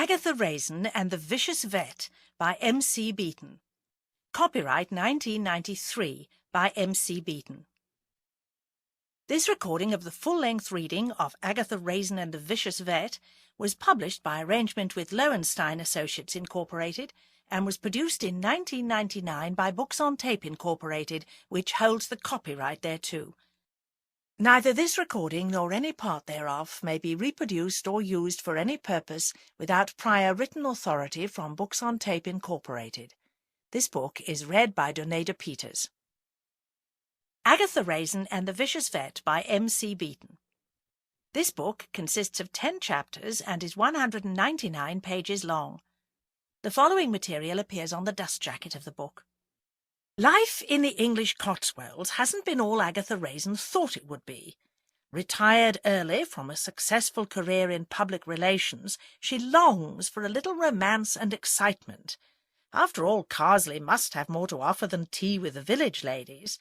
Agatha Raisin and the Vicious Vet by M.C. Beaton. Copyright 1993 by M.C. Beaton. This recording of the full-length reading of Agatha Raisin and the Vicious Vet was published by arrangement with Lowenstein Associates Incorporated and was produced in 1999 by Books on Tape Incorporated, which holds the copyright thereto. Neither this recording nor any part thereof may be reproduced or used for any purpose without prior written authority from Books on Tape Incorporated. This book is read by Donada Peters. Agatha Raisin and the Vicious Vet by M.C. Beaton. This book consists of 10 chapters and is 199 pages long. The following material appears on the dust jacket of the book. Life in the English Cotswolds hasn't been all Agatha Raisin thought it would be. Retired early from a successful career in public relations, she longs for a little romance and excitement. After all, Carsley must have more to offer than tea with the village ladies.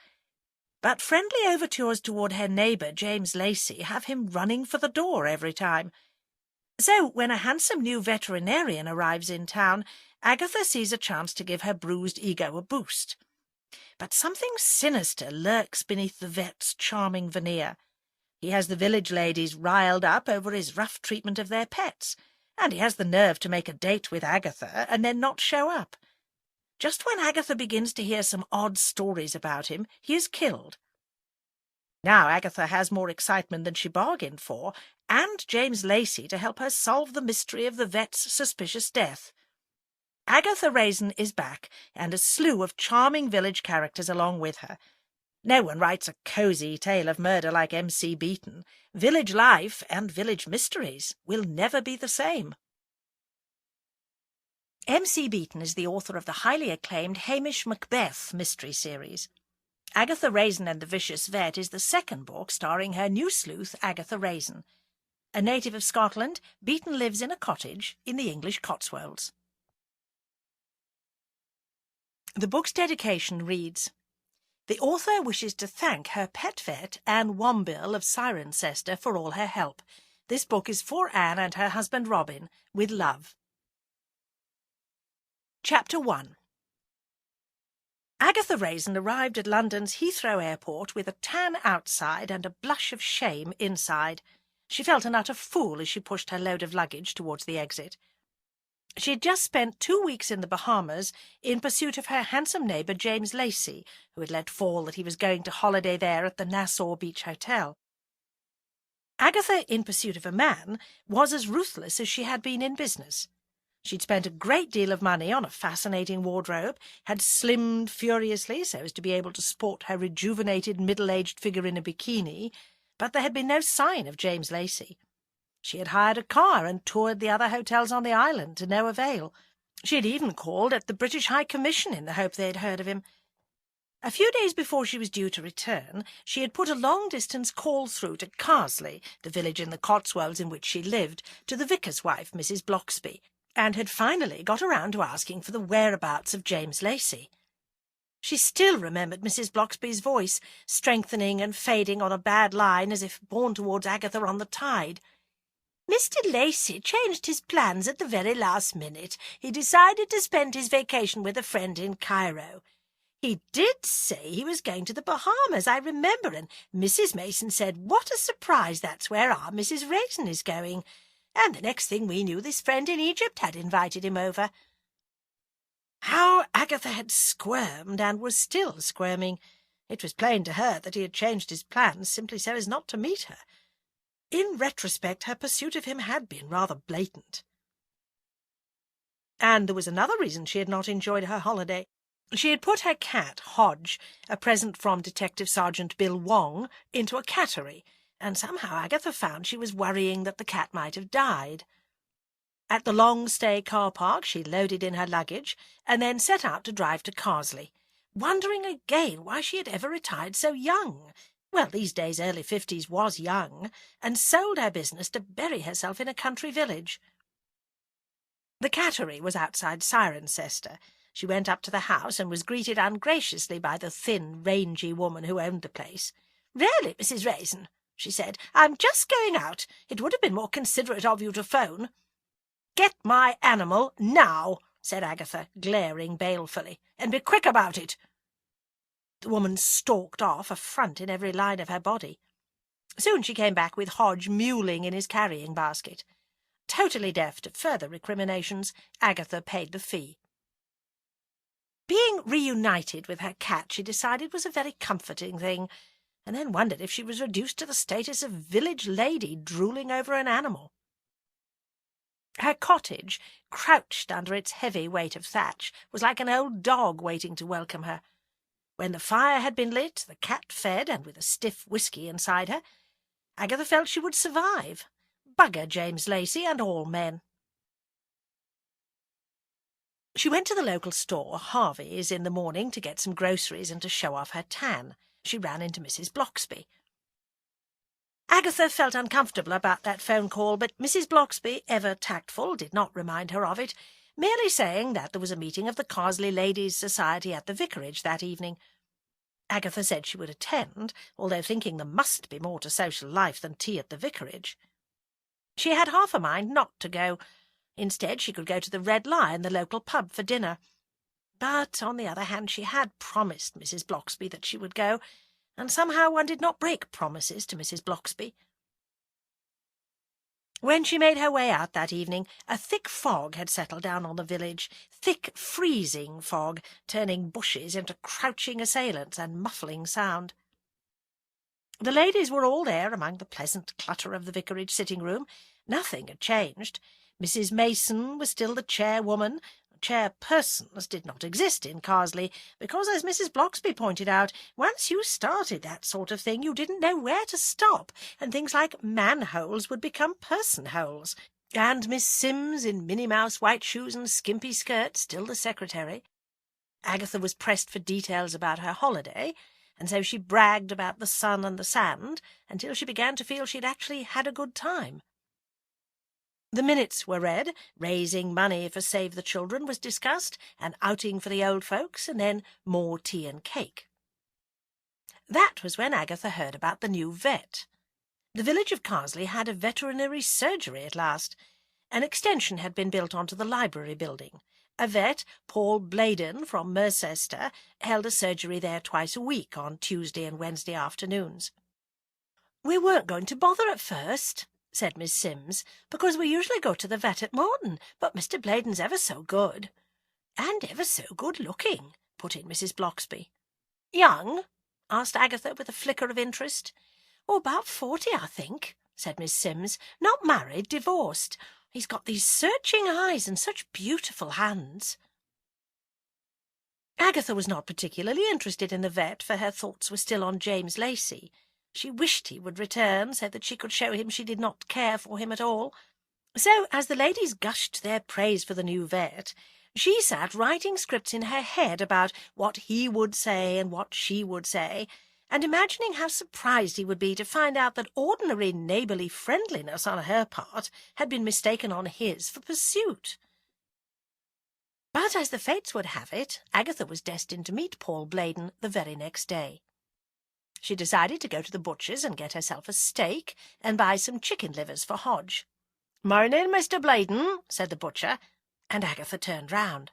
But friendly overtures toward her neighbour, James Lacey, have him running for the door every time. So, when a handsome new veterinarian arrives in town, Agatha sees a chance to give her bruised ego a boost. But something sinister lurks beneath the vet's charming veneer. He has the village ladies riled up over his rough treatment of their pets, and he has the nerve to make a date with Agatha and then not show up. Just when Agatha begins to hear some odd stories about him, he is killed. Now Agatha has more excitement than she bargained for, and James Lacey to help her solve the mystery of the vet's suspicious death. Agatha Raisin is back, and a slew of charming village characters along with her. No one writes a cosy tale of murder like M.C. Beaton. Village life and village mysteries will never be the same. M.C. Beaton is the author of the highly acclaimed Hamish Macbeth mystery series. Agatha Raisin and the Vicious Vet is the second book starring her new sleuth, Agatha Raisin. A native of Scotland, Beaton lives in a cottage in the English Cotswolds. The book's dedication reads, "The author wishes to thank her pet vet, Anne Wombill of Cirencester, for all her help. This book is for Anne and her husband Robin, with love." Chapter 1. Agatha Raisin arrived at London's Heathrow Airport with a tan outside and a blush of shame inside. She felt an utter fool as she pushed her load of luggage towards the exit. She had just spent 2 weeks in the Bahamas in pursuit of her handsome neighbour James Lacey, who had let fall that he was going to holiday there at the Nassau Beach Hotel. Agatha, in pursuit of a man, was as ruthless as she had been in business. She'd spent a great deal of money on a fascinating wardrobe, had slimmed furiously so as to be able to sport her rejuvenated middle-aged figure in a bikini, but there had been no sign of James Lacey. She had hired a car and toured the other hotels on the island to no avail. She had even called at the British High Commission in the hope they had heard of him. A few days before she was due to return, she had put a long-distance call through to Carsley, the village in the Cotswolds in which she lived, to the vicar's wife, Mrs. Bloxby, and had finally got around to asking for the whereabouts of James Lacey. She still remembered Mrs. Bloxby's voice, strengthening and fading on a bad line as if borne towards Agatha on the tide. "Mr. Lacey changed his plans at the very last minute. He decided to spend his vacation with a friend in Cairo. He did say he was going to the Bahamas, I remember, and Mrs. Mason said, 'What a surprise, that's where our Mrs. Raisin is going.' And the next thing we knew, this friend in Egypt had invited him over." How Agatha had squirmed, and was still squirming. It was plain to her that he had changed his plans simply so as not to meet her. In retrospect, her pursuit of him had been rather blatant. And there was another reason she had not enjoyed her holiday. She had put her cat, Hodge, a present from Detective Sergeant Bill Wong, into a cattery, and somehow Agatha found she was worrying that the cat might have died. At the long-stay car park she loaded in her luggage, and then set out to drive to Carsley, wondering again why she had ever retired so young. Well, these days early 50s was young, and sold her business to bury herself in a country village. The cattery was outside Cirencester. She went up to the house and was greeted ungraciously by the thin, rangy woman who owned the place. "Really, Mrs. Raisin," she said, "I'm just going out. It would have been more considerate of you to phone." "Get my animal now," said Agatha, glaring balefully, "and be quick about it." The woman stalked off, affront in every line of her body. Soon she came back with Hodge mewling in his carrying-basket. Totally deaf to further recriminations, Agatha paid the fee. Being reunited with her cat she decided was a very comforting thing, and then wondered if she was reduced to the status of village lady drooling over an animal. Her cottage, crouched under its heavy weight of thatch, was like an old dog waiting to welcome her. When the fire had been lit, the cat fed, and with a stiff whisky inside her, Agatha felt she would survive. Bugger James Lacey and all men. She went to the local store, Harvey's, in the morning to get some groceries and to show off her tan. She ran into Mrs. Bloxby. Agatha felt uncomfortable about that phone call, but Mrs. Bloxby, ever tactful, did not remind her of it, merely saying that there was a meeting of the Carsley Ladies' Society at the vicarage that evening. Agatha said she would attend, although thinking there must be more to social life than tea at the vicarage. She had half a mind not to go. Instead, she could go to the Red Lion, the local pub, for dinner. But, on the other hand, she had promised Mrs. Bloxby that she would go, and somehow one did not break promises to Mrs. Bloxby. When she made her way out that evening, a thick fog had settled down on the village, thick freezing fog, turning bushes into crouching assailants and muffling sound. The ladies were all there among the pleasant clutter of the vicarage sitting-room. Nothing had changed. Mrs. Mason was still the chairwoman. Chairpersons did not exist in Carsley, because, as Mrs. Bloxby pointed out, once you started that sort of thing you didn't know where to stop, and things like manholes would become person-holes. And Miss Sims, in Minnie-Mouse white shoes and skimpy skirt, still the secretary. Agatha was pressed for details about her holiday, and so she bragged about the sun and the sand until she began to feel she'd actually had a good time. The minutes were read, raising money for Save the Children was discussed, an outing for the old folks, and then more tea and cake. That was when Agatha heard about the new vet. The village of Carsley had a veterinary surgery at last. An extension had been built onto the library building. A vet, Paul Bladen, from Mercester, held a surgery there twice a week on Tuesday and Wednesday afternoons. "We weren't going to bother at first," said Miss Sims, "because we usually go to the vet at Morton, but Mr. Bladen's ever so good." "And ever so good-looking," put in Mrs. Bloxby. "Young?" asked Agatha with a flicker of interest. "Oh, about 40, I think," said Miss Sims. "Not married, divorced. He's got these searching eyes and such beautiful hands." Agatha was not particularly interested in the vet, for her thoughts were still on James Lacey. She wished he would return, so that she could show him she did not care for him at all. So, as the ladies gushed their praise for the new vet, she sat writing scripts in her head about what he would say and what she would say, and imagining how surprised he would be to find out that ordinary neighbourly friendliness on her part had been mistaken on his for pursuit. But as the fates would have it, Agatha was destined to meet Paul Bladen the very next day. She decided to go to the butcher's and get herself a steak and buy some chicken livers for Hodge. "Morning, Mr. Bladen," said the butcher, and Agatha turned round.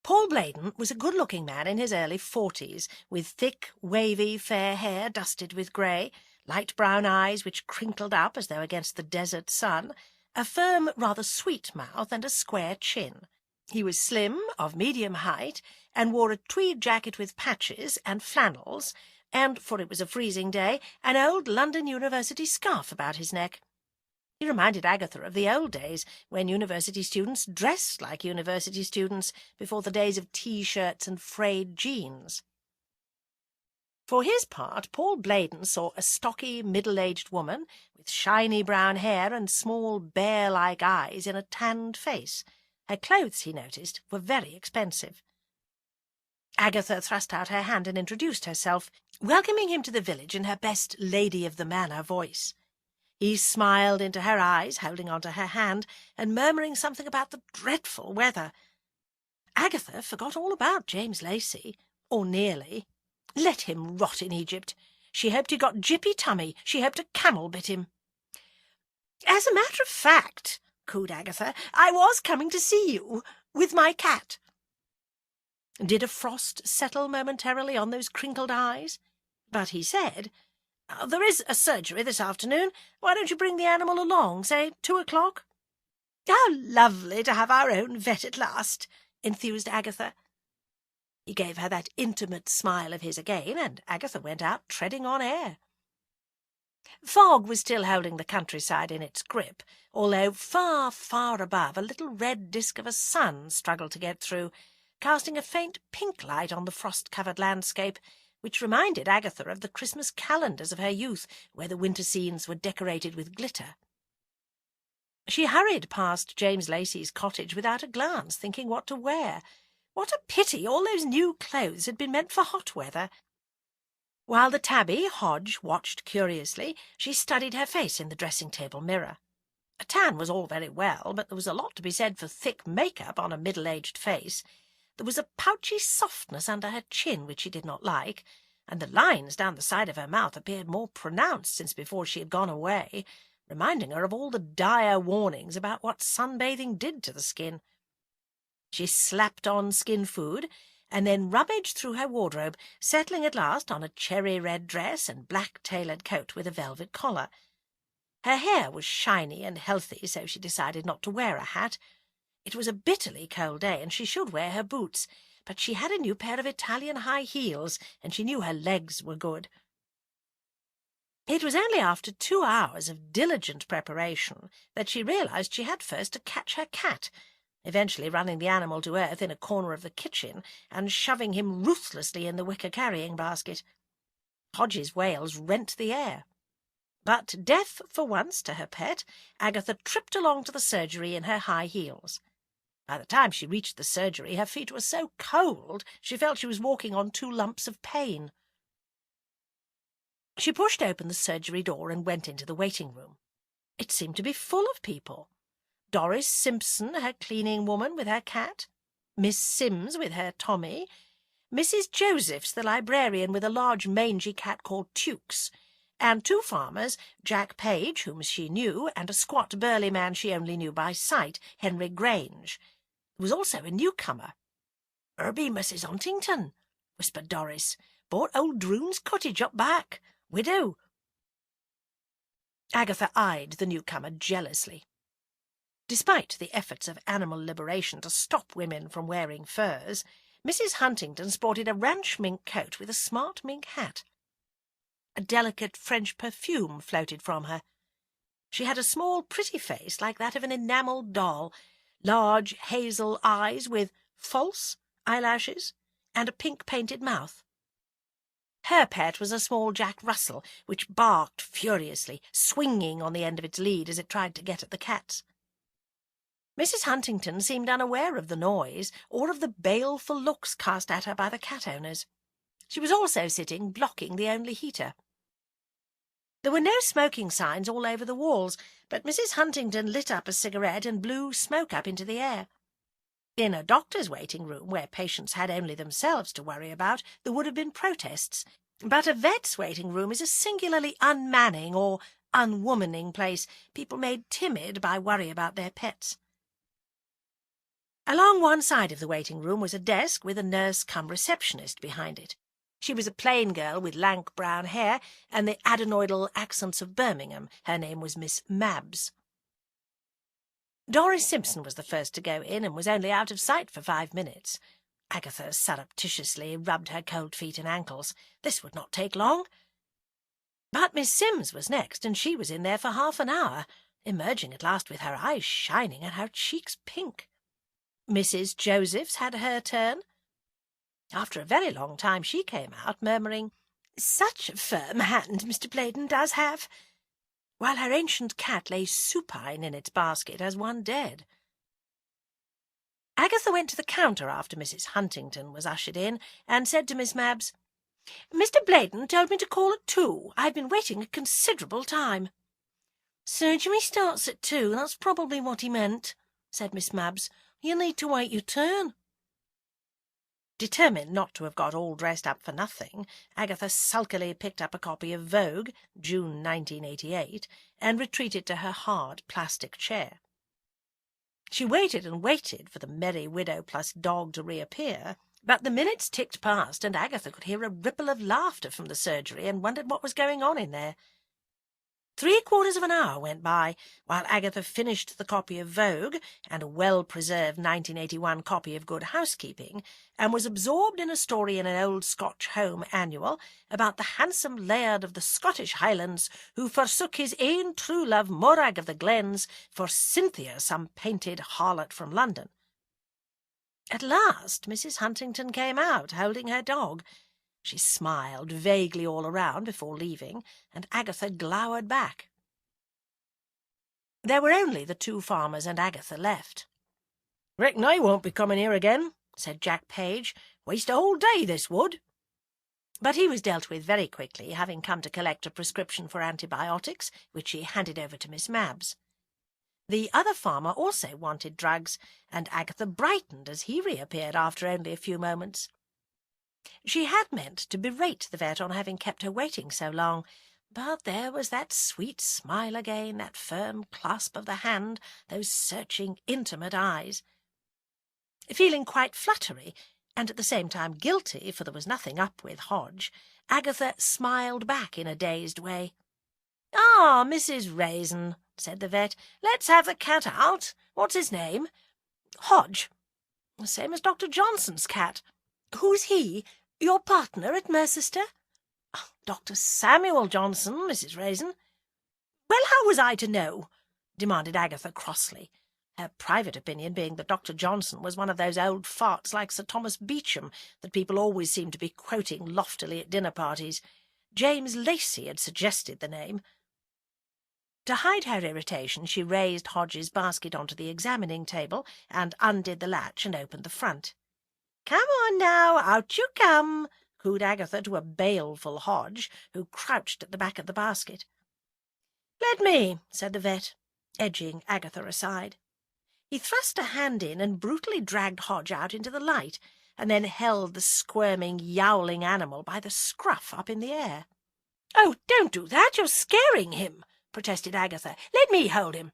Paul Bladen was a good-looking man in his early 40s, with thick, wavy, fair hair dusted with grey, light brown eyes which crinkled up as though against the desert sun, a firm, rather sweet mouth, and a square chin. He was slim, of medium height, and wore a tweed jacket with patches and flannels, and, for it was a freezing day, an old London University scarf about his neck. He reminded Agatha of the old days, when university students dressed like university students before the days of T-shirts and frayed jeans. For his part, Paul Bladen saw a stocky, middle-aged woman with shiny brown hair and small, bear-like eyes in a tanned face. Her clothes, he noticed, were very expensive. Agatha thrust out her hand and introduced herself, welcoming him to the village in her best lady-of-the-manor voice. He smiled into her eyes, holding on to her hand, and murmuring something about the dreadful weather. Agatha forgot all about James Lacey, or nearly. Let him rot in Egypt. She hoped he got jippy tummy. She hoped a camel bit him. "As a matter of fact," cooed Agatha. "I was coming to see you, with my cat." Did a frost settle momentarily on those crinkled eyes? But he said, "There is a surgery this afternoon. Why don't you bring the animal along, say 2 o'clock? "How lovely to have our own vet at last," enthused Agatha. He gave her that intimate smile of his again, and Agatha went out treading on air. Fog was still holding the countryside in its grip, although far, far above a little red disk of a sun struggled to get through, casting a faint pink light on the frost-covered landscape, which reminded Agatha of the Christmas calendars of her youth, where the winter scenes were decorated with glitter. She hurried past James Lacey's cottage without a glance, thinking what to wear. What a pity all those new clothes had been meant for hot weather. While the tabby, Hodge, watched curiously, she studied her face in the dressing-table mirror. A tan was all very well, but there was a lot to be said for thick make-up on a middle-aged face. There was a pouchy softness under her chin which she did not like, and the lines down the side of her mouth appeared more pronounced since before she had gone away, reminding her of all the dire warnings about what sunbathing did to the skin. She slapped on skin food, and then rummaged through her wardrobe, settling at last on a cherry-red dress and black-tailored coat with a velvet collar. Her hair was shiny and healthy, so she decided not to wear a hat. It was a bitterly cold day, and she should wear her boots, but she had a new pair of Italian high heels, and she knew her legs were good. It was only after 2 hours of diligent preparation that she realized she had first to catch her cat, eventually running the animal to earth in a corner of the kitchen and shoving him ruthlessly in the wicker carrying basket. Hodge's wails rent the air. But deaf for once to her pet, Agatha tripped along to the surgery in her high heels. By the time she reached the surgery, her feet were so cold she felt she was walking on 2 lumps of pain. She pushed open the surgery door and went into the waiting room. It seemed to be full of people. Doris Simpson, her cleaning woman, with her cat, Miss Sims with her Tommy, Mrs. Josephs, the librarian, with a large mangy cat called Tukes, and 2 farmers, Jack Page, whom she knew, and a squat burly man she only knew by sight, Henry Grange. There was also a newcomer. "Herbie, Mrs. Huntington," whispered Doris. "Bought old Droon's cottage up back. Widow." Agatha eyed the newcomer jealously. Despite the efforts of animal liberation to stop women from wearing furs, Mrs. Huntington sported a ranch mink coat with a smart mink hat. A delicate French perfume floated from her. She had a small, pretty face like that of an enamelled doll, large hazel eyes with false eyelashes, and a pink-painted mouth. Her pet was a small Jack Russell, which barked furiously, swinging on the end of its lead as it tried to get at the cats. Mrs. Huntington seemed unaware of the noise or of the baleful looks cast at her by the cat owners. She was also sitting blocking the only heater. There were no smoking signs all over the walls, but Mrs. Huntington lit up a cigarette and blew smoke up into the air. In a doctor's waiting room, where patients had only themselves to worry about, there would have been protests, but a vet's waiting room is a singularly unmanning or unwomaning place, people made timid by worry about their pets. Along one side of the waiting room was a desk with a nurse-cum-receptionist behind it. She was a plain girl with lank brown hair and the adenoidal accents of Birmingham. Her name was Miss Mabs. Doris Simpson was the first to go in and was only out of sight for 5 minutes. Agatha surreptitiously rubbed her cold feet and ankles. This would not take long. But Miss Sims was next, and she was in there for half an hour, emerging at last with her eyes shining and her cheeks pink. Mrs. Josephs had her turn. After a very long time she came out, murmuring, "Such a firm hand Mr. Bladen does have," while her ancient cat lay supine in its basket as one dead. Agatha went to the counter after Mrs. Huntington was ushered in, and said to Miss Mabs, "Mr. Bladen told me to call at 2. I've been waiting a considerable time." "Surgery starts at 2, that's probably what he meant," said Miss Mabs. "You need to wait your turn." Determined not to have got all dressed up for nothing, Agatha sulkily picked up a copy of Vogue, June 1988, and retreated to her hard plastic chair. She waited and waited for the merry widow plus dog to reappear, but the minutes ticked past and Agatha could hear a ripple of laughter from the surgery and wondered what was going on in there. 3/4 of an hour went by while Agatha finished the copy of Vogue and a well-preserved 1981 copy of Good Housekeeping, and was absorbed in a story in an old Scotch Home annual about the handsome laird of the Scottish Highlands who forsook his ain true love Morag of the Glens for Cynthia, some painted harlot from London. At last Mrs. Huntington came out, holding her dog. She smiled vaguely all around before leaving, and Agatha glowered back. There were only the two farmers and Agatha left. "Reckon I won't be coming here again," said Jack Page. "Waste a whole day, this would." But he was dealt with very quickly, having come to collect a prescription for antibiotics, which he handed over to Miss Mabs. The other farmer also wanted drugs, and Agatha brightened as he reappeared after only a few moments. She had meant to berate the vet on having kept her waiting so long, but there was that sweet smile again, that firm clasp of the hand, those searching, intimate eyes. Feeling quite fluttery, and at the same time guilty, for there was nothing up with Hodge, Agatha smiled back in a dazed way. "Ah, Mrs. Raisin," said the vet, "let's have the cat out. What's his name?" "Hodge. The same as Dr. Johnson's cat." "Who's he? Your partner at Mercester?" "Dr. Samuel Johnson, Mrs. Raisin." "Well, how was I to know?" demanded Agatha crossly, her private opinion being that Dr. Johnson was one of those old farts like Sir Thomas Beecham that people always seemed to be quoting loftily at dinner parties. James Lacey had suggested the name. To hide her irritation, she raised Hodge's basket onto the examining table and undid the latch and opened the front. "Come on now, out you come," cooed Agatha to a baleful Hodge, who crouched at the back of the basket. "Let me," said the vet, edging Agatha aside. He thrust a hand in and brutally dragged Hodge out into the light, and then held the squirming, yowling animal by the scruff up in the air. "Oh, don't do that, you're scaring him," protested Agatha. "Let me hold him."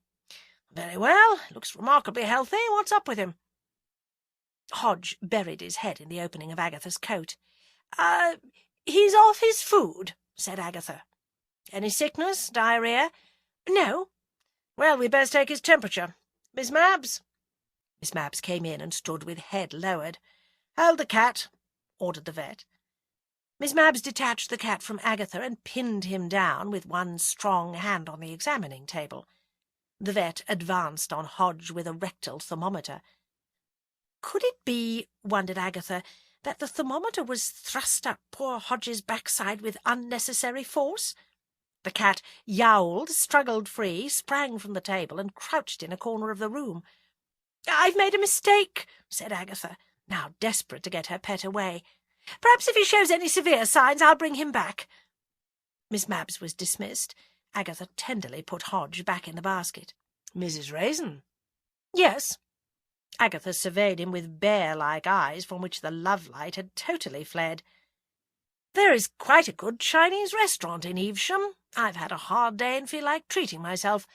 "Very well, looks remarkably healthy. What's up with him?" Hodge buried his head in the opening of Agatha's coat. He's off his food," said Agatha. "Any sickness? Diarrhea?" "No." "Well, we'd best take his temperature. Miss Mabs?" Miss Mabs came in and stood with head lowered. "Hold the cat," ordered the vet. Miss Mabs detached the cat from Agatha and pinned him down with one strong hand on the examining table. The vet advanced on Hodge with a rectal thermometer. Could it be, wondered Agatha, that the thermometer was thrust up poor Hodge's backside with unnecessary force? The cat yowled, struggled free, sprang from the table, and crouched in a corner of the room. "I've made a mistake," said Agatha, now desperate to get her pet away. "Perhaps if he shows any severe signs, I'll bring him back." Miss Mabs was dismissed. Agatha tenderly put Hodge back in the basket. "Mrs. Raisin?" "Yes." Agatha surveyed him with bear-like eyes from which the love-light had totally fled. "There is quite a good Chinese restaurant in Evesham. I've had a hard day and feel like treating myself.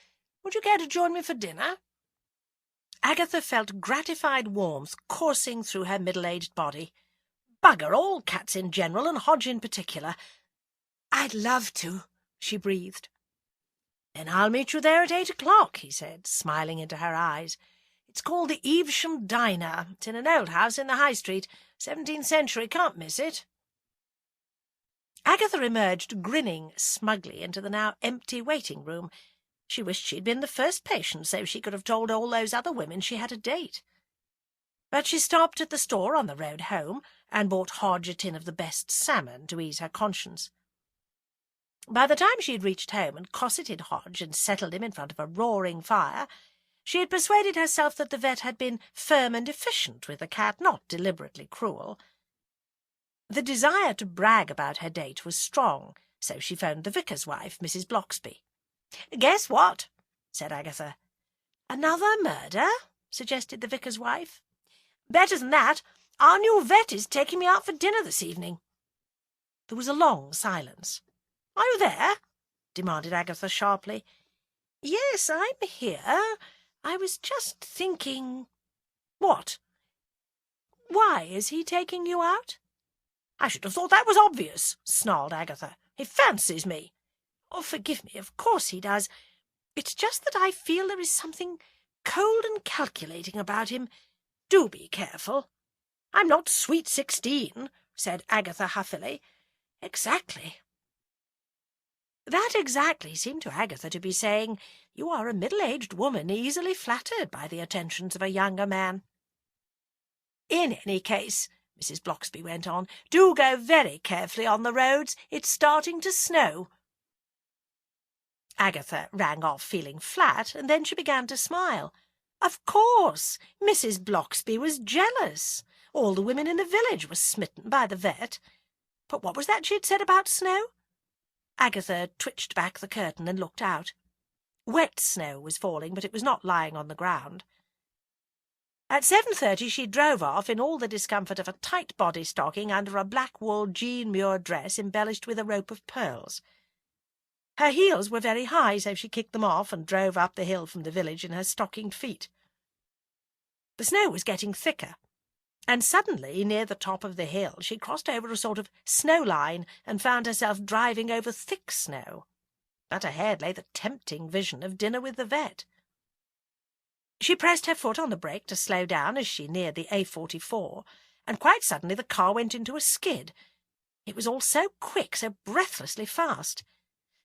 Would you care to join me for dinner?" Agatha felt gratified warmth coursing through her middle-aged body. Bugger all cats in general, and Hodge in particular. "I'd love to," she breathed. "Then I'll meet you there at 8 o'clock," he said, smiling into her eyes. "It's called the Evesham Diner. It's in an old house in the High Street. 17th century, can't miss it." Agatha emerged grinning smugly into the now empty waiting-room. She wished she'd been the first patient so she could have told all those other women she had a date. But she stopped at the store on the road home and bought Hodge a tin of the best salmon to ease her conscience. By the time she had reached home and cosseted Hodge and settled him in front of a roaring fire, she had persuaded herself that the vet had been firm and efficient with the cat, not deliberately cruel. The desire to brag about her date was strong, so she phoned the vicar's wife, Mrs. Bloxby. "Guess what?" said Agatha. "Another murder?" suggested the vicar's wife. "Better than that. Our new vet is taking me out for dinner this evening." There was a long silence. "Are you there?" demanded Agatha sharply. "Yes, I'm here. I was just thinking—" "What?" "Why is he taking you out?" "I should have thought that was obvious," snarled Agatha. "He fancies me." "Oh, forgive me, of course he does. It's just that I feel there is something cold and calculating about him. Do be careful." "I'm not sweet 16, said Agatha huffily. "Exactly." That exactly seemed to Agatha to be saying, "You are a middle-aged woman easily flattered by the attentions of a younger man." "In any case," Mrs. Blocksby went on, "do go very carefully on the roads. It's starting to snow." Agatha rang off feeling flat, and then she began to smile. Of course, Mrs. Blocksby was jealous. All the women in the village were smitten by the vet. But what was that she had said about snow? Agatha twitched back the curtain and looked out. Wet snow was falling, but it was not lying on the ground. At 7:30 she drove off in all the discomfort of a tight body stocking under a black wool Jean Muir dress embellished with a rope of pearls. Her heels were very high, so she kicked them off and drove up the hill from the village in her stockinged feet. The snow was getting thicker, and suddenly, near the top of the hill, she crossed over a sort of snow line and found herself driving over thick snow. But ahead lay the tempting vision of dinner with the vet. She pressed her foot on the brake to slow down as she neared the A44, and quite suddenly the car went into a skid. It was all so quick, so breathlessly fast.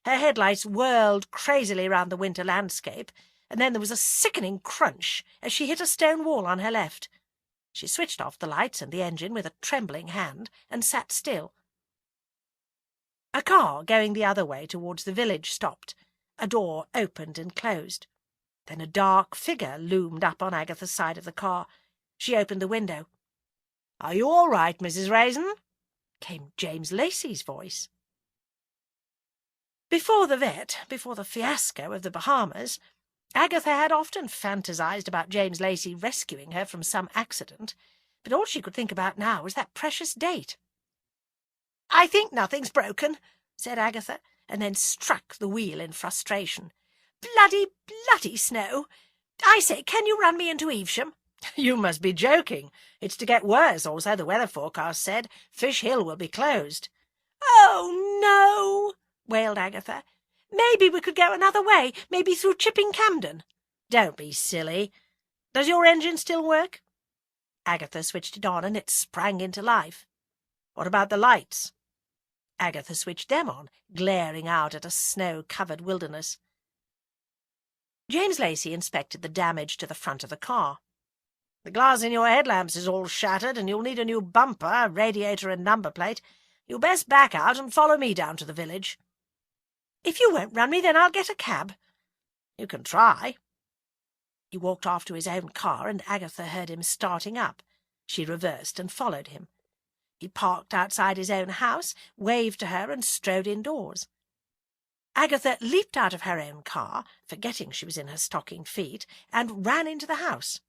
Her headlights whirled crazily round the winter landscape, and then there was a sickening crunch as she hit a stone wall on her left. She switched off the lights and the engine with a trembling hand and sat still. A car going the other way towards the village stopped. A door opened and closed. Then a dark figure loomed up on Agatha's side of the car. She opened the window. "Are you all right, Mrs. Raisin?" came James Lacey's voice. Before the vet, before the fiasco of the Bahamas, Agatha had often fantasized about James Lacey rescuing her from some accident, but all she could think about now was that precious date. "I think nothing's broken," said Agatha, and then struck the wheel in frustration. Bloody snow! I say, can you run me into Evesham?" "You must be joking. It's to get worse, or so the weather forecast said. Fish Hill will be closed." "Oh, no!" wailed Agatha. "Maybe we could go another way, maybe through Chipping Campden." "Don't be silly. Does your engine still work?" Agatha switched it on, and it sprang into life. "What about the lights?" Agatha switched them on, glaring out at a snow-covered wilderness. James Lacey inspected the damage to the front of the car. "The glass in your headlamps is all shattered, and you'll need a new bumper, radiator and number plate. You'd best back out and follow me down to the village." "If you won't run me, then I'll get a cab." "You can try." He walked off to his own car, and Agatha heard him starting up. She reversed and followed him. He parked outside his own house, waved to her, and strode indoors. Agatha leaped out of her own car, forgetting she was in her stockinged feet, and ran into the house.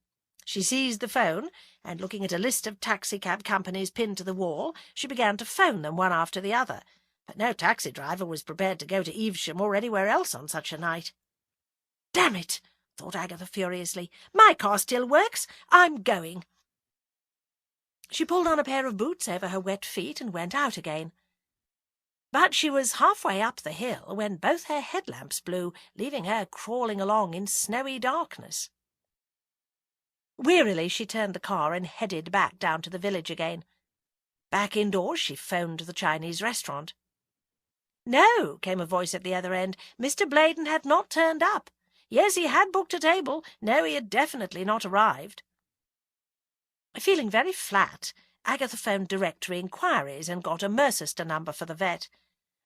She seized the phone, and looking at a list of taxicab companies pinned to the wall, she began to phone them one after the other, but no taxi driver was prepared to go to Evesham or anywhere else on such a night. "Damn it!" thought Agatha furiously. "My car still works. I'm going." She pulled on a pair of boots over her wet feet and went out again. But she was halfway up the hill when both her headlamps blew, leaving her crawling along in snowy darkness. Wearily she turned the car and headed back down to the village again. Back indoors she phoned the Chinese restaurant. "No," came a voice at the other end. Mr. Bladen had not turned up. Yes, he had booked a table. No, he had definitely not arrived. Feeling very flat, Agatha phoned Directory Inquiries and got a Mercester number for the vet.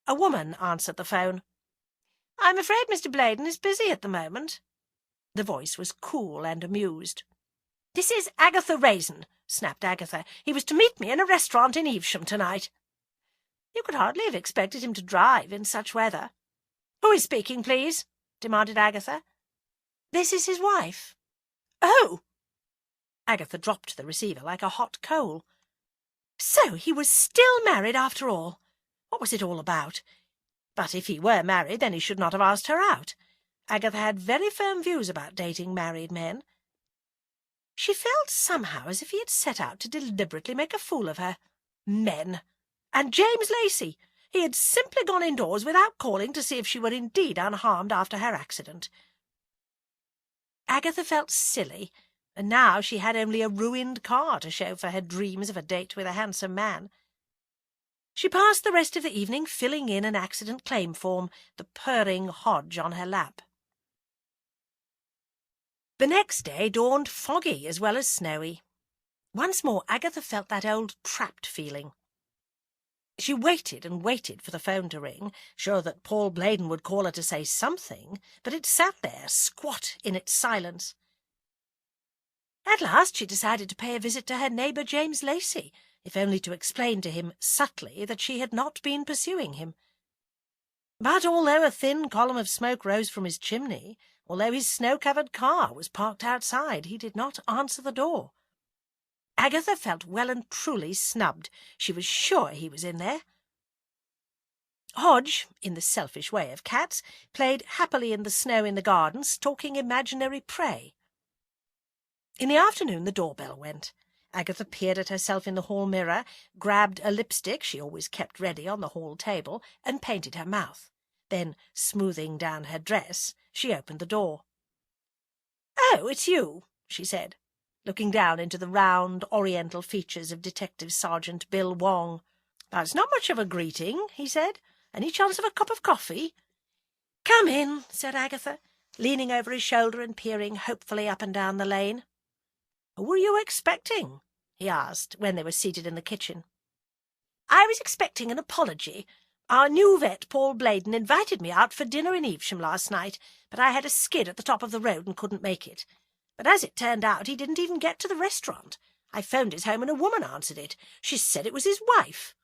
A woman answered the phone. "I'm afraid Mr. Bladen is busy at the moment." The voice was cool and amused. "This is Agatha Raisin," snapped Agatha. "He was to meet me in a restaurant in Evesham tonight." You could hardly have expected him to drive in such weather. "Who is speaking, please?" demanded Agatha. "This is his wife." "Oh!" Agatha dropped the receiver like a hot coal. So he was still married after all. What was it all about? But if he were married, then he should not have asked her out. Agatha had very firm views about dating married men. She felt somehow as if he had set out to deliberately make a fool of her. Men! And James Lacey! He had simply gone indoors without calling to see if she were indeed unharmed after her accident. Agatha felt silly, and now she had only a ruined car to show for her dreams of a date with a handsome man. She passed the rest of the evening filling in an accident claim form, the purring Hodge on her lap. The next day dawned foggy as well as snowy. Once more Agatha felt that old trapped feeling. She waited and waited for the phone to ring, sure that Paul Bladen would call her to say something, but it sat there, squat in its silence. At last she decided to pay a visit to her neighbour James Lacey, if only to explain to him subtly that she had not been pursuing him. But although a thin column of smoke rose from his chimney, although his snow-covered car was parked outside, he did not answer the door. Agatha felt well and truly snubbed. She was sure he was in there. Hodge, in the selfish way of cats, played happily in the snow in the garden, stalking imaginary prey. In the afternoon the doorbell went. Agatha peered at herself in the hall mirror, grabbed a lipstick she always kept ready on the hall table, and painted her mouth. Then, smoothing down her dress, she opened the door. "Oh, it's you," she said, looking down into the round, oriental features of Detective Sergeant Bill Wong. "That's not much of a greeting," he said. "Any chance of a cup of coffee?" "Come in," said Agatha, leaning over his shoulder and peering hopefully up and down the lane. "Who were you expecting?" he asked, when they were seated in the kitchen. "I was expecting an apology. Our new vet, Paul Bladen, invited me out for dinner in Evesham last night, but I had a skid at the top of the road and couldn't make it. But as it turned out, he didn't even get to the restaurant. I phoned his home and a woman answered it. She said it was his wife."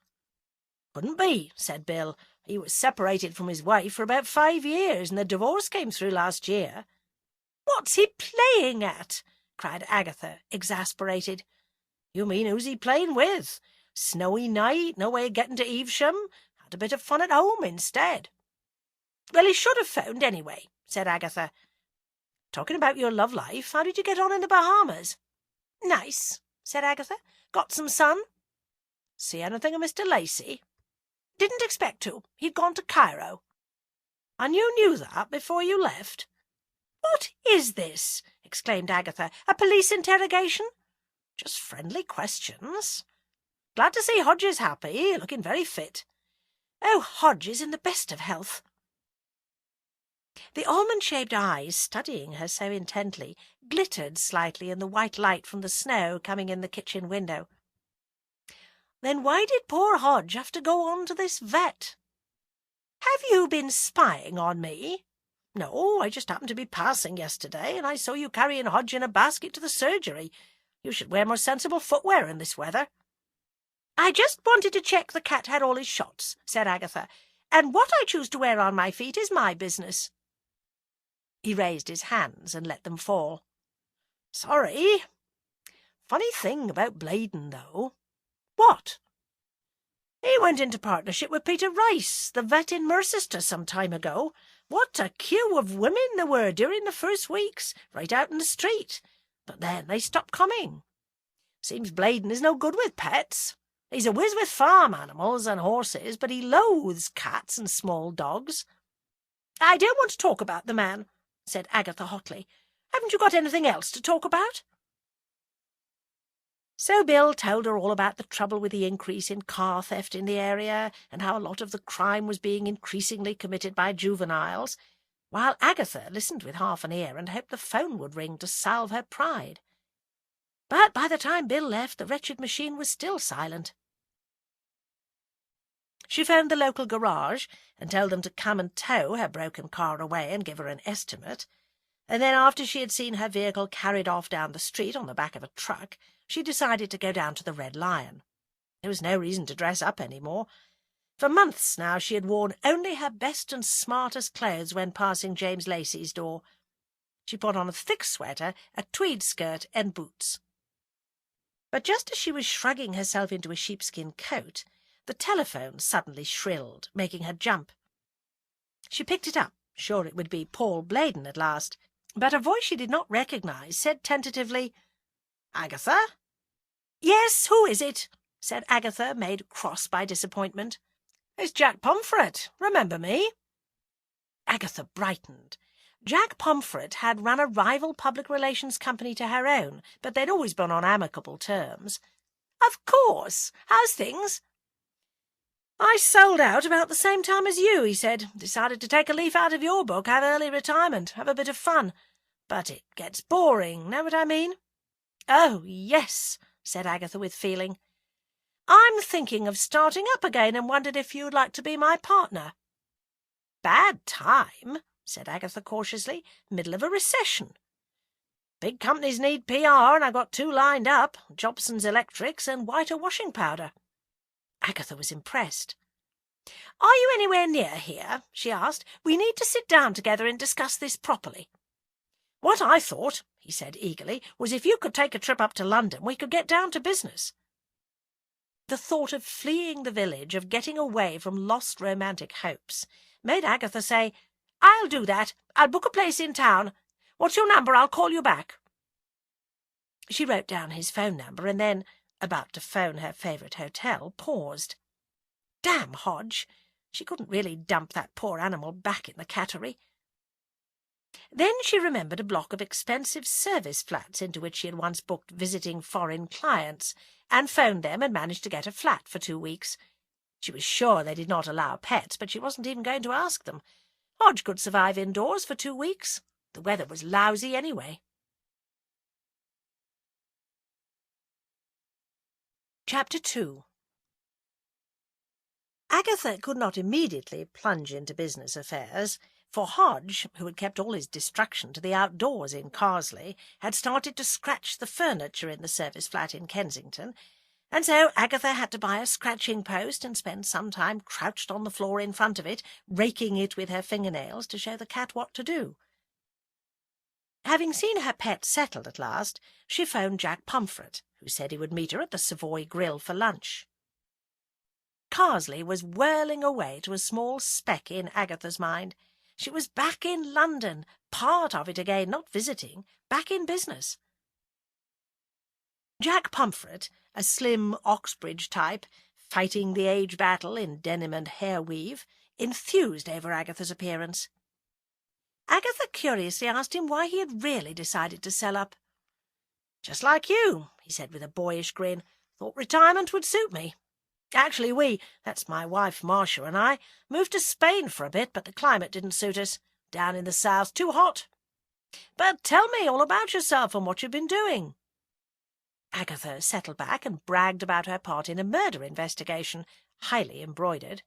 "Couldn't be," said Bill. "He was separated from his wife for about 5 years, and the divorce came through last year." "What's he playing at?" cried Agatha, exasperated. "You mean who's he playing with? Snowy night, no way of getting to Evesham. Had a bit of fun at home instead." "Well, he should have phoned anyway," said Agatha. "Talking about your love life, how did you get on in the Bahamas?" "Nice," said Agatha. "Got some sun?" "See anything of Mr. Lacey?" "Didn't expect to. He'd gone to Cairo." "And you knew that before you left?" "What is this?" exclaimed Agatha. "A police interrogation?" "Just friendly questions. Glad to see Hodge is happy, looking very fit." "Oh, Hodge is in the best of health." The almond-shaped eyes, studying her so intently, glittered slightly in the white light from the snow coming in the kitchen window. "Then why did poor Hodge have to go on to this vet?" "Have you been spying on me?" "No, I just happened to be passing yesterday, and I saw you carrying Hodge in a basket to the surgery. You should wear more sensible footwear in this weather." "I just wanted to check the cat had all his shots," said Agatha, "and what I choose to wear on my feet is my business." He raised his hands and let them fall. "Sorry. Funny thing about Bladen, though." "What?" "He went into partnership with Peter Rice, the vet in Mercester, some time ago. What a queue of women there were during the first weeks, right out in the street. But then they stopped coming. Seems Bladen is no good with pets. He's a whiz with farm animals and horses, but he loathes cats and small dogs." "I don't want to talk about the man," said Agatha hotly. "Haven't you got anything else to talk about?" So Bill told her all about the trouble with the increase in car theft in the area, and how a lot of the crime was being increasingly committed by juveniles, while Agatha listened with half an ear and hoped the phone would ring to salve her pride. But by the time Bill left, the wretched machine was still silent. She phoned the local garage and told them to come and tow her broken car away and give her an estimate, and then after she had seen her vehicle carried off down the street on the back of a truck, she decided to go down to the Red Lion. There was no reason to dress up any more. For months now she had worn only her best and smartest clothes when passing James Lacey's door. She put on a thick sweater, a tweed skirt, and boots. But just as she was shrugging herself into a sheepskin coat, the telephone suddenly shrilled, making her jump. She picked it up, sure it would be Paul Bladen at last, but a voice she did not recognise said tentatively, "Agatha?" "Yes, who is it?" said Agatha, made cross by disappointment. "It's Jack Pomfret. Remember me?" Agatha brightened. Jack Pomfret had run a rival public relations company to her own, but they'd always been on amicable terms. "Of course. How's things?" "I sold out about the same time as you," he said. "Decided to take a leaf out of your book, have early retirement, have a bit of fun. But it gets boring, know what I mean?" "Oh, yes," said Agatha with feeling. "I'm thinking of starting up again and wondered if you'd like to be my partner." "Bad time," said Agatha cautiously. "Middle of a recession. Big companies need PR, and I've got 2 lined up, Jobson's Electrics and Whiter Washing Powder." Agatha was impressed. "Are you anywhere near here?" she asked. "We need to sit down together and discuss this properly." "What I thought," he said eagerly, "was if you could take a trip up to London, we could get down to business." The thought of fleeing the village, of getting away from lost romantic hopes, made Agatha say, "I'll do that. I'll book a place in town. What's your number? I'll call you back." She wrote down his phone number and then, about to phone her favourite hotel, paused. Damn Hodge! She couldn't really dump that poor animal back in the cattery. Then she remembered a block of expensive service flats into which she had once booked visiting foreign clients, and phoned them and managed to get a flat for 2 weeks. She was sure they did not allow pets, but she wasn't even going to ask them. Hodge could survive indoors for 2 weeks. The weather was lousy anyway. Chapter 2. Agatha could not immediately plunge into business affairs, for Hodge, who had kept all his distraction to the outdoors in Carsley, had started to scratch the furniture in the service flat in Kensington, and so Agatha had to buy a scratching post and spend some time crouched on the floor in front of it, raking it with her fingernails to show the cat what to do. Having seen her pet settled at last, she phoned Jack Pomfret, who said he would meet her at the Savoy Grill for lunch. Carsley was whirling away to a small speck in Agatha's mind. She was back in London, part of it again, not visiting, back in business. Jack Pomfret, a slim Oxbridge type, fighting the age battle in denim and hair weave, enthused over Agatha's appearance. Agatha curiously asked him why he had really decided to sell up. "Just like you," he said with a boyish grin. "Thought retirement would suit me. Actually, that's my wife Marcia and I, moved to Spain for a bit, but the climate didn't suit us. Down in the south, too hot. But tell me all about yourself and what you've been doing." Agatha settled back and bragged about her part in a murder investigation, highly embroidered.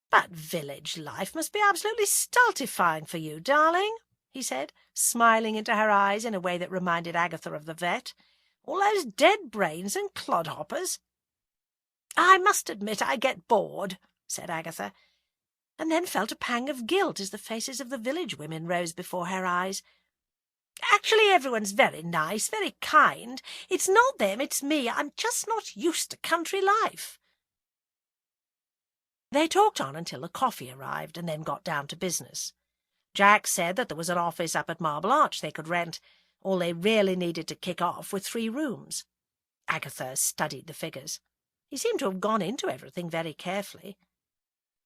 "But village life must be absolutely stultifying for you, darling," he said, smiling into her eyes in a way that reminded Agatha of the vet. "All those dead brains and clodhoppers." "I must admit I get bored," said Agatha, and then felt a pang of guilt as the faces of the village women rose before her eyes. "Actually, everyone's very nice, very kind. It's not them, it's me. I'm just not used to country life." They talked on until the coffee arrived, and then got down to business. Jack said that there was an office up at Marble Arch they could rent. All they really needed to kick off were 3 rooms. Agatha studied the figures. He seemed to have gone into everything very carefully.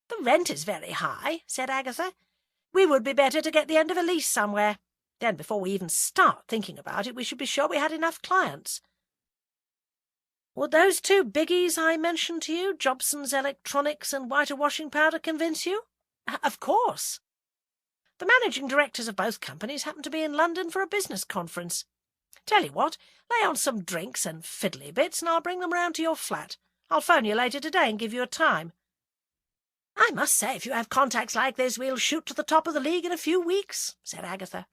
"The rent is very high," said Agatha. "We would be better to get the end of a lease somewhere. Then before we even start thinking about it, we should be sure we had enough clients." "Would those 2 biggies I mentioned to you, Jobson's Electronics and Whiter Washing Powder, convince you?" "Of course." "The managing directors of both companies happen to be in London for a business conference. Tell you what, lay on some drinks and fiddly bits, and I'll bring them round to your flat. I'll phone you later today and give you a time." "I must say, if you have contacts like this, we'll shoot to the top of the league in a few weeks," said Agatha.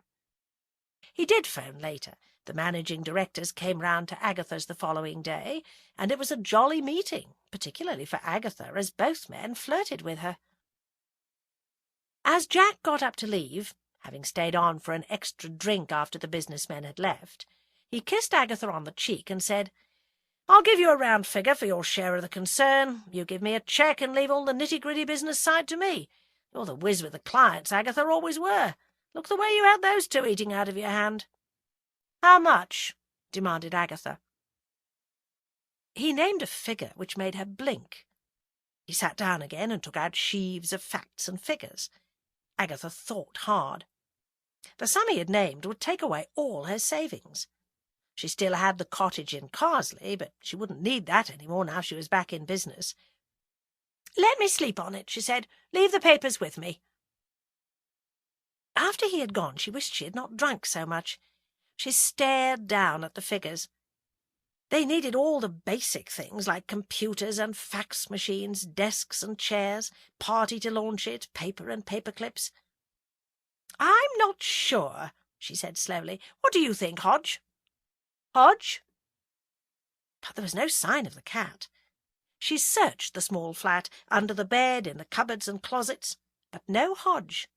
He did phone later. The managing directors came round to Agatha's the following day, and it was a jolly meeting, particularly for Agatha, as both men flirted with her. As Jack got up to leave, having stayed on for an extra drink after the businessmen had left, he kissed Agatha on the cheek and said, "I'll give you a round figure for your share of the concern. You give me a cheque and leave all the nitty-gritty business side to me. You're the whiz with the clients, Agatha, always were. Look the way you had those two eating out of your hand." "How much?" demanded Agatha. He named a figure which made her blink. He sat down again and took out sheaves of facts and figures. Agatha thought hard. The sum he had named would take away all her savings. She still had the cottage in Carsley, but she wouldn't need that any more now she was back in business. "Let me sleep on it," she said. "Leave the papers with me." After he had gone, she wished she had not drunk so much. She stared down at the figures. They needed all the basic things, like computers and fax machines, desks and chairs, party to launch it, paper and paper clips. "I'm not sure," she said slowly. "What do you think, Hodge?" "Hodge?" But there was no sign of the cat. She searched the small flat, under the bed, in the cupboards and closets, but no Hodge.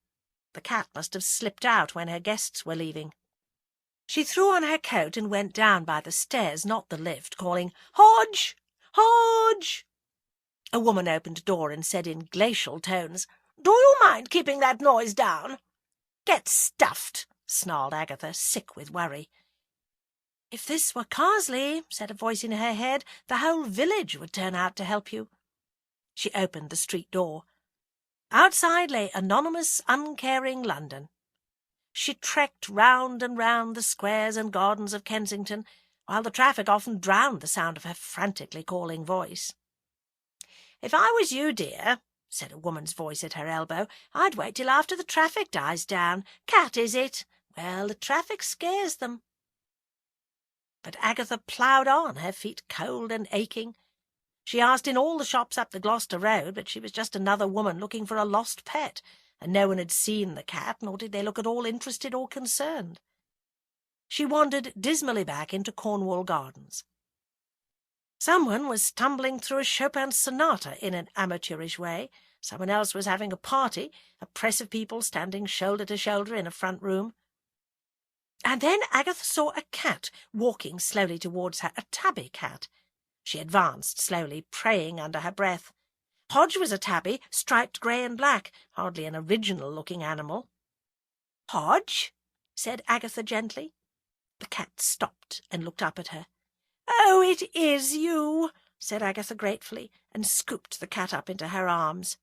The cat must have slipped out when her guests were leaving. She threw on her coat and went down by the stairs, not the lift, calling, "Hodge! Hodge!" A woman opened a door and said in glacial tones, "Do you mind keeping that noise down?" "Get stuffed," snarled Agatha, sick with worry. "If this were Carsley," said a voice in her head, "the whole village would turn out to help you." She opened the street door. Outside lay anonymous, uncaring London. She trekked round and round the squares and gardens of Kensington, while the traffic often drowned the sound of her frantically calling voice. "If I was you, dear," said a woman's voice at her elbow, "I'd wait till after the traffic dies down. Cat, is it? Well, the traffic scares them." But Agatha ploughed on, her feet cold and aching. She asked in all the shops up the Gloucester Road, but she was just another woman looking for a lost pet, and no one had seen the cat, nor did they look at all interested or concerned. She wandered dismally back into Cornwall Gardens. Someone was tumbling through a Chopin sonata in an amateurish way. Someone else was having a party, a press of people standing shoulder to shoulder in a front room. And then Agatha saw a cat walking slowly towards her, a tabby cat. She advanced slowly, praying under her breath. Hodge was a tabby, striped grey and black, hardly an original-looking animal. "Hodge?" said Agatha gently. The cat stopped and looked up at her. "Oh, it is you," said Agatha gratefully, and scooped the cat up into her arms.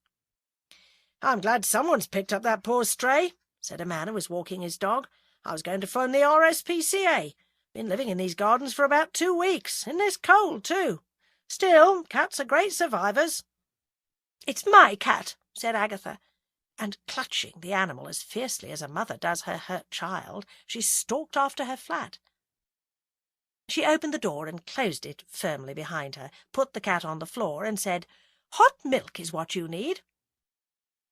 "I'm glad someone's picked up that poor stray," said a man who was walking his dog. "I was going to phone the RSPCA. Been living in these gardens for about 2 weeks, in this cold, too. Still, cats are great survivors." "It's my cat," said Agatha, and clutching the animal as fiercely as a mother does her hurt child, she stalked after her flat. She opened the door and closed it firmly behind her, put the cat on the floor, and said, "Hot milk is what you need."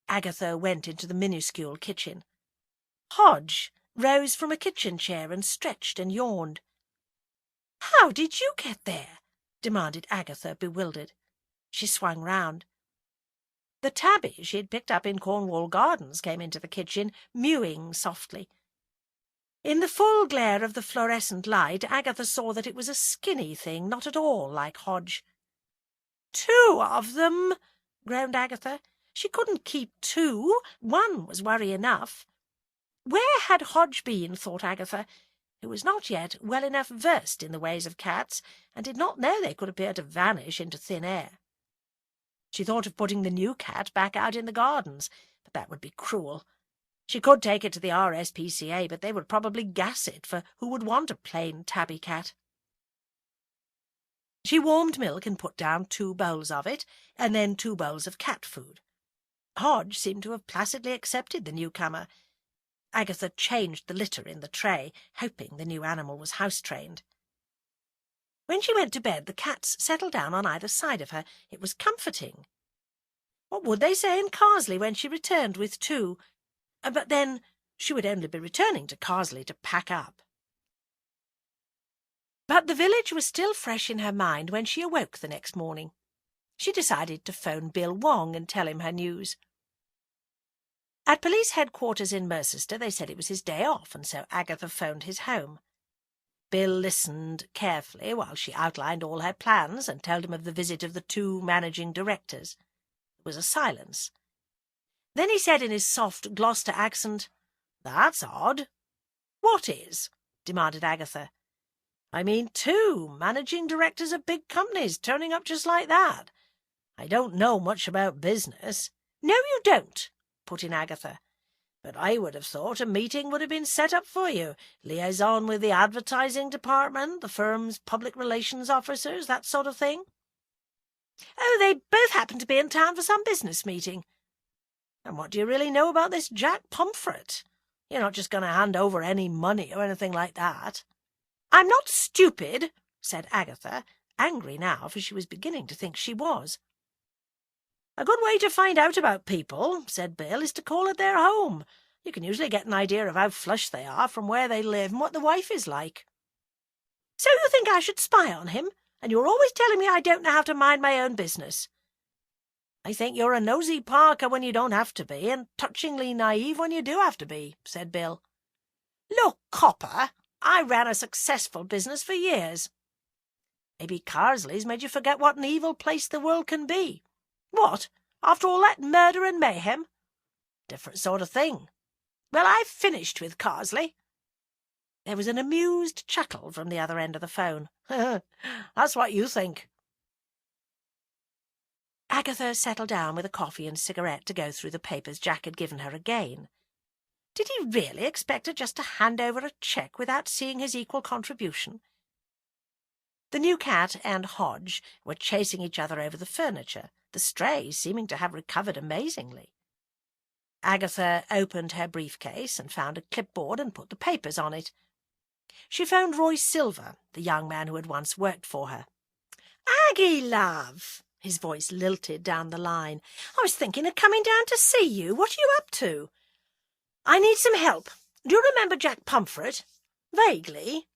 Agatha went into the minuscule kitchen. Hodge rose from a kitchen chair and stretched and yawned. "How did you get there?" demanded Agatha, bewildered. She swung round. The tabby she had picked up in Cornwall Gardens came into the kitchen, mewing softly. In the full glare of the fluorescent light, Agatha saw that it was a skinny thing, not at all like Hodge. "2 of them!" groaned Agatha. She couldn't keep 2. 1 was worry enough. Where had Hodge been, thought Agatha, who was not yet well enough versed in the ways of cats, and did not know they could appear to vanish into thin air. She thought of putting the new cat back out in the gardens, but that would be cruel. She could take it to the RSPCA, but they would probably gas it, for who would want a plain tabby cat? She warmed milk and put down 2 bowls of it, and then 2 bowls of cat food. Hodge seemed to have placidly accepted the newcomer. Agatha changed the litter in the tray, hoping the new animal was house-trained. When she went to bed, the cats settled down on either side of her. It was comforting. What would they say in Carsley when she returned with 2? But then she would only be returning to Carsley to pack up. But the village was still fresh in her mind when she awoke the next morning. She decided to phone Bill Wong and tell him her news. At police headquarters in Mercester they said it was his day off, and so Agatha phoned his home. Bill listened carefully while she outlined all her plans and told him of the visit of the 2 managing directors. There was a silence. Then he said in his soft Gloucester accent, "That's odd." "What is?" demanded Agatha. "I mean 2 managing directors of big companies turning up just like that. I don't know much about business." "No, you don't," put in Agatha. "But I would have thought a meeting would have been set up for you. Liaison with the advertising department, the firm's public relations officers, that sort of thing." "Oh, they both happened to be in town for some business meeting." "And what do you really know about this Jack Pomfret? You're not just going to hand over any money or anything like that." "I'm not stupid," said Agatha, angry now, for she was beginning to think she was. "A good way to find out about people," said Bill, "is to call at their home. You can usually get an idea of how flush they are from where they live and what the wife is like." "So you think I should spy on him, and you're always telling me I don't know how to mind my own business." "I think you're a nosy Parker when you don't have to be, and touchingly naive when you do have to be," said Bill. "Look, Copper, I ran a successful business for years." "Maybe Carsley's made you forget what an evil place the world can be." "What, after all that murder and mayhem?" "Different sort of thing." "Well, I've finished with Carsley." There was an amused chuckle from the other end of the phone. "That's what you think." Agatha settled down with a coffee and cigarette to go through the papers Jack had given her again. Did he really expect her just to hand over a cheque without seeing his equal contribution? The new cat and Hodge were chasing each other over the furniture, the stray seeming to have recovered amazingly. Agatha opened her briefcase and found a clipboard and put the papers on it. She phoned Roy Silver, the young man who had once worked for her. "Aggie, love," his voice lilted down the line, "I was thinking of coming down to see you. What are you up to?" "I need some help. Do you remember Jack Pomfret?" "Vaguely.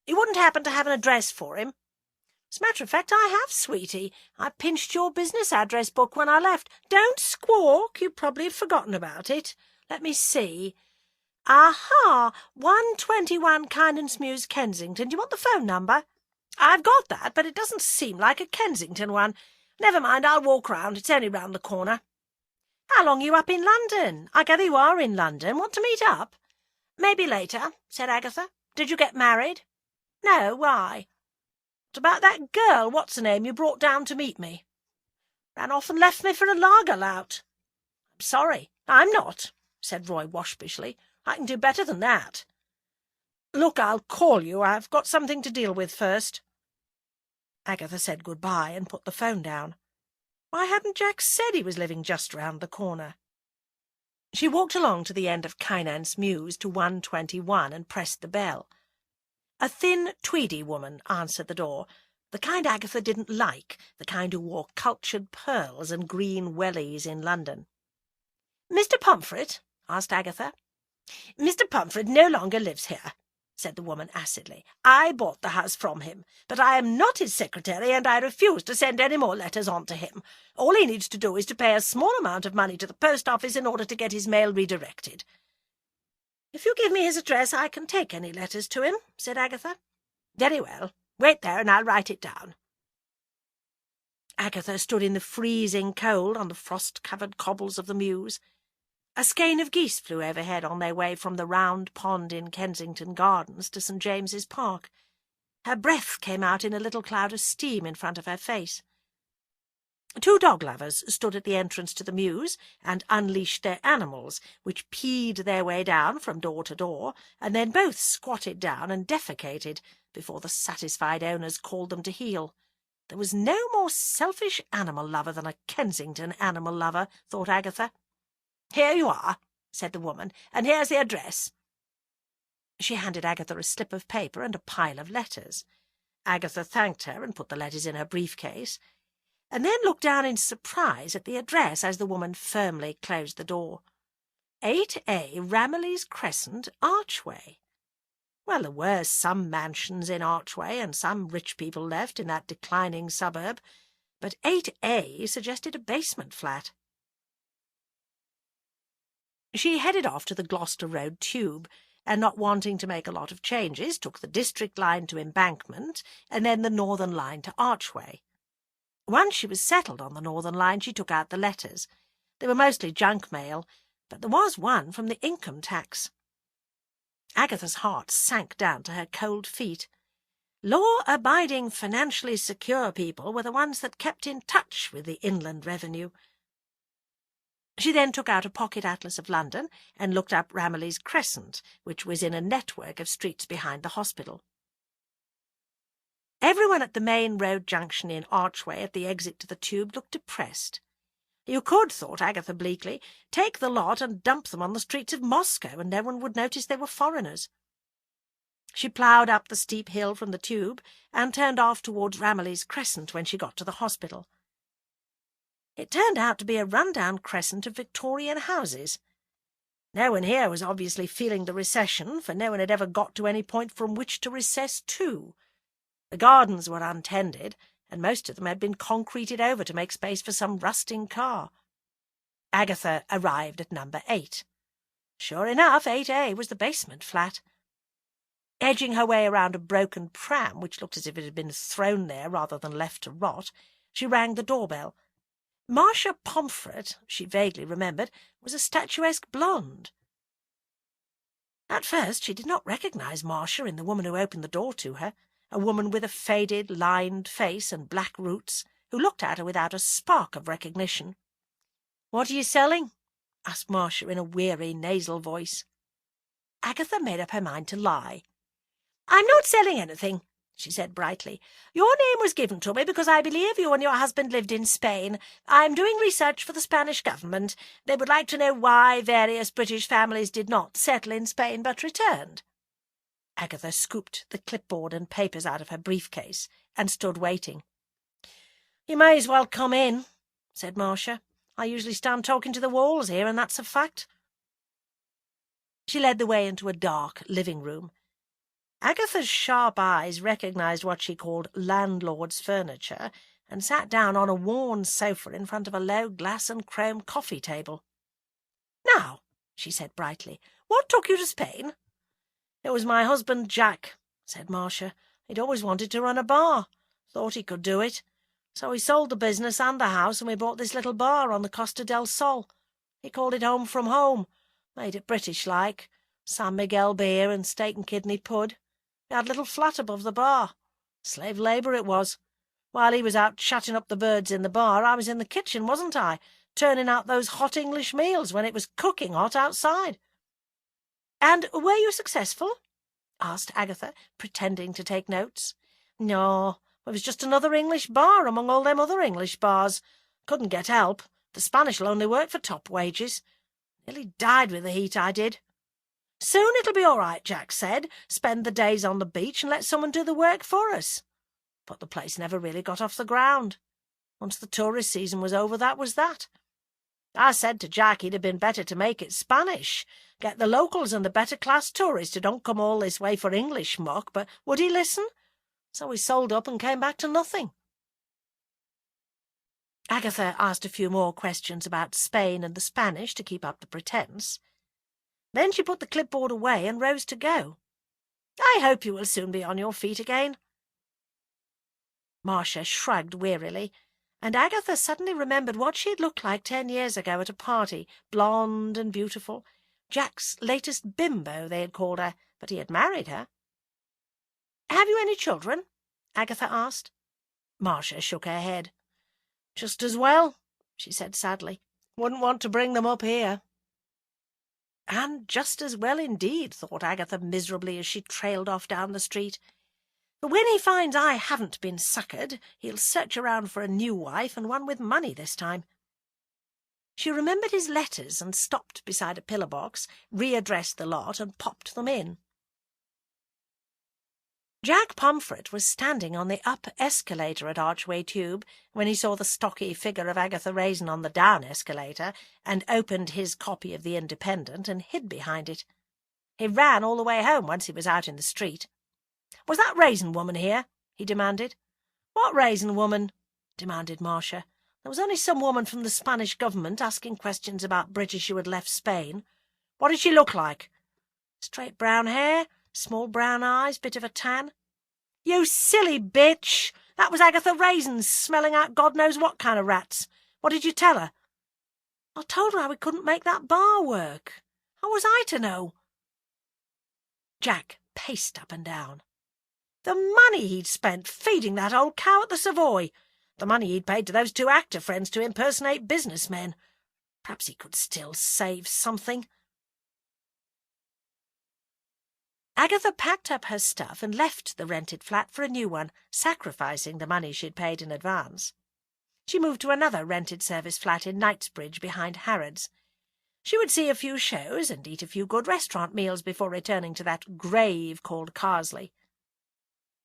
You wouldn't happen to have an address for him?" "As a matter of fact, I have, sweetie. I pinched your business address book when I left. Don't squawk. You probably have forgotten about it. Let me see. Aha! 121 Kynan's Mews, Kensington. Do you want the phone number?" "I've got that, but it doesn't seem like a Kensington one. Never mind, I'll walk round. It's only round the corner." "How long are you up in London? I gather you are in London. Want to meet up?" "Maybe later," said Agatha. "Did you get married?" "No, why?" "What about that girl, what's-her-name, you brought down to meet me?" "Ran off and left me for a lager lout." "I'm sorry." "I'm not," said Roy waspishly. "I can do better than that. Look, I'll call you. I've got something to deal with first." Agatha said good-bye and put the phone down. Why hadn't Jack said he was living just round the corner? She walked along to the end of Kynan's Mews to 121 and pressed the bell. A thin, tweedy woman answered the door, the kind Agatha didn't like, the kind who wore cultured pearls and green wellies in London. "Mr. Pomfret?" asked Agatha. "Mr. Pomfret no longer lives here," said the woman acidly. "I bought the house from him, but I am not his secretary, and I refuse to send any more letters on to him. All he needs to do is to pay a small amount of money to the post office in order to get his mail redirected." "If you give me his address, I can take any letters to him," said Agatha. "Very well. Wait there, and I'll write it down." Agatha stood in the freezing cold on the frost-covered cobbles of the mews. A skein of geese flew overhead on their way from the round pond in Kensington Gardens to St. James's Park. Her breath came out in a little cloud of steam in front of her face. 2 dog-lovers stood at the entrance to the mews and unleashed their animals, which peed their way down from door to door, and then both squatted down and defecated before the satisfied owners called them to heel. There was no more selfish animal-lover than a Kensington animal-lover, thought Agatha. "Here you are," said the woman, "and here's the address." She handed Agatha a slip of paper and a pile of letters. Agatha thanked her and put the letters in her briefcase, and then looked down in surprise at the address as the woman firmly closed the door. 8A Ramillies Crescent, Archway. Well, there were some mansions in Archway and some rich people left in that declining suburb, but 8A suggested a basement flat. She headed off to the Gloucester Road Tube, and not wanting to make a lot of changes, took the District line to Embankment, and then the Northern line to Archway. Once she was settled on the Northern line, she took out the letters. They were mostly junk mail, but there was one from the income tax. Agatha's heart sank down to her cold feet. Law-abiding, financially secure people were the ones that kept in touch with the Inland Revenue. She then took out a pocket atlas of London and looked up Ramillies Crescent, which was in a network of streets behind the hospital. Everyone at the main road junction in Archway at the exit to the Tube looked depressed. You could, thought Agatha bleakly, take the lot and dump them on the streets of Moscow, and no one would notice they were foreigners. She ploughed up the steep hill from the Tube and turned off towards Ramillies Crescent when she got to the hospital. It turned out to be a run-down crescent of Victorian houses. No one here was obviously feeling the recession, for no one had ever got to any point from which to recess to. The gardens were untended, and most of them had been concreted over to make space for some rusting car. Agatha arrived at number 8. Sure enough, 8A was the basement flat. Edging her way around a broken pram, which looked as if it had been thrown there rather than left to rot, she rang the doorbell. Marcia Pomfret, she vaguely remembered, was a statuesque blonde. At first she did not recognise Marcia in the woman who opened the door to her, a woman with a faded, lined face and black roots, who looked at her without a spark of recognition. "What are you selling?" asked Marcia in a weary, nasal voice. Agatha made up her mind to lie. "I'm not selling anything," she said brightly. "Your name was given to me because I believe you and your husband lived in Spain. I'm doing research for the Spanish government. They would like to know why various British families did not settle in Spain but returned." Agatha scooped the clipboard and papers out of her briefcase and stood waiting. "You may as well come in," said Marcia. "I usually stand talking to the walls here, and that's a fact." She led the way into a dark living room. Agatha's sharp eyes recognised what she called landlord's furniture and sat down on a worn sofa in front of a low glass and chrome coffee table. "Now," she said brightly, "what took you to Spain?" "It was my husband Jack," said Marcia. "He'd always wanted to run a bar. Thought he could do it. So he sold the business and the house, and we bought this little bar on the Costa del Sol. He called it Home from Home. Made it British-like. San Miguel beer and steak and kidney pud. We had a little flat above the bar. Slave labour it was. While he was out chatting up the birds in the bar, I was in the kitchen, wasn't I, turning out those hot English meals when it was cooking hot outside." "And were you successful?" asked Agatha, pretending to take notes. "No, it was just another English bar among all them other English bars. Couldn't get help. The Spanish'll only work for top wages. Nearly died with the heat, I did. Soon it'll be all right, Jack said. Spend the days on the beach and let someone do the work for us. But the place never really got off the ground. Once the tourist season was over, that was that. I said to Jack he'd have been better to make it Spanish, get the locals and the better-class tourists who don't come all this way for English muck, but would he listen? So we sold up and came back to nothing." Agatha asked a few more questions about Spain and the Spanish to keep up the pretence. Then she put the clipboard away and rose to go. "I hope you will soon be on your feet again." Marcia shrugged wearily, and Agatha suddenly remembered what she had looked like 10 years ago at a party, blonde and beautiful. Jack's latest bimbo, they had called her, but he had married her. "Have you any children?" Agatha asked. Marcia shook her head. "Just as well," she said sadly. "Wouldn't want to bring them up here." And just as well indeed, thought Agatha miserably as she trailed off down the street. But when he finds I haven't been suckered, he'll search around for a new wife, and one with money this time. She remembered his letters and stopped beside a pillar box, readdressed the lot, and popped them in. Jack Pomfret was standing on the up escalator at Archway Tube when he saw the stocky figure of Agatha Raisin on the down escalator, and opened his copy of The Independent and hid behind it. He ran all the way home once he was out in the street. "Was that Raisin woman here?" he demanded. "What Raisin woman?" demanded Marcia. "There was only some woman from the Spanish government asking questions about British who had left Spain. What did she look like?" "Straight brown hair, small brown eyes, bit of a tan." "You silly bitch! That was Agatha Raisin, smelling out God knows what kind of rats. What did you tell her?" I told her I couldn't make that bar work. How was I to know? Jack paced up and down. The money he'd spent feeding that old cow at the Savoy. The money he'd paid to those two actor friends to impersonate businessmen. Perhaps he could still save something. Agatha packed up her stuff and left the rented flat for a new one, sacrificing the money she'd paid in advance. She moved to another rented service flat in Knightsbridge behind Harrods. She would see a few shows and eat a few good restaurant meals before returning to that grave called Carsley.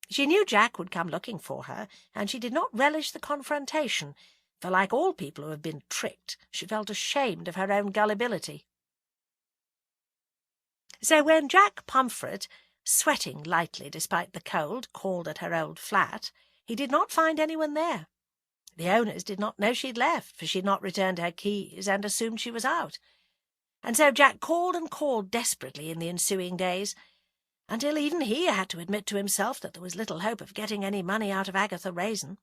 She knew Jack would come looking for her, and she did not relish the confrontation, for like all people who have been tricked, she felt ashamed of her own gullibility. So when Jack Pomfret, sweating lightly despite the cold, called at her old flat, he did not find anyone there. The owners did not know she'd left, for she had not returned her keys and assumed she was out. And so Jack called and called desperately in the ensuing days, until even he had to admit to himself that there was little hope of getting any money out of Agatha Raisin.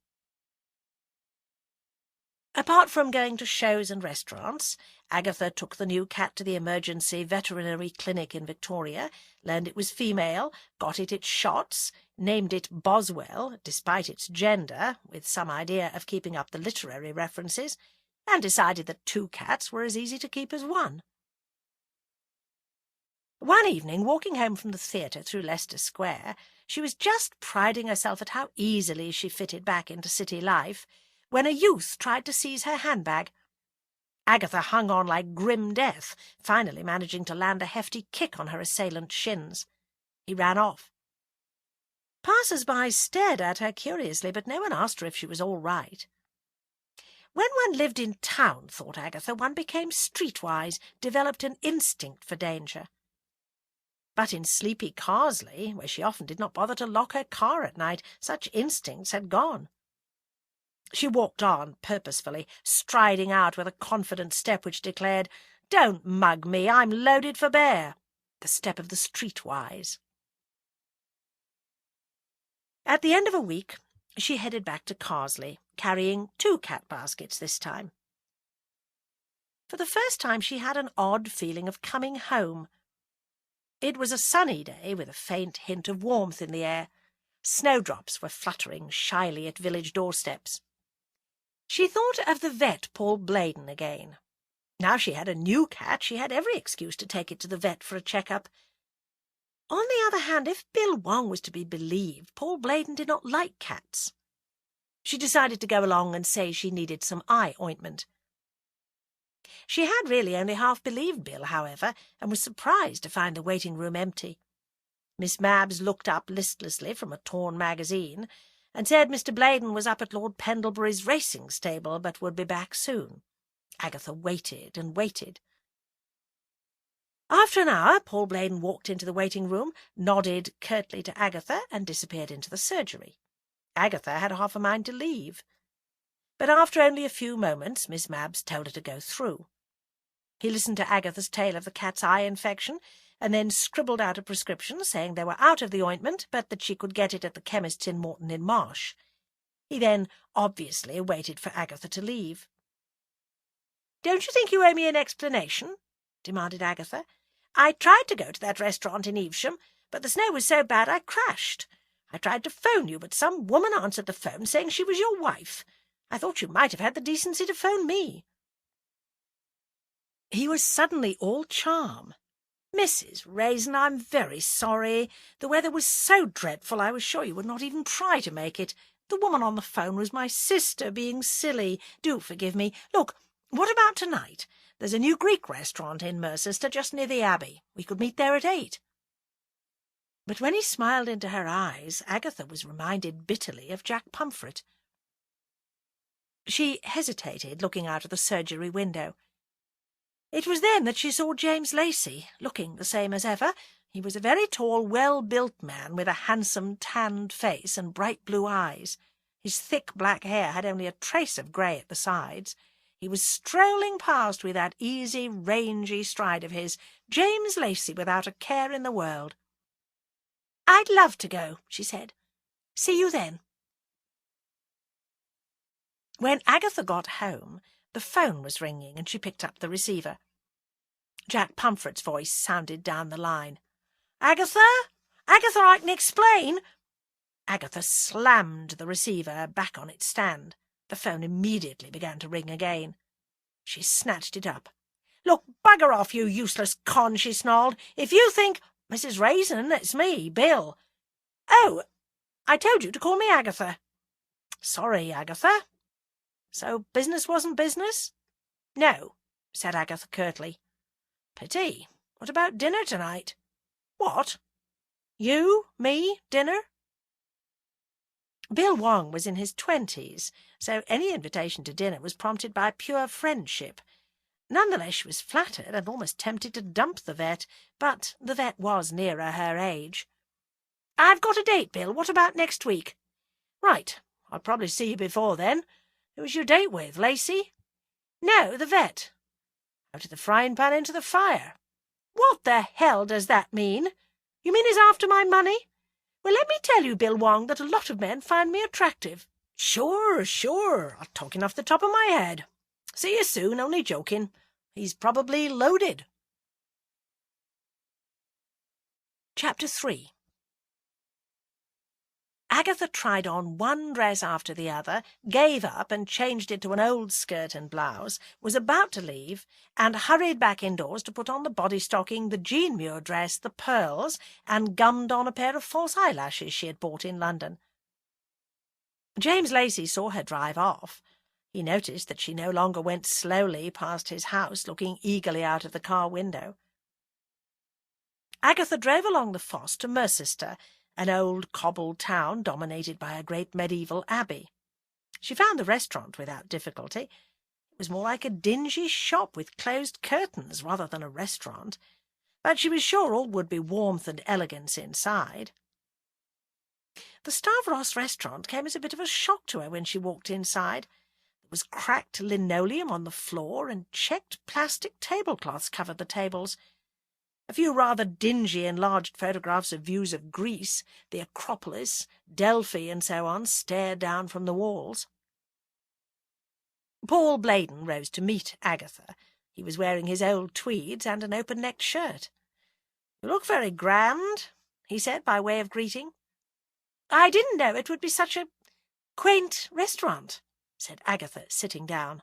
Apart from going to shows and restaurants, Agatha took the new cat to the emergency veterinary clinic in Victoria, learned it was female, got it its shots, named it Boswell, despite its gender, with some idea of keeping up the literary references, and decided that 2 cats were as easy to keep as 1. One evening, walking home from the theatre through Leicester Square, she was just priding herself at how easily she fitted back into city life, when a youth tried to seize her handbag. Agatha hung on like grim death, finally managing to land a hefty kick on her assailant's shins. He ran off. Passers-by stared at her curiously, but no one asked her if she was all right. When one lived in town, thought Agatha, one became streetwise, developed an instinct for danger. But in sleepy Carsley, where she often did not bother to lock her car at night, such instincts had gone. She walked on purposefully, striding out with a confident step which declared, "Don't mug me, I'm loaded for bear," the step of the streetwise. At the end of a week, she headed back to Carsley, carrying 2 cat baskets this time. For the first time she had an odd feeling of coming home. It was a sunny day, with a faint hint of warmth in the air. Snowdrops were fluttering shyly at village doorsteps. She thought of the vet Paul Bladen again. Now she had a new cat, she had every excuse to take it to the vet for a check-up. On the other hand, if Bill Wong was to be believed, Paul Bladen did not like cats. She decided to go along and say she needed some eye ointment. She had really only half believed Bill, however, and was surprised to find the waiting-room empty. Miss Mabbs looked up listlessly from a torn magazine, and said Mr. Bladen was up at Lord Pendlebury's racing stable, but would be back soon. Agatha waited and waited. After an hour, Paul Bladen walked into the waiting-room, nodded curtly to Agatha, and disappeared into the surgery. Agatha had half a mind to leave. But after only a few moments, Miss Mabbs told her to go through. He listened to Agatha's tale of the cat's eye infection, and then scribbled out a prescription, saying they were out of the ointment, but that she could get it at the chemist's in Morton in Marsh. He then obviously waited for Agatha to leave. "Don't you think you owe me an explanation?" demanded Agatha. "I tried to go to that restaurant in Evesham, but the snow was so bad I crashed. I tried to phone you, but some woman answered the phone saying she was your wife. I thought you might have had the decency to phone me." He was suddenly all charm. "Mrs. Raisin, I'm very sorry. The weather was so dreadful I was sure you would not even try to make it. The woman on the phone was my sister being silly. Do forgive me. Look, what about tonight? There's a new Greek restaurant in Mercester, just near the Abbey. We could meet there at 8. But when he smiled into her eyes, Agatha was reminded bitterly of Jack Pomfret. She hesitated, looking out of the surgery window. It was then that she saw James Lacey, looking the same as ever. He was a very tall, well-built man with a handsome, tanned face and bright blue eyes. His thick black hair had only a trace of grey at the sides. He was strolling past with that easy, rangy stride of his, James Lacey without a care in the world. "I'd love to go," she said. "See you then." When Agatha got home, The phone was ringing, and she picked up the receiver. Jack Pumfret's voice sounded down the line. "Agatha? Agatha, I can explain." Agatha slammed the receiver back on its stand. The phone immediately began to ring again. She snatched it up. "Look, bugger off, you useless con," she snarled. "If you think—" "Mrs. Raisin, it's me, Bill." "Oh, I told you to call me Agatha." "Sorry, Agatha." "So business wasn't business?" "No," said Agatha curtly. "Pity. What about dinner tonight?" "What? You, me, dinner?" Bill Wong was in his 20s, so any invitation to dinner was prompted by pure friendship. Nonetheless, she was flattered and almost tempted to dump the vet, but the vet was nearer her age. "I've got a date, Bill. What about next week?" "Right. I'll probably see you before then. Who's your date with, Lacey?" "No, the vet." "Out of the frying pan into the fire." "What the hell does that mean? You mean he's after my money? Well, let me tell you, Bill Wong, that a lot of men find me attractive." Sure. I'm talking off the top of my head. See you soon, only joking. He's probably loaded." Chapter 3. Agatha tried on one dress after the other, gave up and changed it to an old skirt and blouse, was about to leave, and hurried back indoors to put on the body stocking, the Jean Muir dress, the pearls, and gummed on a pair of false eyelashes she had bought in London. James Lacey saw her drive off. He noticed that she no longer went slowly past his house, looking eagerly out of the car window. Agatha drove along the fosse to Mercester, an old cobbled town dominated by a great medieval abbey. She found the restaurant without difficulty. It was more like a dingy shop with closed curtains rather than a restaurant, but she was sure all would be warmth and elegance inside. The Stavros restaurant came as a bit of a shock to her when she walked inside. There was cracked linoleum on the floor, and checked plastic tablecloths covered the tables. A few rather dingy enlarged photographs of views of Greece, the Acropolis, Delphi, and so on, stared down from the walls. Paul Bladen rose to meet Agatha. He was wearing his old tweeds and an open-necked shirt. "You look very grand," he said by way of greeting. "I didn't know it would be such a quaint restaurant," said Agatha, sitting down.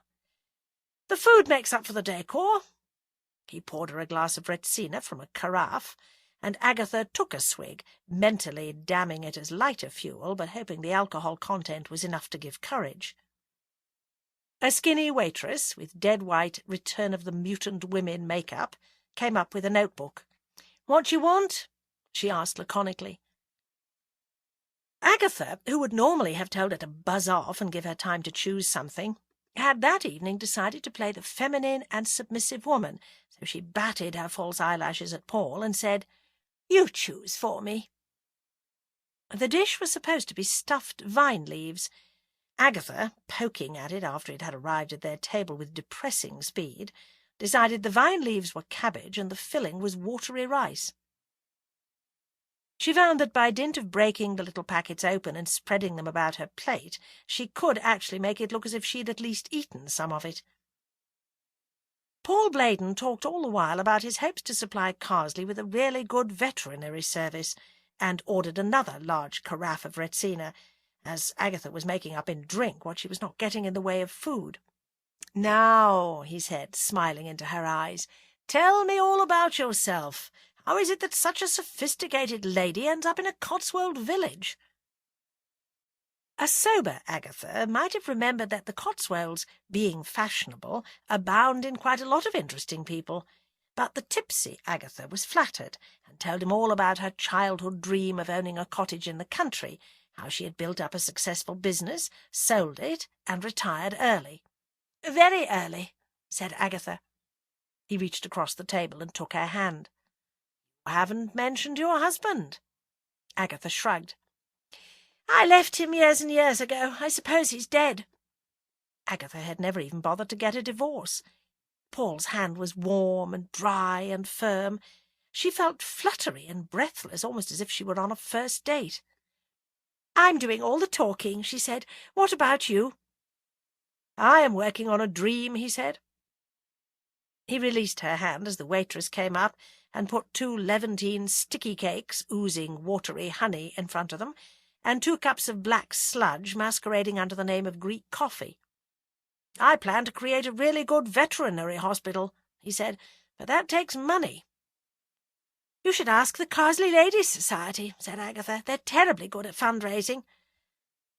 "The food makes up for the decor." He poured her a glass of Retsina from a carafe, and Agatha took a swig, mentally damning it as lighter fuel, but hoping the alcohol content was enough to give courage. A skinny waitress, with dead-white Return of the Mutant Women make-up, came up with a notebook. "What you want?" she asked laconically. Agatha, who would normally have told her to buzz off and give her time to choose something, had that evening decided to play the feminine and submissive woman, so she batted her false eyelashes at Paul and said, "You choose for me." The dish was supposed to be stuffed vine leaves. Agatha, poking at it after it had arrived at their table with depressing speed, decided the vine leaves were cabbage and the filling was watery rice. She found that by dint of breaking the little packets open and spreading them about her plate, she could actually make it look as if she'd at least eaten some of it. Paul Bladen talked all the while about his hopes to supply Carsley with a really good veterinary service, and ordered another large carafe of Retsina, as Agatha was making up in drink what she was not getting in the way of food. "Now," he said, smiling into her eyes, "tell me all about yourself. How is it that such a sophisticated lady ends up in a Cotswold village?" A sober Agatha might have remembered that the Cotswolds, being fashionable, abound in quite a lot of interesting people, but the tipsy Agatha was flattered, and told him all about her childhood dream of owning a cottage in the country, how she had built up a successful business, sold it, and retired early. "Very early," said Agatha. He reached across the table and took her hand. "You haven't mentioned your husband." Agatha shrugged. "I left him years and years ago. I suppose he's dead." Agatha had never even bothered to get a divorce. Paul's hand was warm and dry and firm. She felt fluttery and breathless, almost as if she were on a first date. "I'm doing all the talking," she said. "What about you?" "I am working on a dream," he said. He released her hand as the waitress came up and put 2 Levantine sticky cakes, oozing watery honey, in front of them, and 2 cups of black sludge masquerading under the name of Greek coffee. "I plan to create a really good veterinary hospital," he said, "but that takes money." "You should ask the Carsley Ladies' Society," said Agatha. "They're terribly good at fundraising."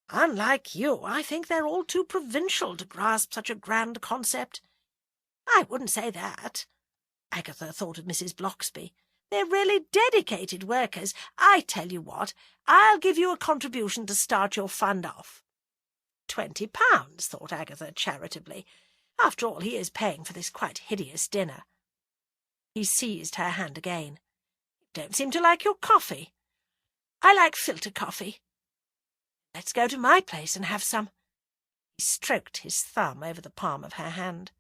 "Unlike you, I think they're all too provincial to grasp such a grand concept." "I wouldn't say that." Agatha thought of Mrs. Bloxby. "They're really dedicated workers. I tell you what, I'll give you a contribution to start your fund off." £20, thought Agatha charitably. After all, he is paying for this quite hideous dinner. He seized her hand again. "You don't seem to like your coffee." "I like filter coffee." "Let's go to my place and have some." He stroked his thumb over the palm of her hand.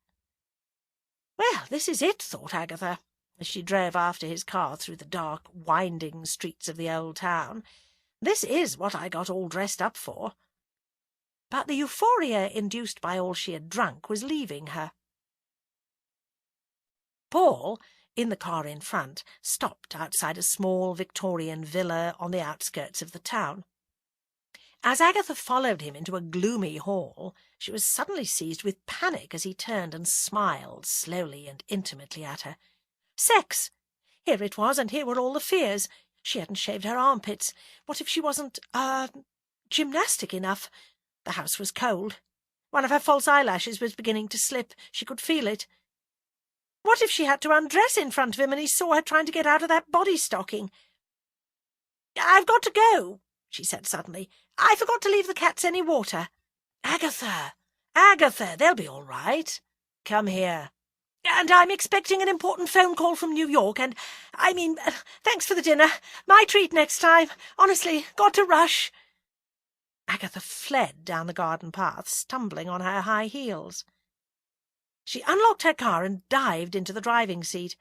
"Well, this is it," thought Agatha, as she drove after his car through the dark, winding streets of the old town. "This is what I got all dressed up for." But the euphoria induced by all she had drunk was leaving her. Paul, in the car in front, stopped outside a small Victorian villa on the outskirts of the town. As Agatha followed him into a gloomy hall, she was suddenly seized with panic as he turned and smiled slowly and intimately at her. Sex! Here it was, and here were all the fears. She hadn't shaved her armpits. What if she wasn't, gymnastic enough? The house was cold. One of her false eyelashes was beginning to slip. She could feel it. What if she had to undress in front of him and he saw her trying to get out of that body stocking? "I've got to go," she said suddenly. "I forgot to leave the cats any water." "Agatha! Agatha! They'll be all right. Come here." "And I'm expecting an important phone call from New York, and, thanks for the dinner. My treat next time. Honestly, got to rush." Agatha fled down the garden path, stumbling on her high heels. She unlocked her car and dived into the driving seat,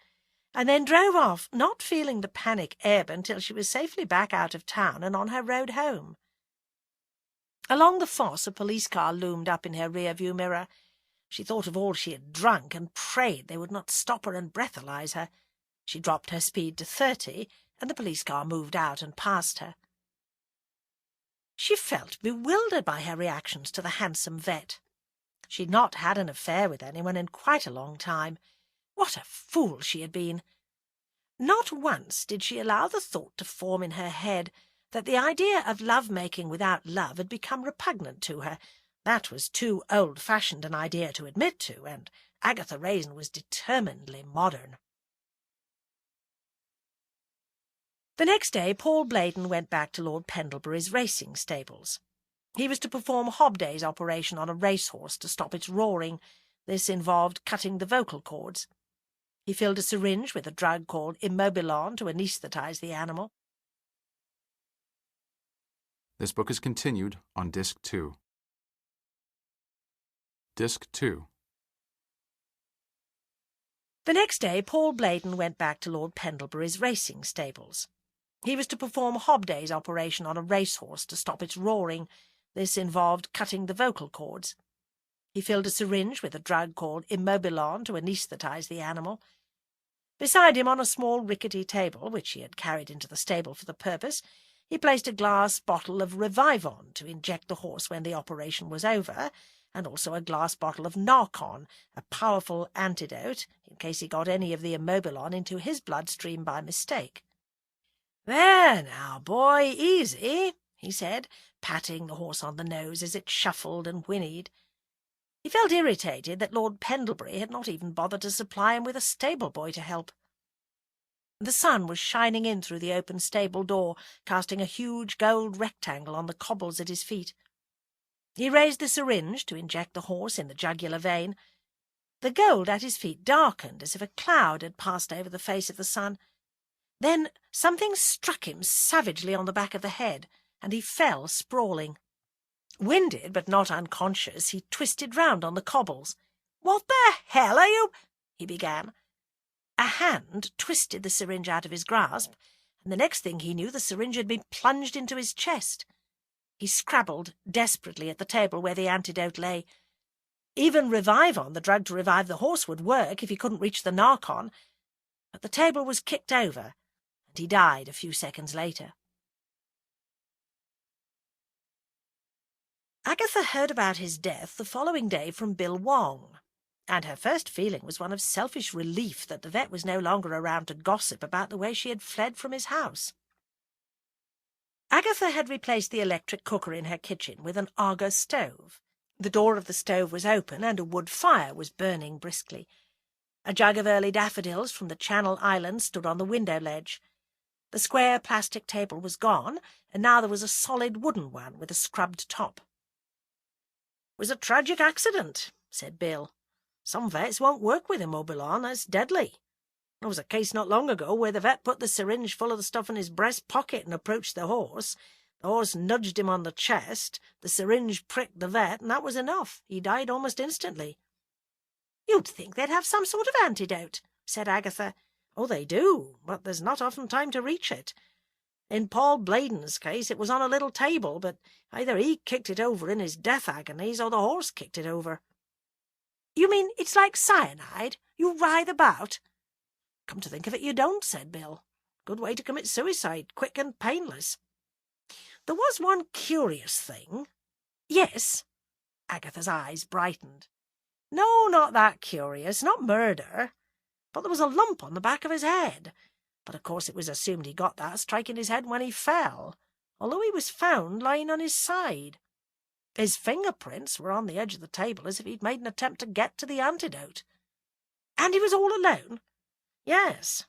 and then drove off, not feeling the panic ebb until she was safely back out of town and on her road home. Along the fosse a police car loomed up in her rear-view mirror. She thought of all she had drunk and prayed they would not stop her and breathalyze her. She dropped her speed to 30, and the police car moved out and passed her. She felt bewildered by her reactions to the handsome vet. She'd not had an affair with anyone in quite a long time. What a fool she had been! Not once did she allow the thought to form in her head that the idea of love-making without love had become repugnant to her. That was too old-fashioned an idea to admit to, and Agatha Raisin was determinedly modern. The next day Paul Blaydon went back to Lord Pendlebury's racing stables. He was to perform Hobday's operation on a racehorse to stop its roaring. This involved cutting the vocal cords. He filled a syringe with a drug called Immobilon to anaesthetize the animal. This book is continued on Disc 2. Disc 2. The next day Paul Blaydon went back to Lord Pendlebury's racing stables. He was to perform Hobday's operation on a racehorse to stop its roaring. This involved cutting the vocal cords. He filled a syringe with a drug called Immobilon to anaesthetize the animal. Beside him on a small rickety table, which he had carried into the stable for the purpose, he placed a glass bottle of Revivon to inject the horse when the operation was over, and also a glass bottle of Narcon, a powerful antidote, in case he got any of the Immobilon into his bloodstream by mistake. "There now, boy, easy," he said, patting the horse on the nose as it shuffled and whinnied. He felt irritated that Lord Pendlebury had not even bothered to supply him with a stable-boy to help. The sun was shining in through the open stable door, casting a huge gold rectangle on the cobbles at his feet. He raised the syringe to inject the horse in the jugular vein. The gold at his feet darkened as if a cloud had passed over the face of the sun. Then something struck him savagely on the back of the head, and he fell sprawling. Winded but not unconscious, he twisted round on the cobbles. "What the hell are you—" he began. A hand twisted the syringe out of his grasp, and the next thing he knew the syringe had been plunged into his chest. He scrabbled desperately at the table where the antidote lay. Even Revivon, the drug to revive the horse, would work if he couldn't reach the Narcon, but the table was kicked over, and he died a few seconds later. Agatha heard about his death the following day from Bill Wong, and her first feeling was one of selfish relief that the vet was no longer around to gossip about the way she had fled from his house. Agatha had replaced the electric cooker in her kitchen with an Aga stove. The door of the stove was open, and a wood fire was burning briskly. A jug of early daffodils from the Channel Islands stood on the window ledge. The square plastic table was gone, and now there was a solid wooden one with a scrubbed top. "It was a tragic accident," said Bill. "Some vets won't work with Immobilon. It's deadly. There was a case not long ago where the vet put the syringe full of the stuff in his breast pocket and approached the horse. The horse nudged him on the chest, the syringe pricked the vet, and that was enough. He died almost instantly." "You'd think they'd have some sort of antidote," said Agatha. "Oh, they do, but there's not often time to reach it. In Paul Bladen's case it was on a little table, but either he kicked it over in his death agonies or the horse kicked it over." "You mean it's like cyanide? You writhe about?" "Come to think of it, you don't," said Bill. "Good way to commit suicide, quick and painless. There was one curious thing." "Yes?" Agatha's eyes brightened. "No, not that curious, not murder. But there was a lump on the back of his head. But of course it was assumed he got that striking his head when he fell, although he was found lying on his side. His fingerprints were on the edge of the table as if he'd made an attempt to get to the antidote." "And he was all alone?" "Yes.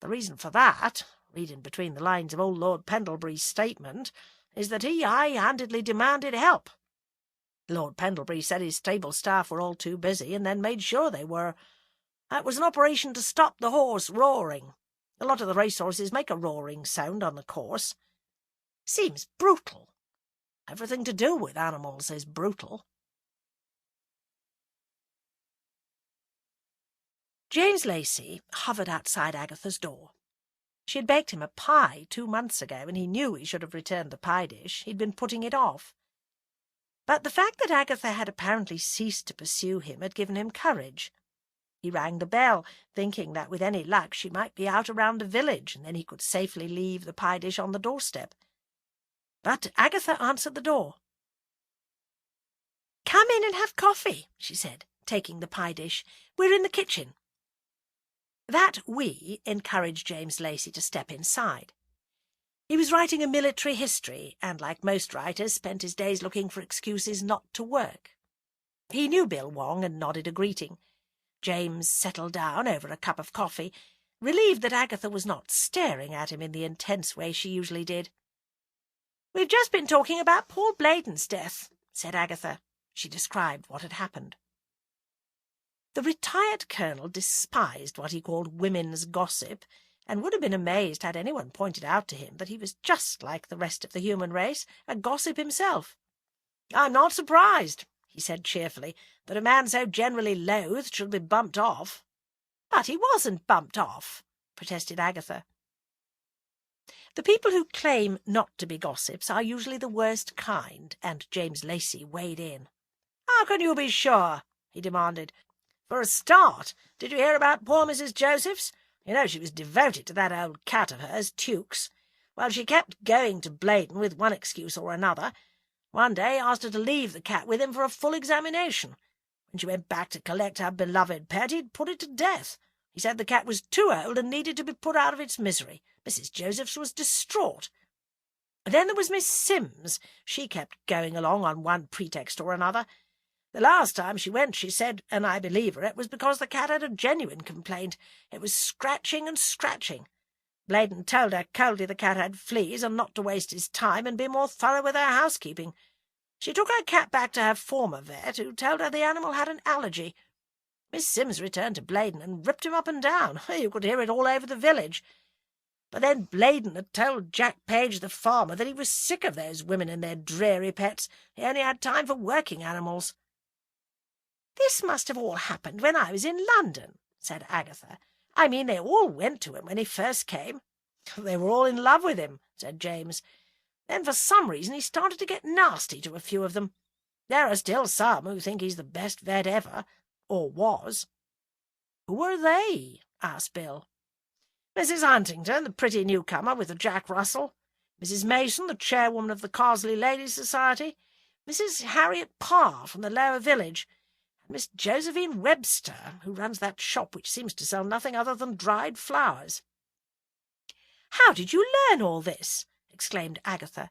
The reason for that, reading between the lines of old Lord Pendlebury's statement, is that he high-handedly demanded help. Lord Pendlebury said his stable staff were all too busy, and then made sure they were. That was an operation to stop the horse roaring. A lot of the racehorses make a roaring sound on the course. Seems brutal. Everything to do with animals is brutal." James Lacey hovered outside Agatha's door. She had baked him a pie 2 months ago, and he knew he should have returned the pie dish. He'd been putting it off. But the fact that Agatha had apparently ceased to pursue him had given him courage. He rang the bell, thinking that with any luck she might be out around the village, and then he could safely leave the pie dish on the doorstep. But Agatha answered the door. "Come in and have coffee," she said, taking the pie dish. "We're in the kitchen." That "we" encouraged James Lacey to step inside. He was writing a military history, and like most writers spent his days looking for excuses not to work. He knew Bill Wong and nodded a greeting. James settled down over a cup of coffee, relieved that Agatha was not staring at him in the intense way she usually did. "We've just been talking about Paul Bladen's death," said Agatha. She described what had happened. The retired colonel despised what he called women's gossip, and would have been amazed had anyone pointed out to him that he was just like the rest of the human race, a gossip himself. "I'm not surprised," he said cheerfully, "that a man so generally loathed should be bumped off." "But he wasn't bumped off," protested Agatha. The people who claim not to be gossips are usually the worst kind, and James Lacey weighed in. "How can you be sure?" he demanded. "For a start, did you hear about poor Mrs. Josephs? You know she was devoted to that old cat of hers, Tukes. Well, she kept going to Bladen with one excuse or another. One day asked her to leave the cat with him for a full examination. When she went back to collect her beloved pet, he'd put it to death. He said the cat was too old and needed to be put out of its misery. Mrs. Josephs was distraught. Then there was Miss Sims. She kept going along on one pretext or another. The last time she went, she said, and I believe her, it was because the cat had a genuine complaint. It was scratching and scratching. Bladen told her coldly the cat had fleas and not to waste his time and be more thorough with her housekeeping. She took her cat back to her former vet, who told her the animal had an allergy. Miss Sims returned to Bladen and ripped him up and down. You could hear it all over the village. But then Bladen had told Jack Page, the farmer, that he was sick of those women and their dreary pets. He only had time for working animals. "This must have all happened when I was in London," said Agatha. "I mean, they all went to him when he first came." "They were all in love with him," said James. "Then for some reason he started to get nasty to a few of them. There are still some who think he's the best vet ever, or was." "Who are they?" asked Bill. "Mrs. Huntington, the pretty newcomer with the Jack Russell, Mrs. Mason, the chairwoman of the Carsley Ladies' Society, Mrs. Harriet Parr from the lower village, and Miss Josephine Webster, who runs that shop which seems to sell nothing other than dried flowers." "How did you learn all this?" exclaimed Agatha,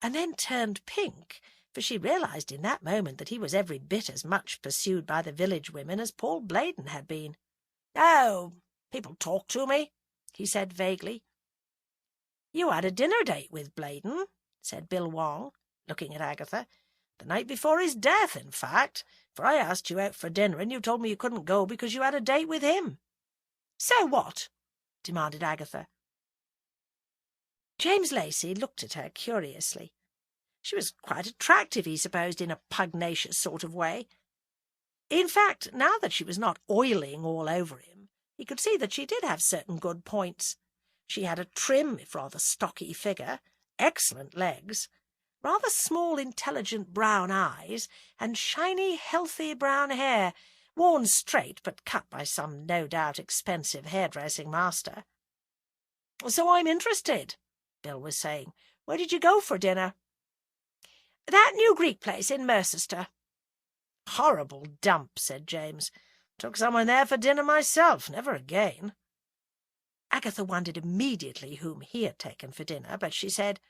and then turned pink, for she realized in that moment that he was every bit as much pursued by the village women as Paul Bladen had been. "Oh, people talk to me," he said vaguely. "You had a dinner date with Bladen," said Bill Wong, looking at Agatha. "The night before his death, in fact, for I asked you out for dinner and you told me you couldn't go because you had a date with him." "So what?" demanded Agatha. James Lacey looked at her curiously. She was quite attractive, he supposed, in a pugnacious sort of way. In fact, now that she was not oiling all over him, he could see that she did have certain good points. She had a trim, if rather stocky figure, excellent legs, rather small, intelligent brown eyes, and shiny, healthy brown hair, worn straight but cut by some no doubt expensive hairdressing master. "So I'm interested," Bill was saying. "Where did you go for dinner?" "That new Greek place in Mercester." "Horrible dump," said James. "Took someone there for dinner myself. Never again." Agatha wondered immediately whom he had taken for dinner, but she said,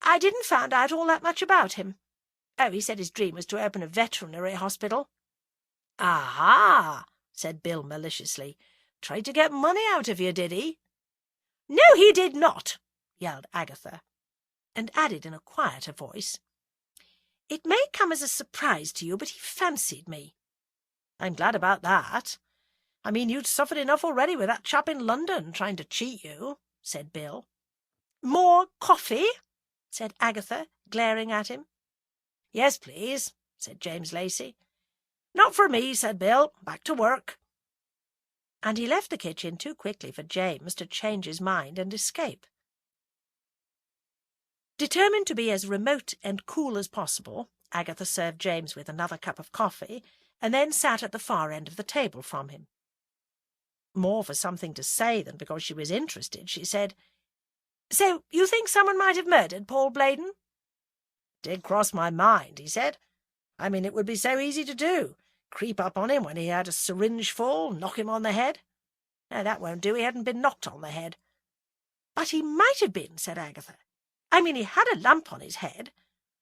"I didn't find out all that much about him. Oh, he said his dream was to open a veterinary hospital." "Aha!" said Bill maliciously. "Tried to get money out of you, did he?" "No, he did not," yelled Agatha, and added in a quieter voice, "It may come as a surprise to you, but he fancied me." "I'm glad about that. I mean, you'd suffered enough already with that chap in London trying to cheat you," said Bill. "More coffee?" said Agatha, glaring at him. "Yes, please," said James Lacey. "Not for me," said Bill. "Back to work." And he left the kitchen too quickly for James to change his mind and escape. Determined to be as remote and cool as possible, Agatha served James with another cup of coffee, and then sat at the far end of the table from him. More for something to say than because she was interested, she said, "So you think someone might have murdered Paul Bladen?" "Did cross my mind," he said. "I mean, it would be so easy to do. Creep up on him when he had a syringe full, knock him on the head. No, that won't do. He hadn't been knocked on the head." "But he might have been," said Agatha. "I mean, he had a lump on his head.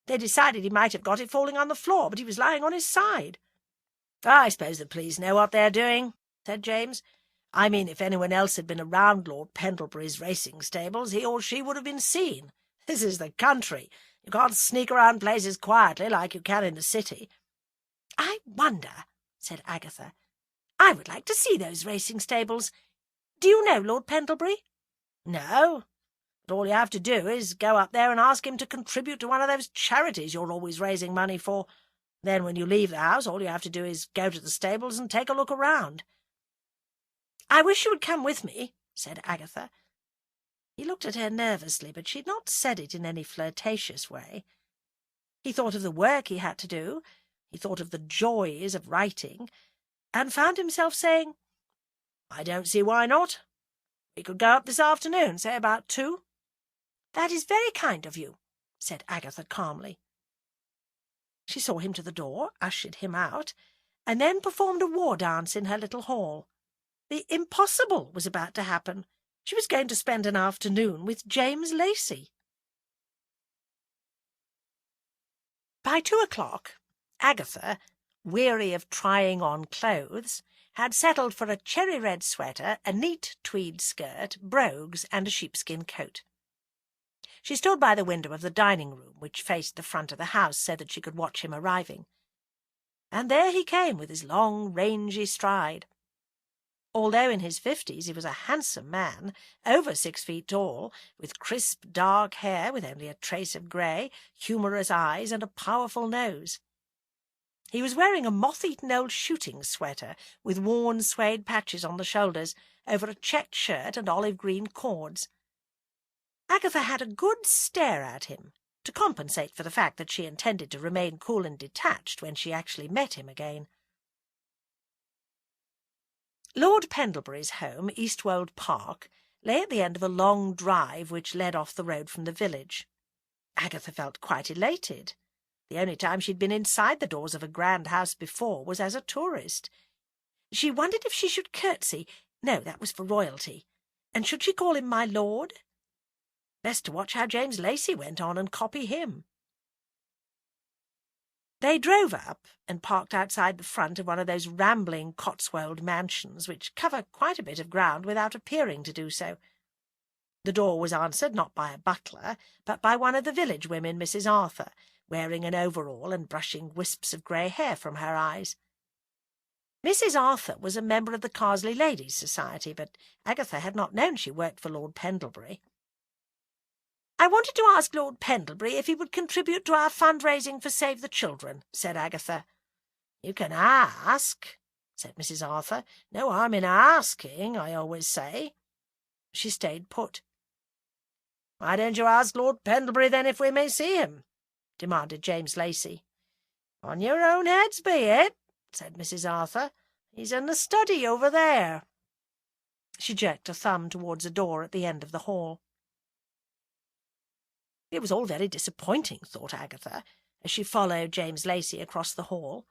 They decided he might have got it falling on the floor, but he was lying on his side." "I suppose the police know what they're doing," said James. "I mean, if anyone else had been around Lord Pendlebury's racing stables, he or she would have been seen. This is the country. You can't sneak around places quietly like you can in the city." "I wonder," said Agatha. "I would like to see those racing stables. Do you know Lord Pendlebury?" "No. But all you have to do is go up there and ask him to contribute to one of those charities you're always raising money for. Then when you leave the house, all you have to do is go to the stables and take a look around." "I wish you would come with me," said Agatha. He looked at her nervously, but she had not said it in any flirtatious way. He thought of the work he had to do, he thought of the joys of writing, and found himself saying, "I don't see why not. We could go up this afternoon, say about 2. "That is very kind of you," said Agatha calmly. She saw him to the door, ushered him out, and then performed a war dance in her little hall. The impossible was about to happen. She was going to spend an afternoon with James Lacey. By 2 o'clock, Agatha, weary of trying on clothes, had settled for a cherry-red sweater, a neat tweed skirt, brogues, and a sheepskin coat. She stood by the window of the dining-room, which faced the front of the house, so that she could watch him arriving. And there he came with his long, rangy stride. Although in his 50s, he was a handsome man, over 6 feet tall, with crisp dark hair with only a trace of grey, humorous eyes, and a powerful nose. He was wearing a moth-eaten old shooting sweater with worn suede patches on the shoulders, over a checked shirt and olive-green cords. Agatha had a good stare at him, to compensate for the fact that she intended to remain cool and detached when she actually met him again. Lord Pendlebury's home, Eastwold Park, lay at the end of a long drive which led off the road from the village. Agatha felt quite elated. The only time she'd been inside the doors of a grand house before was as a tourist. She wondered if she should curtsy. No, that was for royalty. And should she call him my lord? Best to watch how James Lacey went on and copy him. They drove up and parked outside the front of one of those rambling Cotswold mansions which cover quite a bit of ground without appearing to do so. The door was answered not by a butler, but by one of the village women, Mrs. Arthur, wearing an overall and brushing wisps of grey hair from her eyes. Mrs. Arthur was a member of the Carsley Ladies' Society, but Agatha had not known she worked for Lord Pendlebury. "I wanted to ask Lord Pendlebury if he would contribute to our fundraising for Save the Children," said Agatha. "You can ask," said Mrs. Arthur. "No harm in asking, I always say." She stayed put. "Why don't you ask Lord Pendlebury, then, if we may see him?" demanded James Lacey. "On your own heads be it," said Mrs. Arthur. "He's in the study over there." She jerked a thumb towards a door at the end of the hall. It was all very disappointing, thought Agatha, as she followed James Lacey across the hall.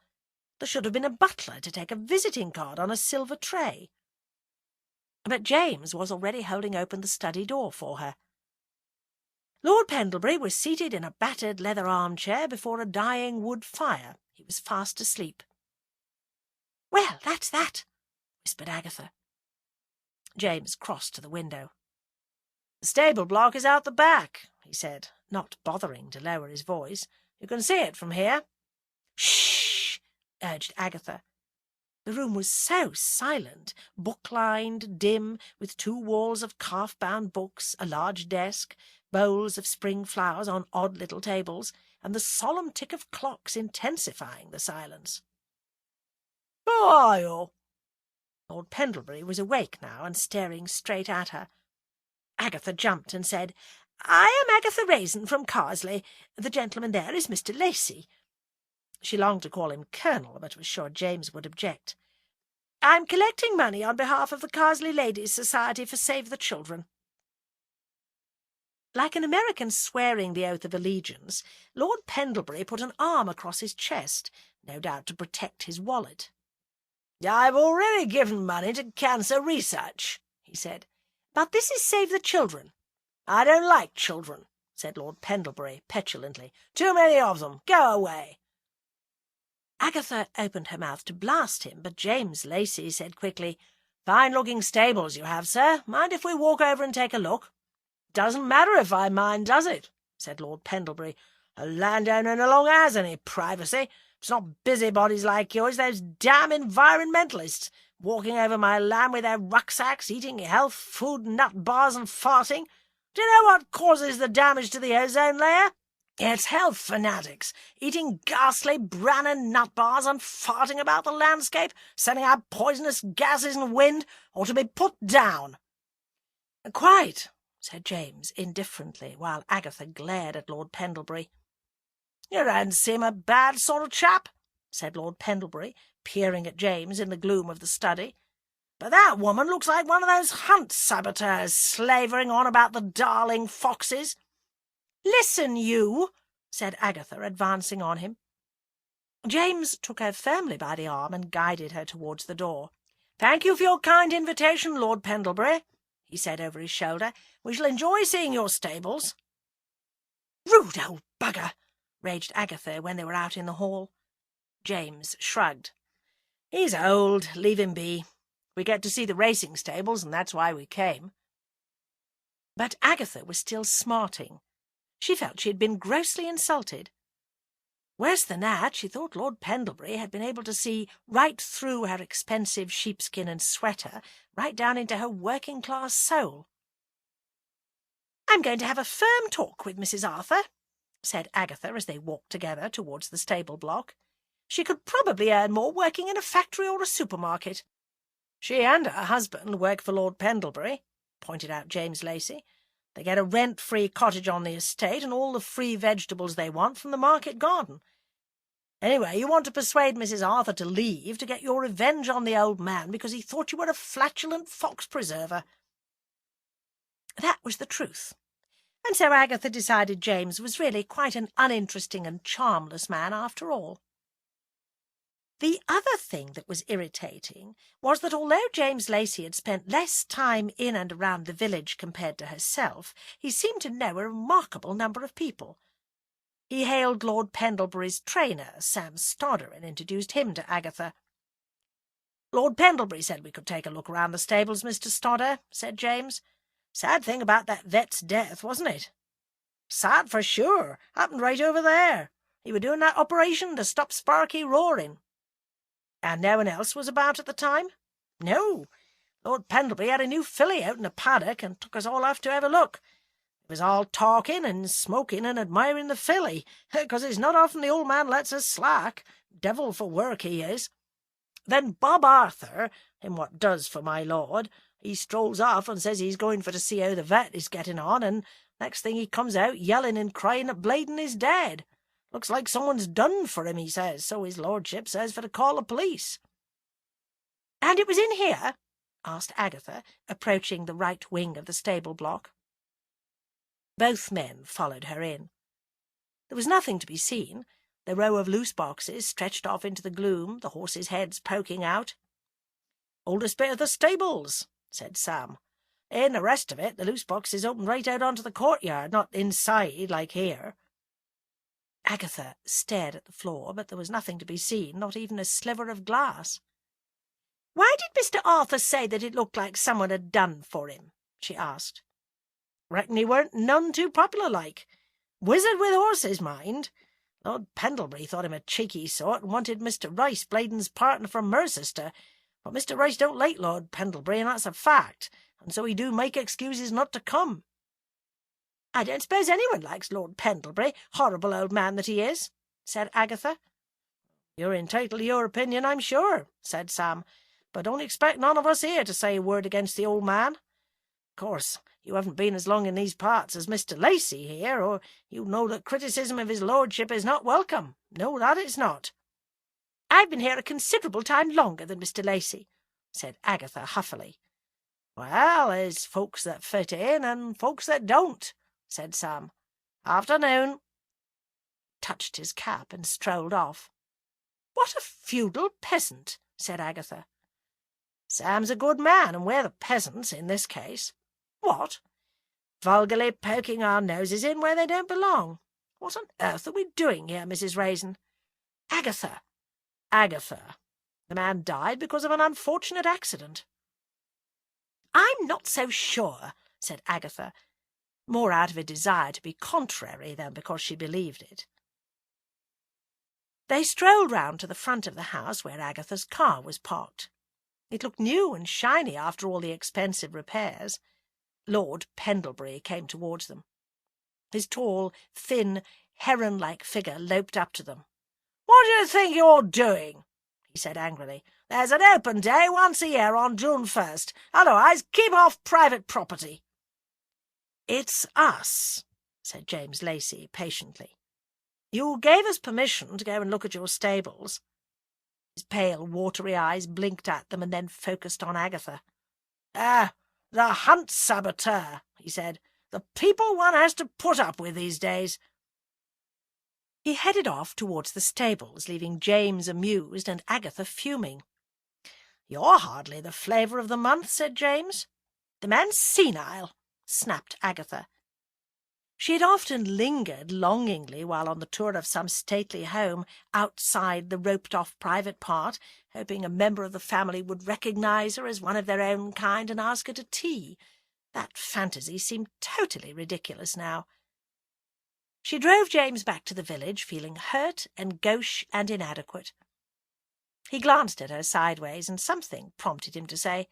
There should have been a butler to take a visiting card on a silver tray. But James was already holding open the study door for her. Lord Pendlebury was seated in a battered leather armchair before a dying wood fire. He was fast asleep. "Well, that's that," whispered Agatha. James crossed to the window. "The stable block is out the back," he said, not bothering to lower his voice. "You can see it from here." "Shh!" urged Agatha. The room was so silent, book-lined, dim, with 2 walls of calf-bound books, a large desk, bowls of spring flowers on odd little tables, and the solemn tick of clocks intensifying the silence. "Who are you?" Lord Pendlebury was awake now and staring straight at her. Agatha jumped and said, "I am Agatha Raisin from Carsley. The gentleman there is Mr. Lacey." She longed to call him Colonel, but was sure James would object. "I'm collecting money on behalf of the Carsley Ladies' Society for Save the Children." Like an American swearing the oath of allegiance, Lord Pendlebury put an arm across his chest, no doubt to protect his wallet. "I've already given money to cancer research," he said. "But this is Save the Children." "I don't like children," said Lord Pendlebury petulantly. "Too many of them. Go away." Agatha opened her mouth to blast him, but James Lacey said quickly, "Fine-looking stables you have, sir. Mind if we walk over and take a look?" "Doesn't matter if I mind, does it?" said Lord Pendlebury. "A landowner no longer has any privacy. It's not busybodies like you, it's those damn environmentalists, walking over my land with their rucksacks, eating health food, nut bars and farting. Do you know what causes the damage to the ozone layer? It's health fanatics, eating ghastly bran and nut bars and farting about the landscape, sending out poisonous gases and wind, or to be put down." "Quite," said James indifferently, while Agatha glared at Lord Pendlebury. "You don't seem a bad sort of chap," said Lord Pendlebury, peering at James in the gloom of the study. "But that woman looks like one of those hunt saboteurs slavering on about the darling foxes." "Listen, you," said Agatha, advancing on him. James took her firmly by the arm and guided her towards the door. "Thank you for your kind invitation, Lord Pendlebury," he said over his shoulder. "We shall enjoy seeing your stables." "Rude old bugger!" raged Agatha when they were out in the hall. James shrugged. "He's old. Leave him be. We get to see the racing stables, and that's why we came." But Agatha was still smarting. She felt she had been grossly insulted. Worse than that, she thought Lord Pendlebury had been able to see right through her expensive sheepskin and sweater, right down into her working-class soul. "I'm going to have a firm talk with Mrs. Arthur," said Agatha as they walked together towards the stable block. "She could probably earn more working in a factory or a supermarket." "She and her husband work for Lord Pendlebury," pointed out James Lacey. They get a rent-free cottage on the estate and all the free vegetables they want from the market garden. Anyway, you want to persuade Mrs. Arthur to leave to get your revenge on the old man because he thought you were a flatulent fox-preserver." That was the truth, and so Agatha decided James was really quite an uninteresting and charmless man after all. The other thing that was irritating was that although James Lacey had spent less time in and around the village compared to herself, he seemed to know a remarkable number of people. He hailed Lord Pendlebury's trainer, Sam Stodder, and introduced him to Agatha. "Lord Pendlebury said we could take a look round the stables, Mr. Stodder," said James. "Sad thing about that vet's death, wasn't it?" "Sad for sure. Happened right over there. He were doing that operation to stop Sparky roaring." "And no one else was about at the time?" "No. Lord Pendlebury had a new filly out in the paddock and took us all off to have a look. It was all talking and smoking and admiring the filly, because it's not often the old man lets us slack. Devil for work he is. Then Bob Arthur, him what does for my lord, he strolls off and says he's going for to see how the vet is getting on, and next thing he comes out yelling and crying that Bladen is dead. Looks like someone's done for him, he says, so his lordship says for to call the police." "And it was in here?" asked Agatha, approaching the right wing of the stable block. Both men followed her in. There was nothing to be seen. The row of loose boxes stretched off into the gloom, the horses' heads poking out. "Oldest bit of the stables," said Sam. "In the rest of it, the loose boxes open right out onto the courtyard, not inside like here." Agatha stared at the floor, but there was nothing to be seen, not even a sliver of glass. "Why did Mr. Arthur say that it looked like someone had done for him?" she asked. "Reckon he weren't none too popular like. Wizard with horses, mind. Lord Pendlebury thought him a cheeky sort and wanted Mr. Rice, Bladen's partner from Mercester, but Mr. Rice don't like Lord Pendlebury, and that's a fact, and so he do make excuses not to come." "I don't suppose anyone likes Lord Pendlebury, horrible old man that he is," said Agatha. "You're entitled to your opinion, I'm sure," said Sam, "but don't expect none of us here to say a word against the old man. Of course, you haven't been as long in these parts as Mr. Lacey here, or you know that criticism of his lordship is not welcome. No, that it's not." "I've been here a considerable time longer than Mr. Lacey," said Agatha huffily. "Well, there's folks that fit in and folks that don't," said Sam. "Afternoon." Touched his cap and strolled off. "What a feudal peasant," said Agatha. "Sam's a good man, and we're the peasants in this case. What? Vulgarly poking our noses in where they don't belong. What on earth are we doing here, Mrs. Raisin? Agatha! Agatha! The man died because of an unfortunate accident." "I'm not so sure," said Agatha, more out of a desire to be contrary than because she believed it. They strolled round to the front of the house where Agatha's car was parked. It looked new and shiny after all the expensive repairs. Lord Pendlebury came towards them. His tall, thin, heron-like figure loped up to them. "What do you think you're doing?" he said angrily. "There's an open day once a year on June 1st. Otherwise, keep off private property." "It's us," said James Lacey patiently. "You gave us permission to go and look at your stables." His pale, watery eyes blinked at them and then focused on Agatha. "Ah, the hunt saboteur," he said. "The people one has to put up with these days." He headed off towards the stables, leaving James amused and Agatha fuming. "You're hardly the flavour of the month," said James. "The man's senile," snapped Agatha. She had often lingered longingly while on the tour of some stately home outside the roped-off private part, hoping a member of the family would recognise her as one of their own kind and ask her to tea. That fantasy seemed totally ridiculous now. She drove James back to the village, feeling hurt and gauche and inadequate. He glanced at her sideways, and something prompted him to say,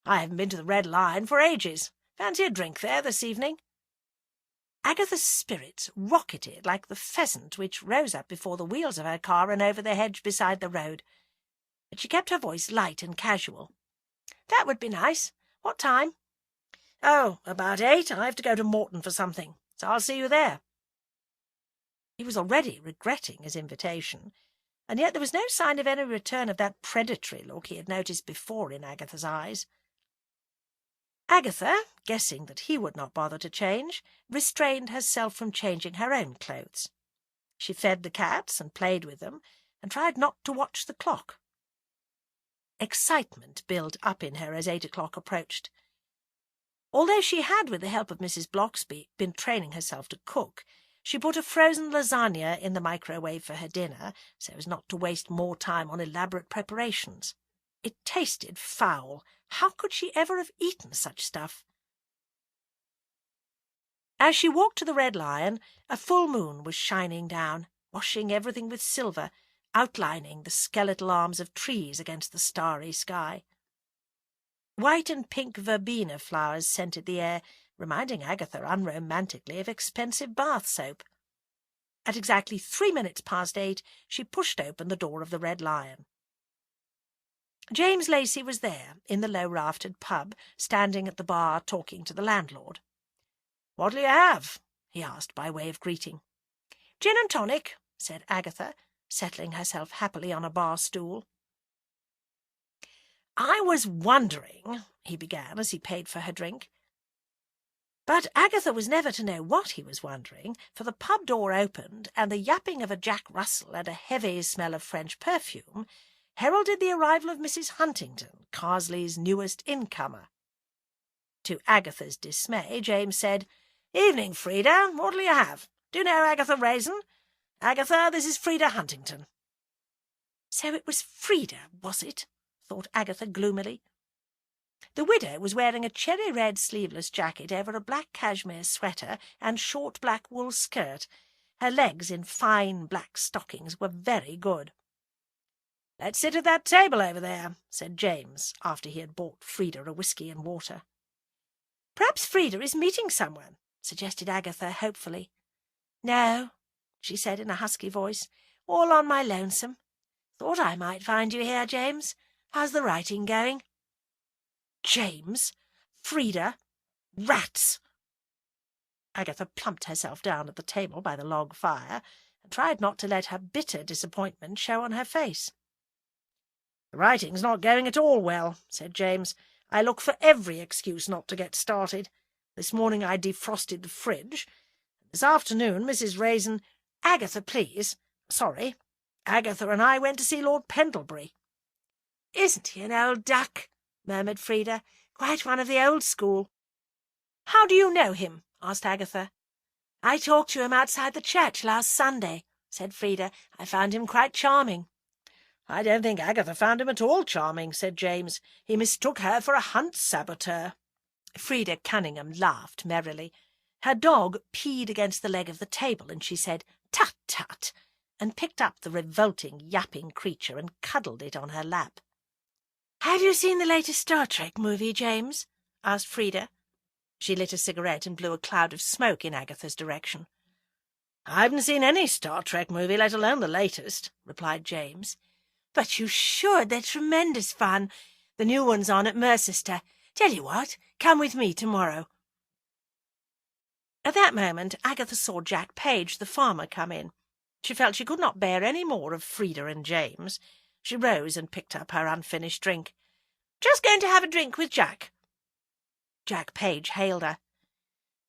"I haven't been to the Red Lion for ages. Fancy a drink there this evening?" Agatha's spirits rocketed like the pheasant which rose up before the wheels of her car and over the hedge beside the road. But she kept her voice light and casual. "That would be nice. What time?" "Oh, about 8. I have to go to Morton for something, so I'll see you there." He was already regretting his invitation, and yet there was no sign of any return of that predatory look he had noticed before in Agatha's eyes. Agatha, guessing that he would not bother to change, restrained herself from changing her own clothes. She fed the cats and played with them, and tried not to watch the clock. Excitement built up in her as 8 o'clock approached. Although she had, with the help of Mrs. Bloxby, been training herself to cook, she put a frozen lasagna in the microwave for her dinner, so as not to waste more time on elaborate preparations. It tasted foul. How could she ever have eaten such stuff? As she walked to the Red Lion, a full moon was shining down, washing everything with silver, outlining the skeletal arms of trees against the starry sky. White and pink verbena flowers scented the air, reminding Agatha unromantically of expensive bath soap. At exactly 3 minutes past 8, she pushed open the door of the Red Lion. James Lacey was there, in the low-raftered pub, standing at the bar talking to the landlord. "What'll you have?" he asked by way of greeting. "Gin and tonic," said Agatha, settling herself happily on a bar stool. "I was wondering," he began as he paid for her drink. But Agatha was never to know what he was wondering, for the pub door opened, and the yapping of a Jack Russell and a heavy smell of French perfume heralded the arrival of Mrs. Huntington, Carsley's newest incomer. To Agatha's dismay, James said, "Evening, Frida. What'll you have? Do you know Agatha Raisin? Agatha, this is Frida Huntington." So it was Frida, was it? Thought Agatha gloomily. The widow was wearing a cherry-red sleeveless jacket over a black cashmere sweater and short black wool skirt. Her legs in fine black stockings were very good. "Let's sit at that table over there," said James, after he had bought Frida a whisky and water. "Perhaps Frida is meeting someone," suggested Agatha hopefully. "No," she said in a husky voice, "all on my lonesome. Thought I might find you here, James. How's the writing going?" James! Frida! Rats! Agatha plumped herself down at the table by the log fire, and tried not to let her bitter disappointment show on her face. "The writing's not going at all well," said James. "I look for every excuse not to get started. This morning I defrosted the fridge. This afternoon Mrs. Raisin—" "Agatha, please. Sorry. Agatha and I went to see Lord Pendlebury." "Isn't he an old duck?" murmured Frida. "Quite one of the old school." "How do you know him?" asked Agatha. "I talked to him outside the church last Sunday," said Frida. "I found him quite charming." "I don't think Agatha found him at all charming," said James. "He mistook her for a hunt saboteur." Frida Cunningham laughed merrily. Her dog peed against the leg of the table, and she said, "Tut, tut," and picked up the revolting, yapping creature and cuddled it on her lap. "Have you seen the latest Star Trek movie, James?" asked Frida. She lit a cigarette and blew a cloud of smoke in Agatha's direction. "I haven't seen any Star Trek movie, let alone the latest," replied James. "But you should. They're tremendous fun. The new one's on at Mercester. Tell you what, come with me tomorrow." At that moment Agatha saw Jack Page, the farmer, come in. She felt she could not bear any more of Frida and James. She rose and picked up her unfinished drink. "Just going to have a drink with Jack." Jack Page hailed her.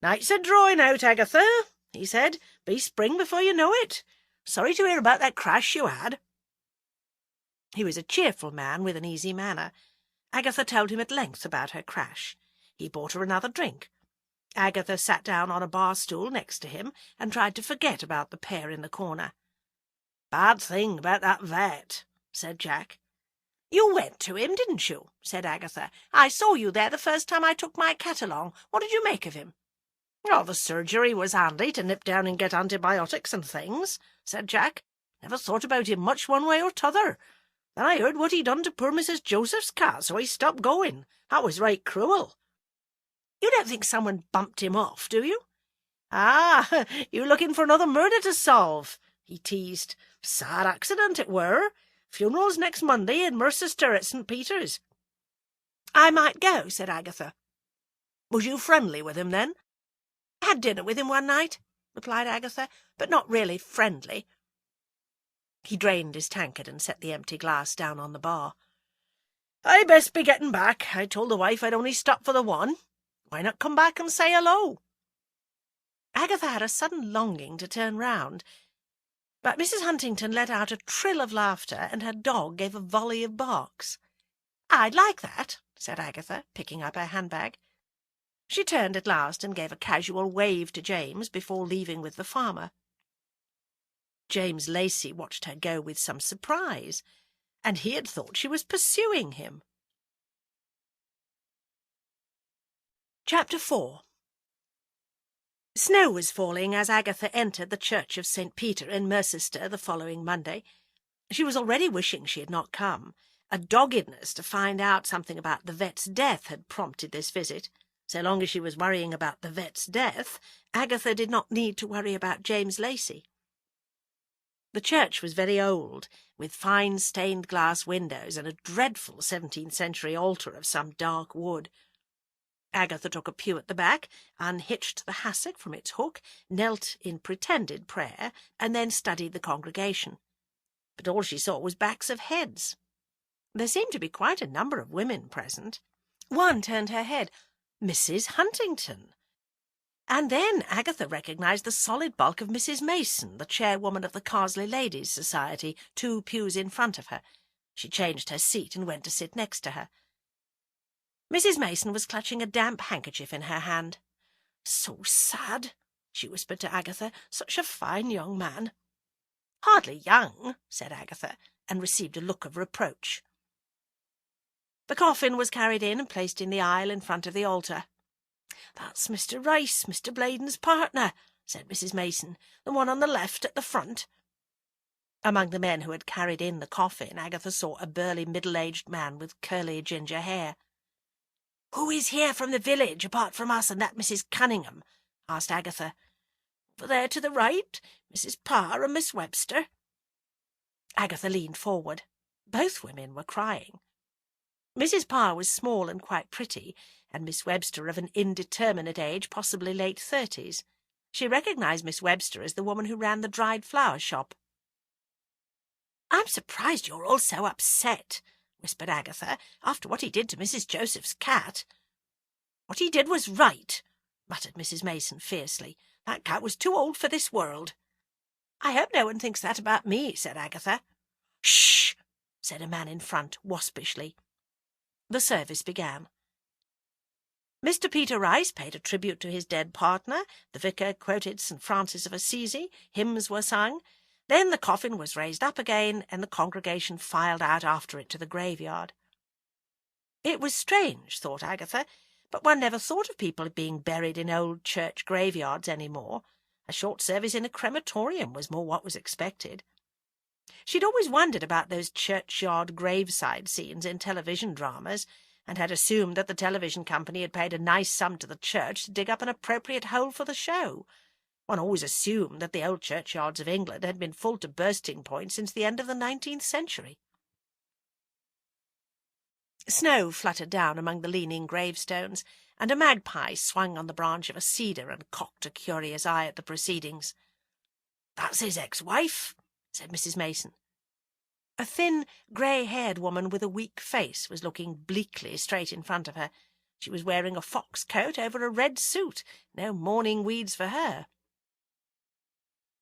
"Night's a drawing out, Agatha," he said. "Be spring before you know it. Sorry to hear about that crash you had." He was a cheerful man with an easy manner. Agatha told him at length about her crash. He bought her another drink. Agatha sat down on a bar stool next to him and tried to forget about the pair in the corner. "Bad thing about that vet," said Jack. "You went to him, didn't you?" said Agatha. "I saw you there the first time I took my cat along. What did you make of him?" "Oh, the surgery was handy to nip down and get antibiotics and things," said Jack. "Never thought about him much one way or t'other. Then I heard what he'd done to poor Mrs. Joseph's cat, so I stopped going. That was right cruel." "You don't think someone bumped him off, do you?" "Ah, you looking for another murder to solve?" he teased. "Sad accident it were. Funeral's next Monday in Mercester at St. Peter's." "I might go," said Agatha. Was you friendly with him, then?" "Had dinner with him one night," replied Agatha, "but not really friendly." He drained his tankard and set the empty glass down on the bar. "I best be getting back. I told the wife I'd only stop for the one. Why not come back and say hello?" Agatha had a sudden longing to turn round, but Mrs. Huntington let out a trill of laughter, and her dog gave a volley of barks. "I'd like that," said Agatha, picking up her handbag. She turned at last and gave a casual wave to James before leaving with the farmer. James Lacey watched her go with some surprise, and he had thought she was pursuing him. Chapter 4. Snow was falling as Agatha entered the church of St. Peter in Mercester the following Monday. She was already wishing she had not come. A doggedness to find out something about the vet's death had prompted this visit. So long as she was worrying about the vet's death, Agatha did not need to worry about James Lacey. The church was very old, with fine stained-glass windows and a dreadful 17th-century altar of some dark wood. Agatha took a pew at the back, unhitched the hassock from its hook, knelt in pretended prayer, and then studied the congregation. But all she saw was backs of heads. There seemed to be quite a number of women present. One turned her head. Mrs. Huntington. And then Agatha recognised the solid bulk of Mrs. Mason, the chairwoman of the Carsley Ladies' Society, 2 pews in front of her. She changed her seat and went to sit next to her. Mrs. Mason was clutching a damp handkerchief in her hand. "So sad," she whispered to Agatha. "Such a fine young man." "Hardly young," said Agatha, and received a look of reproach. The coffin was carried in and placed in the aisle in front of the altar. "That's Mr. Rice, Mr. Bladen's partner," said Mrs. Mason, "the one on the left at the front." Among the men who had carried in the coffin, Agatha saw a burly middle-aged man with curly ginger hair. "Who is here from the village, apart from us and that Mrs. Cunningham?" asked Agatha. "Over there to the right, Mrs. Parr and Miss Webster." Agatha leaned forward. Both women were crying. Mrs. Parr was small and quite pretty, and Miss Webster of an indeterminate age, possibly late 30s. She recognised Miss Webster as the woman who ran the dried flower shop. "I'm surprised you're all so upset," whispered Agatha, "after what he did to Mrs. Joseph's cat." "What he did was right," muttered Mrs. Mason fiercely. "That cat was too old for this world." "I hope no one thinks that about me," said Agatha. "Shh!" said a man in front, waspishly. The service began. Mr. Peter Rice paid a tribute to his dead partner, the vicar quoted St. Francis of Assisi, hymns were sung, then the coffin was raised up again, and the congregation filed out after it to the graveyard. It was strange, thought Agatha, but one never thought of people being buried in old church graveyards any more. A short service in a crematorium was more what was expected. She'd always wondered about those churchyard graveside scenes in television dramas, and had assumed that the television company had paid a nice sum to the church to dig up an appropriate hole for the show. One always assumed that the old churchyards of England had been full to bursting point since the end of the 19th century. Snow fluttered down among the leaning gravestones, and a magpie swung on the branch of a cedar and cocked a curious eye at the proceedings. "That's his ex-wife," said Mrs. Mason. A thin, grey-haired woman with a weak face was looking bleakly straight in front of her. She was wearing a fox coat over a red suit. No mourning weeds for her.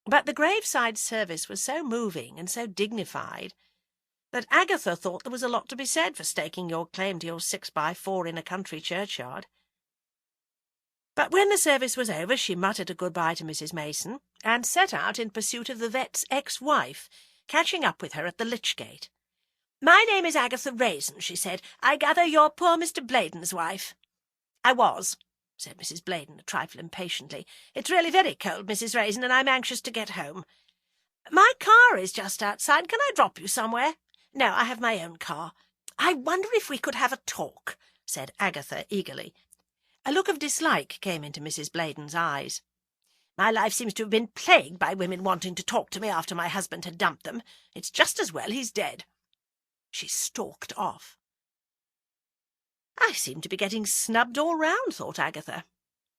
But the graveside service was so moving and so dignified that Agatha thought there was a lot to be said for staking your claim to your 6x4 in a country churchyard. But when the service was over, she muttered a goodbye to Mrs. Mason and set out in pursuit of the vet's ex-wife, catching up with her at the lich gate. "My name is Agatha Raisin," she said. "I gather you're poor Mr. Bladen's wife." "I was," said Mrs. Bladen, a trifle impatiently. "It's really very cold, Mrs. Raisin, and I'm anxious to get home." "My car is just outside. Can I drop you somewhere?" "No, I have my own car." "I wonder if we could have a talk," said Agatha eagerly. A look of dislike came into Mrs. Bladen's eyes. "My life seems to have been plagued by women wanting to talk to me after my husband had dumped them. It's just as well he's dead." She stalked off. I seem to be getting snubbed all round, thought Agatha.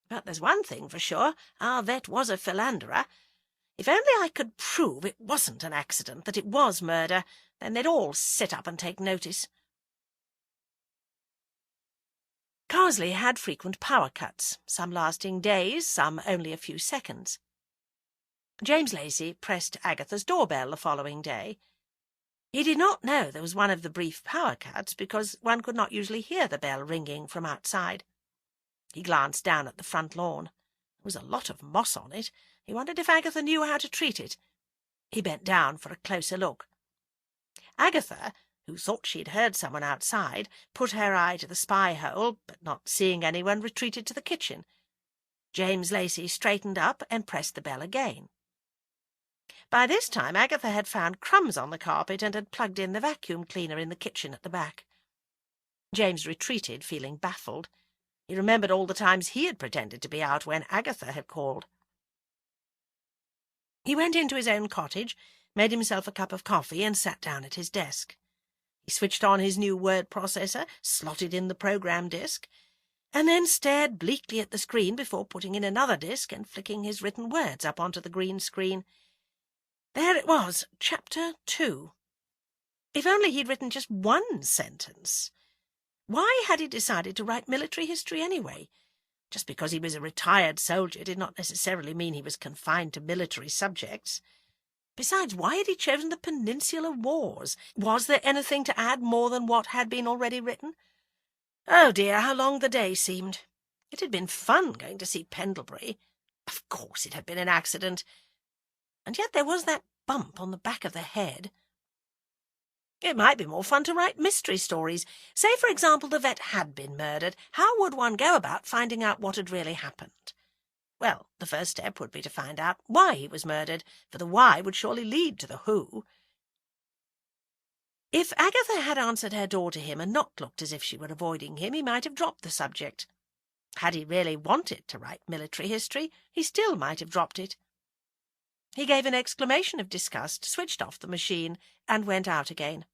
But there's one thing for sure, our vet was a philanderer. If only I could prove it wasn't an accident, that it was murder, then they'd all sit up and take notice. Carsley had frequent power cuts, some lasting days, some only a few seconds. James Lacey pressed Agatha's doorbell the following day. He did not know there was one of the brief power cuts because one could not usually hear the bell ringing from outside. He glanced down at the front lawn. There was a lot of moss on it. He wondered if Agatha knew how to treat it. He bent down for a closer look. Agatha, who thought she'd heard someone outside, put her eye to the spy-hole, but not seeing anyone, retreated to the kitchen. James Lacey straightened up and pressed the bell again. By this time Agatha had found crumbs on the carpet and had plugged in the vacuum cleaner in the kitchen at the back. James retreated, feeling baffled. He remembered all the times he had pretended to be out when Agatha had called. He went into his own cottage, made himself a cup of coffee, and sat down at his desk. He switched on his new word processor, slotted in the program disk, and then stared bleakly at the screen before putting in another disk and flicking his written words up onto the green screen. There it was, Chapter 2. If only he'd written just one sentence. Why had he decided to write military history anyway? Just because he was a retired soldier did not necessarily mean he was confined to military subjects. Besides, why had he chosen the Peninsular Wars? Was there anything to add more than what had been already written? Oh dear, how long the day seemed. It had been fun going to see Pendlebury. Of course it had been an accident. And yet there was that bump on the back of the head. It might be more fun to write mystery stories. Say, for example, the vet had been murdered. How would one go about finding out what had really happened? Well, the first step would be to find out why he was murdered, for the why would surely lead to the who. If Agatha had answered her door to him and not looked as if she were avoiding him, he might have dropped the subject. Had he really wanted to write military history, he still might have dropped it. He gave an exclamation of disgust, switched off the machine, and went out again.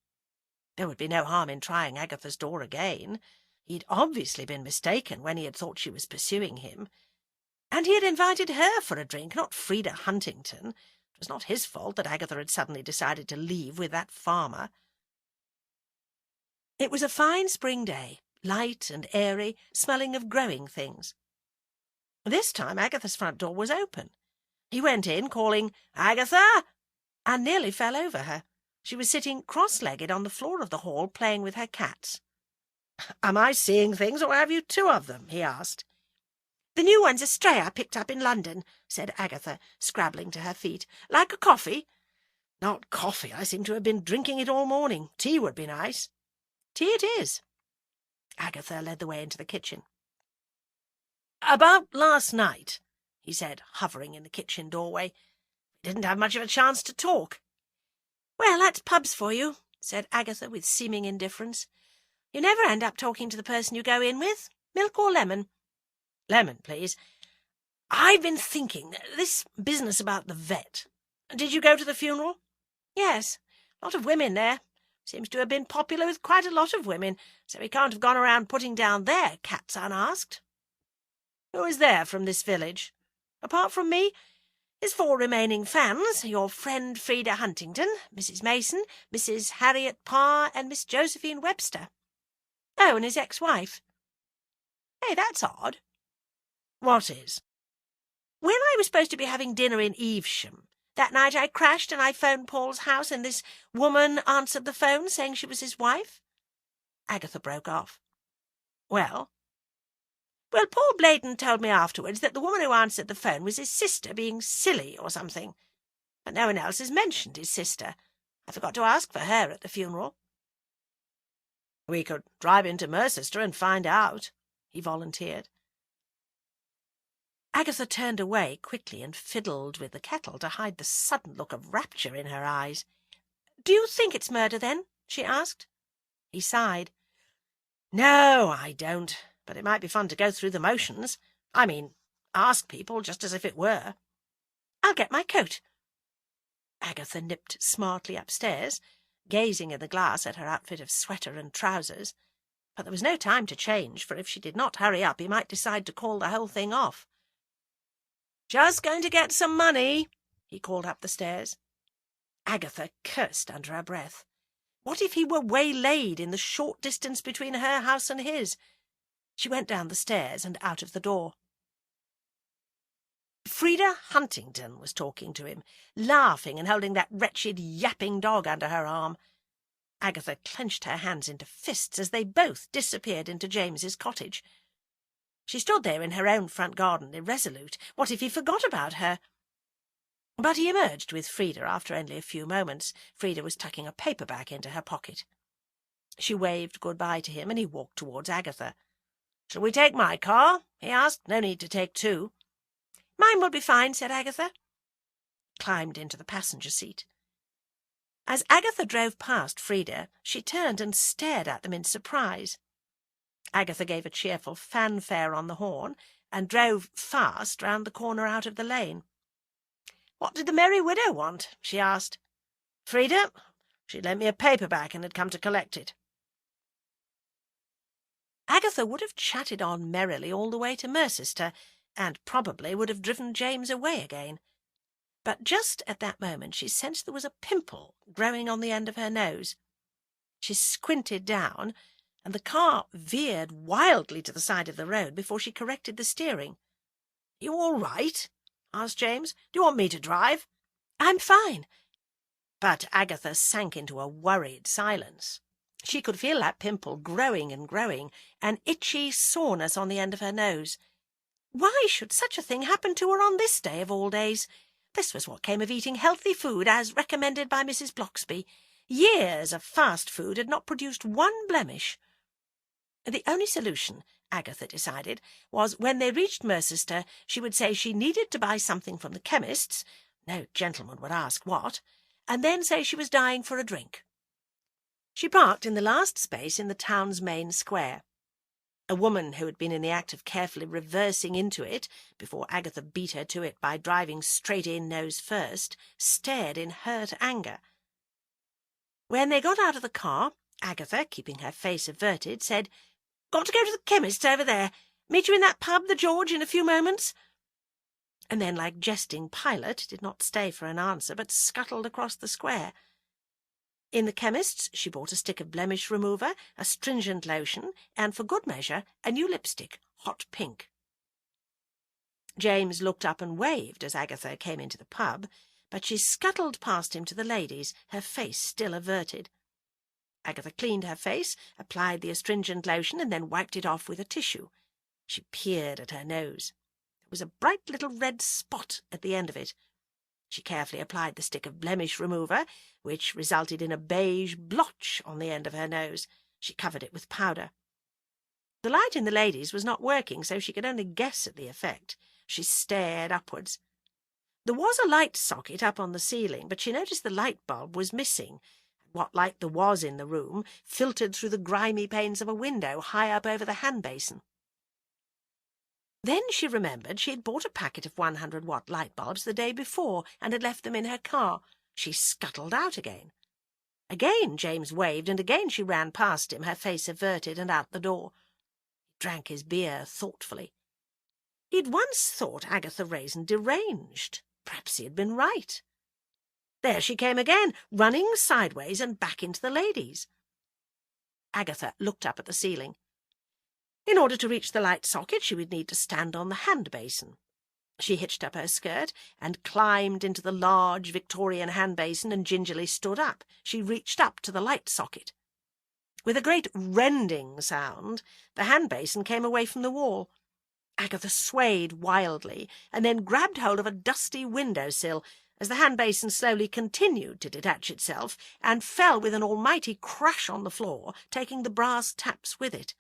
There would be no harm in trying Agatha's door again. He'd obviously been mistaken when he had thought she was pursuing him. And he had invited her for a drink, not Frida Huntington. It was not his fault that Agatha had suddenly decided to leave with that farmer. It was a fine spring day, light and airy, smelling of growing things. This time Agatha's front door was open. He went in, calling, "Agatha!" and nearly fell over her. She was sitting cross-legged on the floor of the hall, playing with her cats. "Am I seeing things, or have you two of them?" he asked. "The new one's a stray I picked up in London," said Agatha, scrabbling to her feet. "Like a coffee?" "Not coffee. I seem to have been drinking it all morning. Tea would be nice." "Tea it is." Agatha led the way into the kitchen. "About last night," he said, hovering in the kitchen doorway. "Didn't have much of a chance to talk." "Well, that's pubs for you," said Agatha with seeming indifference. "You never end up talking to the person you go in with. Milk or lemon?" "Lemon, please. I've been thinking, this business about the vet. Did you go to the funeral?" "Yes. A lot of women there. Seems to have been popular with quite a lot of women, so he can't have gone around putting down their cats unasked." "Who is there from this village?" "Apart from me, his 4 remaining fans, your friend Frida Huntington, Mrs. Mason, Mrs. Harriet Parr, and Miss Josephine Webster. Oh, and his ex-wife." "Hey, that's odd." "What is?" "When I was supposed to be having dinner in Evesham, that night I crashed and I phoned Paul's house, and this woman answered the phone saying she was his wife." Agatha broke off. "Well?" "Well, Paul Bladen told me afterwards that the woman who answered the phone was his sister being silly or something. But no one else has mentioned his sister. I forgot to ask for her at the funeral." "We could drive into Mercester and find out," he volunteered. Agatha turned away quickly and fiddled with the kettle to hide the sudden look of rapture in her eyes. "Do you think it's murder, then?" she asked. He sighed. "No, I don't. But it might be fun to go through the motions. I mean, ask people just as if it were." "I'll get my coat." Agatha nipped smartly upstairs, gazing in the glass at her outfit of sweater and trousers. But there was no time to change, for if she did not hurry up, he might decide to call the whole thing off. "Just going to get some money," he called up the stairs. Agatha cursed under her breath. What if he were waylaid in the short distance between her house and his? She went down the stairs and out of the door. Frida Huntington was talking to him, laughing and holding that wretched yapping dog under her arm. Agatha clenched her hands into fists as they both disappeared into James's cottage. She stood there in her own front garden, irresolute. What if he forgot about her? But he emerged with Frida after only a few moments. Frida was tucking a paperback into her pocket. She waved good-bye to him, and he walked towards Agatha. "Shall we take my car?" he asked. "No need to take two." "Mine will be fine," said Agatha. Climbed into the passenger seat. As Agatha drove past Frida, she turned and stared at them in surprise. Agatha gave a cheerful fanfare on the horn and drove fast round the corner out of the lane. "What did the merry widow want?" she asked. "Frida? She'd lent me a paperback and had come to collect it." Agatha would have chatted on merrily all the way to Mercester, and probably would have driven James away again. But just at that moment she sensed there was a pimple growing on the end of her nose. She squinted down, and the car veered wildly to the side of the road before she corrected the steering. "You all right?" asked James. "Do you want me to drive?" "I'm fine." But Agatha sank into a worried silence. She could feel that pimple growing and growing, an itchy soreness on the end of her nose. Why should such a thing happen to her on this day of all days? This was what came of eating healthy food as recommended by Mrs. Bloxby. Years of fast food had not produced one blemish. The only solution, Agatha decided, was when they reached Mercester she would say she needed to buy something from the chemist's, no gentleman would ask what, and then say she was dying for a drink. She parked in the last space in the town's main square. A woman who had been in the act of carefully reversing into it, before Agatha beat her to it by driving straight in nose first, stared in hurt anger. When they got out of the car, Agatha, keeping her face averted, said, "Got to go to the chemist's over there. Meet you in that pub, the George, in a few moments." And then, like jesting Pilate, did not stay for an answer, but scuttled across the square. In the chemist's she bought a stick of blemish remover, a stringent lotion, and, for good measure, a new lipstick, hot pink. James looked up and waved as Agatha came into the pub, but she scuttled past him to the ladies, her face still averted. Agatha cleaned her face, applied the astringent lotion, and then wiped it off with a tissue. She peered at her nose. There was a bright little red spot at the end of it. She carefully applied the stick of blemish remover, which resulted in a beige blotch on the end of her nose. She covered it with powder. The light in the ladies was not working, so she could only guess at the effect. She stared upwards. There was a light socket up on the ceiling, but she noticed the light bulb was missing. What light there was in the room filtered through the grimy panes of a window high up over the hand-basin. Then she remembered she had bought a packet of 100-watt light bulbs the day before and had left them in her car. She scuttled out again. Again James waved, and again she ran past him, her face averted, and out the door. He drank his beer thoughtfully. He had once thought Agatha Raisin deranged. Perhaps he had been right. There she came again, running sideways and back into the ladies. Agatha looked up at the ceiling. In order to reach the light socket, she would need to stand on the hand-basin. She hitched up her skirt and climbed into the large Victorian hand-basin and gingerly stood up. She reached up to the light socket. With a great rending sound, the hand-basin came away from the wall. Agatha swayed wildly and then grabbed hold of a dusty window-sill as the hand-basin slowly continued to detach itself and fell with an almighty crash on the floor, taking the brass taps with it.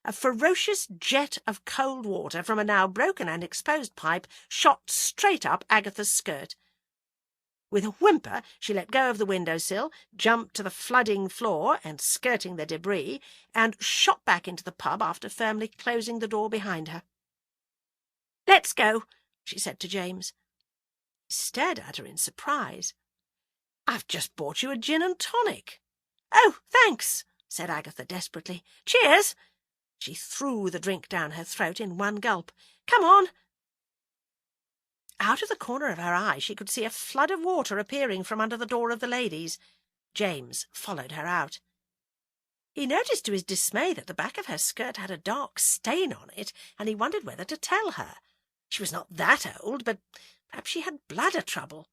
A ferocious jet of cold water from a now broken and exposed pipe shot straight up Agatha's skirt. With a whimper, she let go of the window-sill, jumped to the flooding floor and, skirting the debris, and shot back into the pub after firmly closing the door behind her. "Let's go," she said to James. He stared at her in surprise. "I've just bought you a gin and tonic." "Oh, thanks," said Agatha desperately. "Cheers!" She threw the drink down her throat in one gulp. "Come on!" Out of the corner of her eye she could see a flood of water appearing from under the door of the ladies. James followed her out. He noticed to his dismay that the back of her skirt had a dark stain on it, and he wondered whether to tell her. She was not that old, but perhaps she had bladder trouble.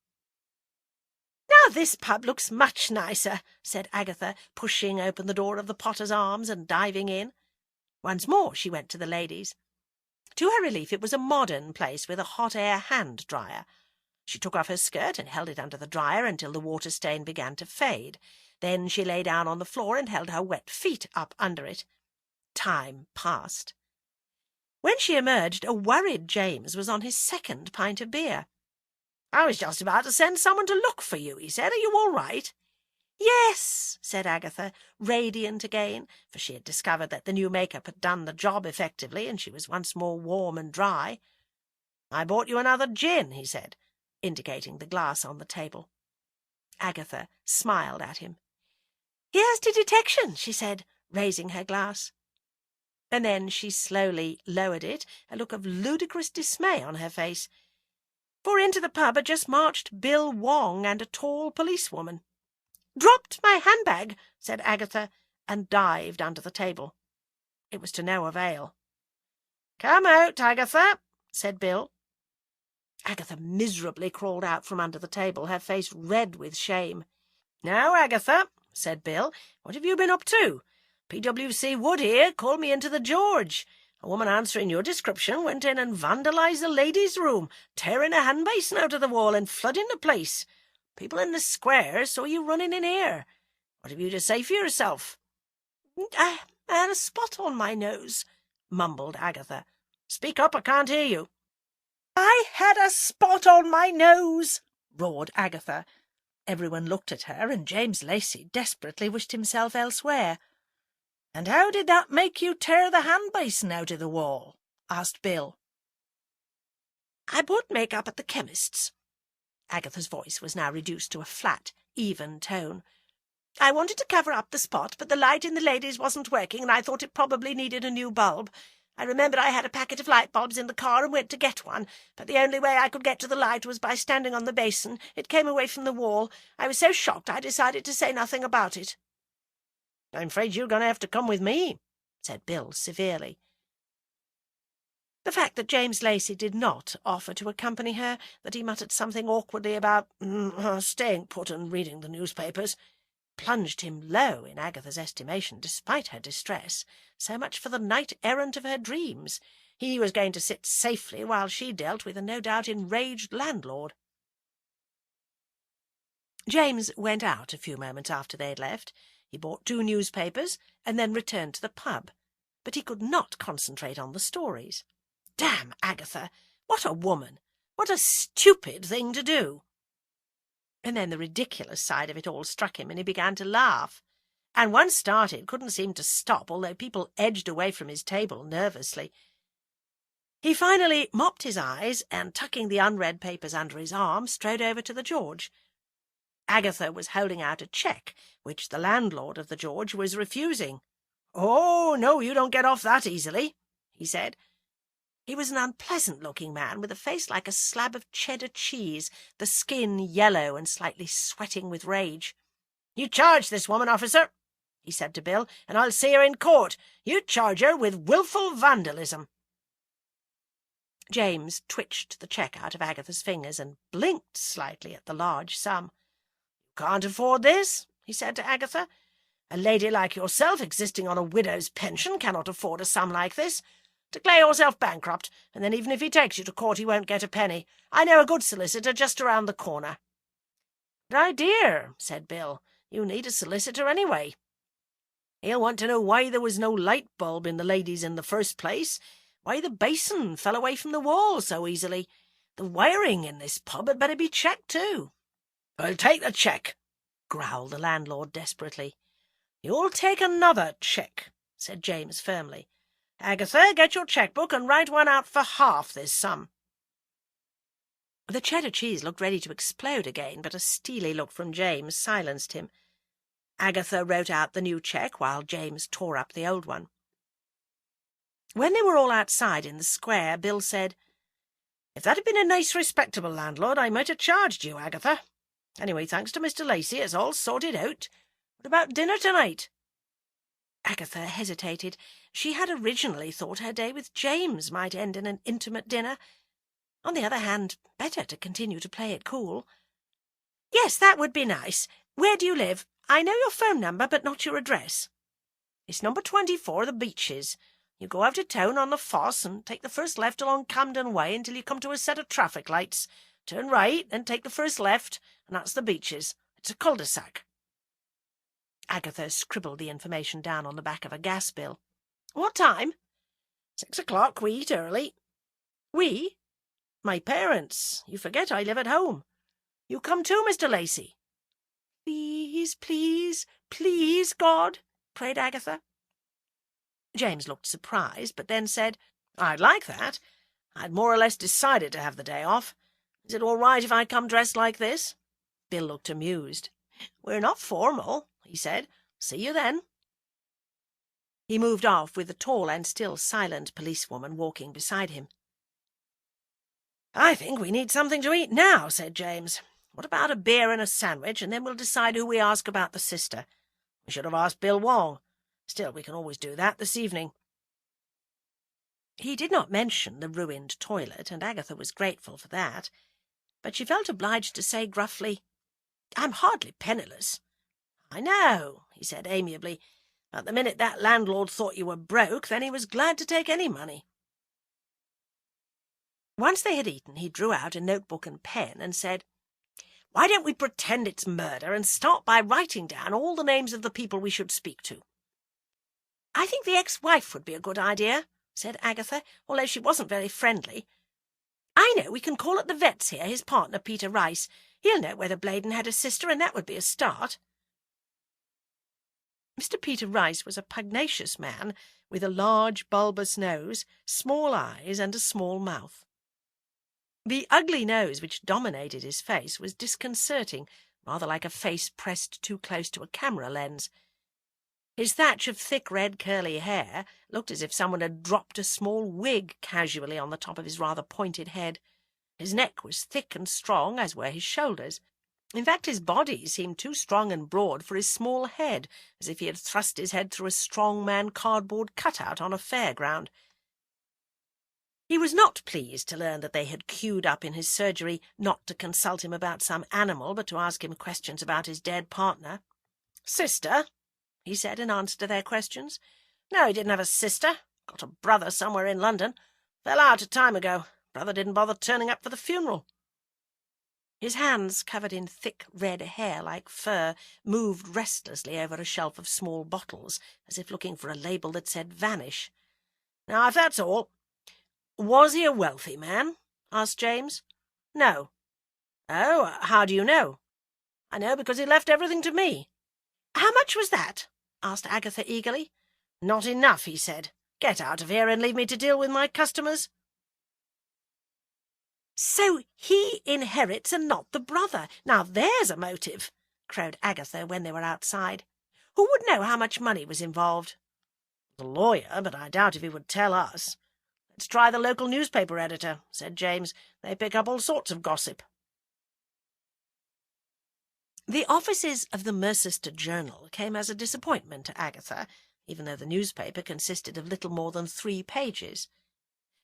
"Now this pub looks much nicer," said Agatha, pushing open the door of the Potter's Arms and diving in. Once more she went to the ladies. To her relief, it was a modern place with a hot-air hand-dryer. She took off her skirt and held it under the dryer until the water stain began to fade. Then she lay down on the floor and held her wet feet up under it. Time passed. When she emerged, a worried James was on his second pint of beer. "I was just about to send someone to look for you," he said. "Are you all right?" "Yes," said Agatha, radiant again, for she had discovered that the new makeup had done the job effectively, and she was once more warm and dry. "I bought you another gin," he said, indicating the glass on the table. Agatha smiled at him. "Here's to detection," she said, raising her glass. And then she slowly lowered it, a look of ludicrous dismay on her face. For into the pub had just marched Bill Wong and a tall policewoman. "Dropped my handbag," said Agatha, and dived under the table. It was to no avail. "Come out, Agatha," said Bill. Agatha miserably crawled out from under the table, her face red with shame. "Now, Agatha," said Bill, "what have you been up to? P.W.C. Wood here called me into the George. A woman answering your description went in and vandalised the ladies' room, tearing a hand basin out of the wall and flooding the place. People in the square saw you running in here. What have you to say for yourself?" I had a spot on my nose," mumbled Agatha. "Speak up, I can't hear you." "I had a spot on my nose," roared Agatha. Everyone looked at her, and James Lacey desperately wished himself elsewhere. "And how did that make you tear the hand basin out of the wall?" asked Bill. "I bought make-up at the chemist's." Agatha's voice was now reduced to a flat, even tone. "I wanted to cover up the spot, but the light in the ladies wasn't working, and I thought it probably needed a new bulb. I remembered I had a packet of light bulbs in the car and went to get one, but the only way I could get to the light was by standing on the basin. It came away from the wall. I was so shocked I decided to say nothing about it." "I'm afraid you're going to have to come with me," said Bill severely. The fact that James Lacey did not offer to accompany her, that he muttered something awkwardly about staying put and reading the newspapers, plunged him low in Agatha's estimation, despite her distress. So much for the knight-errant of her dreams. He was going to sit safely while she dealt with a no doubt enraged landlord. James went out a few moments after they had left. He bought 2 newspapers and then returned to the pub, but he could not concentrate on the stories. Damn Agatha! What a woman! What a stupid thing to do! And then the ridiculous side of it all struck him, and he began to laugh. And once started, couldn't seem to stop, although people edged away from his table nervously. He finally mopped his eyes, and tucking the unread papers under his arm, strode over to the George. Agatha was holding out a cheque, which the landlord of the George was refusing. "Oh, no, you don't get off that easily," he said. He was an unpleasant-looking man, with a face like a slab of cheddar cheese, the skin yellow and slightly sweating with rage. "You charge this woman, officer," he said to Bill, "and I'll see her in court. You charge her with wilful vandalism." James twitched the cheque out of Agatha's fingers and blinked slightly at the large sum. "You can't afford this," he said to Agatha. "A lady like yourself, existing on a widow's pension, cannot afford a sum like this. Declare yourself bankrupt, and then even if he takes you to court he won't get a penny. I know a good solicitor just around the corner." "My dear," said Bill, "you need a solicitor anyway. He'll want to know why there was no light bulb in the ladies in the first place, why the basin fell away from the wall so easily. The wiring in this pub had better be checked too." "I'll take the cheque," growled the landlord desperately. "You'll take another cheque," said James firmly. "Agatha, get your cheque-book and write one out for half this sum." The cheddar cheese looked ready to explode again, but a steely look from James silenced him. Agatha wrote out the new cheque while James tore up the old one. When they were all outside in the square, Bill said, "If that had been a nice, respectable landlord, I might have charged you, Agatha. Anyway, thanks to Mr. Lacey, it's all sorted out. What about dinner tonight?" Agatha hesitated. She had originally thought her day with James might end in an intimate dinner. On the other hand, better to continue to play it cool. "Yes, that would be nice. Where do you live? I know your phone number, but not your address." "It's number 24, The Beeches. You go out of town on the Foss and take the first left along Camden Way until you come to a set of traffic lights. Turn right, then take the first left, and that's The Beeches. It's a cul-de-sac." Agatha scribbled the information down on the back of a gas bill. "What time?" 6 o'clock. We eat early." "We?" "My parents. You forget I live at home. You come too, Mr. Lacey." "Please, please, please, God," prayed Agatha. James looked surprised, but then said, "I'd like that. I'd more or less decided to have the day off. Is it all right if I come dressed like this?" Bill looked amused. "We're not formal," he said. "See you then." He moved off with the tall and still silent policewoman walking beside him. "I think we need something to eat now," said James. "What about a beer and a sandwich, and then we'll decide who we ask about the sister. We should have asked Bill Wong. Still, we can always do that this evening." He did not mention the ruined toilet, and Agatha was grateful for that, but she felt obliged to say gruffly, "I'm hardly penniless." "I know," he said amiably, "but the minute that landlord thought you were broke, then he was glad to take any money." Once they had eaten, he drew out a notebook and pen and said, "Why don't we pretend it's murder and start by writing down all the names of the people we should speak to?" "I think the ex-wife would be a good idea," said Agatha, although she wasn't very friendly. "I know, we can call at the vet's here, his partner, Peter Rice. He'll know whether Bladen had a sister, and that would be a start." Mr. Peter Rice was a pugnacious man with a large bulbous nose, small eyes, and a small mouth. The ugly nose which dominated his face was disconcerting, rather like a face pressed too close to a camera lens. His thatch of thick red curly hair looked as if someone had dropped a small wig casually on the top of his rather pointed head. His neck was thick and strong, as were his shoulders. In fact, his body seemed too strong and broad for his small head, as if he had thrust his head through a strong-man cardboard cutout on a fairground. He was not pleased to learn that they had queued up in his surgery not to consult him about some animal, but to ask him questions about his dead partner. "Sister?" he said in answer to their questions. "No, he didn't have a sister. Got a brother somewhere in London. Fell out a time ago. Brother didn't bother turning up for the funeral." His hands, covered in thick red hair like fur, moved restlessly over a shelf of small bottles, as if looking for a label that said "Vanish." "Now, if that's all—" "Was he a wealthy man?" asked James. "No." "Oh, how do you know?" "I know because he left everything to me." "How much was that?" asked Agatha eagerly. "Not enough," he said. "Get out of here and leave me to deal with my customers." "So he inherits and not the brother. Now there's a motive," crowed Agatha when they were outside. "Who would know how much money was involved?" "The lawyer, but I doubt if he would tell us." "Let's try the local newspaper editor," said James. "They pick up all sorts of gossip." The offices of the Mercester Journal came as a disappointment to Agatha, even though the newspaper consisted of little more than 3 pages.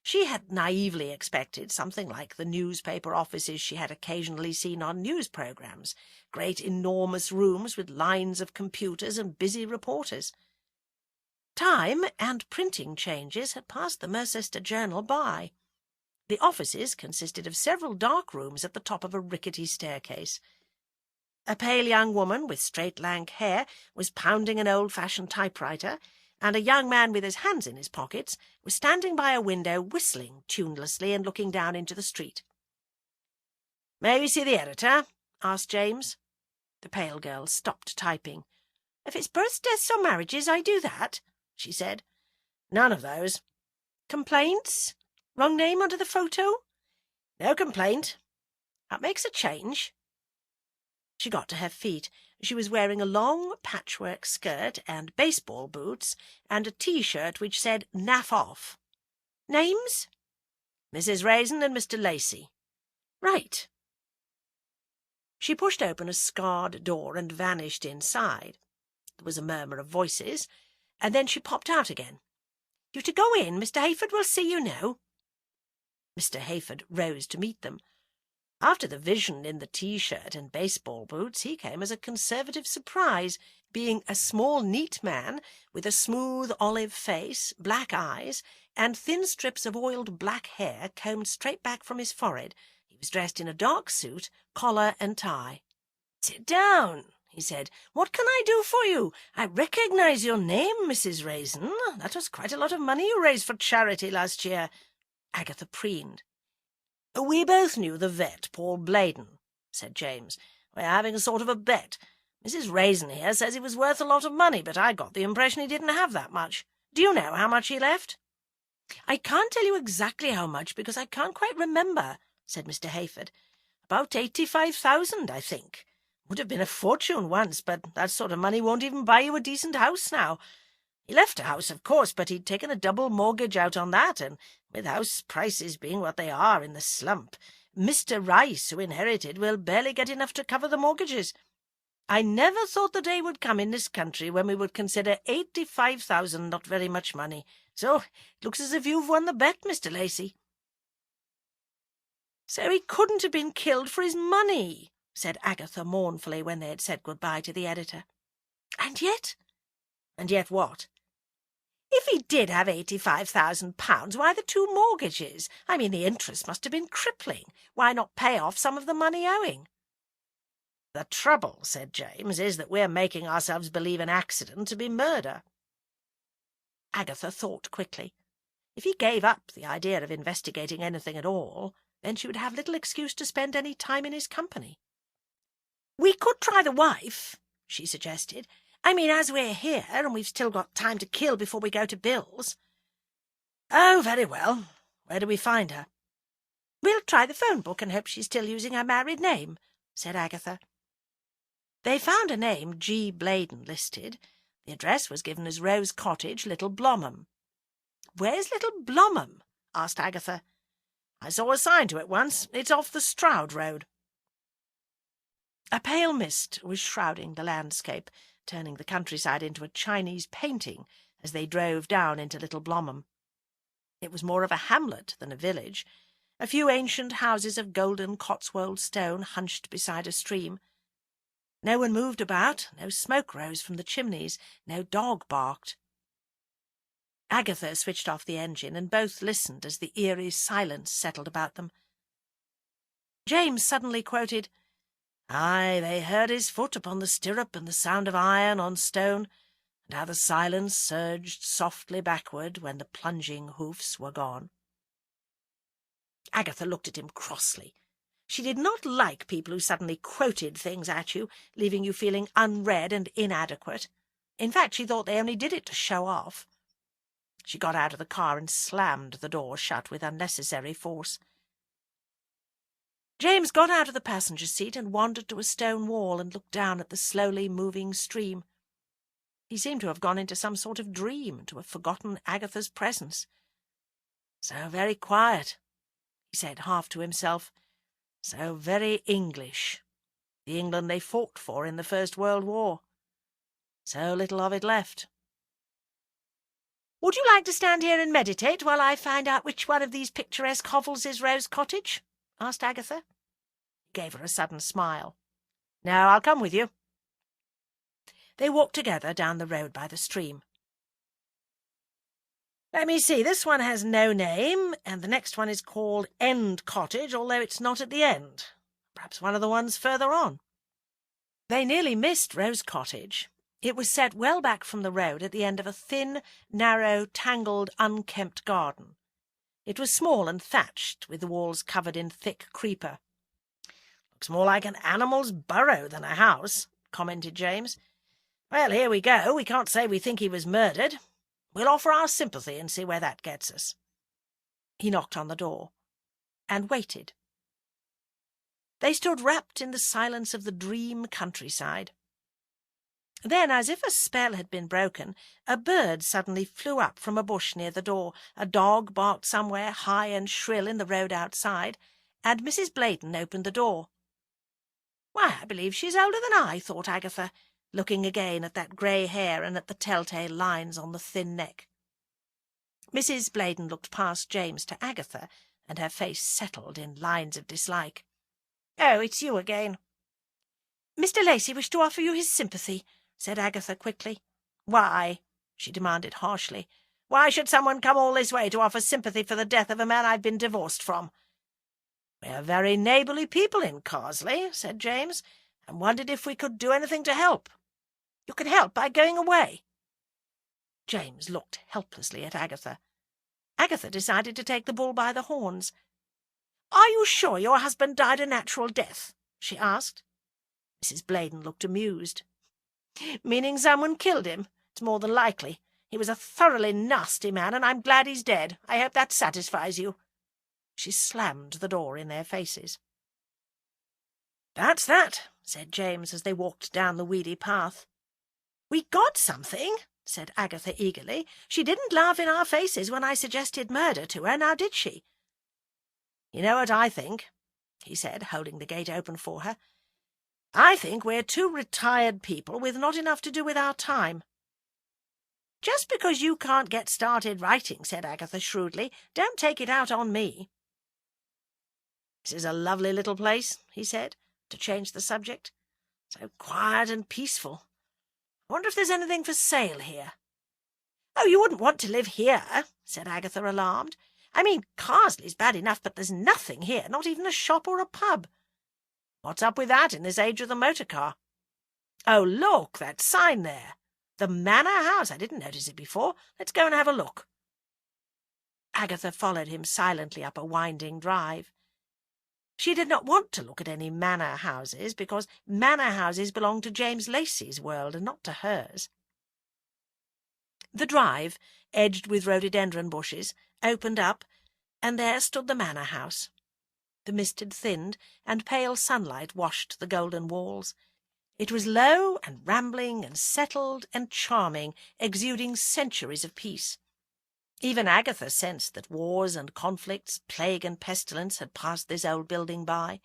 She had naively expected something like the newspaper offices she had occasionally seen on news programmes, great enormous rooms with lines of computers and busy reporters. Time and printing changes had passed the Mercester Journal by. The offices consisted of several dark rooms at the top of a rickety staircase. A pale young woman with straight lank hair was pounding an old-fashioned typewriter, and a young man with his hands in his pockets was standing by a window whistling tunelessly and looking down into the street. "May we see the editor?" asked James. The pale girl stopped typing. "If it's births, deaths, or marriages, I do that," she said. "None of those." "Complaints? Wrong name under the photo?" "No complaint." "That makes a change." She got to her feet. She was wearing a long patchwork skirt and baseball boots and a T-shirt which said "Naff off." "Names?" "Mrs. Raisin and Mr. Lacey." "Right." She pushed open a scarred door and vanished inside. There was a murmur of voices, and then she popped out again. "You to go in. Mr. Hayford will see you now." Mr. Hayford rose to meet them. After the vision in the T-shirt and baseball boots, he came as a conservative surprise, being a small, neat man with a smooth olive face, black eyes, and thin strips of oiled black hair combed straight back from his forehead. He was dressed in a dark suit, collar and tie. "Sit down," he said. "What can I do for you? I recognise your name, Mrs. Raisin. That was quite a lot of money you raised for charity last year." Agatha preened. "We both knew the vet, Paul Bladen," said James. "We're having a sort of a bet. Mrs. Raisin here says he was worth a lot of money, but I got the impression he didn't have that much. Do you know how much he left?" "I can't tell you exactly how much, because I can't quite remember," said Mr. Hayford. "About 85,000, I think. Would have been a fortune once, but that sort of money won't even buy you a decent house now. He left a house, of course, but he'd taken a double mortgage out on that, and with house prices being what they are in the slump, Mr. Rice, who inherited, will barely get enough to cover the mortgages. I never thought the day would come in this country when we would consider 85,000 not very much money. So it looks as if you've won the bet, Mr. Lacey." "So he couldn't have been killed for his money," said Agatha mournfully when they had said good-bye to the editor. "And yet—" "And yet what?" "If he did have £85,000, why the two mortgages? I mean, the interest must have been crippling. Why not pay off some of the money owing?" "The trouble," said James, "is that we're making ourselves believe an accident to be murder." Agatha thought quickly. If he gave up the idea of investigating anything at all, then she would have little excuse to spend any time in his company. "We could try the wife," she suggested. "I mean, as we're here, and we've still got time to kill before we go to Bill's." "Oh, very well. Where do we find her?" "We'll try the phone book and hope she's still using her married name," said Agatha. They found a name, G. Bladen, listed. The address was given as Rose Cottage, Little Blomham. "Where's Little Blomham?" asked Agatha. "I saw a sign to it once. It's off the Stroud Road." A pale mist was shrouding the landscape, turning the countryside into a Chinese painting as they drove down into Little Blomham. It was more of a hamlet than a village. A few ancient houses of golden Cotswold stone hunched beside a stream. No one moved about, no smoke rose from the chimneys, no dog barked. Agatha switched off the engine, and both listened as the eerie silence settled about them. James suddenly quoted, "Aye, they heard his foot upon the stirrup and the sound of iron on stone, and how the silence surged softly backward when the plunging hoofs were gone." Agatha looked at him crossly. She did not like people who suddenly quoted things at you, leaving you feeling unread and inadequate. In fact, she thought they only did it to show off. She got out of the car and slammed the door shut with unnecessary force. James got out of the passenger seat and wandered to a stone wall and looked down at the slowly moving stream. He seemed to have gone into some sort of dream, to have forgotten Agatha's presence. "So very quiet," he said, half to himself. "So very English. The England they fought for in the First World War. So little of it left." "Would you like to stand here and meditate while I find out which one of these picturesque hovels is Rose Cottage?" asked Agatha. He gave her a sudden smile. "No, I'll come with you." They walked together down the road by the stream. "Let me see, this one has no name, and the next one is called End Cottage, although it's not at the end. Perhaps one of the ones further on." They nearly missed Rose Cottage. It was set well back from the road at the end of a thin, narrow, tangled, unkempt garden. It was small and thatched, with the walls covered in thick creeper. "Looks more like an animal's burrow than a house," commented James. "Well, here we go. We can't say we think he was murdered. We'll offer our sympathy and see where that gets us." He knocked on the door and waited. They stood wrapped in the silence of the dream countryside. Then, as if a spell had been broken, a bird suddenly flew up from a bush near the door, a dog barked somewhere high and shrill in the road outside, and Mrs. Bladen opened the door. "Why, I believe she's older than I," thought Agatha, looking again at that grey hair and at the telltale lines on the thin neck. Mrs. Bladen looked past James to Agatha, and her face settled in lines of dislike. "Oh, it's you again." "Mr. Lacey wished to offer you his sympathy," said Agatha quickly. "Why?" she demanded harshly. "Why should someone come all this way to offer sympathy for the death of a man I've been divorced from?" "We're very neighbourly people in Carsley," said James, "and wondered if we could do anything to help." "You can help by going away." James looked helplessly at Agatha. Agatha decided to take the bull by the horns. "Are you sure your husband died a natural death?" she asked. Mrs. Bladen looked amused. "Meaning someone killed him? It's more than likely. He was a thoroughly nasty man, and I'm glad he's dead. I hope that satisfies you." She slammed the door in their faces. "That's that," said James as they walked down the weedy path. "We got something," said Agatha eagerly. "She didn't laugh in our faces when I suggested murder to her, now did she?" "You know what I think," he said, holding the gate open for her. "I think we're two retired people with not enough to do with our time." "Just because you can't get started writing," said Agatha shrewdly, "don't take it out on me." "This is a lovely little place," he said, to change the subject. "So quiet and peaceful. I wonder if there's anything for sale here." "Oh, you wouldn't want to live here," said Agatha, alarmed. "I mean, Carsley's bad enough, but there's nothing here, not even a shop or a pub." "What's up with that in this age of the motor car?" "Oh, look, that sign there. The Manor House. I didn't notice it before. Let's go and have a look." Agatha followed him silently up a winding drive. She did not want to look at any manor houses, because manor houses belonged to James Lacey's world and not to hers. The drive, edged with rhododendron bushes, opened up, and there stood the manor house. The mist had thinned, and pale sunlight washed the golden walls. It was low and rambling and settled and charming, exuding centuries of peace. Even Agatha sensed that wars and conflicts, plague and pestilence had passed this old building by.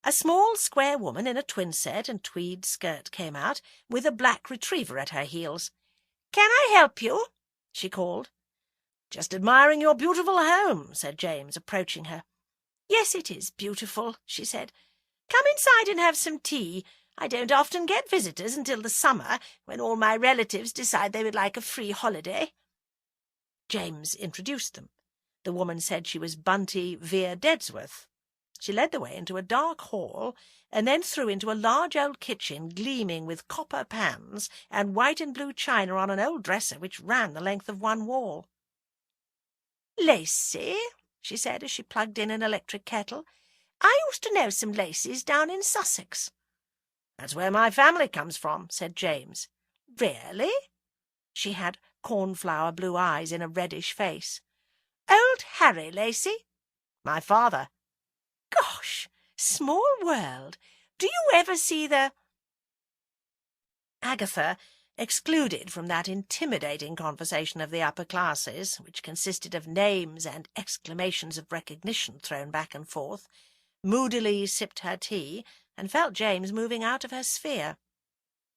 A small, square woman in a twinset and tweed skirt came out, with a black retriever at her heels. "Can I help you?" she called. "Just admiring your beautiful home," said James, approaching her. "Yes, it is beautiful," she said. "Come inside and have some tea. I don't often get visitors until the summer, when all my relatives decide they would like a free holiday." James introduced them. The woman said she was Bunty Vere Dedsworth. She led the way into a dark hall, and then through into a large old kitchen gleaming with copper pans and white and blue china on an old dresser which ran the length of one wall. "Lacey," she said as she plugged in an electric kettle. "I used to know some Laceys down in Sussex." "That's where my family comes from," said James. "Really?" She had cornflower blue eyes in a reddish face. "Old Harry Lacey?" "My father." "Gosh, small world. Do you ever see the—" Agatha, excluded from that intimidating conversation of the upper classes, which consisted of names and exclamations of recognition thrown back and forth, moodily sipped her tea and felt James moving out of her sphere.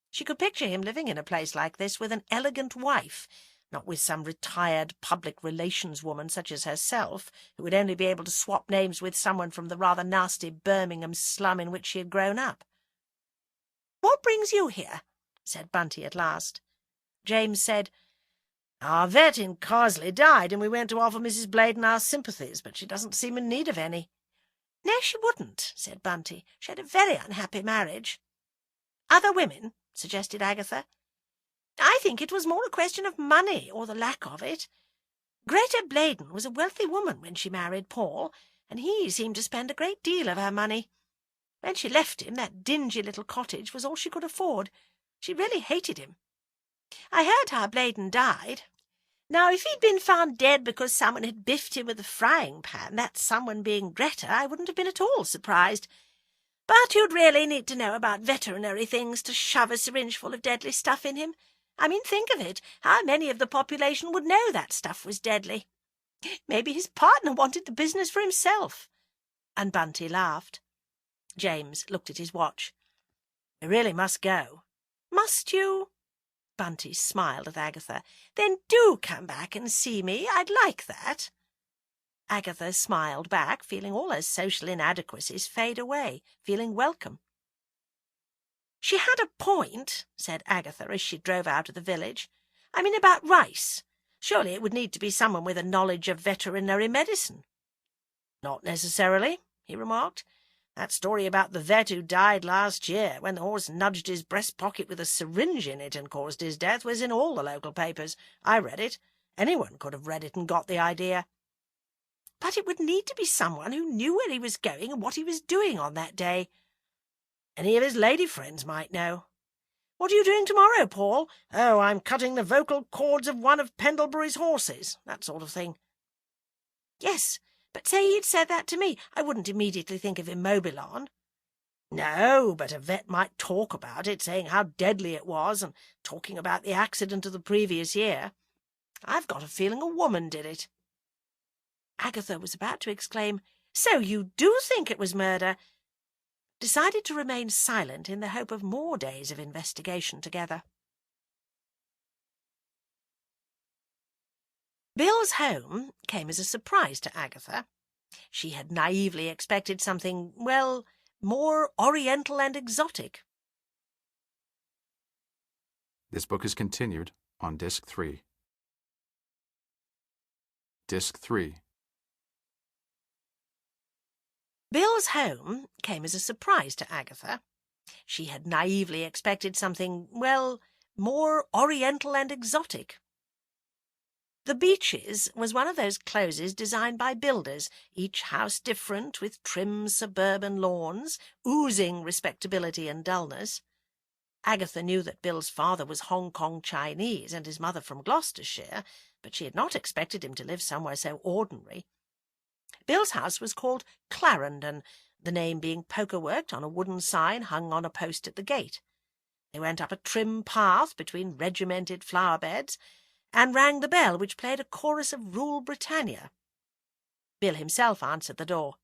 She could picture him living in a place like this with an elegant wife, not with some retired public relations woman such as herself, who would only be able to swap names with someone from the rather nasty Birmingham slum in which she had grown up. "What brings you here?" said Bunty at last. James said, "Our vet in Carsley died, and we went to offer Mrs. Bladen our sympathies, but she doesn't seem in need of any." "No, she wouldn't," said Bunty. "She had a very unhappy marriage." "Other women?" suggested Agatha. "I think it was more a question of money, or the lack of it. Greta Bladen was a wealthy woman when she married Paul, and he seemed to spend a great deal of her money. When she left him, that dingy little cottage was all she could afford. She really hated him. I heard how Bladen died. Now, if he'd been found dead because someone had biffed him with a frying pan, that someone being Greta, I wouldn't have been at all surprised. But you'd really need to know about veterinary things to shove a syringe full of deadly stuff in him. I mean, think of it. How many of the population would know that stuff was deadly? Maybe his partner wanted the business for himself. And Bunty laughed. James looked at his watch. "I really must go." "Must you?" Bunty smiled at Agatha. "Then do come back and see me. I'd like that." Agatha smiled back, feeling all her social inadequacies fade away, feeling welcome. "She had a point," said Agatha as she drove out of the village. "I mean about rice. Surely it would need to be someone with a knowledge of veterinary medicine." "Not necessarily," he remarked. "That story about the vet who died last year when the horse nudged his breast pocket with a syringe in it and caused his death was in all the local papers. I read it. Anyone could have read it and got the idea." "But it would need to be someone who knew where he was going and what he was doing on that day." "Any of his lady friends might know." "What are you doing tomorrow, Paul?" "Oh, I'm cutting the vocal cords of one of Pendlebury's horses, that sort of thing." "Yes, but say he'd said that to me. I wouldn't immediately think of Immobilon." "No, but a vet might talk about it, saying how deadly it was, and talking about the accident of the previous year. I've got a feeling a woman did it." Agatha was about to exclaim, "So you do think it was murder?" decided to remain silent in the hope of more days of investigation together. Bill's home came as a surprise to Agatha. She had naively expected something, well, more oriental and exotic. This book is continued on Disc 3. Disc 3. Bill's home came as a surprise to Agatha. She had naively expected something, well, more oriental and exotic. The Beeches was one of those closes designed by builders, each house different, with trim suburban lawns, oozing respectability and dullness. Agatha knew that Bill's father was Hong Kong Chinese and his mother from Gloucestershire, but she had not expected him to live somewhere so ordinary. Bill's house was called Clarendon, the name being poker-worked on a wooden sign hung on a post at the gate. They went up a trim path between regimented flower-beds and rang the bell, which played a chorus of Rule Britannia. Bill himself answered the door.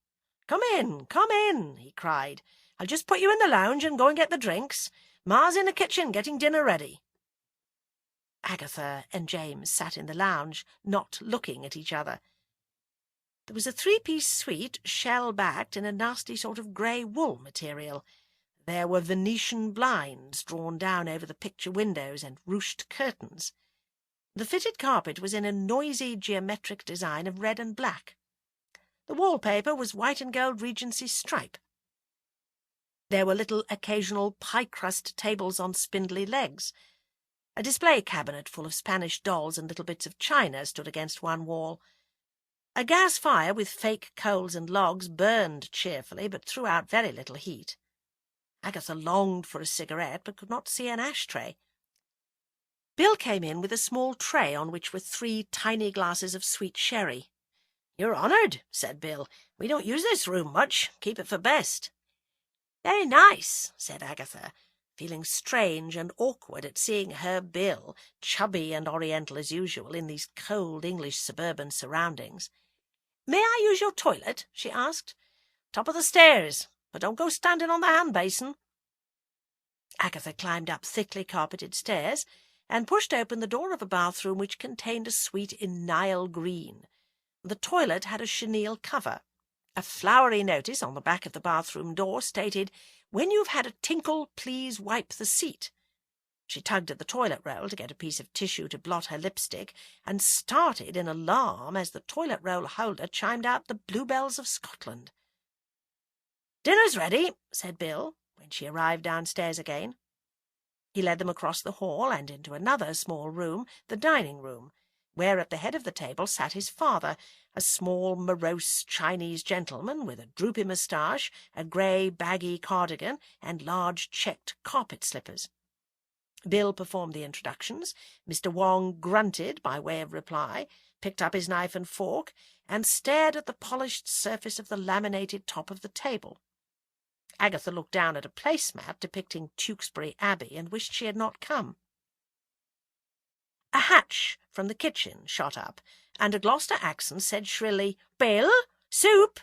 Come in," he cried. "I'll just put you in the lounge and go and get the drinks. Ma's in the kitchen getting dinner ready." Agatha and James sat in the lounge, not looking at each other. There was a three-piece suite, shell-backed in a nasty sort of grey wool material. There were Venetian blinds drawn down over the picture windows and ruched curtains. The fitted carpet was in a noisy geometric design of red and black. The wallpaper was white and gold Regency stripe. There were little occasional pie-crust tables on spindly legs. A display cabinet full of Spanish dolls and little bits of china stood against one wall. A gas fire with fake coals and logs burned cheerfully, but threw out very little heat. Agatha longed for a cigarette, but could not see an ashtray. Bill came in with a small tray on which were 3 tiny glasses of sweet sherry. "You're honoured," said Bill. "We don't use this room much. Keep it for best." "Very nice," said Agatha, feeling strange and awkward at seeing her Bill, chubby and oriental as usual, in these cold English suburban surroundings. "May I use your toilet?" she asked. "Top of the stairs, but don't go standing on the hand-basin." Agatha climbed up thickly carpeted stairs and pushed open the door of a bathroom which contained a suite in Nile green. The toilet had a chenille cover. A flowery notice on the back of the bathroom door stated, "When you've had a tinkle, please wipe the seat." She tugged at the toilet roll to get a piece of tissue to blot her lipstick, and started in alarm as the toilet roll holder chimed out the Bluebells of Scotland. "Dinner's ready," said Bill, when she arrived downstairs again. He led them across the hall and into another small room, the dining-room, where at the head of the table sat his father, a small, morose Chinese gentleman with a droopy moustache, a grey, baggy cardigan, and large checked carpet slippers. Bill performed the introductions. Mr. Wong grunted by way of reply, picked up his knife and fork, and stared at the polished surface of the laminated top of the table. Agatha looked down at a placemat depicting Tewkesbury Abbey and wished she had not come. A hatch from the kitchen shot up, and a Gloucester accent said shrilly, "Bill, soup!"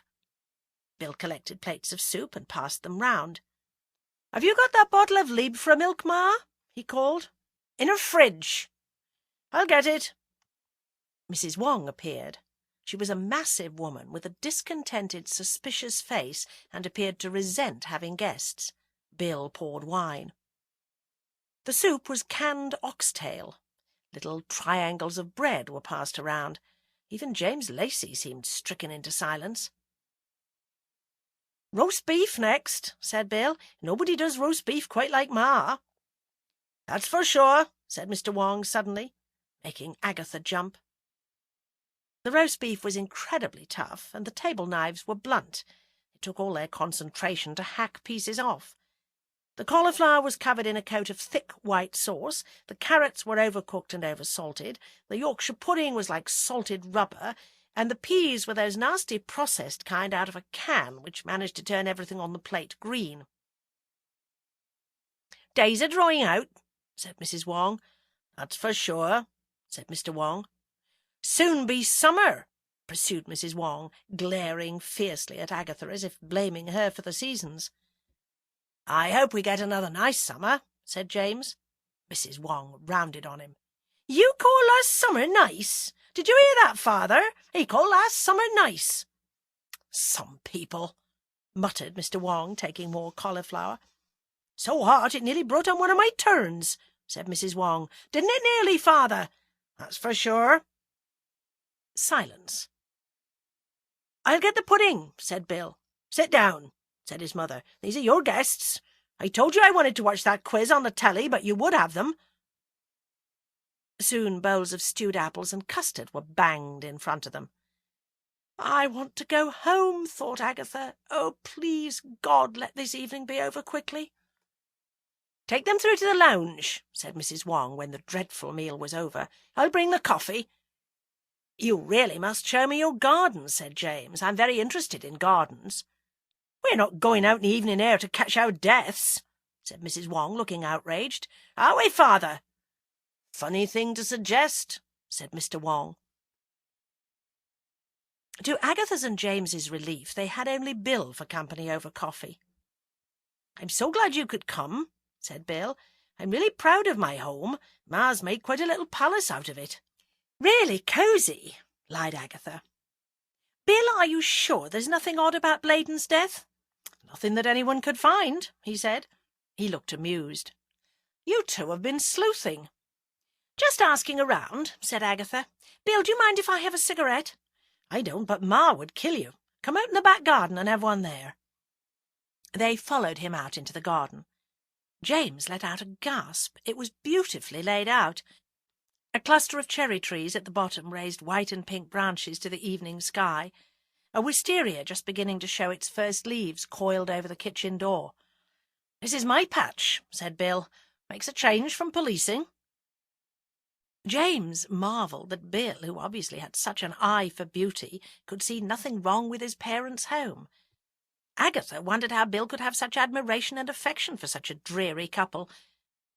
Bill collected plates of soup and passed them round. "Have you got that bottle of Liebfra milk, Ma?" he called. "In her fridge." "I'll get it." Mrs. Wong appeared. She was a massive woman with a discontented, suspicious face and appeared to resent having guests. Bill poured wine. The soup was canned oxtail. Little triangles of bread were passed around. Even James Lacey seemed stricken into silence. "Roast beef next," said Bill. "Nobody does roast beef quite like Ma." "That's for sure," said Mr. Wong suddenly, making Agatha jump. The roast beef was incredibly tough, and the table knives were blunt. It took all their concentration to hack pieces off. The cauliflower was covered in a coat of thick white sauce, the carrots were overcooked and oversalted, the Yorkshire pudding was like salted rubber, and the peas were those nasty processed kind out of a can, which managed to turn everything on the plate green. "Days are drawing out," said Mrs. Wong. "That's for sure," said Mr. Wong. "Soon be summer," pursued Mrs. Wong, glaring fiercely at Agatha as if blaming her for the seasons. "I hope we get another nice summer," said James. Mrs. Wong rounded on him. "You call last summer nice? Did you hear that, Father? He called last summer nice." "Some people," muttered Mr. Wong, taking more cauliflower. "So hot it nearly brought on one of my turns," said Mrs. Wong. "Didn't it nearly, Father?" "That's for sure." Silence. "I'll get the pudding," said Bill. "Sit down," said his mother. "These are your guests. I told you I wanted to watch that quiz on the telly, but you would have them." Soon bowls of stewed apples and custard were banged in front of them. "I want to go home," thought Agatha. "Oh, please, God, let this evening be over quickly." "Take them through to the lounge," said Mrs. Wong when the dreadful meal was over. "I'll bring the coffee." "You really must show me your garden," said James. "I'm very interested in gardens." "We're not going out in the evening air to catch our deaths," said Mrs. Wong, looking outraged. "Are we, Father?" "Funny thing to suggest," said Mr. Wong. To Agatha's and James's relief, they had only Bill for company over coffee. "I'm so glad you could come," said Bill. "I'm really proud of my home. Ma's made quite a little palace out of it." "Really cosy," lied Agatha. "Bill, are you sure there's nothing odd about Bladen's death?" "Nothing that anyone could find," he said. He looked amused. "You two have been sleuthing." "Just asking around," said Agatha. "Bill, do you mind if I have a cigarette?" "I don't, but Ma would kill you. Come out in the back garden and have one there." They followed him out into the garden. James let out a gasp. It was beautifully laid out. A cluster of cherry trees at the bottom raised white and pink branches to the evening sky. A wisteria just beginning to show its first leaves coiled over the kitchen door. "This is my patch," said Bill. "Makes a change from policing." James marvelled that Bill, who obviously had such an eye for beauty, could see nothing wrong with his parents' home. Agatha wondered how Bill could have such admiration and affection for such a dreary couple,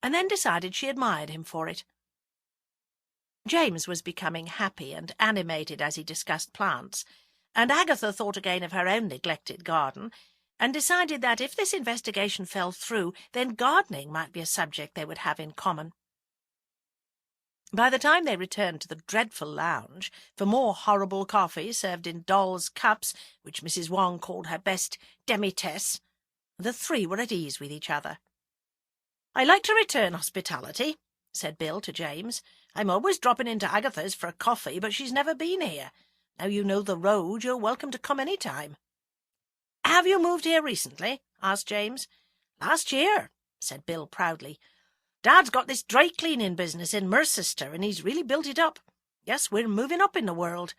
and then decided she admired him for it. James was becoming happy and animated as he discussed plants, and Agatha thought again of her own neglected garden, and decided that if this investigation fell through, then gardening might be a subject they would have in common. By the time they returned to the dreadful lounge for more horrible coffee served in dolls' cups, which Mrs. Wong called her best demi-tasse, the three were at ease with each other. "I like to return hospitality," said Bill to James. "I'm always dropping into Agatha's for a coffee, but she's never been here. Now you know the road, you're welcome to come any time." "Have you moved here recently?" asked James. "Last year," said Bill proudly. "Dad's got this dry-cleaning business in Mercester, and he's really built it up. Yes, we're moving up in the world."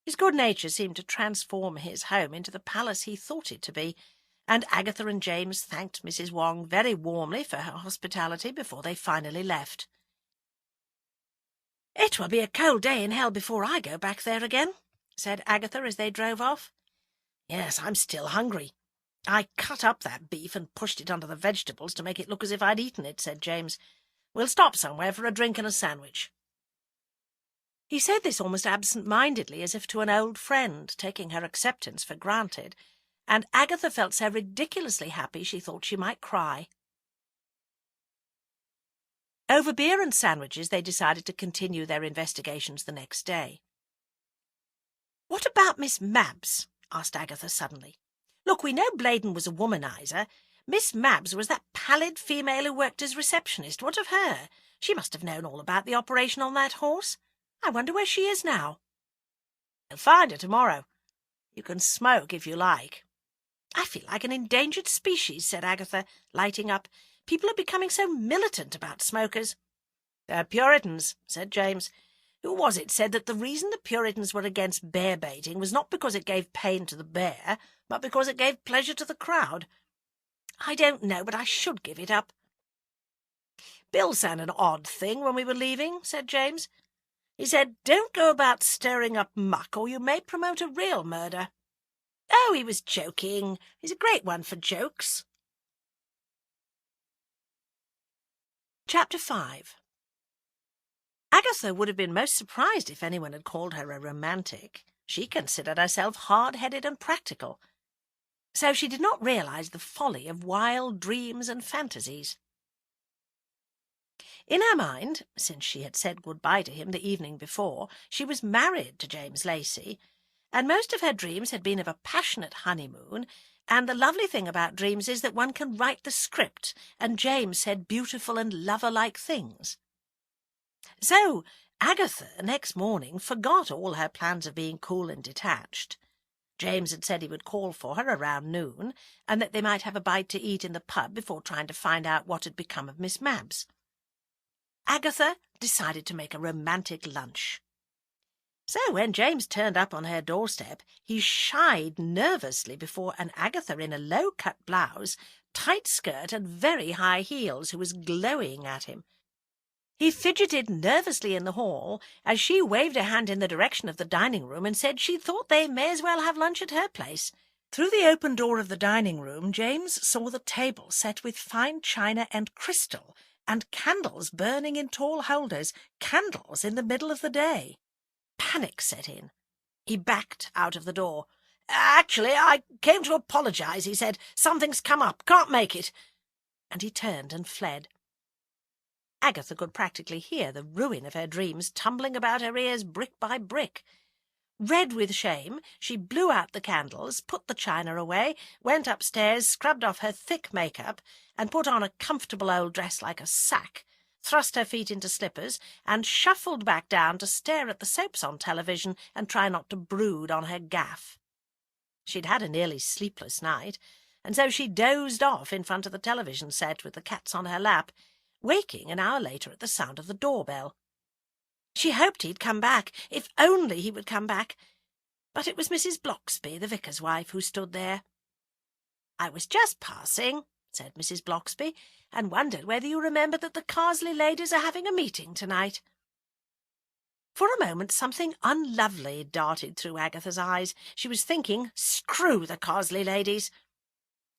His good nature seemed to transform his home into the palace he thought it to be, and Agatha and James thanked Mrs. Wong very warmly for her hospitality before they finally left. "It will be a cold day in hell before I go back there again," said Agatha as they drove off. "Yes, I'm still hungry. "I cut up that beef and pushed it under the vegetables to make it look as if I'd eaten it," said James. "We'll stop somewhere for a drink and a sandwich." He said this almost absent-mindedly, as if to an old friend, taking her acceptance for granted, and Agatha felt so ridiculously happy she thought she might cry. Over beer and sandwiches they decided to continue their investigations the next day. "What about Miss Mabbs?" asked Agatha suddenly. "Look, we know Bladen was a womanizer. Miss Mabbs was that pallid female who worked as receptionist. What of her? She must have known all about the operation on that horse. I wonder where she is now." "You'll find her tomorrow. You can smoke if you like." "I feel like an endangered species," said Agatha, lighting up. "People are becoming so militant about smokers." "They're Puritans," said James. Who was it said that the reason the Puritans were against bear-baiting was not because it gave pain to the bear, but because it gave pleasure to the crowd? I don't know, but I should give it up. "Bill said an odd thing when we were leaving," said James. "He said, 'Don't go about stirring up muck, or you may promote a real murder.'" "Oh, he was joking. He's a great one for jokes." Chapter 5. Agatha would have been most surprised if anyone had called her a romantic. She considered herself hard-headed and practical, so she did not realize the folly of wild dreams and fantasies. In her mind, since she had said good-bye to him the evening before, she was married to James Lacey, and most of her dreams had been of a passionate honeymoon, and the lovely thing about dreams is that one can write the script, and James said beautiful and lover-like things. So Agatha, next morning, forgot all her plans of being cool and detached. James had said he would call for her around noon, and that they might have a bite to eat in the pub before trying to find out what had become of Miss Mabbs. Agatha decided to make a romantic lunch. So when James turned up on her doorstep, he shied nervously before an Agatha in a low-cut blouse, tight skirt, and very high heels, who was glowing at him. He fidgeted nervously in the hall as she waved her hand in the direction of the dining-room and said she thought they may as well have lunch at her place. Through the open door of the dining-room, James saw the table set with fine china and crystal, and candles burning in tall holders, candles in the middle of the day. Panic set in. He backed out of the door. "Actually, I came to apologize," he said. "Something's come up. Can't make it." And he turned and fled. Agatha could practically hear the ruin of her dreams tumbling about her ears brick by brick. Red with shame, she blew out the candles, put the china away, went upstairs, scrubbed off her thick makeup, and put on a comfortable old dress like a sack, thrust her feet into slippers, and shuffled back down to stare at the soaps on television and try not to brood on her gaff. She'd had a nearly sleepless night, and so she dozed off in front of the television set with the cats on her lap, waking an hour later at the sound of the doorbell. She hoped he'd come back, if only he would come back, but it was Mrs. Bloxby, the vicar's wife, who stood there. "I was just passing," said Mrs. Bloxby, "and wondered whether you remembered that the Carsley ladies are having a meeting tonight." For a moment something unlovely darted through Agatha's eyes. She was thinking, screw the Carsley ladies.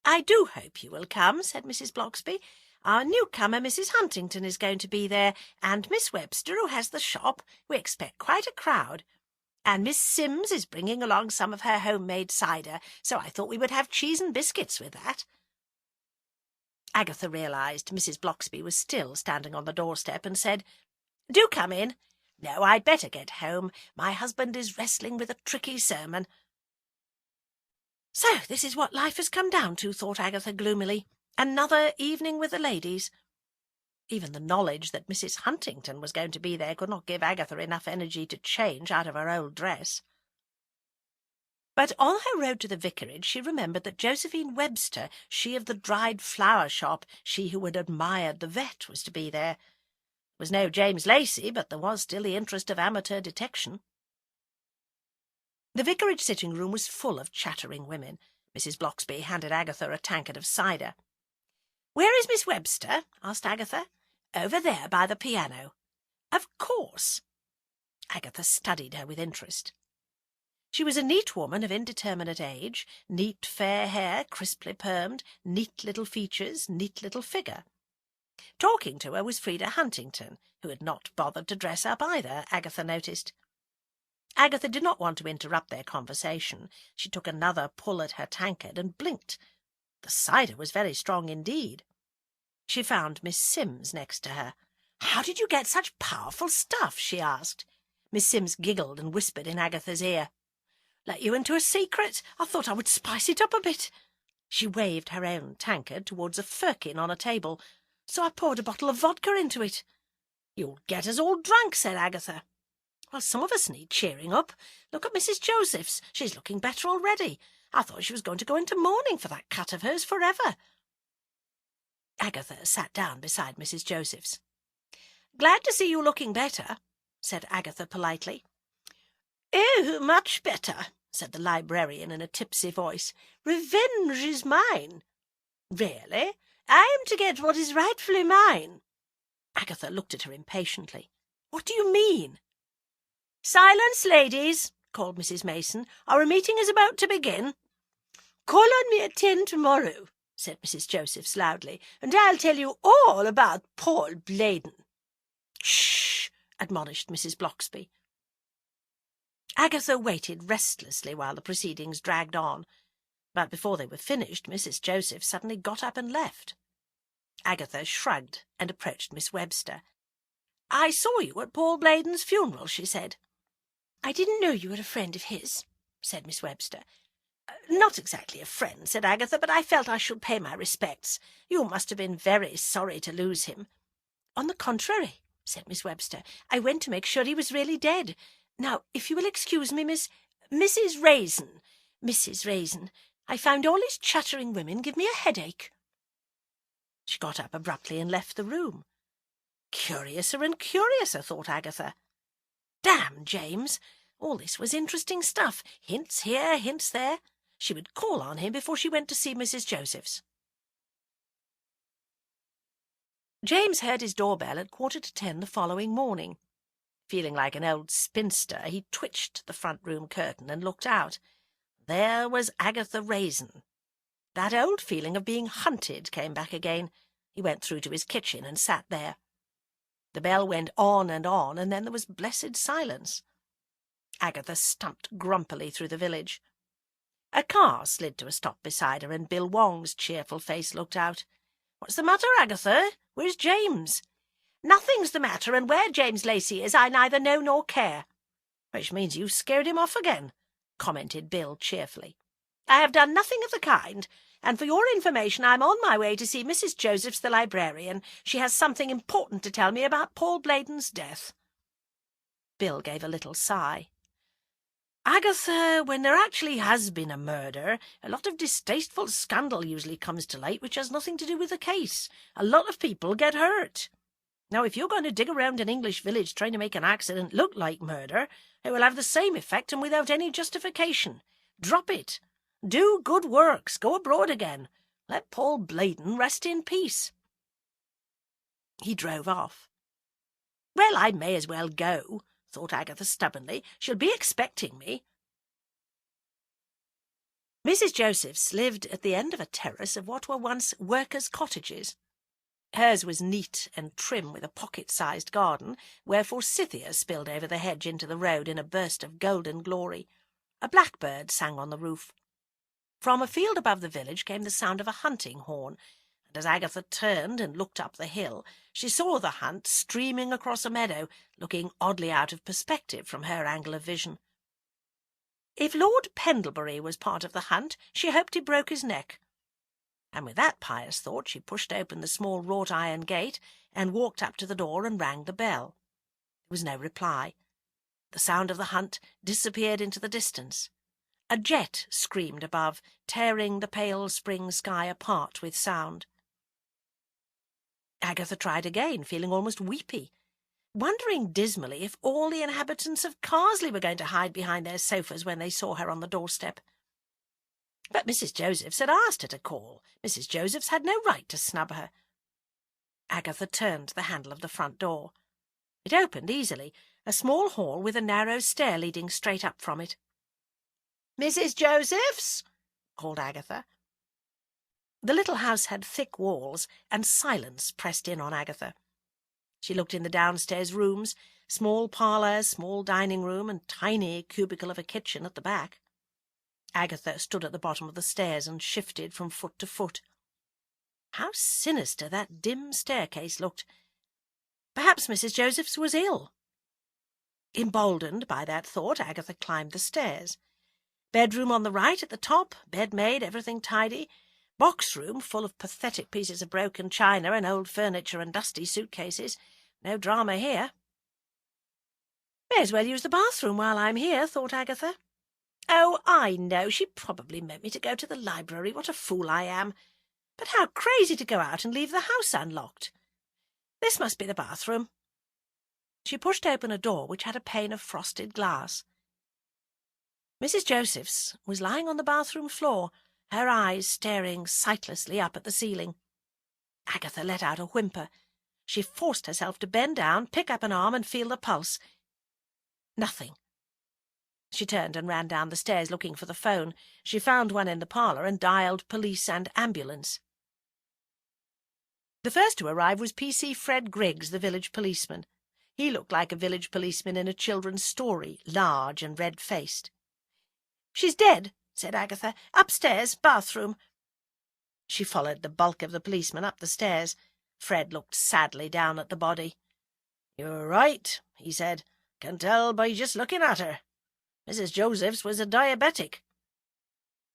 "I do hope you will come," said Mrs. Bloxby. "Our newcomer, Mrs. Huntington, is going to be there, and Miss Webster, who has the shop. We expect quite a crowd. And Miss Sims is bringing along some of her homemade cider, so I thought we would have cheese and biscuits with that." Agatha realized Mrs. Bloxby was still standing on the doorstep and said, "Do come in." "No, I'd better get home. My husband is wrestling with a tricky sermon." So this is what life has come down to, thought Agatha gloomily. Another evening with the ladies. Even the knowledge that Mrs. Huntington was going to be there could not give Agatha enough energy to change out of her old dress. But on her road to the vicarage she remembered that Josephine Webster, she of the dried flower shop, she who had admired the vet, was to be there. There was no James Lacey, but there was still the interest of amateur detection. The vicarage sitting-room was full of chattering women. Mrs. Bloxby handed Agatha a tankard of cider. "Where is Miss Webster?" asked Agatha. "Over there by the piano." "Of course." Agatha studied her with interest. She was a neat woman of indeterminate age, neat fair hair, crisply permed, neat little features, neat little figure. Talking to her was Frida Huntington, who had not bothered to dress up either, Agatha noticed. Agatha did not want to interrupt their conversation. She took another pull at her tankard and blinked. The cider was very strong indeed. She found Miss Sims next to her. "How did you get such powerful stuff?" she asked. Miss Sims giggled and whispered in Agatha's ear. "Let you into a secret. I thought I would spice it up a bit." She waved her own tankard towards a firkin on a table, "so I poured a bottle of vodka into it." "You'll get us all drunk," said Agatha. "Well, some of us need cheering up. Look at Mrs. Joseph's. She's looking better already. I thought she was going to go into mourning for that cat of hers forever." Agatha sat down beside Mrs. Joseph's. "Glad to see you looking better," said Agatha politely. "Oh, much better," said the librarian in a tipsy voice. "Revenge is mine." "Really? I am to get what is rightfully mine." Agatha looked at her impatiently. "What do you mean?" "Silence, ladies," called Mrs. Mason. "Our meeting is about to begin." "Call on me at 10 tomorrow," said Mrs. Josephs loudly, "and I'll tell you all about Paul Bladen." "Shh!" admonished Mrs. Bloxby. Agatha waited restlessly while the proceedings dragged on, but before they were finished, Mrs. Joseph suddenly got up and left. Agatha shrugged and approached Miss Webster. "I saw you at Paul Bladen's funeral," she said. "I didn't know you were a friend of his," said Miss Webster. "Not exactly a friend," said Agatha, "but I felt I should pay my respects. You must have been very sorry to lose him." "On the contrary," said Miss Webster, "I went to make sure he was really dead. Now, if you will excuse me, Mrs. Raisin, I found all these chattering women give me a headache." She got up abruptly and left the room. Curiouser and curiouser, thought Agatha. Damn James! All this was interesting stuff. Hints here, hints there. She would call on him before she went to see Mrs. Josephs. James heard his doorbell at 10:15 the following morning. Feeling like an old spinster, he twitched the front-room curtain and looked out. There was Agatha Raisin. That old feeling of being hunted came back again. He went through to his kitchen and sat there. The bell went on, and then there was blessed silence. Agatha stumped grumpily through the village. A car slid to a stop beside her, and Bill Wong's cheerful face looked out. "What's the matter, Agatha? Where's James?" "Nothing's the matter, and where James Lacey is I neither know nor care." "Which means you scared him off again," commented Bill cheerfully. "I have done nothing of the kind, and for your information I'm on my way to see Mrs. Josephs the librarian. She has something important to tell me about Paul Bladen's death." Bill gave a little sigh. "Agatha, when there actually has been a murder, a lot of distasteful scandal usually comes to light which has nothing to do with the case. A lot of people get hurt. Now, if you're going to dig around an English village trying to make an accident look like murder, it will have the same effect and without any justification. Drop it. Do good works. Go abroad again. Let Paul Bladen rest in peace." He drove off. "Well, I may as well go," thought Agatha stubbornly. "She'll be expecting me." Mrs. Josephs lived at the end of a terrace of what were once workers' cottages. Hers was neat and trim with a pocket-sized garden, where forsythia spilled over the hedge into the road in a burst of golden glory. A blackbird sang on the roof. From a field above the village came the sound of a hunting horn, and as Agatha turned and looked up the hill, she saw the hunt streaming across a meadow, looking oddly out of perspective from her angle of vision. If Lord Pendlebury was part of the hunt, she hoped he broke his neck. And with that pious thought she pushed open the small wrought-iron gate and walked up to the door and rang the bell. There was no reply. The sound of the hunt disappeared into the distance. A jet screamed above, tearing the pale spring sky apart with sound. Agatha tried again, feeling almost weepy, wondering dismally if all the inhabitants of Carsley were going to hide behind their sofas when they saw her on the doorstep. But Mrs. Josephs had asked her to call. Mrs. Josephs had no right to snub her. Agatha turned the handle of the front door. It opened easily, a small hall with a narrow stair leading straight up from it. "Mrs. Josephs!" called Agatha. The little house had thick walls, and silence pressed in on Agatha. She looked in the downstairs rooms, small parlour, small dining room, and tiny cubicle of a kitchen at the back. Agatha stood at the bottom of the stairs and shifted from foot to foot. How sinister that dim staircase looked! Perhaps Mrs. Josephs was ill. Emboldened by that thought, Agatha climbed the stairs. Bedroom on the right at the top, bed made, everything tidy. Box room full of pathetic pieces of broken china and old furniture and dusty suitcases. No drama here. May as well use the bathroom while I'm here, thought Agatha. Oh, I know, she probably meant me to go to the library. What a fool I am. But how crazy to go out and leave the house unlocked. This must be the bathroom. She pushed open a door which had a pane of frosted glass. Mrs. Josephs was lying on the bathroom floor, her eyes staring sightlessly up at the ceiling. Agatha let out a whimper. She forced herself to bend down, pick up an arm, and feel the pulse. Nothing. She turned and ran down the stairs looking for the phone. She found one in the parlour and dialed police and ambulance. The first to arrive was P.C. Fred Griggs, the village policeman. He looked like a village policeman in a children's story, large and red-faced. "She's dead," said Agatha. "Upstairs, bathroom." She followed the bulk of the policeman up the stairs. Fred looked sadly down at the body. "You're right," he said. "Can tell by just looking at her. Mrs. Josephs was a diabetic."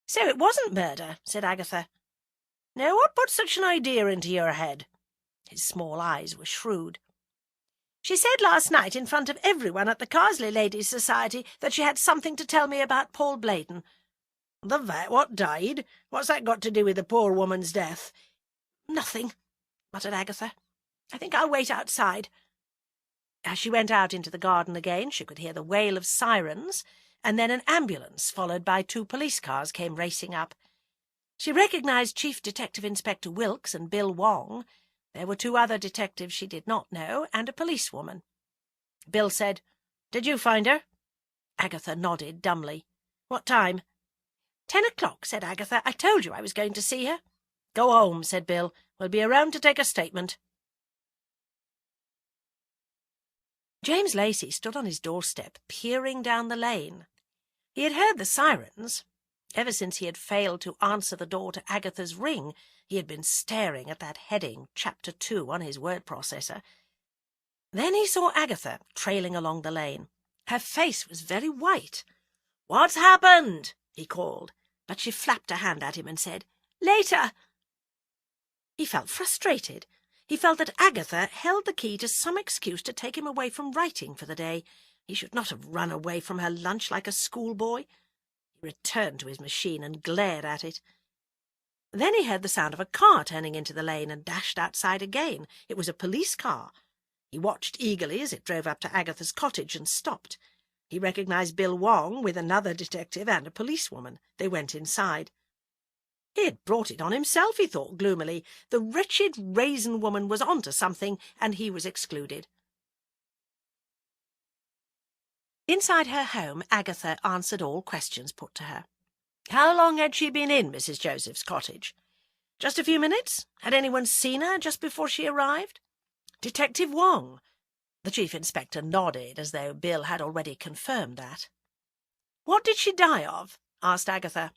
"So it wasn't murder," said Agatha. "Now, what put such an idea into your head?" His small eyes were shrewd. "She said last night in front of everyone at the Carsley Ladies' Society that she had something to tell me about Paul Blaydon." "The vet what died? What's that got to do with the poor woman's death?" "Nothing," muttered Agatha. "I think I'll wait outside." As she went out into the garden again, she could hear the wail of sirens, and then an ambulance, followed by 2 police cars, came racing up. She recognized Chief Detective Inspector Wilkes and Bill Wong. There were 2 other detectives she did not know, and a policewoman. Bill said, "Did you find her?" Agatha nodded dumbly. "What time?" 10 o'clock, said Agatha. "I told you I was going to see her." "Go home," said Bill. "We'll be around to take a statement." James Lacey stood on his doorstep, peering down the lane. He had heard the sirens. Ever since he had failed to answer the door to Agatha's ring, he had been staring at that heading, Chapter 2, on his word processor. Then he saw Agatha trailing along the lane. Her face was very white. "What's happened?" he called, but she flapped a hand at him and said, "Later." He felt frustrated. He felt that Agatha held the key to some excuse to take him away from writing for the day. He should not have run away from her lunch like a schoolboy. He returned to his machine and glared at it. Then he heard the sound of a car turning into the lane and dashed outside again. It was a police car. He watched eagerly as it drove up to Agatha's cottage and stopped. He recognized Bill Wong with another detective and a policewoman. They went inside. He had brought it on himself, he thought gloomily. The wretched raisin woman was on to something, and he was excluded. Inside her home, Agatha answered all questions put to her. How long had she been in Mrs. Joseph's cottage? Just a few minutes? Had anyone seen her just before she arrived? Detective Wong. The chief inspector nodded, as though Bill had already confirmed that. What did she die of? Asked Agatha.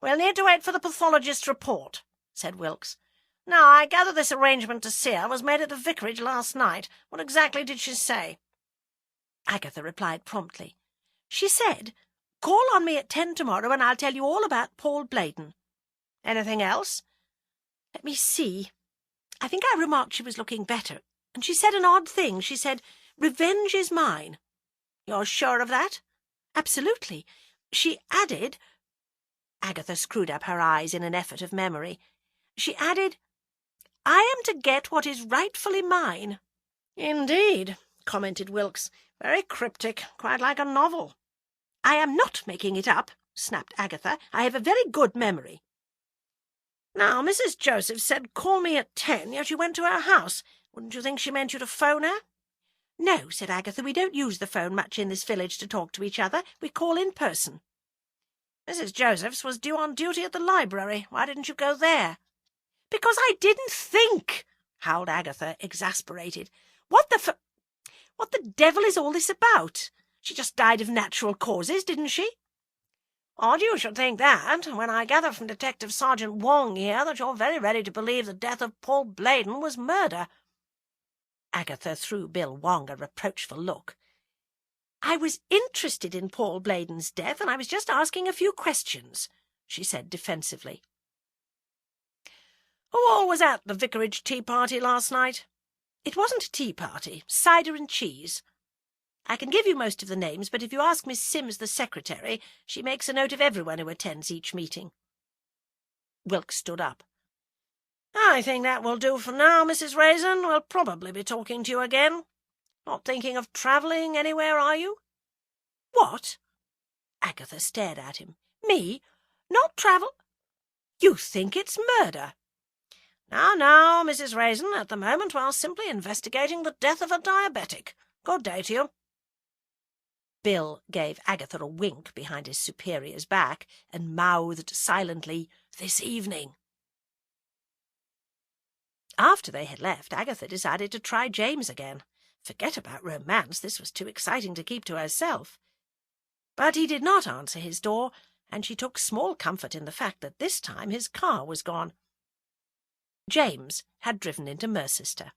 We'll need to wait for the pathologist's report, said Wilkes. Now, I gather this arrangement to see her was made at the vicarage last night. What exactly did she say? Agatha replied promptly. She said, call on me at 10 tomorrow and I'll tell you all about Paul Blaydon. Anything else? Let me see. I think I remarked she was looking better, and she said an odd thing. She said, revenge is mine. You're sure of that? Absolutely. She added... Agatha screwed up her eyes in an effort of memory. She added, I am to get what is rightfully mine. Indeed, commented Wilkes. Very cryptic, quite like a novel. I am not making it up, snapped Agatha. I have a very good memory. Now, Mrs. Joseph said call me at 10, yet you went to her house. Wouldn't you think she meant you to phone her? No, said Agatha, we don't use the phone much in this village to talk to each other. We call in person. Mrs. Josephs was due on duty at the library. Why didn't you go there?" "Because I didn't think," howled Agatha, exasperated. What the devil is all this about? She just died of natural causes, didn't she?" "Odd you should think that, when I gather from Detective Sergeant Wong here that you're very ready to believe the death of Paul Bladen was murder." Agatha threw Bill Wong a reproachful look. "I was interested in Paul Bladen's death, and I was just asking a few questions," she said defensively. "Who all was at the vicarage tea-party last night?" "It wasn't a tea-party. Cider and cheese. I can give you most of the names, but if you ask Miss Sims, the secretary, she makes a note of everyone who attends each meeting." Wilkes stood up. "I think that will do for now, Mrs. Raisin. We'll probably be talking to you again. Not thinking of travelling anywhere, are you?" "What?" Agatha stared at him. "Me? Not travel? You think it's murder?" Now, Mrs. Raisin, at the moment we're simply investigating the death of a diabetic. Good day to you." Bill gave Agatha a wink behind his superior's back and mouthed silently, "This evening." After they had left, Agatha decided to try James again. Forget about romance, this was too exciting to keep to herself. But he did not answer his door, and she took small comfort in the fact that this time his car was gone. James had driven into Mercester.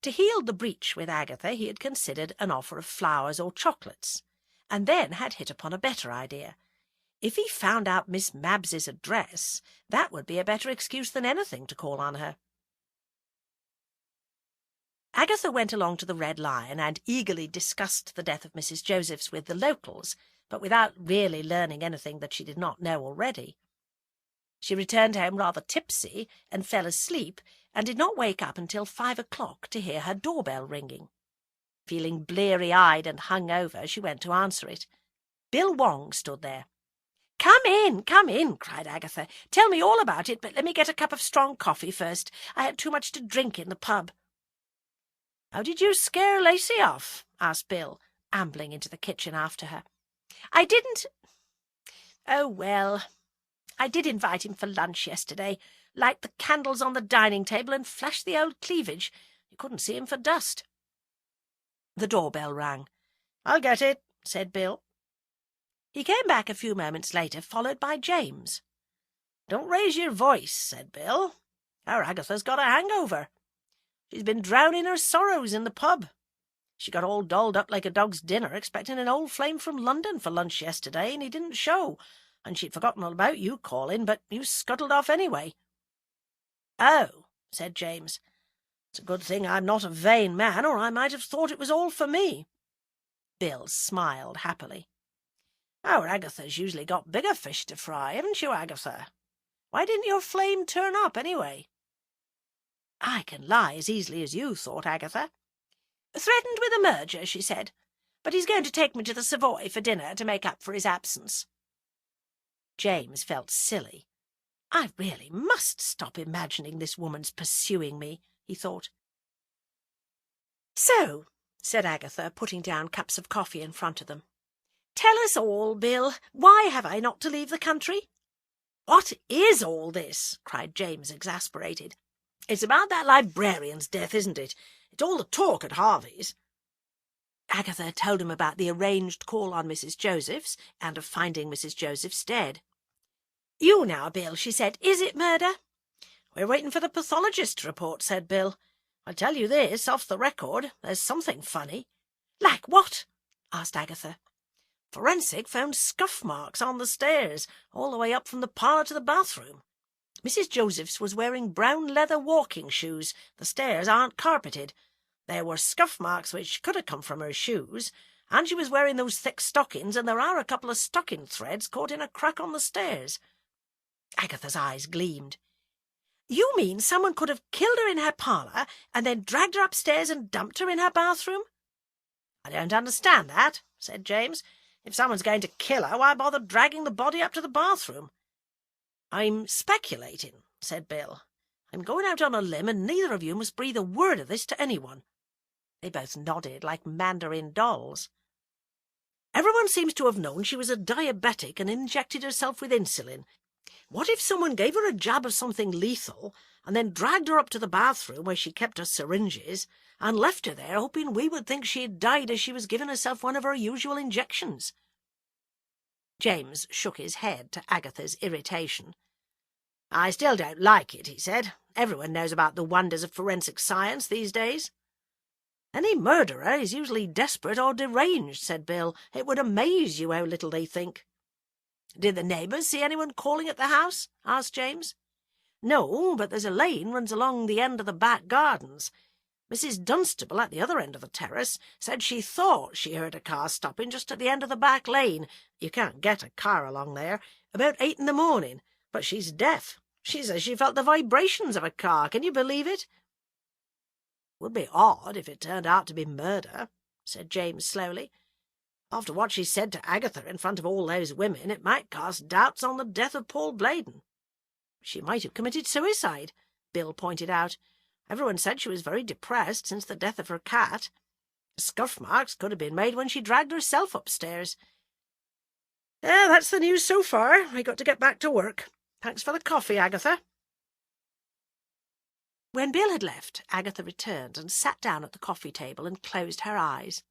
To heal the breach with Agatha he had considered an offer of flowers or chocolates, and then had hit upon a better idea. If he found out Miss Mabbs's address, that would be a better excuse than anything to call on her. Agatha went along to the Red Lion and eagerly discussed the death of Mrs. Josephs with the locals, but without really learning anything that she did not know already. She returned home rather tipsy and fell asleep, and did not wake up until 5 o'clock to hear her doorbell ringing. Feeling bleary-eyed and hung-over, she went to answer it. Bill Wong stood there. Come in, cried Agatha. "Tell me all about it, but let me get a cup of strong coffee first. I had too much to drink in the pub." "How did you scare Lacey off?" asked Bill, ambling into the kitchen after her. "I didn't... Oh, well, I did invite him for lunch yesterday, light the candles on the dining table and flash the old cleavage. You couldn't see him for dust." The doorbell rang. "I'll get it," said Bill. He came back a few moments later, followed by James. "Don't raise your voice," said Bill. "Our Agatha's got a hangover. She's been drowning her sorrows in the pub. She got all dolled up like a dog's dinner, expecting an old flame from London for lunch yesterday, and he didn't show, and she'd forgotten all about you calling, but you scuttled off anyway." "Oh," said James. "It's a good thing I'm not a vain man, or I might have thought it was all for me." Bill smiled happily. "Our Agatha's usually got bigger fish to fry, haven't you, Agatha? Why didn't your flame turn up, anyway?" "I can lie as easily as you," thought Agatha. "Threatened with a merger," she said, "but he's going to take me to the Savoy for dinner to make up for his absence." James felt silly. "I really must stop imagining this woman's pursuing me," he thought. "So," said Agatha, putting down cups of coffee in front of them, "tell us all, Bill. Why have I not to leave the country?" "What is all this?" cried James, exasperated. "It's about that librarian's death, isn't it? It's all the talk at Harvey's." Agatha told him about the arranged call on Mrs. Josephs, and of finding Mrs. Josephs dead. "You now, Bill," she said, "is it murder?" "We're waiting for the pathologist's report," said Bill. "I'll tell you this, off the record, there's something funny." "Like what?" asked Agatha. "Forensic found scuff marks on the stairs, all the way up from the parlour to the bathroom. Mrs. Josephs was wearing brown leather walking shoes. The stairs aren't carpeted. There were scuff marks which could have come from her shoes, and she was wearing those thick stockings, and there are a couple of stocking threads caught in a crack on the stairs." Agatha's eyes gleamed. "You mean someone could have killed her in her parlour, and then dragged her upstairs and dumped her in her bathroom?" "I don't understand that," said James. "If someone's going to kill her, why bother dragging the body up to the bathroom?" "I'm speculating," said Bill. "I'm going out on a limb, and neither of you must breathe a word of this to anyone." They both nodded like mandarin dolls. Everyone seems to have known she was a diabetic and injected herself with insulin. What if someone gave her a jab of something lethal and then dragged her up to the bathroom where she kept her syringes and left her there hoping we would think she had died as she was giving herself one of her usual injections? James shook his head to Agatha's irritation. I still don't like it, he said. Everyone knows about the wonders of forensic science these days. Any murderer is usually desperate or deranged, said Bill. It would amaze you how little they think. Did the neighbours see anyone calling at the house? Asked James. No, but there's a lane runs along the end of the back gardens. Mrs. Dunstable, at the other end of the terrace, said she thought she heard a car stopping just at the end of the back lane. You can't get a car along there. About 8 in the morning. But she's deaf. She says she felt the vibrations of a car. Can you believe it? Would be odd if it turned out to be murder, said James slowly. After what she said to Agatha in front of all those women, it might cast doubts on the death of Paul Bladen. She might have committed suicide, Bill pointed out. Everyone said she was very depressed since the death of her cat. Scuff marks could have been made when she dragged herself upstairs. That's the news so far. I got to get back to work. Thanks for the coffee, Agatha. When Bill had left, Agatha returned and sat down at the coffee table and closed her eyes.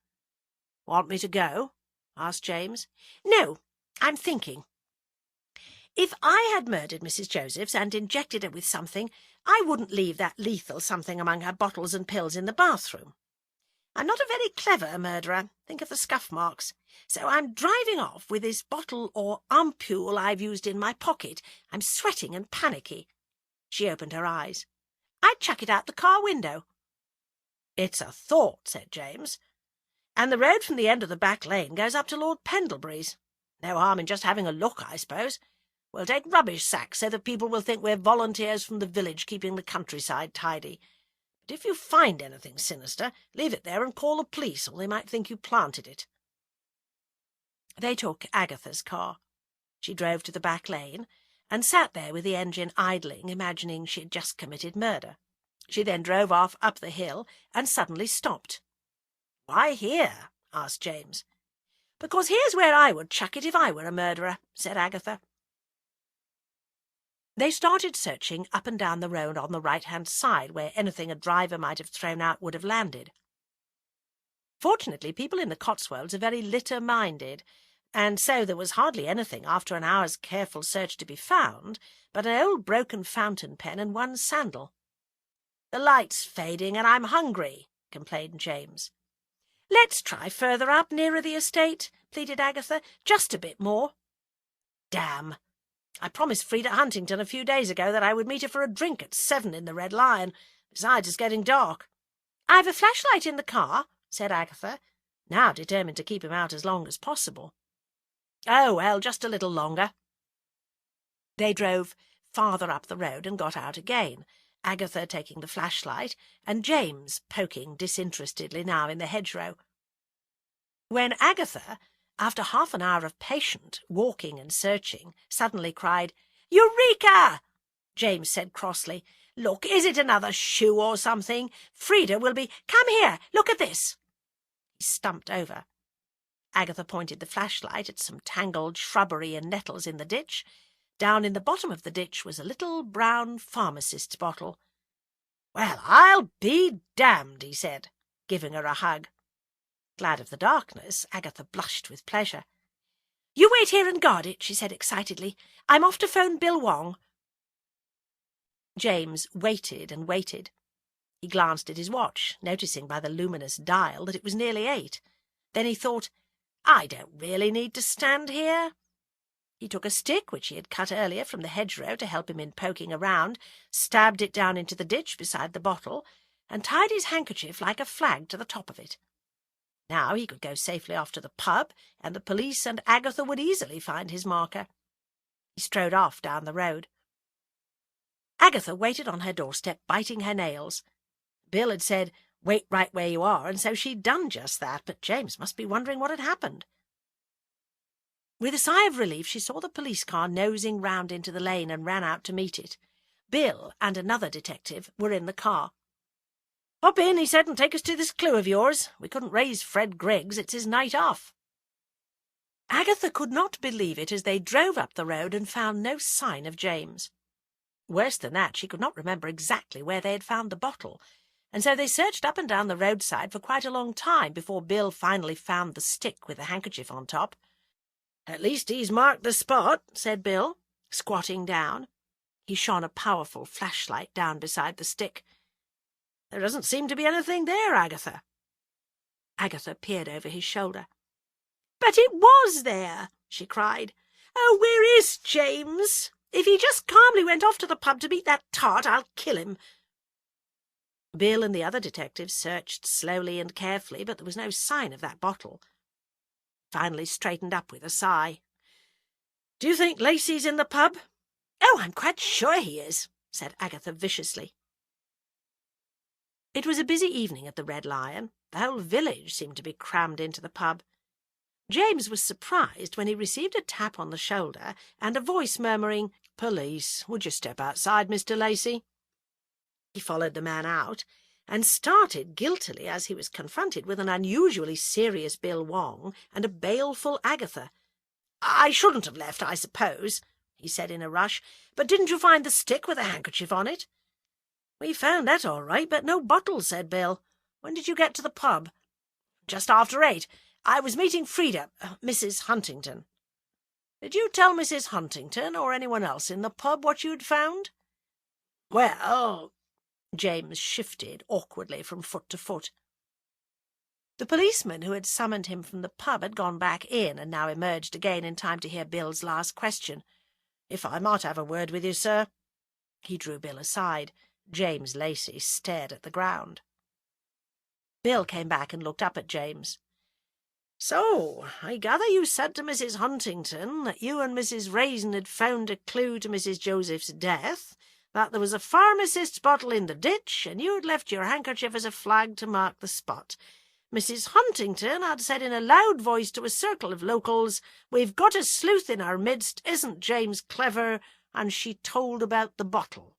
Want me to go? Asked James. No, I'm thinking. If I had murdered Mrs. Josephs and injected her with something, I wouldn't leave that lethal something among her bottles and pills in the bathroom. I'm not a very clever murderer. Think of the scuff marks. So I'm driving off with this bottle or ampule I've used in my pocket. I'm sweating and panicky. She opened her eyes. I'd chuck it out the car window. It's a thought, said James. And the road from the end of the back lane goes up to Lord Pendlebury's. No harm in just having a look, I suppose. We'll take rubbish sacks so that people will think we're volunteers from the village keeping the countryside tidy. But if you find anything sinister, leave it there and call the police, or they might think you planted it. They took Agatha's car. She drove to the back lane and sat there with the engine idling, imagining she had just committed murder. She then drove off up the hill and suddenly stopped. "Why here?" asked James. "Because here's where I would chuck it if I were a murderer," said Agatha. They started searching up and down the road on the right-hand side, where anything a driver might have thrown out would have landed. Fortunately, people in the Cotswolds are very litter-minded, and so there was hardly anything after an hour's careful search to be found but an old broken fountain pen and one sandal. "The light's fading and I'm hungry," complained James. "Let's try further up, nearer the estate," pleaded Agatha. "Just a bit more." "Damn! I promised Frida Huntington a few days ago that I would meet her for a drink at 7 in the Red Lion. Besides, it's getting dark." "I've a flashlight in the car," said Agatha, now determined to keep him out as long as possible. "Oh, well, just a little longer." They drove farther up the road and got out again, Agatha taking the flashlight and James poking disinterestedly now in the hedgerow. When Agatha, after half an hour of patient walking and searching, suddenly cried, "Eureka!" James said crossly, "Look, is it another shoe or something? Frida will be— Come here, look at this." He stumped over. Agatha pointed the flashlight at some tangled shrubbery and nettles in the ditch. Down in the bottom of the ditch was a little brown pharmacist's bottle. "Well, I'll be damned," he said, giving her a hug. Glad of the darkness, Agatha blushed with pleasure. "You wait here and guard it," she said excitedly. "I'm off to phone Bill Wong." James waited and waited. He glanced at his watch, noticing by the luminous dial that it was nearly 8. Then he thought, "I don't really need to stand here." He took a stick which he had cut earlier from the hedgerow to help him in poking around, stabbed it down into the ditch beside the bottle, and tied his handkerchief like a flag to the top of it. Now he could go safely off to the pub, and the police and Agatha would easily find his marker. He strode off down the road. Agatha waited on her doorstep, biting her nails. Bill had said, "Wait right where you are," and so she'd done just that, but James must be wondering what had happened. With a sigh of relief, she saw the police car nosing round into the lane and ran out to meet it. Bill and another detective were in the car. "Hop in," he said, "and take us to this clue of yours. We couldn't raise Fred Griggs. It's his night off." Agatha could not believe it as they drove up the road and found no sign of James. Worse than that, she could not remember exactly where they had found the bottle, and so they searched up and down the roadside for quite a long time before Bill finally found the stick with the handkerchief on top. "At least he's marked the spot," said Bill, squatting down. He shone a powerful flashlight down beside the stick. "There doesn't seem to be anything there, Agatha." Agatha peered over his shoulder. "But it was there!" she cried. "Oh, where is James? If he just calmly went off to the pub to meet that tart, I'll kill him." Bill and the other detectives searched slowly and carefully, but there was no sign of that bottle. Finally straightened up with a sigh. "Do you think Lacey's in the pub?" "Oh, I'm quite sure he is," said Agatha viciously. It was a busy evening at the Red Lion. The whole village seemed to be crammed into the pub. James was surprised when he received a tap on the shoulder and a voice murmuring, "Police, would you step outside, Mr. Lacey?" He followed the man out and started guiltily as he was confronted with an unusually serious Bill Wong and a baleful Agatha. "I shouldn't have left, I suppose," he said in a rush, "but didn't you find the stick with a handkerchief on it?" "We found that all right, but no bottle," said Bill. "When did you get to the pub?" "Just after 8. I was meeting Frida, Mrs. Huntington." "Did you tell Mrs. Huntington or anyone else in the pub what you'd found?" "Well—" James shifted awkwardly from foot to foot. The policeman who had summoned him from the pub had gone back in and now emerged again in time to hear Bill's last question. "If I might have a word with you, sir." He drew Bill aside. James Lacey stared at the ground. Bill came back and looked up at James. "So, I gather you said to Mrs. Huntington that you and Mrs. Raisin had found a clue to Mrs. Joseph's death, that there was a pharmacist's bottle in the ditch, and you had left your handkerchief as a flag to mark the spot. Mrs. Huntington had said in a loud voice to a circle of locals, 'We've got a sleuth in our midst, isn't James clever?' and she told about the bottle."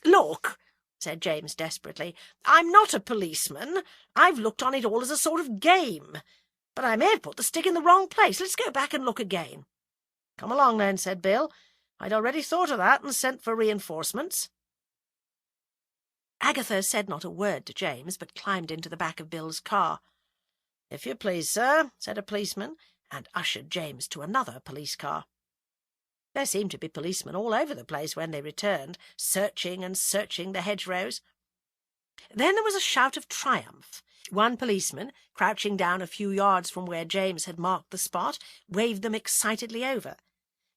"Look," said James desperately, "I'm not a policeman. I've looked on it all as a sort of game. But I may have put the stick in the wrong place. Let's go back and look again." "Come along, then," said Bill. "I'd already thought of that and sent for reinforcements." Agatha said not a word to James, but climbed into the back of Bill's car. "If you please, sir," said a policeman, and ushered James to another police car. There seemed to be policemen all over the place when they returned, searching and searching the hedgerows. Then there was a shout of triumph. One policeman, crouching down a few yards from where James had marked the spot, waved them excitedly over.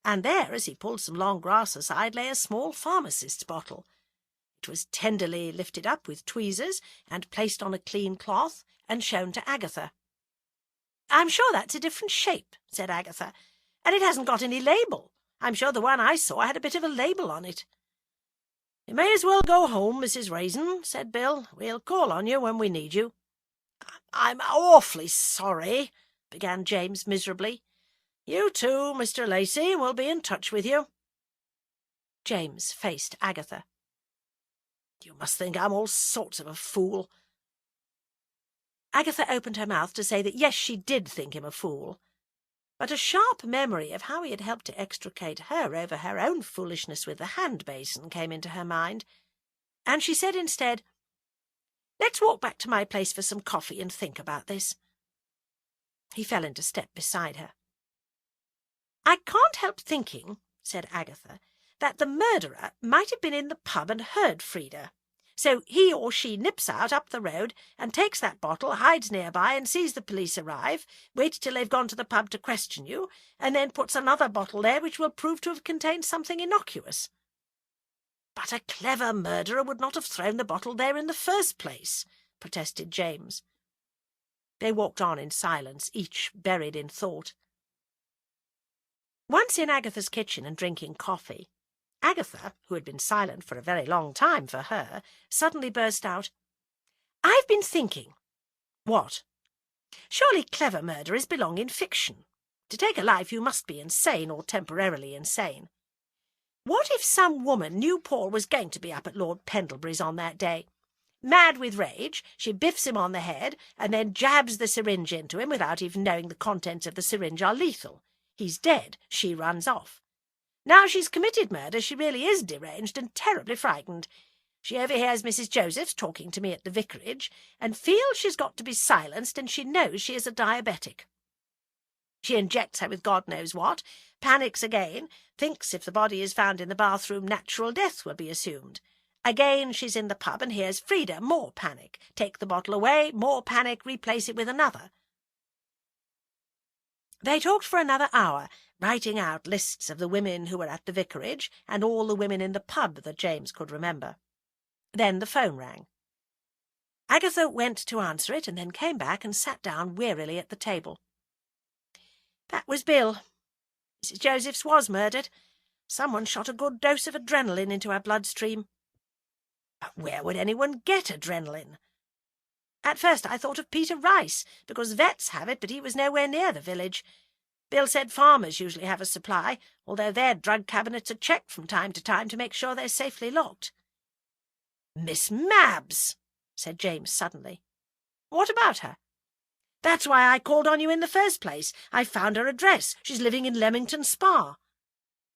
And there, as he pulled some long grass aside, lay a small pharmacist's bottle. It was tenderly lifted up with tweezers and placed on a clean cloth and shown to Agatha. "I'm sure that's a different shape," said Agatha, "and it hasn't got any label. I'm sure the one I saw had a bit of a label on it." "You may as well go home, Mrs. Raisin," said Bill. "We'll call on you when we need you." "I'm awfully sorry," began James miserably. "You too, Mr. Lacey. We'll be in touch with you." James faced Agatha. "You must think I'm all sorts of a fool." Agatha opened her mouth to say that yes, she did think him a fool, but a sharp memory of how he had helped to extricate her over her own foolishness with the hand-basin came into her mind, and she said instead, "Let's walk back to my place for some coffee and think about this." He fell into step beside her. "I can't help thinking," said Agatha, "that the murderer might have been in the pub and heard Frida. So he or she nips out up the road and takes that bottle, hides nearby and sees the police arrive, waits till they've gone to the pub to question you, and then puts another bottle there which will prove to have contained something innocuous." "But a clever murderer would not have thrown the bottle there in the first place," protested James. They walked on in silence, each buried in thought. Once in Agatha's kitchen and drinking coffee, Agatha, who had been silent for a very long time for her, suddenly burst out, "I've been thinking." "What?" "Surely clever murderers belong in fiction. To take a life you must be insane or temporarily insane. What if some woman knew Paul was going to be up at Lord Pendlebury's on that day? Mad with rage, she biffs him on the head and then jabs the syringe into him without even knowing the contents of the syringe are lethal. He's dead. She runs off. Now she's committed murder, she really is deranged and terribly frightened. She overhears Mrs. Josephs talking to me at the vicarage and feels she's got to be silenced, and she knows she is a diabetic. She injects her with God knows what, panics again, thinks if the body is found in the bathroom natural death will be assumed. Again she's in the pub and hears Frida, more panic. Take the bottle away, more panic, replace it with another. They talked for another hour, writing out lists of the women who were at the vicarage and all the women in the pub that James could remember. Then the phone rang. Agatha went to answer it and then came back and sat down wearily at the table. That was Bill. Mrs. Josephs was murdered. Someone shot a good dose of adrenaline into her bloodstream. But where would anyone get adrenaline? At first I thought of Peter Rice, because vets have it, but he was nowhere near the village. Bill said farmers usually have a supply, although their drug cabinets are checked from time to make sure they're safely locked. Miss Mabs, said James suddenly. What about her? That's why I called on you in the first place. I found her address. She's living in Leamington Spa.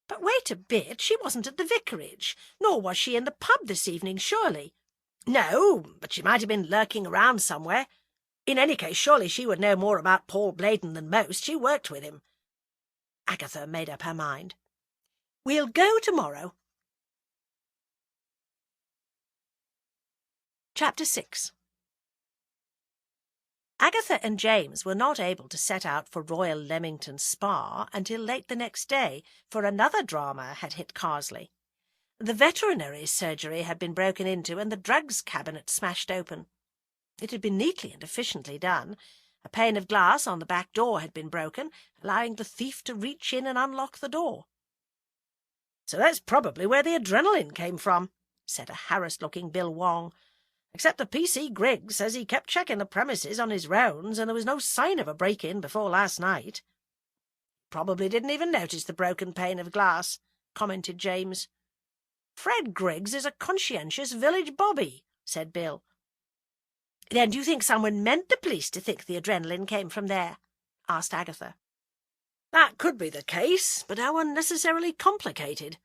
But wait a bit, she wasn't at the vicarage, nor was she in the pub this evening, surely. No, but she might have been lurking around somewhere. In any case, surely she would know more about Paul Bladen than most. She worked with him. Agatha made up her mind. We'll go tomorrow. Chapter 6. Agatha and James were not able to set out for Royal Leamington Spa until late the next day, for another drama had hit Carsley. The veterinary surgery had been broken into and the drugs cabinet smashed open. It had been neatly and efficiently done. A pane of glass on the back door had been broken, allowing the thief to reach in and unlock the door. "So that's probably where the adrenaline came from," said a harassed-looking Bill Wong. "Except the P.C. Griggs says he kept checking the premises on his rounds and there was no sign of a break-in before last night." "Probably didn't even notice the broken pane of glass," commented James. "Fred Griggs is a conscientious village bobby," said Bill. "Then do you think someone meant the police to think the adrenaline came from there?" asked Agatha. "That could be the case, but how unnecessarily complicated.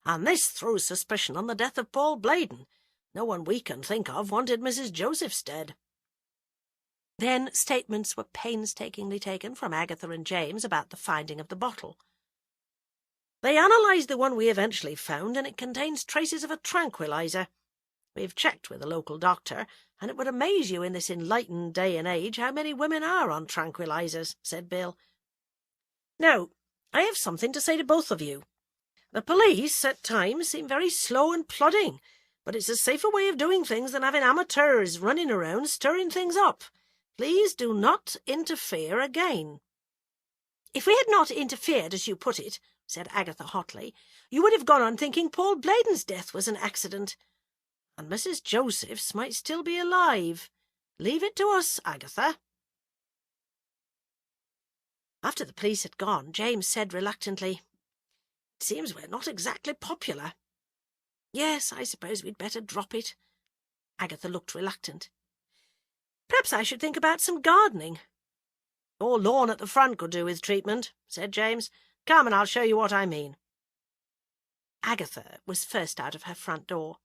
And this throws suspicion on the death of Paul Bladen. No one we can think of wanted Mrs. Josephs dead." Then statements were painstakingly taken from Agatha and James about the finding of the bottle. "They analysed the one we eventually found, and it contains traces of a tranquilizer. We've checked with a local doctor, and it would amaze you in this enlightened day and age how many women are on tranquilizers," said Bill. "Now, I have something to say to both of you. The police, at times, seem very slow and plodding, but it's a safer way of doing things than having amateurs running around stirring things up. Please do not interfere again." "If we had not interfered, as you put it," said Agatha hotly, "you would have gone on thinking Paul Bladen's death was an accident. And Mrs. Josephs might still be alive. Leave it to us, Agatha." After the police had gone, James said reluctantly, "It seems we're not exactly popular." "Yes, I suppose we'd better drop it." Agatha looked reluctant. "Perhaps I should think about some gardening." "Your lawn at the front could do with treatment," said James. "Come and I'll show you what I mean." Agatha was first out of her front door.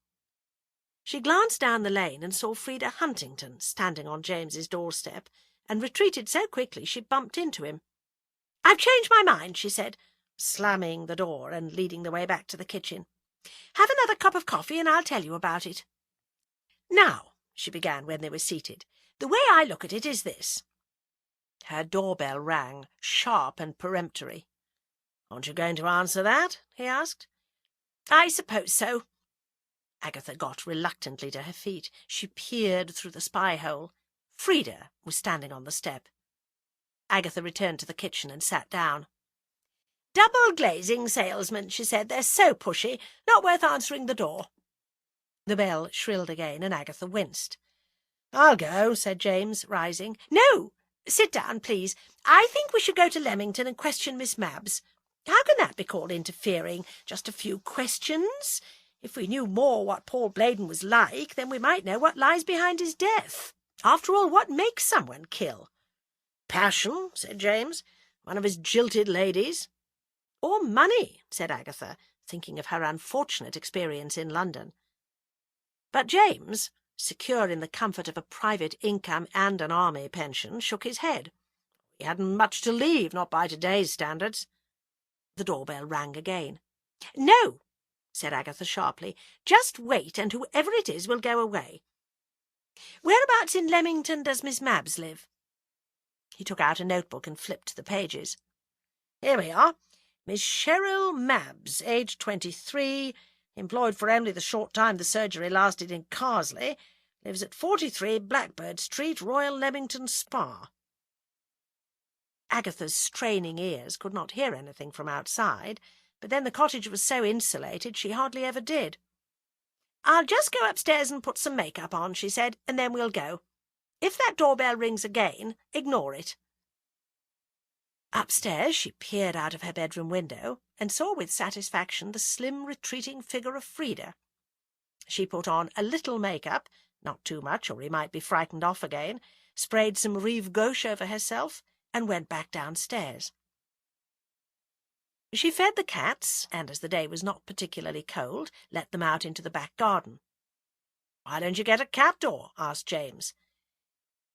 She glanced down the lane and saw Frida Huntington standing on James's doorstep, and retreated so quickly she bumped into him. "I've changed my mind," she said, slamming the door and leading the way back to the kitchen. "Have another cup of coffee and I'll tell you about it." "Now," she began when they were seated, "the way I look at it is this." Her doorbell rang, sharp and peremptory. "Aren't you going to answer that?" he asked. "I suppose so." Agatha got reluctantly to her feet. She peered through the spy-hole. Frida was standing on the step. Agatha returned to the kitchen and sat down. "Double-glazing salesmen," she said. "They're so pushy. Not worth answering the door." The bell shrilled again, and Agatha winced. "I'll go," said James, rising. "No! Sit down, please. I think we should go to Leamington and question Miss Mabs. How can that be called interfering? Just a few questions. If we knew more what Paul Bladen was like, then we might know what lies behind his death. After all, what makes someone kill? Passion, said James. One of his jilted ladies. Or money, said Agatha, thinking of her unfortunate experience in London. But James, secure in the comfort of a private income and an army pension, shook his head. He hadn't much to leave, not by today's standards. The doorbell rang again. No, said Agatha sharply. Just wait, and whoever it is will go away. Whereabouts in Leamington does Miss Mabs live? He took out a notebook and flipped the pages. Here we are. Miss Cheryl Mabs, aged 23, employed for only the short time the surgery lasted in Carsley, lives at 43 Blackbird Street, Royal Leamington Spa. Agatha's straining ears could not hear anything from outside, but then the cottage was so insulated she hardly ever did. I'll just go upstairs and put some make-up on, she said, and then we'll go. If that doorbell rings again, ignore it. Upstairs she peered out of her bedroom window and saw with satisfaction the slim, retreating figure of Frida. She put on a little make-up, not too much, or he might be frightened off again, sprayed some Rive Gauche over herself, and went back downstairs. She fed the cats, and as the day was not particularly cold, let them out into the back garden. "Why don't you get a cat door?" asked James.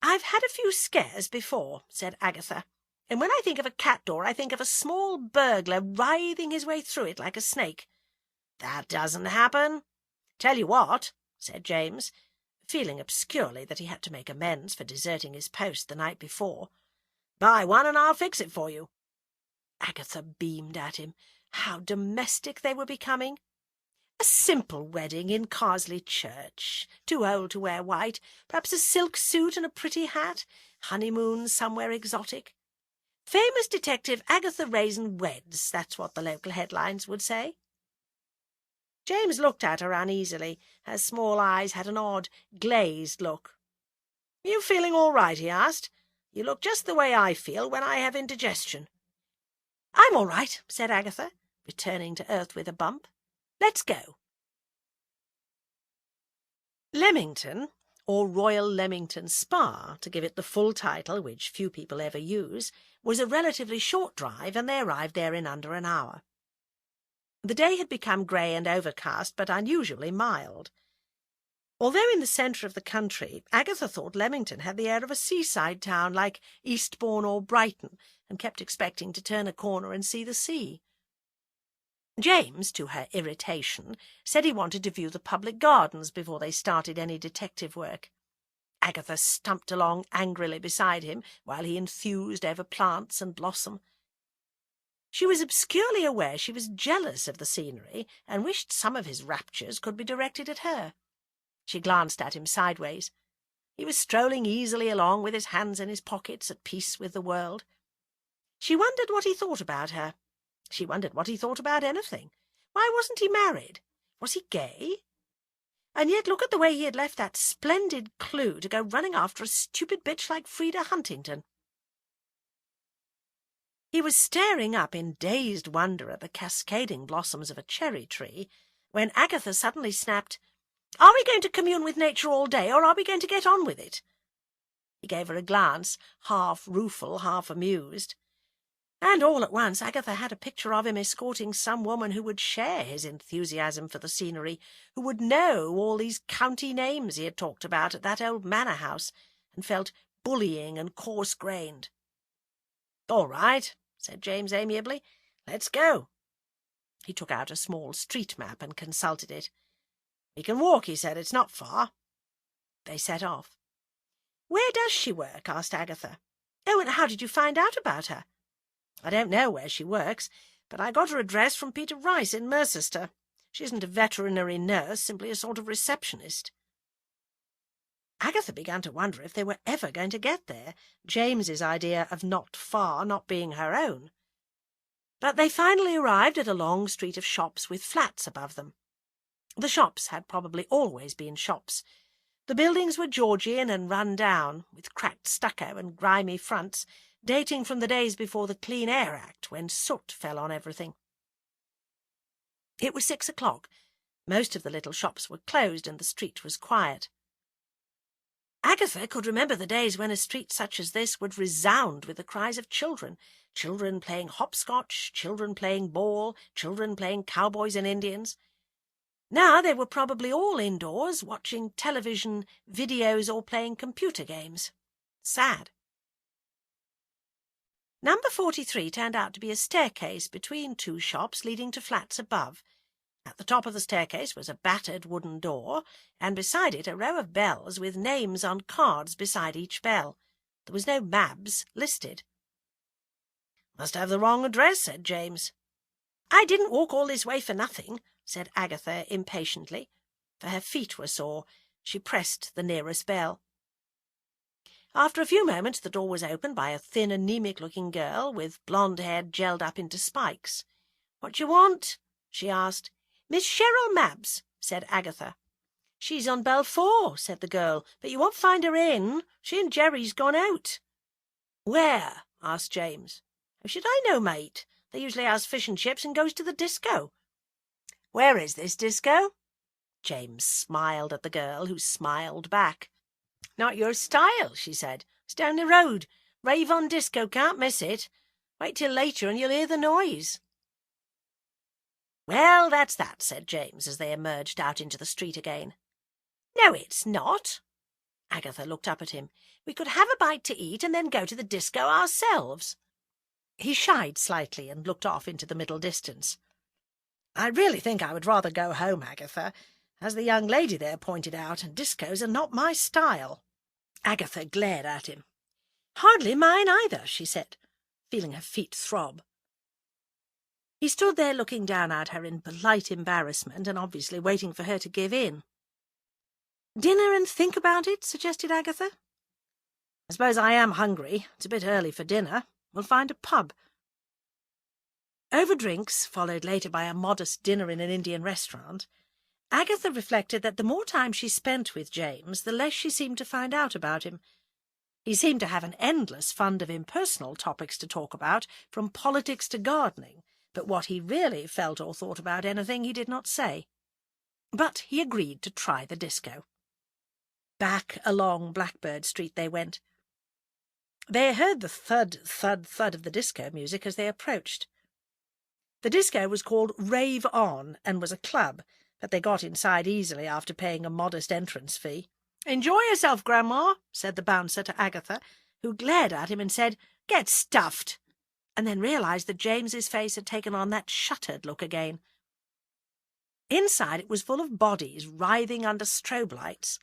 "I've had a few scares before," said Agatha, "and when I think of a cat door I think of a small burglar writhing his way through it like a snake. That doesn't happen. Tell you what," said James, feeling obscurely that he had to make amends for deserting his post the night before. "Buy one and I'll fix it for you." Agatha beamed at him. How domestic they were becoming. A simple wedding in Carsley Church, too old to wear white, perhaps a silk suit and a pretty hat, honeymoon somewhere exotic. Famous detective Agatha Raisin weds, that's what the local headlines would say. James looked at her uneasily. Her small eyes had an odd, glazed look. "You feeling all right?" he asked. "You look just the way I feel when I have indigestion." "I'm all right," said Agatha, returning to earth with a bump. "Let's go." Leamington, or Royal Leamington Spa, to give it the full title, which few people ever use, was a relatively short drive, and they arrived there in under an hour. The day had become grey and overcast, but unusually mild. Although in the centre of the country, Agatha thought Leamington had the air of a seaside town like Eastbourne or Brighton, and kept expecting to turn a corner and see the sea. James, to her irritation, said he wanted to view the public gardens before they started any detective work. Agatha stumped along angrily beside him while he enthused over plants and blossom. She was obscurely aware she was jealous of the scenery and wished some of his raptures could be directed at her. She glanced at him sideways. He was strolling easily along with his hands in his pockets, at peace with the world. She wondered what he thought about her. She wondered what he thought about anything. Why wasn't he married? Was he gay? And yet look at the way he had left that splendid clue to go running after a stupid bitch like Frida Huntington. He was staring up in dazed wonder at the cascading blossoms of a cherry tree when Agatha suddenly snapped, "Are we going to commune with nature all day, or are we going to get on with it?" He gave her a glance, half rueful, half amused. And all at once Agatha had a picture of him escorting some woman who would share his enthusiasm for the scenery, who would know all these county names he had talked about at that old manor house, and felt bullying and coarse-grained. "All right," said James amiably. "Let's go." He took out a small street map and consulted it. "We can walk," he said. "It's not far." They set off. "Where does she work?" asked Agatha. "Oh, and how did you find out about her?" "I don't know where she works, but I got her address from Peter Rice in Mercester. She isn't a veterinary nurse, simply a sort of receptionist." Agatha began to wonder if they were ever going to get there, James's idea of not far not being her own. But they finally arrived at a long street of shops with flats above them. The shops had probably always been shops. The buildings were Georgian and run down, with cracked stucco and grimy fronts, dating from the days before the Clean Air Act, when soot fell on everything. It was 6 o'clock, Most of the little shops were closed and the street was quiet. Agatha could remember the days when a street such as this would resound with the cries of children, children playing hopscotch, children playing ball, children playing cowboys and Indians. Now they were probably all indoors, watching television, videos, or playing computer games. Sad. Number 43 turned out to be a staircase between two shops leading to flats above. At the top of the staircase was a battered wooden door, and beside it a row of bells with names on cards beside each bell. There was no Mabs listed. "Must have the wrong address," said James. "I didn't walk all this way for nothing," said Agatha impatiently, for her feet were sore. She pressed the nearest bell. After a few moments the door was opened by a thin, anemic-looking girl with blonde hair gelled up into spikes. "What do you want?" she asked. "Miss Cheryl Mabs," said Agatha. "She's on bell 4, said the girl, "but you won't find her in. She and Jerry's gone out." "Where?" asked James. "How should I know, mate? They usually has fish and chips and goes to the disco." "Where is this disco?" James smiled at the girl, who smiled back. "Not your style," she said. "It's down the road. Rave on disco, can't miss it. Wait till later and you'll hear the noise." "Well, that's that," said James, as they emerged out into the street again. "No, it's not." Agatha looked up at him. "We could have a bite to eat and then go to the disco ourselves." He shied slightly and looked off into the middle distance. "I really think I would rather go home, Agatha. As the young lady there pointed out, discos are not my style." Agatha glared at him. "Hardly mine either," she said, feeling her feet throb. He stood there looking down at her in polite embarrassment and obviously waiting for her to give in. "Dinner and think about it?" suggested Agatha. "I suppose I am hungry. It's a bit early for dinner. We'll find a pub." Over drinks, followed later by a modest dinner in an Indian restaurant, Agatha reflected that the more time she spent with James, the less she seemed to find out about him. He seemed to have an endless fund of impersonal topics to talk about, from politics to gardening, but what he really felt or thought about anything he did not say. But he agreed to try the disco. Back along Blackbird Street they went. They heard the thud, thud, thud of the disco music as they approached. The disco was called Rave On and was a club, but they got inside easily after paying a modest entrance fee. "Enjoy yourself, Grandma," said the bouncer to Agatha, who glared at him and said, "Get stuffed," and then realised that James's face had taken on that shuttered look again. Inside it was full of bodies writhing under strobe lights.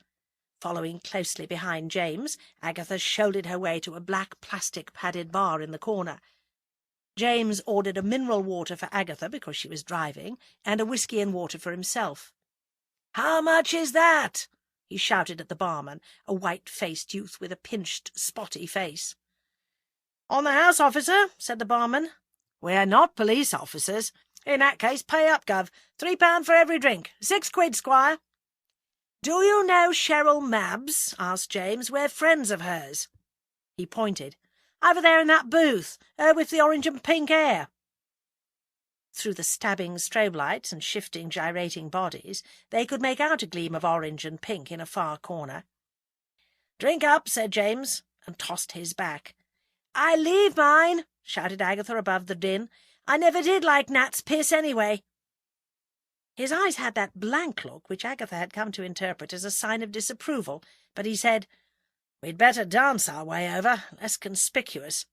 Following closely behind James, Agatha shouldered her way to a black plastic padded bar in the corner. James ordered a mineral water for Agatha because she was driving, and a whiskey and water for himself. "How much is that?" he shouted at the barman, a white-faced youth with a pinched, spotty face. "On the house, officer," said the barman. "We're not police officers. In that case, pay up, Gov. £3 for every drink. 6 quid, squire." "Do you know Cheryl Mabs?" asked James. "We're friends of hers." He pointed. "Over there in that booth, with the orange and pink hair." Through the stabbing strobe lights and shifting, gyrating bodies, they could make out a gleam of orange and pink in a far corner. "Drink up," said James, and tossed his back. "I leave mine," shouted Agatha above the din. "I never did like Nat's piss anyway." His eyes had that blank look which Agatha had come to interpret as a sign of disapproval, but he said, "We'd better dance our way over, less conspicuous."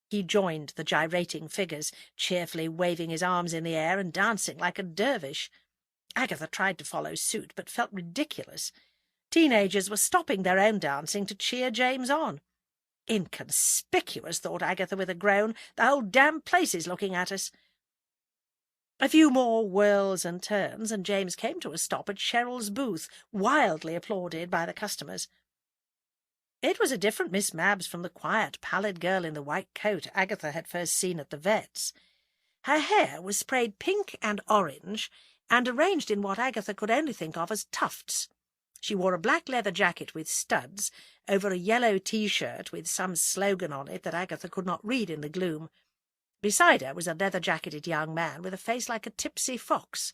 He joined the gyrating figures, cheerfully waving his arms in the air and dancing like a dervish. Agatha tried to follow suit, but felt ridiculous. Teenagers were stopping their own dancing to cheer James on. "Inconspicuous," thought Agatha with a groan. "The whole damn place is looking at us." A few more whirls and turns, and James came to a stop at Cheryl's booth, wildly applauded by the customers. It was a different Miss Mabs from the quiet, pallid girl in the white coat Agatha had first seen at the vet's. Her hair was sprayed pink and orange, and arranged in what Agatha could only think of as tufts. She wore a black leather jacket with studs over a yellow T-shirt with some slogan on it that Agatha could not read in the gloom. Beside her was a leather-jacketed young man with a face like a tipsy fox.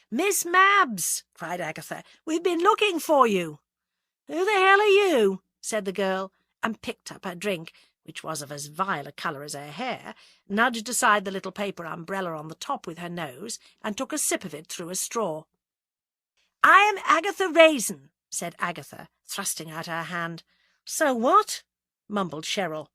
"Miss Mabs!" cried Agatha. "We've been looking for you." "Who the hell are you?" said the girl, and picked up her drink, which was of as vile a colour as her hair, nudged aside the little paper umbrella on the top with her nose, and took a sip of it through a straw. "I am Agatha Raisin," said Agatha, thrusting out her hand. "So what?" mumbled Cheryl.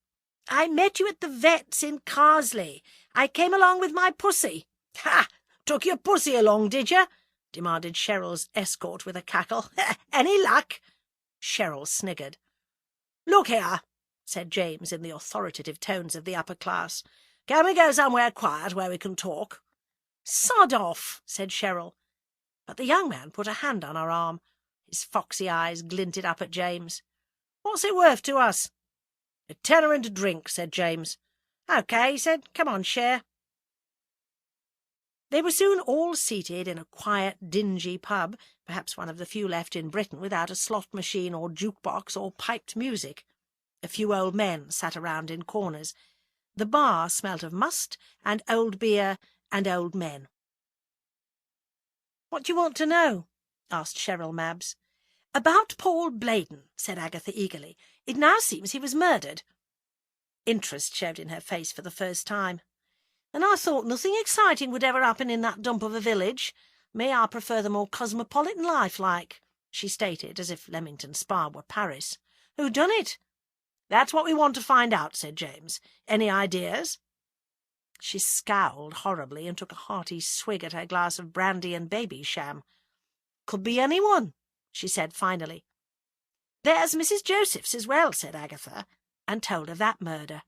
"I met you at the vet's in Carsley. I came along with my pussy." "Ha! Took your pussy along, did you?" demanded Cheryl's escort with a cackle. "Any luck?" Cheryl sniggered. "Look here," said James in the authoritative tones of the upper class. "Can we go somewhere quiet where we can talk?" "Sod off," said Cheryl. But the young man put a hand on her arm. His foxy eyes glinted up at James. "What's it worth to us?" "A tenner and a drink," said James. "OK," he said. "Come on, share." They were soon all seated in a quiet, dingy pub, perhaps one of the few left in Britain without a slot machine or jukebox or piped music. A few old men sat around in corners. The bar smelt of must and old beer and old men. "What do you want to know?" asked Cheryl Mabs. "About Paul Bladen," said Agatha eagerly. "It now seems he was murdered." Interest showed in her face for the first time. "And I thought nothing exciting would ever happen in that dump of a village. Me, I prefer the more cosmopolitan life, like," she stated, as if Leamington Spa were Paris. "Who done it?" "That's what we want to find out," said James. "Any ideas?" She scowled horribly and took a hearty swig at her glass of brandy and baby sham. "Could be anyone," she said finally. "There's Mrs. Josephs as well," said Agatha, and told of that murder.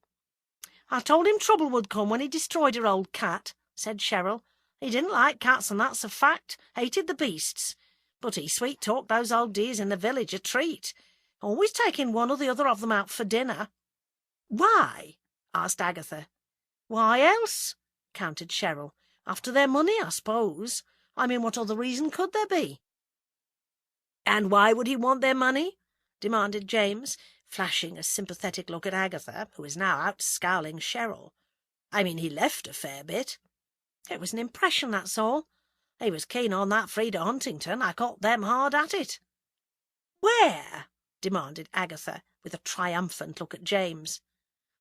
"I told him trouble would come when he destroyed her old cat," said Cheryl. "He didn't like cats, and that's a fact. Hated the beasts. But he sweet-talked those old dears in the village a treat, always taking one or the other of them out for dinner." "Why?" asked Agatha. "Why else?" countered Cheryl. "After their money, I suppose. I mean, what other reason could there be?" "And why would he want their money?" demanded James, flashing a sympathetic look at Agatha, who was now out scowling Cheryl. "I mean, he left a fair bit." "It was an impression, that's all. He was keen on that Frida Huntington. I caught them hard at it." "Where?" demanded Agatha, with a triumphant look at James.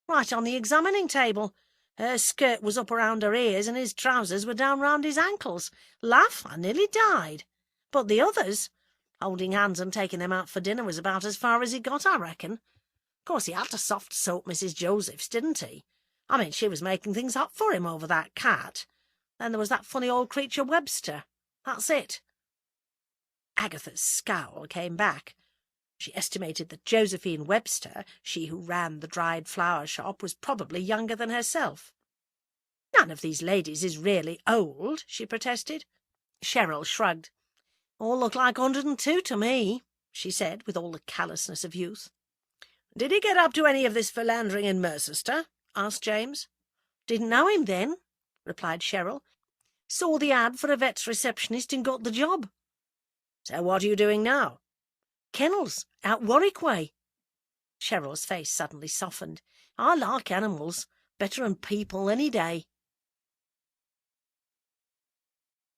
"Right on the examining table. Her skirt was up around her ears, and his trousers were down round his ankles. Laugh, I nearly died. But the others, holding hands and taking them out for dinner, was about as far as he got, I reckon. Of course, he had to soft-soap Mrs. Josephs, didn't he? I mean, she was making things hot for him over that cat. Then there was that funny old creature Webster. That's it." Agatha's scowl came back. She estimated that Josephine Webster, she who ran the dried flower shop, was probably younger than herself. "None of these ladies is really old," she protested. Cheryl shrugged. "All look like 102 to me," she said, with all the callousness of youth. "Did he get up to any of this philandering in Mercester?" asked James. "Didn't know him then," replied Cheryl. "Saw the ad for a vet's receptionist and got the job." "So what are you doing now?" "Kennels, out Warwick way." Cheryl's face suddenly softened. "I like animals, better than people any day."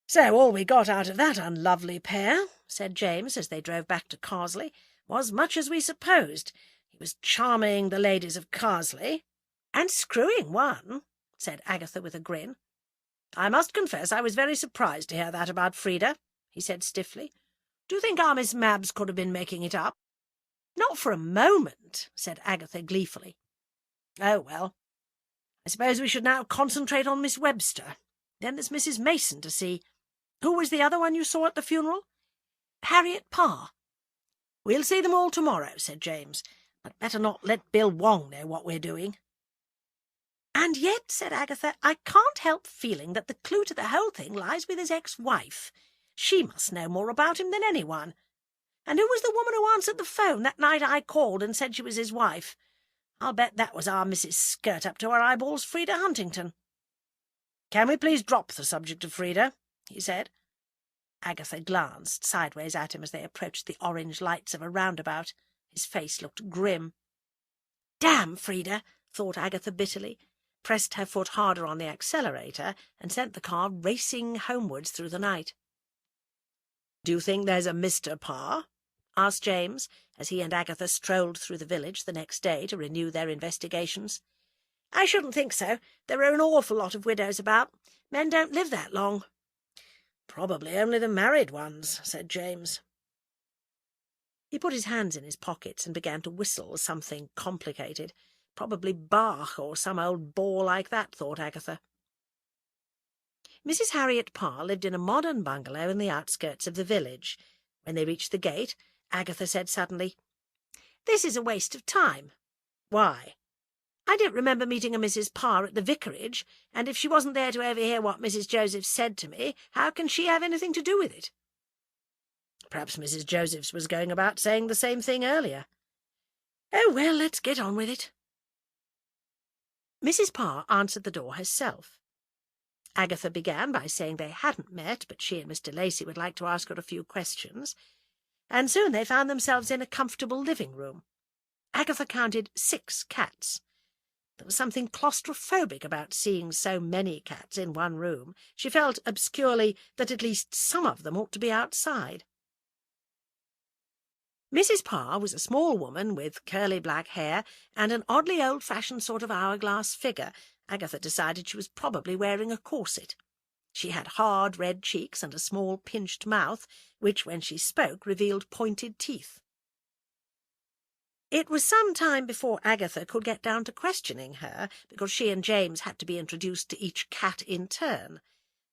"So all we got out of that unlovely pair," said James, as they drove back to Carsley, "was much as we supposed. He was charming the ladies of Carsley." "And screwing one," said Agatha with a grin. "I must confess I was very surprised to hear that about Frida," he said stiffly. "Do you think our Miss Mabs could have been making it up?" "Not for a moment," said Agatha gleefully. "Oh, well, I suppose we should now concentrate on Miss Webster. Then there's Mrs. Mason to see. Who was the other one you saw at the funeral?" "Harriet Parr." "We'll see them all tomorrow," said James, "but better not let Bill Wong know what we're doing." "And yet," said Agatha, "I can't help feeling that the clue to the whole thing lies with his ex-wife. She must know more about him than anyone. And who was the woman who answered the phone that night I called and said she was his wife? I'll bet that was our Mrs. Skirt up to her eyeballs, Frida Huntington." "Can we please drop the subject of Frida?" he said. Agatha glanced sideways at him as they approached the orange lights of a roundabout. His face looked grim. "Damn Frida," thought Agatha bitterly, pressed her foot harder on the accelerator, and sent the car racing homewards through the night. "Do you think there's a Mr. Parr?" asked James, as he and Agatha strolled through the village the next day to renew their investigations. "I shouldn't think so. There are an awful lot of widows about. Men don't live that long." "Probably only the married ones," said James. He put his hands in his pockets and began to whistle something complicated. Probably Bach or some old bore like that, thought Agatha. Mrs. Harriet Parr lived in a modern bungalow in the outskirts of the village. When they reached the gate, Agatha said suddenly, "This is a waste of time." "Why?" "I don't remember meeting a Mrs. Parr at the vicarage, and if she wasn't there to overhear what Mrs. Josephs said to me, how can she have anything to do with it?" "Perhaps Mrs. Josephs was going about saying the same thing earlier." "Oh, well, let's get on with it." Mrs. Parr answered the door herself. Agatha began by saying they hadn't met, but she and Mr. Lacey would like to ask her a few questions, and soon they found themselves in a comfortable living-room. Agatha counted 6 cats. There was something claustrophobic about seeing so many cats in one room. She felt obscurely that at least some of them ought to be outside. Mrs. Parr was a small woman with curly black hair and an oddly old-fashioned sort of hourglass figure. Agatha decided she was probably wearing a corset. She had hard red cheeks and a small pinched mouth, which, when she spoke, revealed pointed teeth. It was some time before Agatha could get down to questioning her, because she and James had to be introduced to each cat in turn.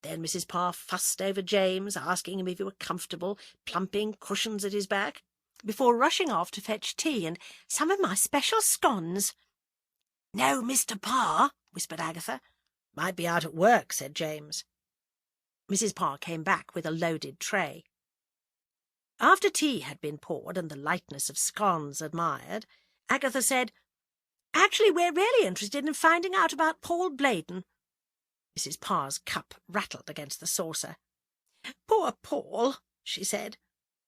Then Mrs. Parr fussed over James, asking him if he were comfortable, plumping cushions at his back, before rushing off to fetch tea and some of my special scones. "No, Mr. Parr," whispered Agatha. "Might be out at work," said James. Mrs. Parr came back with a loaded tray. After tea had been poured and the lightness of scones admired, Agatha said, "Actually, we're really interested in finding out about Paul Bladen." Mrs. Parr's cup rattled against the saucer. "Poor Paul," she said.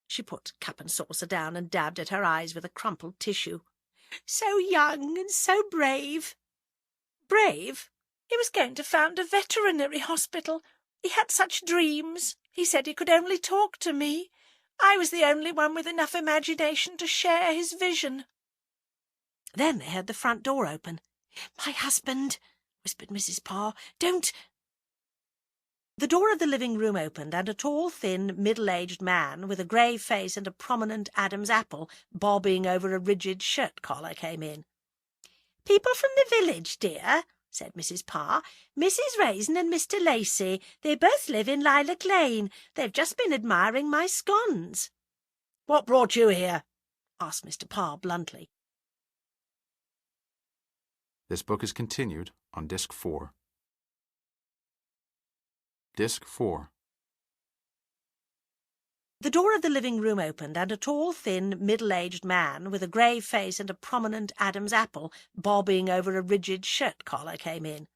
She put cup and saucer down and dabbed at her eyes with a crumpled tissue. "So young and so brave." "Brave?" "He was going to found a veterinary hospital. He had such dreams. He said he could only talk to me. I was the only one with enough imagination to share his vision." Then they heard the front door open. "My husband," whispered Mrs. Parr. "Don't—" The door of the living-room opened, and a tall, thin, middle-aged man with a grey face and a prominent Adam's apple bobbing over a rigid shirt collar came in. "People from the village, dear," said Mrs. Parr. "Mrs. Raisin and Mr. Lacey. They both live in Lilac Lane. They've just been admiring my scones." "What brought you here?" asked Mr. Parr bluntly. This book is continued on Disc 4. Disc 4. The door of the living-room opened, and a tall, thin, middle-aged man with a grey face and a prominent Adam's apple bobbing over a rigid shirt collar came in.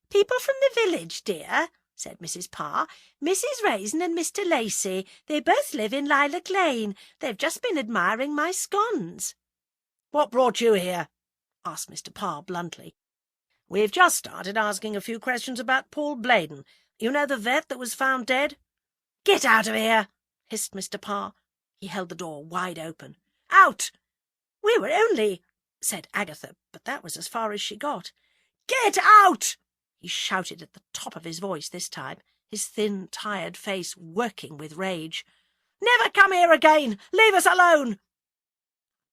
"People from the village, dear," said Mrs. Parr. "Mrs. Raisin and Mr. Lacey. They both live in Lilac Lane. They've just been admiring my scones." "What brought you here?" asked Mr. Parr bluntly. "We've just started asking a few questions about Paul Bladen. You know the vet that was found dead?" "Get out of here!" hissed Mr. Parr. He held the door wide open. "Out!" "We were only—" said Agatha, but that was as far as she got. "Get out!" he shouted at the top of his voice this time, his thin, tired face working with rage. "Never come here again! Leave us alone!"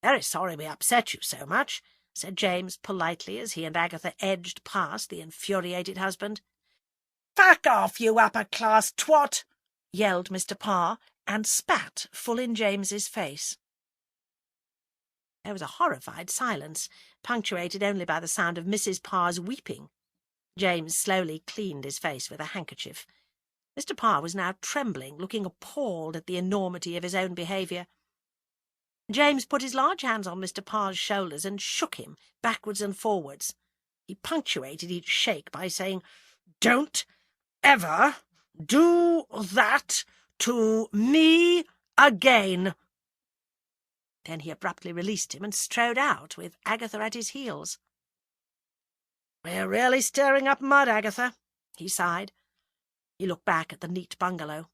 "Very sorry we upset you so much," said James politely as he and Agatha edged past the infuriated husband. "Fuck off, you upper-class twat!" yelled Mr. Parr, and spat full in James's face. There was a horrified silence, punctuated only by the sound of Mrs. Parr's weeping. James slowly cleaned his face with a handkerchief. Mr. Parr was now trembling, looking appalled at the enormity of his own behaviour. James put his large hands on Mr. Parr's shoulders and shook him backwards and forwards. He punctuated each shake by saying, "Don't ever do that to me again." Then he abruptly released him and strode out, with Agatha at his heels. "We're really stirring up mud, Agatha," he sighed. He looked back at the neat bungalow.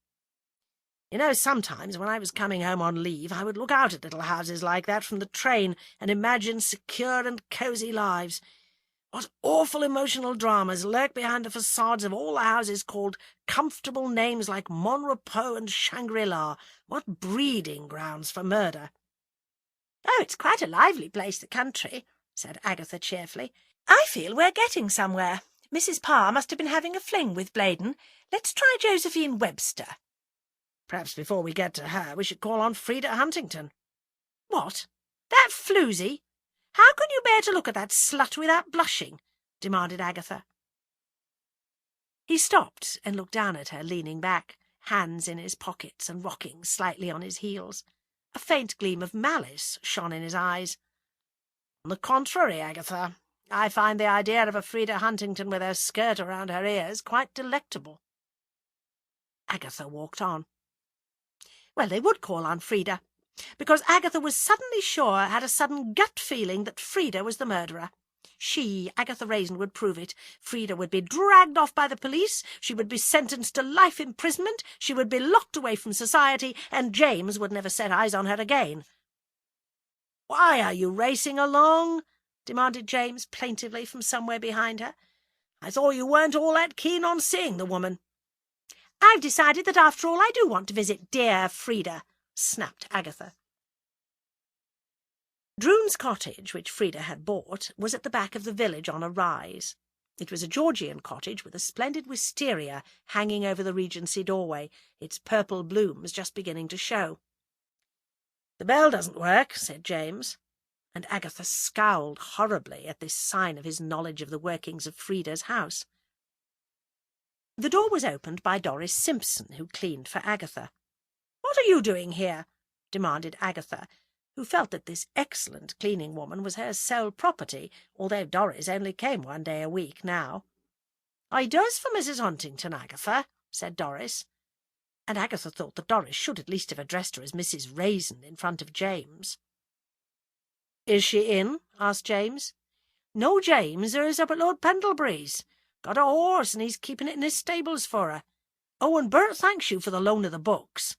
You know, sometimes when I was coming home on leave, I would look out at little houses like that from the train and imagine secure and cosy lives. What awful emotional dramas lurk behind the facades of all the houses called comfortable names like Mon Repos and Shangri-La. What breeding grounds for murder!" "Oh, it's quite a lively place, the country," said Agatha cheerfully. "I feel we're getting somewhere. Mrs. Parr must have been having a fling with Bladen. Let's try Josephine Webster." "Perhaps before we get to her, we should call on Frida Huntington." "What? That floozy? How can you bear to look at that slut without blushing?" demanded Agatha. He stopped and looked down at her, leaning back, hands in his pockets and rocking slightly on his heels. A faint gleam of malice shone in his eyes. "On the contrary, Agatha, I find the idea of a Frida Huntington with her skirt around her ears quite delectable." Agatha walked on. Well, they would call on Frida, because Agatha was suddenly sure, had a sudden gut feeling, that Frida was the murderer. She, Agatha Raisin, would prove it. Frida would be dragged off by the police, she would be sentenced to life imprisonment, she would be locked away from society, and James would never set eyes on her again. "Why are you racing along?" demanded James plaintively from somewhere behind her. "I thought you weren't all that keen on seeing the woman." "I've decided that after all I do want to visit dear Frida," snapped Agatha. Droon's cottage, which Frida had bought, was at the back of the village on a rise. It was a Georgian cottage with a splendid wisteria hanging over the Regency doorway, its purple blooms just beginning to show. "The bell doesn't work," said James, and Agatha scowled horribly at this sign of his knowledge of the workings of Frida's house. The door was opened by Doris Simpson, who cleaned for Agatha. "What are you doing here?" demanded Agatha, who felt that this excellent cleaning woman was her sole property, although Doris only came 1 day a week now. "I does for Mrs. Huntington, Agatha," said Doris, and Agatha thought that Doris should at least have addressed her as Mrs. Raisin in front of James. "Is she in?" asked James. "No, James, her is up at Lord Pendlebury's. Got a horse, and he's keeping it in his stables for her. Oh, and Bert thanks you for the loan of the books."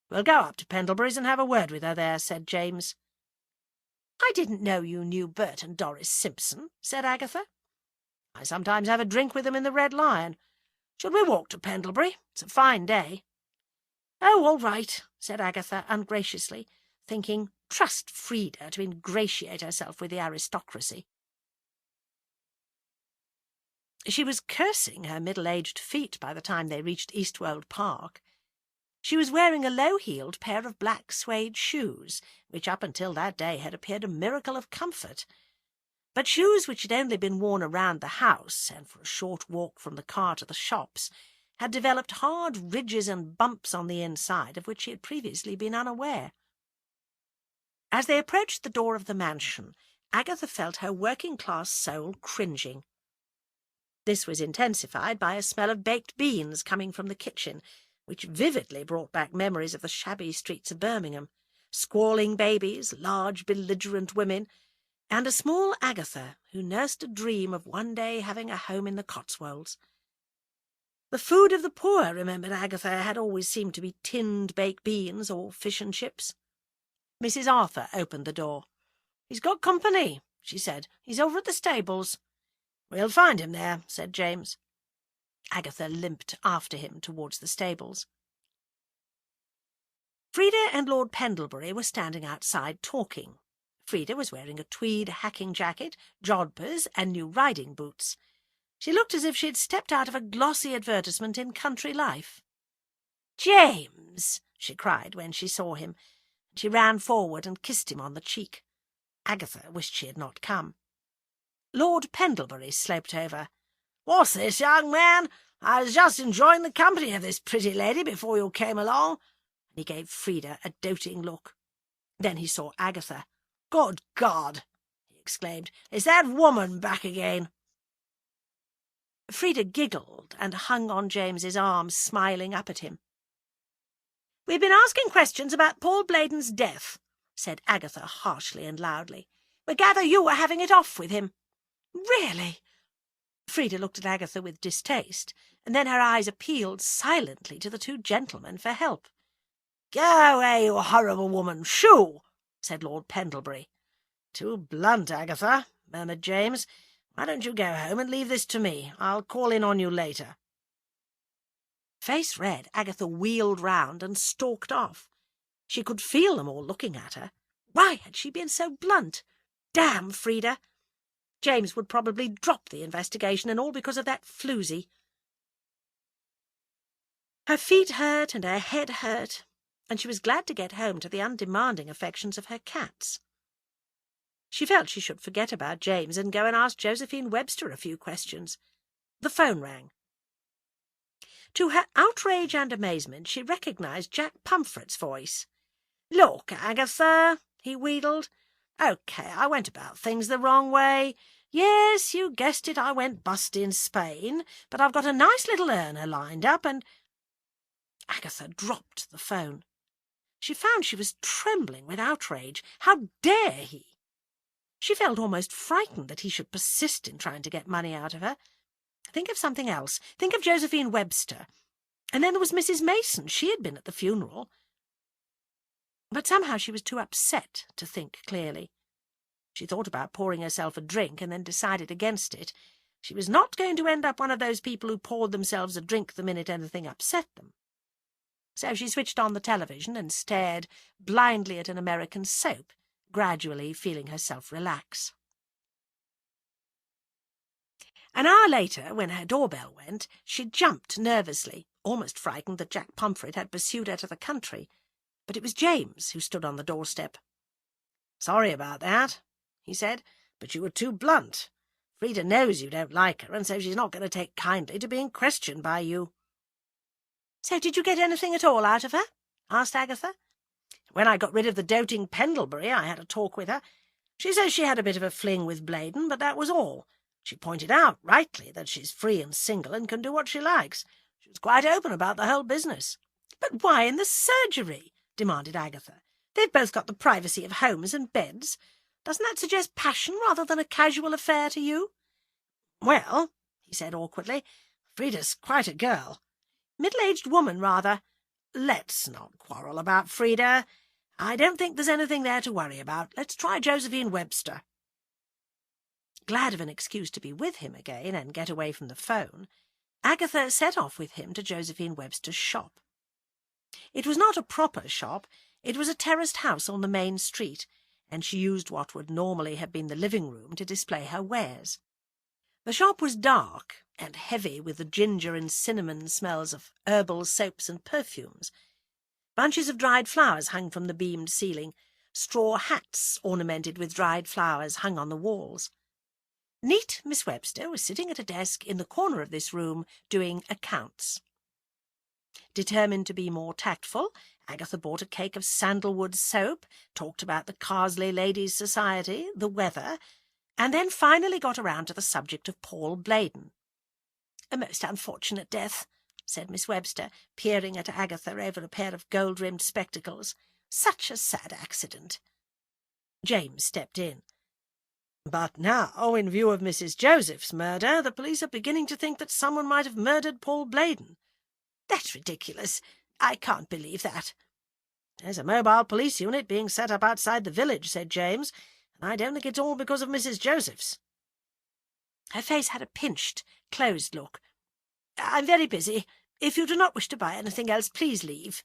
"We'll go up to Pendlebury's and have a word with her there," said James. "I didn't know you knew Bert and Doris Simpson," said Agatha. "I sometimes have a drink with them in the Red Lion. Should we walk to Pendlebury? It's a fine day." "Oh, all right," said Agatha ungraciously, thinking, trust Frida to ingratiate herself with the aristocracy. She was cursing her middle-aged feet by the time they reached Eastwold Park. She was wearing a low-heeled pair of black suede shoes, which up until that day had appeared a miracle of comfort. But shoes which had only been worn around the house, and for a short walk from the car to the shops, had developed hard ridges and bumps on the inside of which she had previously been unaware. As they approached the door of the mansion, Agatha felt her working-class soul cringing. This was intensified by a smell of baked beans coming from the kitchen, which vividly brought back memories of the shabby streets of Birmingham, squalling babies, large belligerent women, and a small Agatha who nursed a dream of one day having a home in the Cotswolds. The food of the poor, remembered Agatha, had always seemed to be tinned baked beans or fish and chips. Mrs. Arthur opened the door. "He's got company," she said. "He's over at the stables." "We'll find him there," said James. Agatha limped after him towards the stables. Frida and Lord Pendlebury were standing outside talking. Frida was wearing a tweed hacking jacket, jodhpurs, and new riding boots. She looked as if she had stepped out of a glossy advertisement in Country Life. "James!" she cried when she saw him. She ran forward and kissed him on the cheek. Agatha wished she had not come. Lord Pendlebury sloped over. "What's this, young man? I was just enjoying the company of this pretty lady before you came along." And he gave Frida a doting look. Then he saw Agatha. "Good God!" he exclaimed. "Is that woman back again?" Frida giggled and hung on James's arm, smiling up at him. "We've been asking questions about Paul Bladen's death," said Agatha harshly and loudly. "We gather you were having it off with him." "Really?" Frida looked at Agatha with distaste, and then her eyes appealed silently to the two gentlemen for help. "Go away, you horrible woman! Shoo!" said Lord Pendlebury. "Too blunt, Agatha," murmured James. "Why don't you go home and leave this to me? I'll call in on you later." Face red, Agatha wheeled round and stalked off. She could feel them all looking at her. Why had she been so blunt? Damn Frida! James would probably drop the investigation, and all because of that floozy. Her feet hurt and her head hurt, and she was glad to get home to the undemanding affections of her cats. She felt she should forget about James and go and ask Josephine Webster a few questions. The phone rang. To her outrage and amazement, she recognised Jack Pumfret's voice. "Look, Agatha," he wheedled. "OK, I went about things the wrong way. Yes, you guessed it, I went bust in Spain, but I've got a nice little earner lined up, and—" Agatha dropped the phone. She found she was trembling with outrage. How dare he? She felt almost frightened that he should persist in trying to get money out of her. Think of something else. Think of Josephine Webster. And then there was Mrs. Mason. She had been at the funeral. But somehow she was too upset to think clearly. She thought about pouring herself a drink and then decided against it. She was not going to end up one of those people who poured themselves a drink the minute anything upset them. So she switched on the television and stared blindly at an American soap, gradually feeling herself relax. An hour later, when her doorbell went, she jumped nervously, almost frightened that Jack Pumfret had pursued her to the country. But it was James who stood on the doorstep. "Sorry about that," he said, "but you were too blunt. Frida knows you don't like her, and so she's not going to take kindly to being questioned by you." "So did you get anything at all out of her?" asked Agatha. "When I got rid of the doting Pendlebury, I had a talk with her. She says she had a bit of a fling with Bladen, but that was all. She pointed out, rightly, that she's free and single and can do what she likes. She was quite open about the whole business." "But why in the surgery?" demanded Agatha. "They've both got the privacy of homes and beds. Doesn't that suggest passion rather than a casual affair to you?" "Well," he said awkwardly, "Frida's quite a girl. Middle-aged woman, rather. Let's not quarrel about Frida. I don't think there's anything there to worry about. Let's try Josephine Webster." Glad of an excuse to be with him again and get away from the phone, Agatha set off with him to Josephine Webster's shop. It was not a proper shop. It was a terraced house on the main street, and she used what would normally have been the living room to display her wares. The shop was dark and heavy with the ginger and cinnamon smells of herbal soaps and perfumes. Bunches of dried flowers hung from the beamed ceiling. Straw hats ornamented with dried flowers hung on the walls. Neat Miss Webster was sitting at a desk in the corner of this room doing accounts. Determined to be more tactful, Agatha bought a cake of sandalwood soap, talked about the Carsley Ladies' Society, the weather, and then finally got around to the subject of Paul Bladen. "A most unfortunate death," said Miss Webster, peering at Agatha over a pair of gold-rimmed spectacles. "Such a sad accident." James stepped in. "But now, in view of Mrs. Joseph's murder, the police are beginning to think that someone might have murdered Paul Bladen." "That's ridiculous. I can't believe that." "There's a mobile police unit being set up outside the village," said James, "and I don't think it's all because of Mrs. Joseph's." Her face had a pinched, closed look. "I'm very busy. If you do not wish to buy anything else, please leave."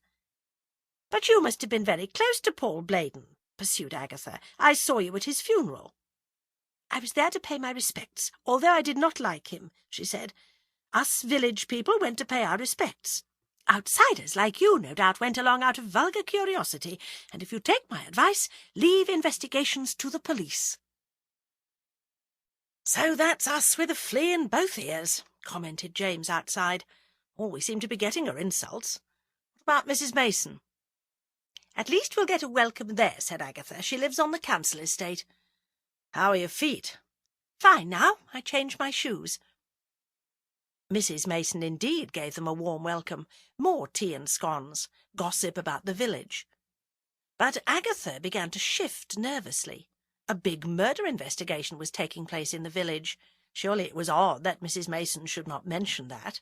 "But you must have been very close to Paul Bladen," pursued Agatha. "I saw you at his funeral." "I was there to pay my respects, although I did not like him," she said. "Us village people went to pay our respects. Outsiders like you no doubt went along out of vulgar curiosity, and if you take my advice, leave investigations to the police." "So that's us with a flea in both ears," commented James outside. "All we seem to be getting are insults. What about Mrs. Mason?" "At least we'll get a welcome there," said Agatha. "She lives on the council estate." "How are your feet?" "Fine now. I changed my shoes." Mrs. Mason indeed gave them a warm welcome. More tea and scones, gossip about the village. But Agatha began to shift nervously. A big murder investigation was taking place in the village. Surely it was odd that Mrs. Mason should not mention that.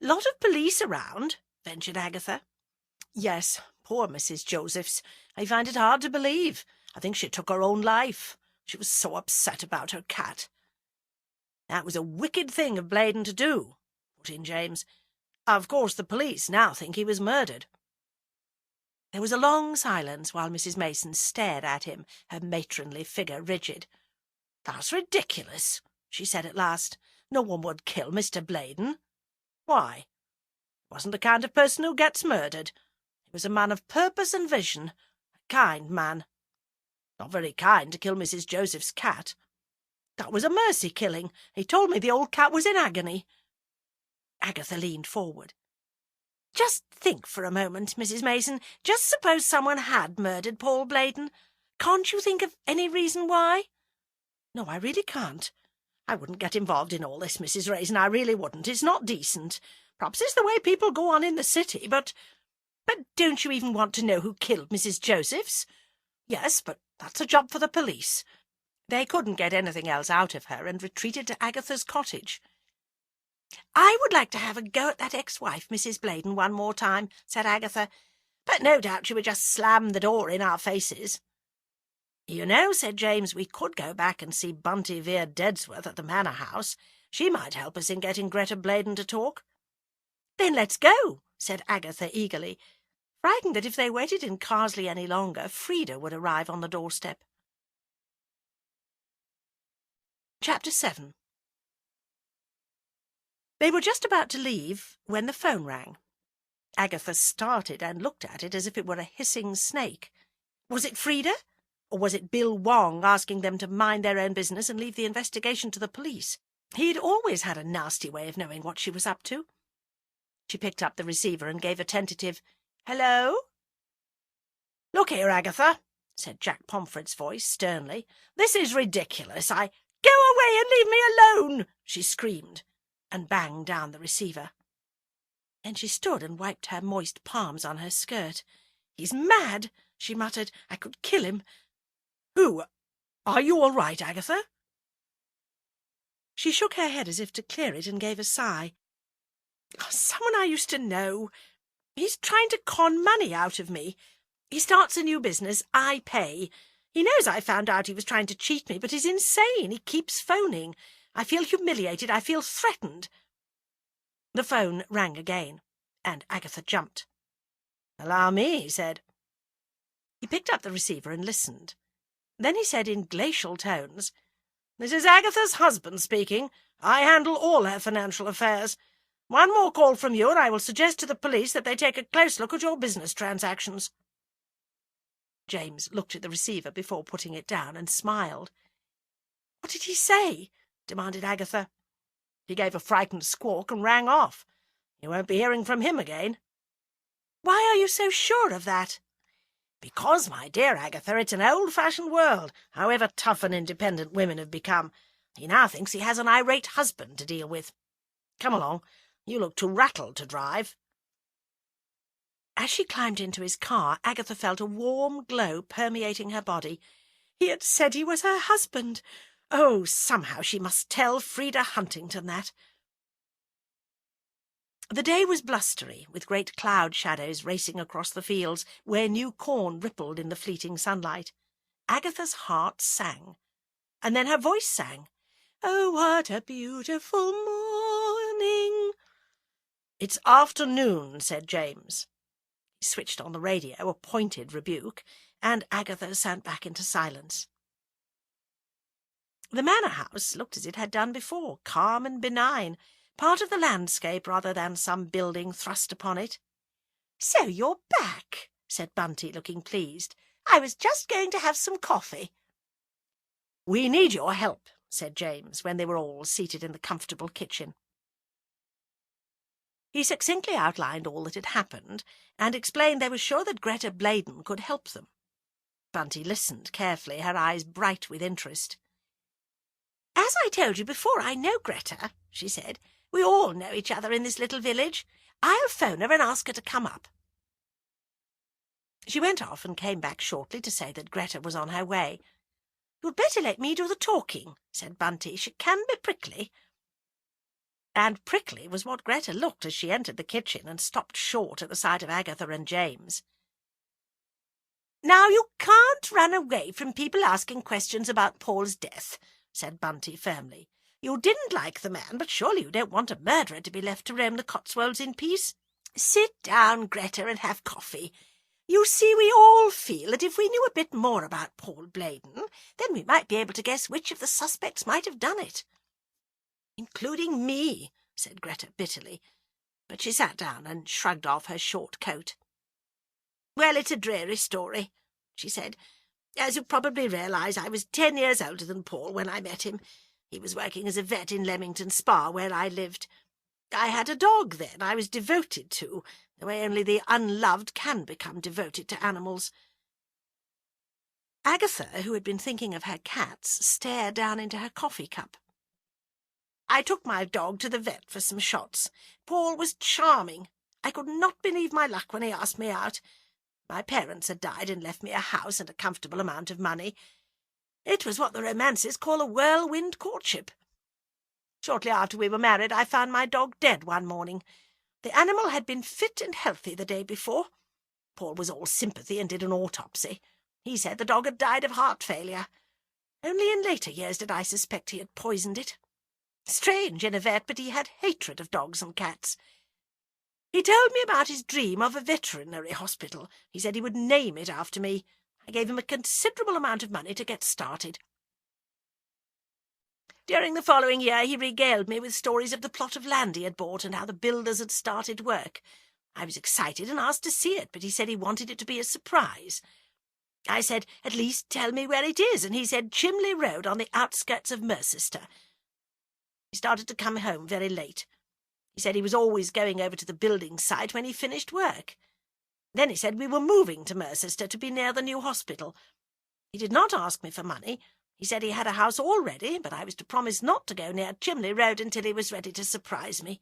"Lot of police around?" ventured Agatha. "Yes, poor Mrs. Josephs. I find it hard to believe. I think she took her own life. She was so upset about her cat." "That was a wicked thing of Bladen to do," put in James. "Of course the police now think he was murdered." There was a long silence while Mrs. Mason stared at him, her matronly figure rigid. "That's ridiculous," she said at last. "No one would kill Mr. Bladen. Why? He wasn't the kind of person who gets murdered. He was a man of purpose and vision, a kind man. Not very kind to kill Mrs. Joseph's cat. That was a mercy killing. He told me the old cat was in agony." Agatha leaned forward. "Just think for a moment, Mrs. Mason. Just suppose someone had murdered Paul Bladen. Can't you think of any reason why?" "No, I really can't. I wouldn't get involved in all this, Mrs. Raisin. I really wouldn't. It's not decent. Perhaps it's the way people go on in the city, but don't you even want to know who killed Mrs. Josephs?" "Yes, but that's a job for the police." They couldn't get anything else out of her, and retreated to Agatha's cottage. "I would like to have a go at that ex-wife, Mrs. Bladen, one more time," said Agatha, "but no doubt she would just slam the door in our faces." "You know," said James, "we could go back and see Bunty Vere Deadsworth at the Manor House. She might help us in getting Greta Bladen to talk." "Then let's go," said Agatha eagerly, frightened that if they waited in Carsley any longer, Frida would arrive on the doorstep. Chapter 7. They were just about to leave when the phone rang. Agatha started and looked at it as if it were a hissing snake. Was it Frida? Or was it Bill Wong asking them to mind their own business and leave the investigation to the police? He'd always had a nasty way of knowing what she was up to. She picked up the receiver and gave a tentative, "Hello?" "Look here, Agatha," said Jack Pomfret's voice sternly. "This is ridiculous. "Go away and leave me alone," she screamed, and banged down the receiver. Then she stood and wiped her moist palms on her skirt. "He's mad," she muttered. "I could kill him." "Who? Are you all right, Agatha?" She shook her head as if to clear it and gave a sigh. "Someone I used to know. He's trying to con money out of me. He starts a new business. I pay. He knows I found out he was trying to cheat me, but he's insane. He keeps phoning. I feel humiliated. I feel threatened." The phone rang again, and Agatha jumped. "Allow me," he said. He picked up the receiver and listened. Then he said in glacial tones, "This is Agatha's husband speaking. I handle all her financial affairs. One more call from you, and I will suggest to the police that they take a close look at your business transactions." James looked at the receiver before putting it down and smiled. "What did he say?" demanded Agatha. "He gave a frightened squawk and rang off. You won't be hearing from him again." "Why are you so sure of that?" "Because, my dear Agatha, it's an old-fashioned world, however tough and independent women have become. He now thinks he has an irate husband to deal with. Come along. You look too rattled to drive." As she climbed into his car, Agatha felt a warm glow permeating her body. He had said he was her husband. Oh, somehow she must tell Frida Huntington that. The day was blustery, with great cloud shadows racing across the fields where new corn rippled in the fleeting sunlight. Agatha's heart sang, and then her voice sang. "Oh, what a beautiful morning!" "It's afternoon," said James. He switched on the radio, a pointed rebuke, and Agatha sank back into silence. The manor house looked as it had done before, calm and benign, part of the landscape rather than some building thrust upon it. "So you're back," said Bunty, looking pleased. "I was just going to have some coffee." "We need your help," said James, when they were all seated in the comfortable kitchen. He succinctly outlined all that had happened, and explained they were sure that Greta Bladen could help them. Bunty listened carefully, her eyes bright with interest. "As I told you before, I know Greta," she said. "We all know each other in this little village. I'll phone her and ask her to come up." She went off and came back shortly to say that Greta was on her way. "You'd better let me do the talking," said Bunty. "She can be prickly." And prickly was what Greta looked as she entered the kitchen and stopped short at the sight of Agatha and James. "Now you can't run away from people asking questions about Paul's death," said Bunty firmly. "You didn't like the man, but surely you don't want a murderer to be left to roam the Cotswolds in peace. Sit down, Greta, and have coffee. You see, we all feel that if we knew a bit more about Paul Bladen, then we might be able to guess which of the suspects might have done it." "Including me," said Greta bitterly, but she sat down and shrugged off her short coat. "Well, it's a dreary story," she said. "As you probably realise, I was 10 years older than Paul when I met him. He was working as a vet in Leamington Spa, where I lived. I had a dog then I was devoted to, the way only the unloved can become devoted to animals." Agatha, who had been thinking of her cats, stared down into her coffee cup. "I took my dog to the vet for some shots. Paul was charming. I could not believe my luck when he asked me out. My parents had died and left me a house and a comfortable amount of money. It was what the romances call a whirlwind courtship. Shortly after we were married, I found my dog dead one morning. The animal had been fit and healthy the day before. Paul was all sympathy and did an autopsy. He said the dog had died of heart failure. Only in later years did I suspect he had poisoned it. Strange in a vet, but he had hatred of dogs and cats. He told me about his dream of a veterinary hospital. He said he would name it after me. I gave him a considerable amount of money to get started. During the following year he regaled me with stories of the plot of land he had bought and how the builders had started work. I was excited and asked to see it, but he said he wanted it to be a surprise. I said, "At least tell me where it is," and he said, "Chimley Road on the outskirts of Mercester." He started to come home very late. He said he was always going over to the building site when he finished work. Then he said we were moving to Mercester to be near the new hospital. He did not ask me for money. He said he had a house all ready, but I was to promise not to go near Chimley Road until he was ready to surprise me.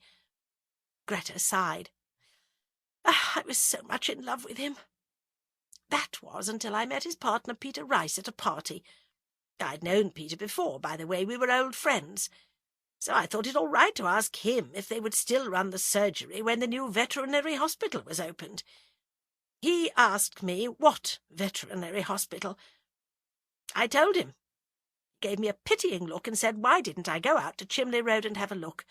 Greta sighed. I was so much in love with him. That was until I met his partner Peter Rice at a party. I'd known Peter before, by the way, we were old friends. So I thought it all right to ask him if they would still run the surgery when the new veterinary hospital was opened. He asked me what veterinary hospital. I told him. He gave me a pitying look and said, why didn't I go out to Chimley Road and have a look?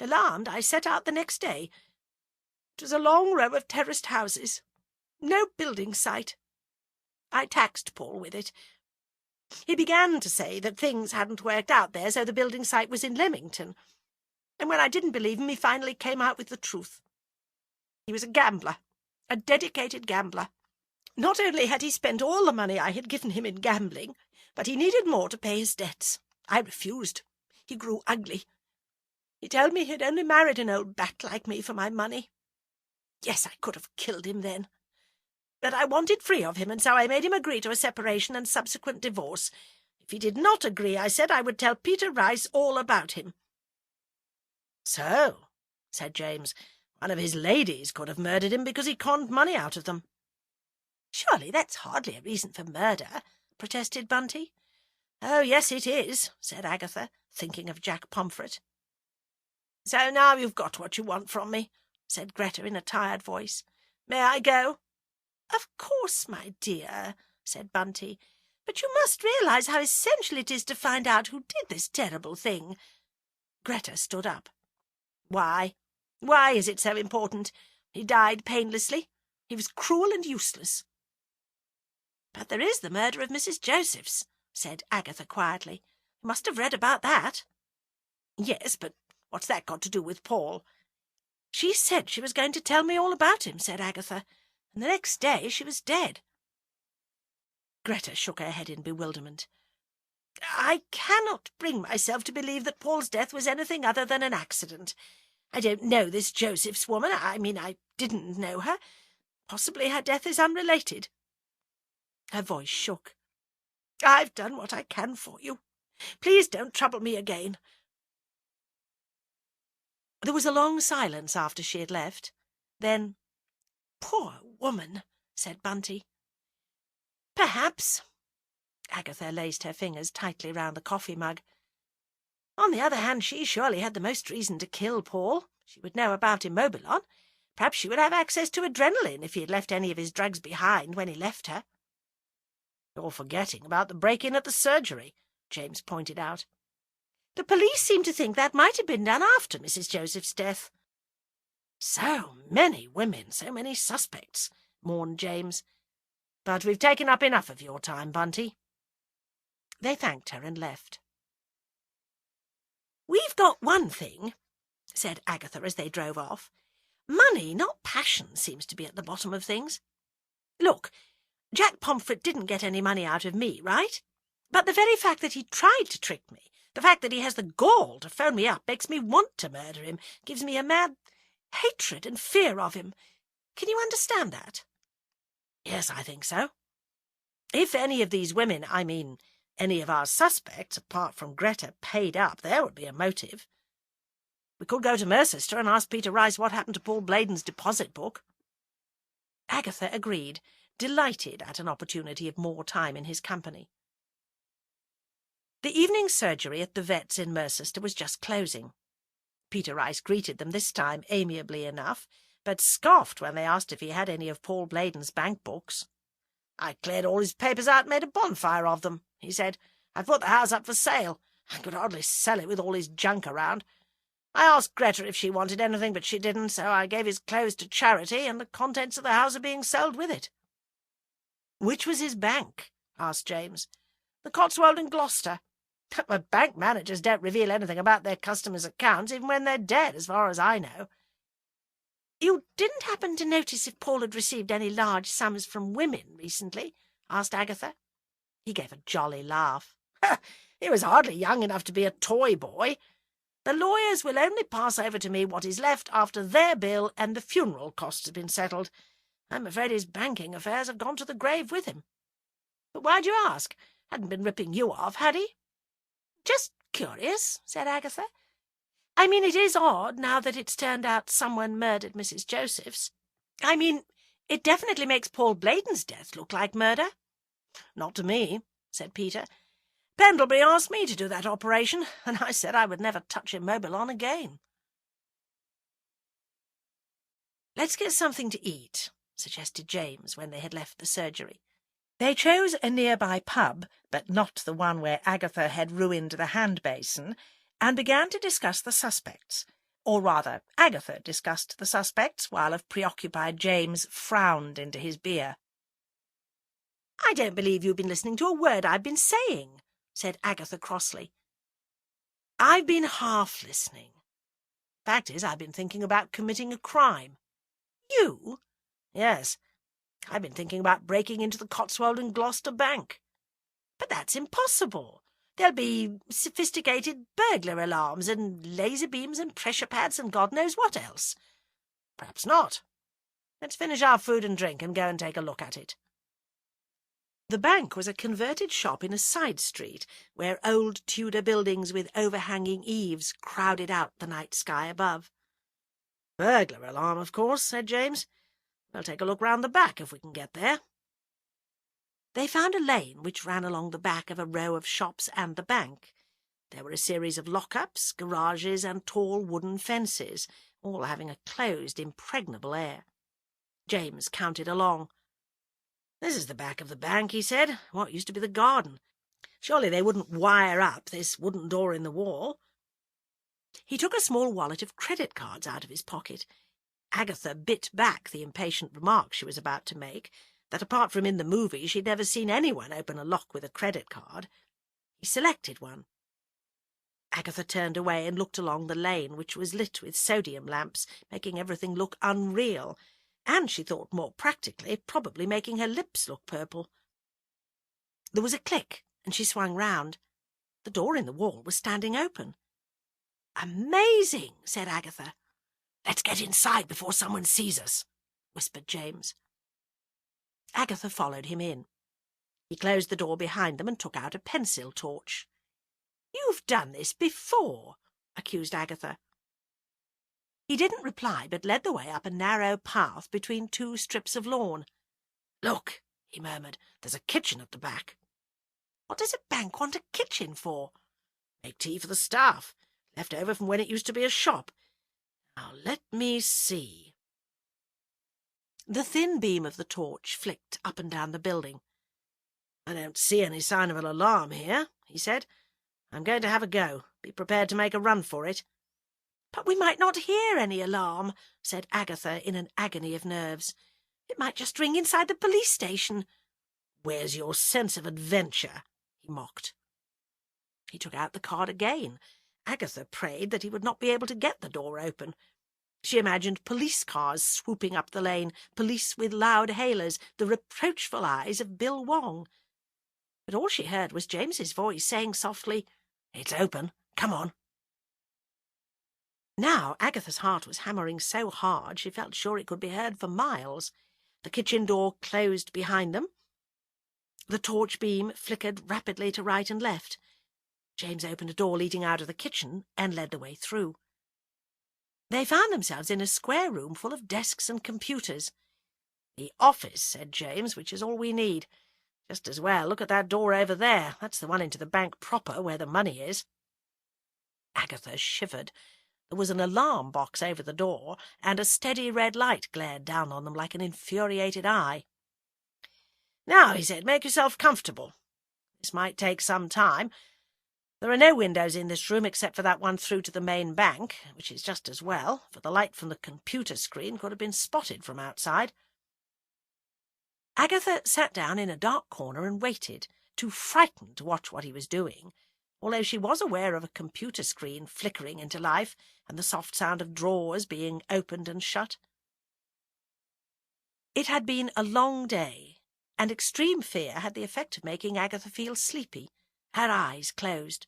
Alarmed, I set out the next day. It was a long row of terraced houses. No building site. I taxed Paul with it. He began to say that things hadn't worked out there, so the building site was in Leamington. And when I didn't believe him, he finally came out with the truth. He was a gambler, a dedicated gambler. Not only had he spent all the money I had given him in gambling, but he needed more to pay his debts. I refused. He grew ugly. He told me he had only married an old bat like me for my money. Yes, I could have killed him then. But I wanted free of him, and so I made him agree to a separation and subsequent divorce. If he did not agree, I said I would tell Peter Rice all about him. So, said James, one of his ladies could have murdered him because he conned money out of them. Surely that's hardly a reason for murder, protested Bunty. Oh, yes, it is, said Agatha, thinking of Jack Pomfret. So now you've got what you want from me, said Greta in a tired voice. May I go? Of course, my dear, said Bunty, but you must realise how essential it is to find out who did this terrible thing. Greta stood up. Why? Why is it so important? He died painlessly. He was cruel and useless. But there is the murder of Mrs. Josephs, said Agatha quietly. You must have read about that. Yes, but what's that got to do with Paul? She said she was going to tell me all about him, said Agatha, and the next day she was dead. Greta shook her head in bewilderment. I cannot bring myself to believe that Paul's death was anything other than an accident. I don't know this Josephs woman. I didn't know her. Possibly her death is unrelated. Her voice shook. I've done what I can for you. Please don't trouble me again. There was a long silence after she had left. Then, poor woman, said Bunty. Perhaps. Agatha laced her fingers tightly round the coffee mug. On the other hand, she surely had the most reason to kill Paul. She would know about Immobilon. Perhaps she would have access to adrenaline if he had left any of his drugs behind when he left her. "You're forgetting about the break-in at the surgery," James pointed out. "The police seem to think that might have been done after Mrs. Joseph's death." "So many women, so many suspects," mourned James. "But we've taken up enough of your time, Bunty." They thanked her and left. "We've got one thing," said Agatha as they drove off. "Money, not passion, seems to be at the bottom of things. Look, Jack Pomfret didn't get any money out of me, right? But the very fact that he tried to trick me, the fact that he has the gall to phone me up, makes me want to murder him, gives me a mad hatred and fear of him. Can you understand that?" "Yes, I think so. If any of these women, I mean any of our suspects, apart from Greta, paid up, there would be a motive. We could go to Mercester and ask Peter Rice what happened to Paul Bladen's deposit book." Agatha agreed, delighted at an opportunity of more time in his company. The evening surgery at the vet's in Mercester was just closing. Peter Rice greeted them this time amiably enough, but scoffed when they asked if he had any of Paul Bladen's bank books. "I cleared all his papers out and made a bonfire of them," he said. "I put the house up for sale. I could hardly sell it with all his junk around. I asked Greta if she wanted anything, but she didn't, so I gave his clothes to charity, and the contents of the house are being sold with it." "Which was his bank?" asked James. "The Cotswold in Gloucester. But bank managers don't reveal anything about their customers' accounts, even when they're dead, as far as I know." "You didn't happen to notice if Paul had received any large sums from women recently?" asked Agatha. He gave a jolly laugh. "He was hardly young enough to be a toy boy. The lawyers will only pass over to me what is left after their bill and the funeral costs have been settled. I'm afraid his banking affairs have gone to the grave with him. But why'd you ask? Hadn't been ripping you off, had he?" "Just curious," said Agatha. "I mean, it is odd, now that it's turned out someone murdered Mrs. Joseph's. I mean, it definitely makes Paul Bladen's death look like murder." "Not to me," said Peter. "Pendlebury asked me to do that operation, and I said I would never touch Immobilon again." "Let's get something to eat," suggested James when they had left the surgery. They chose a nearby pub, but not the one where Agatha had ruined the hand basin, and began to discuss the suspects. Or rather, Agatha discussed the suspects, while a preoccupied James frowned into his beer. "I don't believe you've been listening to a word I've been saying," said Agatha crossly. "I've been half listening. Fact is, I've been thinking about committing a crime." "You?" "Yes. I've been thinking about breaking into the Cotswold and Gloucester Bank." "But that's impossible. There'll be sophisticated burglar alarms and laser beams and pressure pads and God knows what else." "Perhaps not. Let's finish our food and drink and go and take a look at it." The bank was a converted shop in a side street, where old Tudor buildings with overhanging eaves crowded out the night sky above. "Burglar alarm, of course," said James. "We'll take a look round the back if we can get there." They found a lane which ran along the back of a row of shops and the bank. There were a series of lock-ups, garages, and tall wooden fences, all having a closed, impregnable air. James counted along. "This is the back of the bank," he said, "what used to be the garden. Surely they wouldn't wire up this wooden door in the wall." He took a small wallet of credit cards out of his pocket. Agatha bit back the impatient remark she was about to make, that apart from in the movies she'd never seen anyone open a lock with a credit card. He selected one. Agatha turned away and looked along the lane, which was lit with sodium lamps, making everything look unreal, and, she thought more practically, probably making her lips look purple. There was a click, and she swung round. The door in the wall was standing open. "Amazing," said Agatha. "Let's get inside before someone sees us," whispered James. Agatha followed him in. He closed the door behind them and took out a pencil torch. "You've done this before," accused Agatha. He didn't reply, but led the way up a narrow path between two strips of lawn. "Look," he murmured, "there's a kitchen at the back." What does a bank want a kitchen for? Make tea for the staff, left over from when it used to be a shop. Now, let me see. The thin beam of the torch flicked up and down the building. I don't see any sign of an alarm here, he said. I'm going to have a go. Be prepared to make a run for it. But we might not hear any alarm, said Agatha in an agony of nerves. It might just ring inside the police station. Where's your sense of adventure? He mocked. He took out the card again. Agatha prayed that he would not be able to get the door open. She imagined police cars swooping up the lane, police with loud hailers, the reproachful eyes of Bill Wong. But all she heard was James's voice saying softly, "It's open. Come on." Now Agatha's heart was hammering so hard she felt sure it could be heard for miles. The kitchen door closed behind them. The torch beam flickered rapidly to right and left. James opened a door leading out of the kitchen and led the way through. They found themselves in a square room full of desks and computers. "The office," said James, "which is all we need. Just as well look at that door over there. That's the one into the bank proper, where the money is." Agatha shivered. There was an alarm box over the door, and a steady red light glared down on them like an infuriated eye. "Now," he said, "make yourself comfortable. This might take some time. There are no windows in this room except for that one through to the main bank, which is just as well, for the light from the computer screen could have been spotted from outside." Agatha sat down in a dark corner and waited, too frightened to watch what he was doing, although she was aware of a computer screen flickering into life and the soft sound of drawers being opened and shut. It had been a long day, and extreme fear had the effect of making Agatha feel sleepy. Her eyes closed.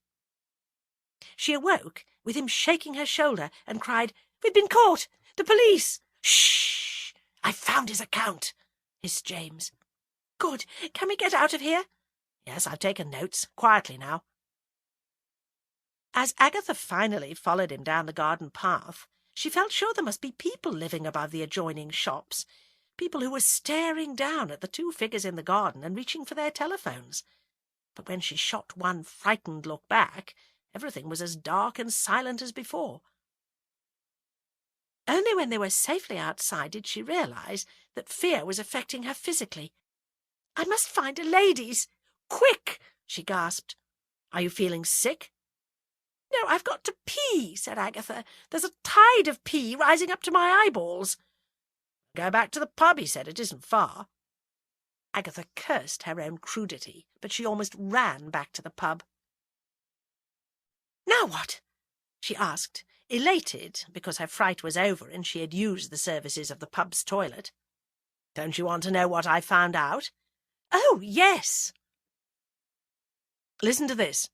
She awoke with him shaking her shoulder and cried, "We've been caught! The police!" "Shh! I've found his account," hissed James. "Good. Can we get out of here?" "Yes, I've taken notes. Quietly now." As Agatha finally followed him down the garden path, she felt sure there must be people living above the adjoining shops, people who were staring down at the two figures in the garden and reaching for their telephones. But when she shot one frightened look back, everything was as dark and silent as before. Only when they were safely outside did she realize that fear was affecting her physically. "I must find a lady's. Quick!" she gasped. "Are you feeling sick?" "No, I've got to pee," said Agatha. "There's a tide of pee rising up to my eyeballs." "Go back to the pub," he said. "It isn't far." Agatha cursed her own crudity, but she almost ran back to the pub. "Now what?" she asked, elated because her fright was over and she had used the services of the pub's toilet. "Don't you want to know what I found out?" "Oh, yes." "Listen to this.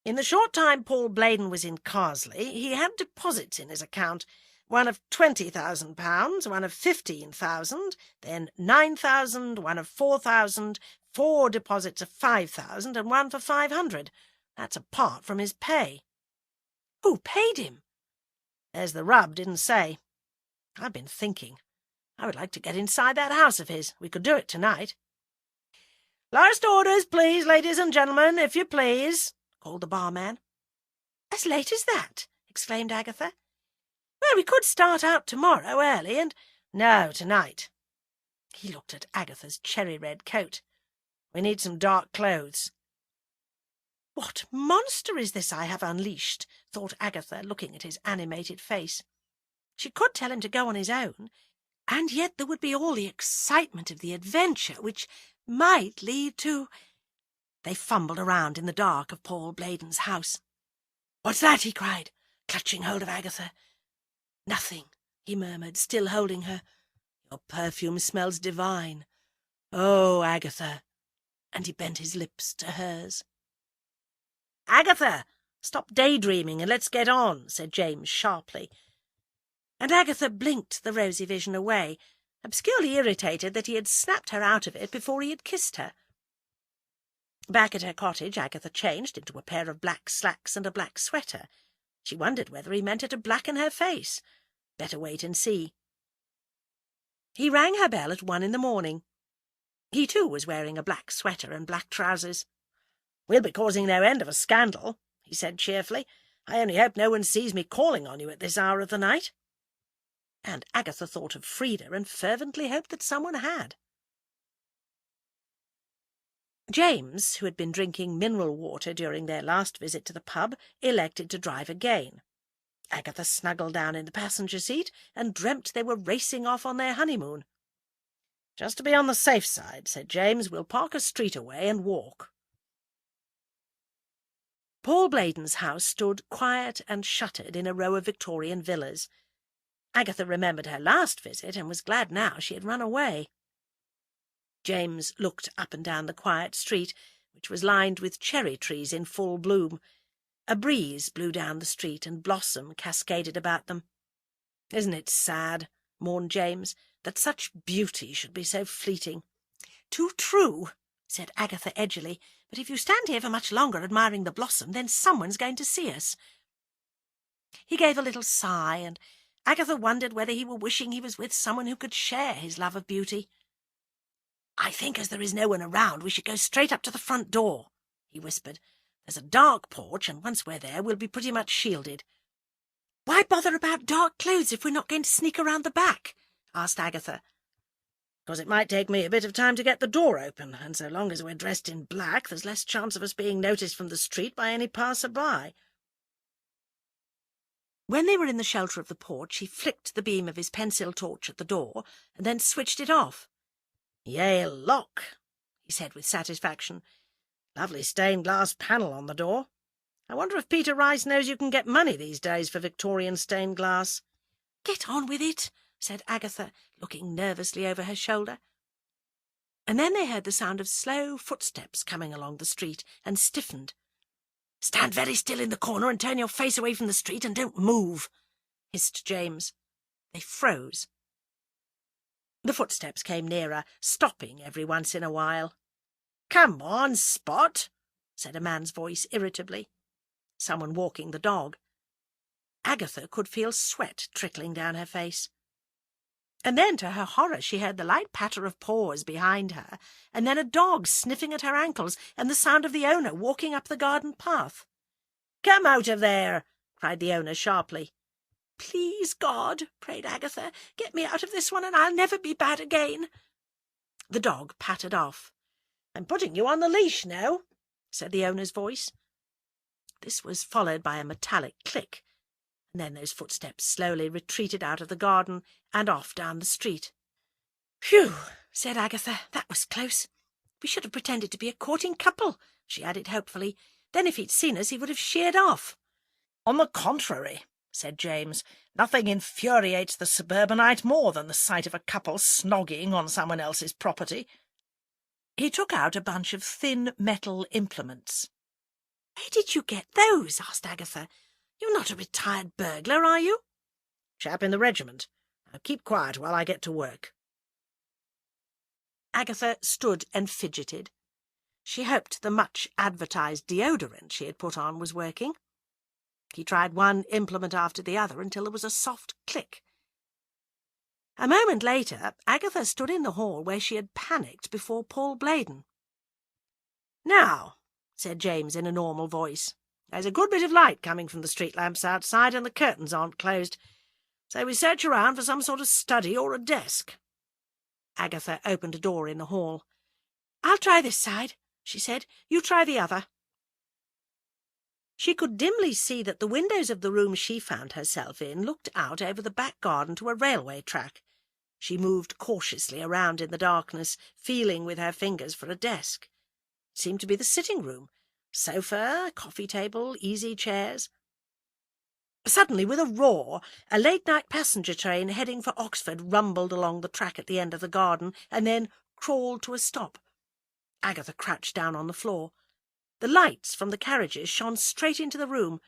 In the short time Paul Bladen was in Carsley, he had deposits in his account, one of £20,000, one of £15,000, then £9,000, one of £4,000, 4 deposits of £5,000, and one for £500. That's apart from his pay." "Who paid him?" "There's the rub, didn't say. I've been thinking. I would like to get inside that house of his. We could do it tonight." "Last orders, please, ladies and gentlemen, if you please," called the barman. "As late as that?" exclaimed Agatha. "Well, we could start out tomorrow early and—" "No, tonight." He looked at Agatha's cherry-red coat. "We need some dark clothes." "What monster is this I have unleashed?" thought Agatha, looking at his animated face. She could tell him to go on his own, and yet there would be all the excitement of the adventure, which might lead to— They fumbled around in the dark of Paul Bladen's house. "What's that?" he cried, clutching hold of Agatha. "Nothing," he murmured, still holding her. "Your perfume smells divine. Oh, Agatha!" And he bent his lips to hers. "Agatha, stop daydreaming and let's get on," said James sharply. And Agatha blinked the rosy vision away, obscurely irritated that he had snapped her out of it before he had kissed her. Back at her cottage, Agatha changed into a pair of black slacks and a black sweater. She wondered whether he meant her to blacken her face. Better wait and see. He rang her bell at 1 in the morning. He too was wearing a black sweater and black trousers. "We'll be causing no end of a scandal," he said cheerfully. "I only hope no one sees me calling on you at this hour of the night." And Agatha thought of Frida and fervently hoped that someone had. James, who had been drinking mineral water during their last visit to the pub, elected to drive again. Agatha snuggled down in the passenger seat and dreamt they were racing off on their honeymoon. "Just to be on the safe side," said James, "we'll park a street away and walk." Paul Bladen's house stood quiet and shuttered in a row of Victorian villas. Agatha remembered her last visit and was glad now she had run away. James looked up and down the quiet street, which was lined with cherry trees in full bloom. A breeze blew down the street, and blossom cascaded about them. "Isn't it sad," mourned James, "that such beauty should be so fleeting?" "Too true," said Agatha edgily, "but if you stand here for much longer admiring the blossom, then someone's going to see us." He gave a little sigh, and Agatha wondered whether he were wishing he was with someone who could share his love of beauty. "I think as there is no one around, we should go straight up to the front door," he whispered. "There's a dark porch, and once we're there, we'll be pretty much shielded." "Why bother about dark clothes if we're not going to sneak around the back?" asked Agatha. "Because it might take me a bit of time to get the door open, and so long as we're dressed in black, there's less chance of us being noticed from the street by any passer-by." When they were in the shelter of the porch, he flicked the beam of his pencil torch at the door, and then switched it off. "Yale lock," he said with satisfaction. "Lovely stained-glass panel on the door. I wonder if Peter Rice knows you can get money these days for Victorian stained glass." "Get on with it," said Agatha, looking nervously over her shoulder. And then they heard the sound of slow footsteps coming along the street, and stiffened. "Stand very still in the corner and turn your face away from the street, and don't move," hissed James. They froze. The footsteps came nearer, stopping every once in a while. "Come on, Spot," said a man's voice irritably. Someone walking the dog. Agatha could feel sweat trickling down her face. And then, to her horror, she heard the light patter of paws behind her, and then a dog sniffing at her ankles, and the sound of the owner walking up the garden path. "Come out of there!" cried the owner sharply. "Please, God," prayed Agatha, "get me out of this one, and I'll never be bad again." The dog pattered off. "I'm putting you on the leash now," said the owner's voice. This was followed by a metallic click, and then those footsteps slowly retreated out of the garden and off down the street. "Phew," said Agatha, "that was close. We should have pretended to be a courting couple," she added hopefully. "Then if he'd seen us, he would have sheered off." "On the contrary," said James, "nothing infuriates the suburbanite more than the sight of a couple snogging on someone else's property." He took out a bunch of thin metal implements. "Where did you get those?" asked Agatha. "You're not a retired burglar, are you?" "Chap in the regiment. Now keep quiet while I get to work." Agatha stood and fidgeted. She hoped the much-advertised deodorant she had put on was working. He tried one implement after the other until there was a soft click. A moment later, Agatha stood in the hall where she had panicked before Paul Bladen. "Now," said James in a normal voice, "there's a good bit of light coming from the street lamps outside, and the curtains aren't closed. So we search around for some sort of study or a desk." Agatha opened a door in the hall. "I'll try this side," she said. "You try the other." She could dimly see that the windows of the room she found herself in looked out over the back garden to a railway track. She moved cautiously around in the darkness, feeling with her fingers for a desk. It seemed to be the sitting room. Sofa, coffee table, easy chairs. Suddenly, with a roar, a late-night passenger train heading for Oxford rumbled along the track at the end of the garden and then crawled to a stop. Agatha crouched down on the floor. The lights from the carriages shone straight into the room.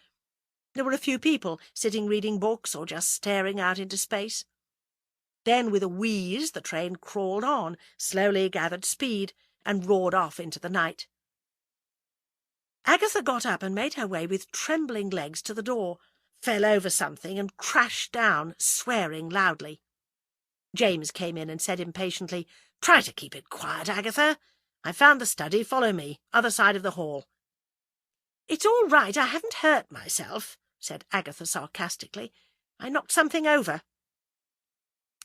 There were a few people sitting reading books or just staring out into space. Then, with a wheeze, the train crawled on, slowly gathered speed, and roared off into the night. Agatha got up and made her way with trembling legs to the door, fell over something and crashed down, swearing loudly. James came in and said impatiently, "Try to keep it quiet, Agatha. I found the study. Follow me. Other side of the hall." "It's all right, I haven't hurt myself," said Agatha sarcastically. "I knocked something over."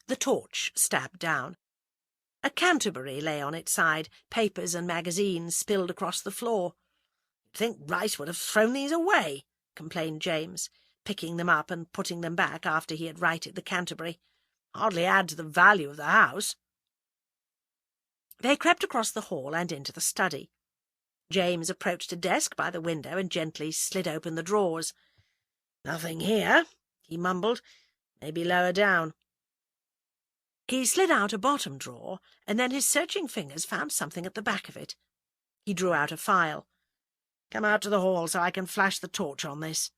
The torch stabbed down. A Canterbury lay on its side, papers and magazines spilled across the floor. "You'd think Rice would have thrown these away," complained James, picking them up and putting them back after he had righted the Canterbury. "Hardly add to the value of the house." They crept across the hall and into the study. James approached a desk by the window and gently slid open the drawers. "Nothing here," he mumbled. "Maybe lower down." He slid out a bottom drawer, and then his searching fingers found something at the back of it. He drew out a file. "Come out to the hall so I can flash the torch on this."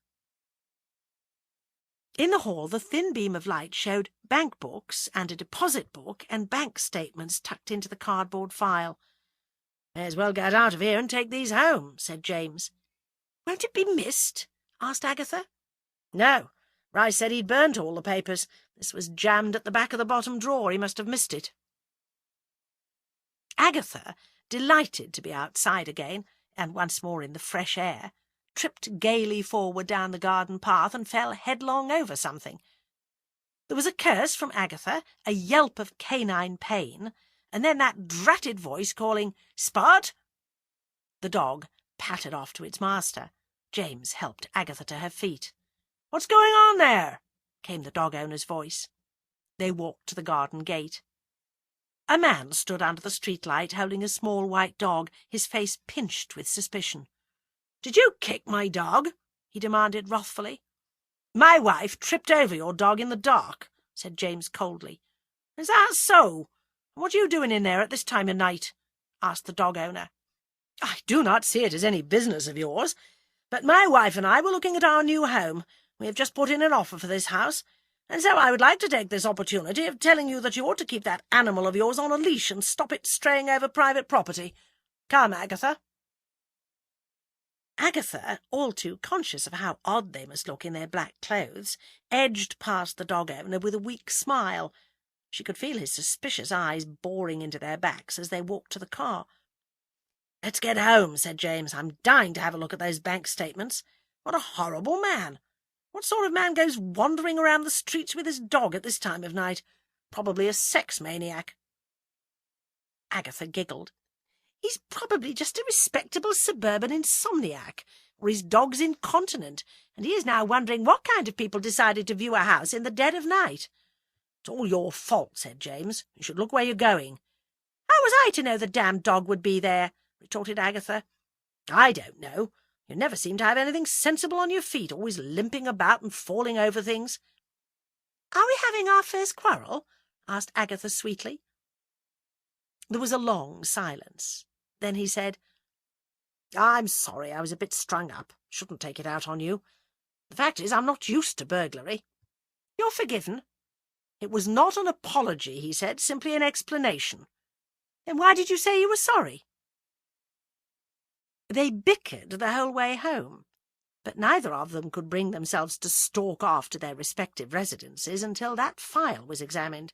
In the hall, the thin beam of light showed bank books and a deposit book and bank statements tucked into the cardboard file. "May as well get out of here and take these home," said James. "Won't it be missed?" asked Agatha. "No. Rice said he'd burnt all the papers. This was jammed at the back of the bottom drawer. He must have missed it." Agatha, delighted to be outside again, and once more in the fresh air, tripped gaily forward down the garden path and fell headlong over something. There was a curse from Agatha, a yelp of canine pain, and then that dratted voice calling, "Spot!" The dog pattered off to its master. James helped Agatha to her feet. "What's going on there?" came the dog-owner's voice. They walked to the garden gate. A man stood under the streetlight holding a small white dog, his face pinched with suspicion. "Did you kick my dog?" he demanded wrathfully. "My wife tripped over your dog in the dark," said James coldly. "Is that so? What are you doing in there at this time of night?" asked the dog-owner. "I do not see it as any business of yours, but my wife and I were looking at our new home. We have just put in an offer for this house, and so I would like to take this opportunity of telling you that you ought to keep that animal of yours on a leash and stop it straying over private property. Come, Agatha." Agatha, all too conscious of how odd they must look in their black clothes, edged past the dog-owner with a weak smile. She could feel his suspicious eyes boring into their backs as they walked to the car. "Let's get home," said James. "I'm dying to have a look at those bank statements. What a horrible man! What sort of man goes wandering around the streets with his dog at this time of night? Probably a sex maniac." Agatha giggled. "He's probably just a respectable suburban insomniac, or his dog's incontinent, and he is now wondering what kind of people decided to view a house in the dead of night." "It's all your fault," said James. "You should look where you're going." "How was I to know the damned dog would be there?" retorted Agatha. "I don't know. You never seem to have anything sensible on your feet, always limping about and falling over things." "Are we having our first quarrel?" asked Agatha sweetly. There was a long silence. Then he said, "I'm sorry, I was a bit strung up. Shouldn't take it out on you. The fact is, I'm not used to burglary." "You're forgiven." "It was not an apology," he said, "simply an explanation." "Then why did you say you were sorry?" They bickered the whole way home, but neither of them could bring themselves to stalk off to their respective residences until that file was examined.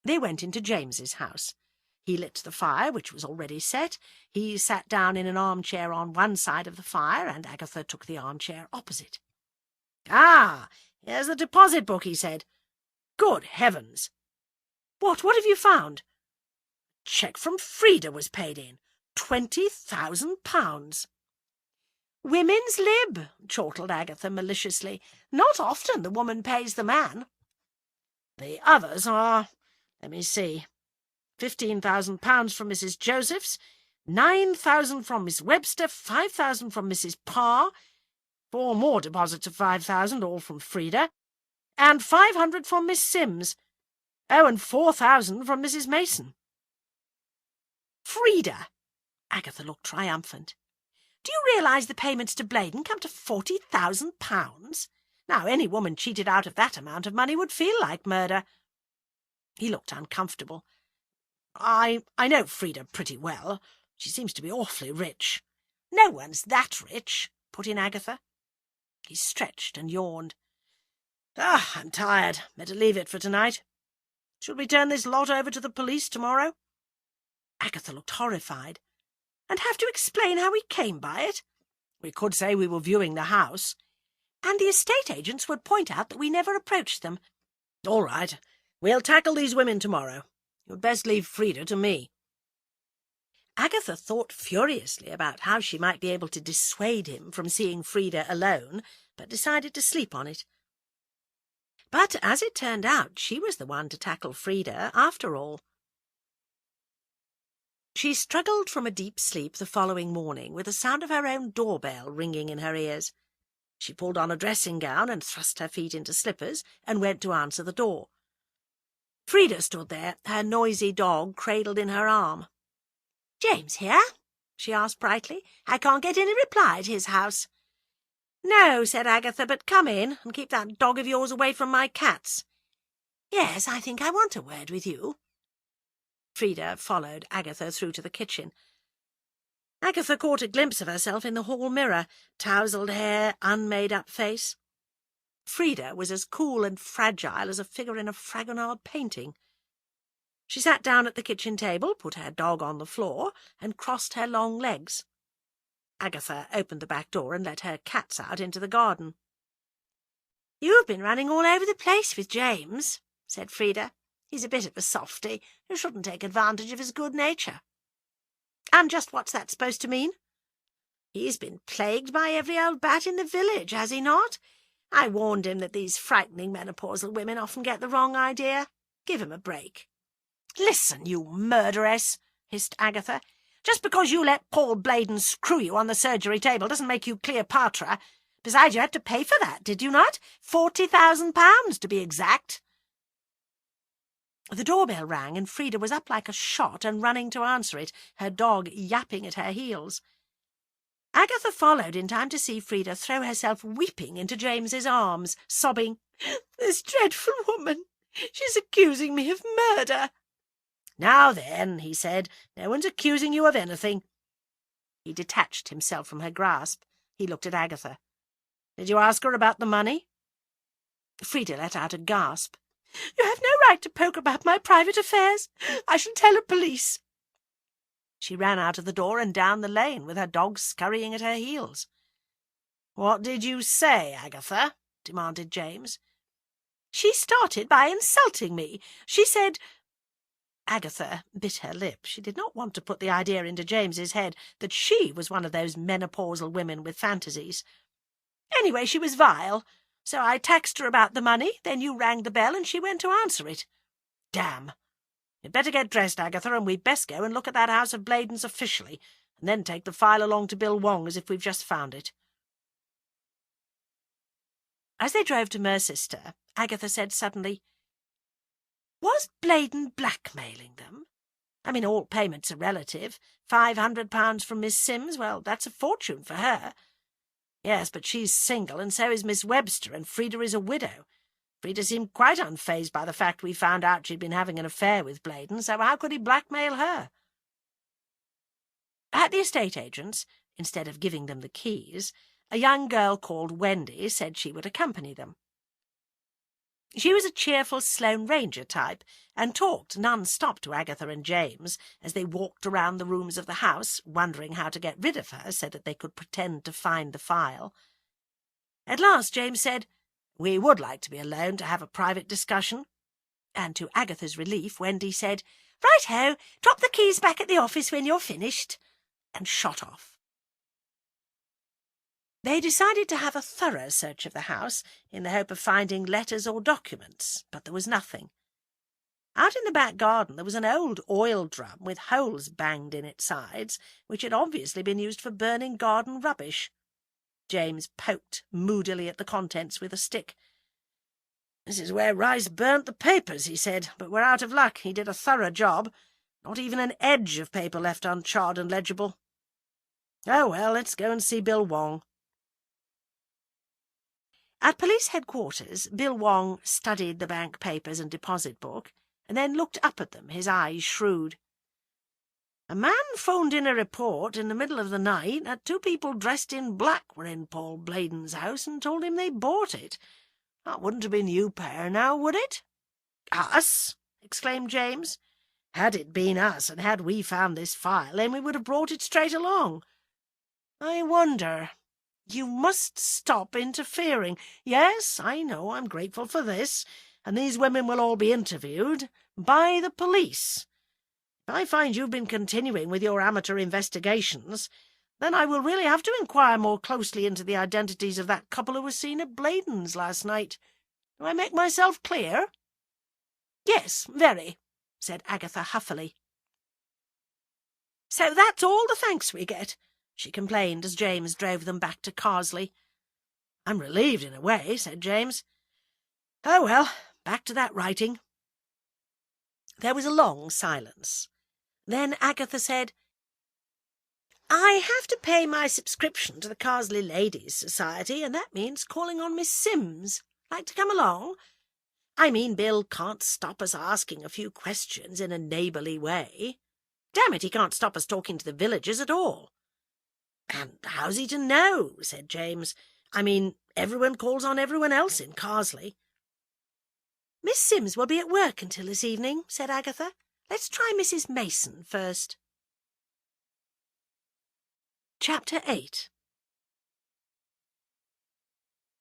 They went into James's house. He lit the fire, which was already set. He sat down in an armchair on one side of the fire, and Agatha took the armchair opposite. "Ah, here's the deposit book," he said. "Good heavens!" What have you found?" "A cheque from Frida was paid in. £20,000. "Women's lib," chortled Agatha maliciously. "Not often the woman pays the man." "The others are, let me see, £15,000 from Mrs. Josephs, 9,000 from Miss Webster, 5,000 from Mrs. Parr, 4 more deposits of 5,000, all from Frida, and 500 from Miss Sims. Oh, and 4,000 from Mrs. Mason." "Frida!" Agatha looked triumphant. "Do you realise the payments to Bladen come to £40,000? Now, any woman cheated out of that amount of money would feel like murder." He looked uncomfortable. I know Frida pretty well. She seems to be awfully rich." "No one's that rich," put in Agatha. He stretched and yawned. I'm tired. Better leave it for tonight. Should we turn this lot over to the police tomorrow?" Agatha looked horrified. "And have to explain how we came by it?" We could say we were viewing the house, and the estate agents would point out that we never approached them. All right, we'll tackle these women tomorrow. You'd best leave Frida to me. Agatha thought furiously about how she might be able to dissuade him from seeing Frida alone, but decided to sleep on it. But as it turned out, she was the one to tackle Frida after all. She struggled from a deep sleep the following morning with the sound of her own doorbell ringing in her ears. She pulled on a dressing gown and thrust her feet into slippers and went to answer the door. Frida stood there, her noisy dog cradled in her arm. "James here?" she asked brightly. "I can't get any reply at his house." "No," said Agatha, "but come in, and keep that dog of yours away from my cats." "Yes, I think I want a word with you." Frida followed Agatha through to the kitchen. Agatha caught a glimpse of herself in the hall mirror, tousled hair, unmade-up face. Frida was as cool and fragile as a figure in a Fragonard painting. She sat down at the kitchen table, put her dog on the floor, and crossed her long legs. Agatha opened the back door and let her cats out into the garden. "You've been running all over the place with James," said Frida. "He's a bit of a softy. You shouldn't take advantage of his good nature." "And just what's that supposed to mean?" "He's been plagued by every old bat in the village, has he not? I warned him that these frightening menopausal women often get the wrong idea. Give him a break." "Listen, you murderess," hissed Agatha. "Just because you let Paul Bladen screw you on the surgery table doesn't make you Cleopatra. Besides, you had to pay for that, did you not? £40,000, to be exact." The doorbell rang, and Frida was up like a shot and running to answer it, her dog yapping at her heels. Agatha followed in time to see Frida throw herself weeping into James's arms, sobbing, "This dreadful woman! She's accusing me of murder." "Now then," he said, "no one's accusing you of anything." He detached himself from her grasp. He looked at Agatha. "Did you ask her about the money?" Frida let out a gasp. "You have no right to poke about my private affairs. I shall tell the police." She ran out of the door and down the lane, with her dog scurrying at her heels. "What did you say, Agatha?" demanded James. "She started by insulting me. She said—" Agatha bit her lip. She did not want to put the idea into James's head that she was one of those menopausal women with fantasies. "Anyway, she was vile. So I taxed her about the money, then you rang the bell and she went to answer it. Damn! You'd better get dressed, Agatha, and we'd best go and look at that house of Bladen's officially, and then take the file along to Bill Wong as if we've just found it." As they drove to Mercister, Agatha said suddenly, "Was Bladen blackmailing them? I mean, all payments are relative. £500 from Miss Sims, well, that's a fortune for her. Yes, but she's single, and so is Miss Webster, and Frida is a widow. Frida seemed quite unfazed by the fact we found out she'd been having an affair with Bladen, so how could he blackmail her?" At the estate agent's, instead of giving them the keys, a young girl called Wendy said she would accompany them. She was a cheerful Sloane Ranger type, and talked non-stop to Agatha and James as they walked around the rooms of the house, wondering how to get rid of her so that they could pretend to find the file. At last James said, "We would like to be alone to have a private discussion." And to Agatha's relief, Wendy said, "Right-ho, drop the keys back at the office when you're finished," and shot off. They decided to have a thorough search of the house in the hope of finding letters or documents, but there was nothing. Out in the back garden there was an old oil drum with holes banged in its sides, which had obviously been used for burning garden rubbish. James poked moodily at the contents with a stick. "This is where Rice burnt the papers," he said, "but we're out of luck. He did a thorough job. Not even an edge of paper left uncharred and legible. Oh, well, let's go and see Bill Wong." At police headquarters, Bill Wong studied the bank papers and deposit book, and then looked up at them, his eyes shrewd. "A man phoned in a report in the middle of the night that two people dressed in black were in Paul Bladen's house and told him they bought it. That wouldn't have been you pair, now, would it?" "Us?" exclaimed James. "Had it been us, and had we found this file, then we would have brought it straight along. I wonder," You must stop interfering. Yes, I know, I'm grateful for this, and these women will all be interviewed by the police. If I find you've been continuing with your amateur investigations, then I will really have to inquire more closely into the identities of that couple who was seen at Bladen's last night. Do I make myself clear?" "Yes, very," said Agatha huffily. "So that's all the thanks we get," she complained as James drove them back to Carsley. "I'm relieved in a way," said James. "Oh, well, back to that writing." There was a long silence. Then Agatha said, "I have to pay my subscription to the Carsley Ladies' Society, and that means calling on Miss Sims. Like to come along? I mean, Bill can't stop us asking a few questions in a neighbourly way. Damn it, he can't stop us talking to the villagers at all." "And how's he to know?" said James. "I mean, everyone calls on everyone else in Carsley." "Miss Sims will be at work until this evening," said Agatha. "Let's try Mrs. Mason first." Chapter 8.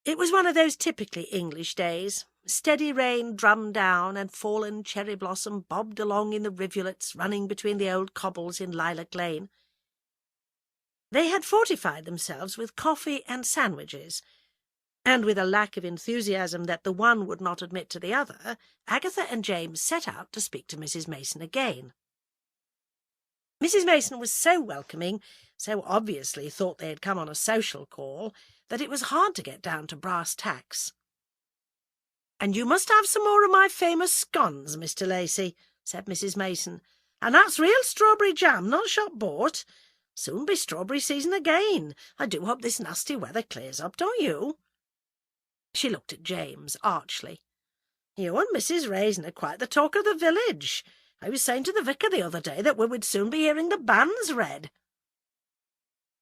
It was one of those typically English days. Steady rain drummed down, and fallen cherry blossom bobbed along in the rivulets running between the old cobbles in Lilac Lane. They had fortified themselves with coffee and sandwiches, and with a lack of enthusiasm that the one would not admit to the other, Agatha and James set out to speak to Mrs. Mason again. Mrs. Mason was so welcoming, so obviously thought they had come on a social call, that it was hard to get down to brass tacks. "And you must have some more of my famous scones, Mr. Lacey," said Mrs. Mason. "And that's real strawberry jam, not shop-bought. Soon be strawberry season again. I do hope this nasty weather clears up, don't you?" She looked at James archly. "You and Mrs. Raisin are quite the talk of the village. I was saying to the vicar the other day that we would soon be hearing the banns read."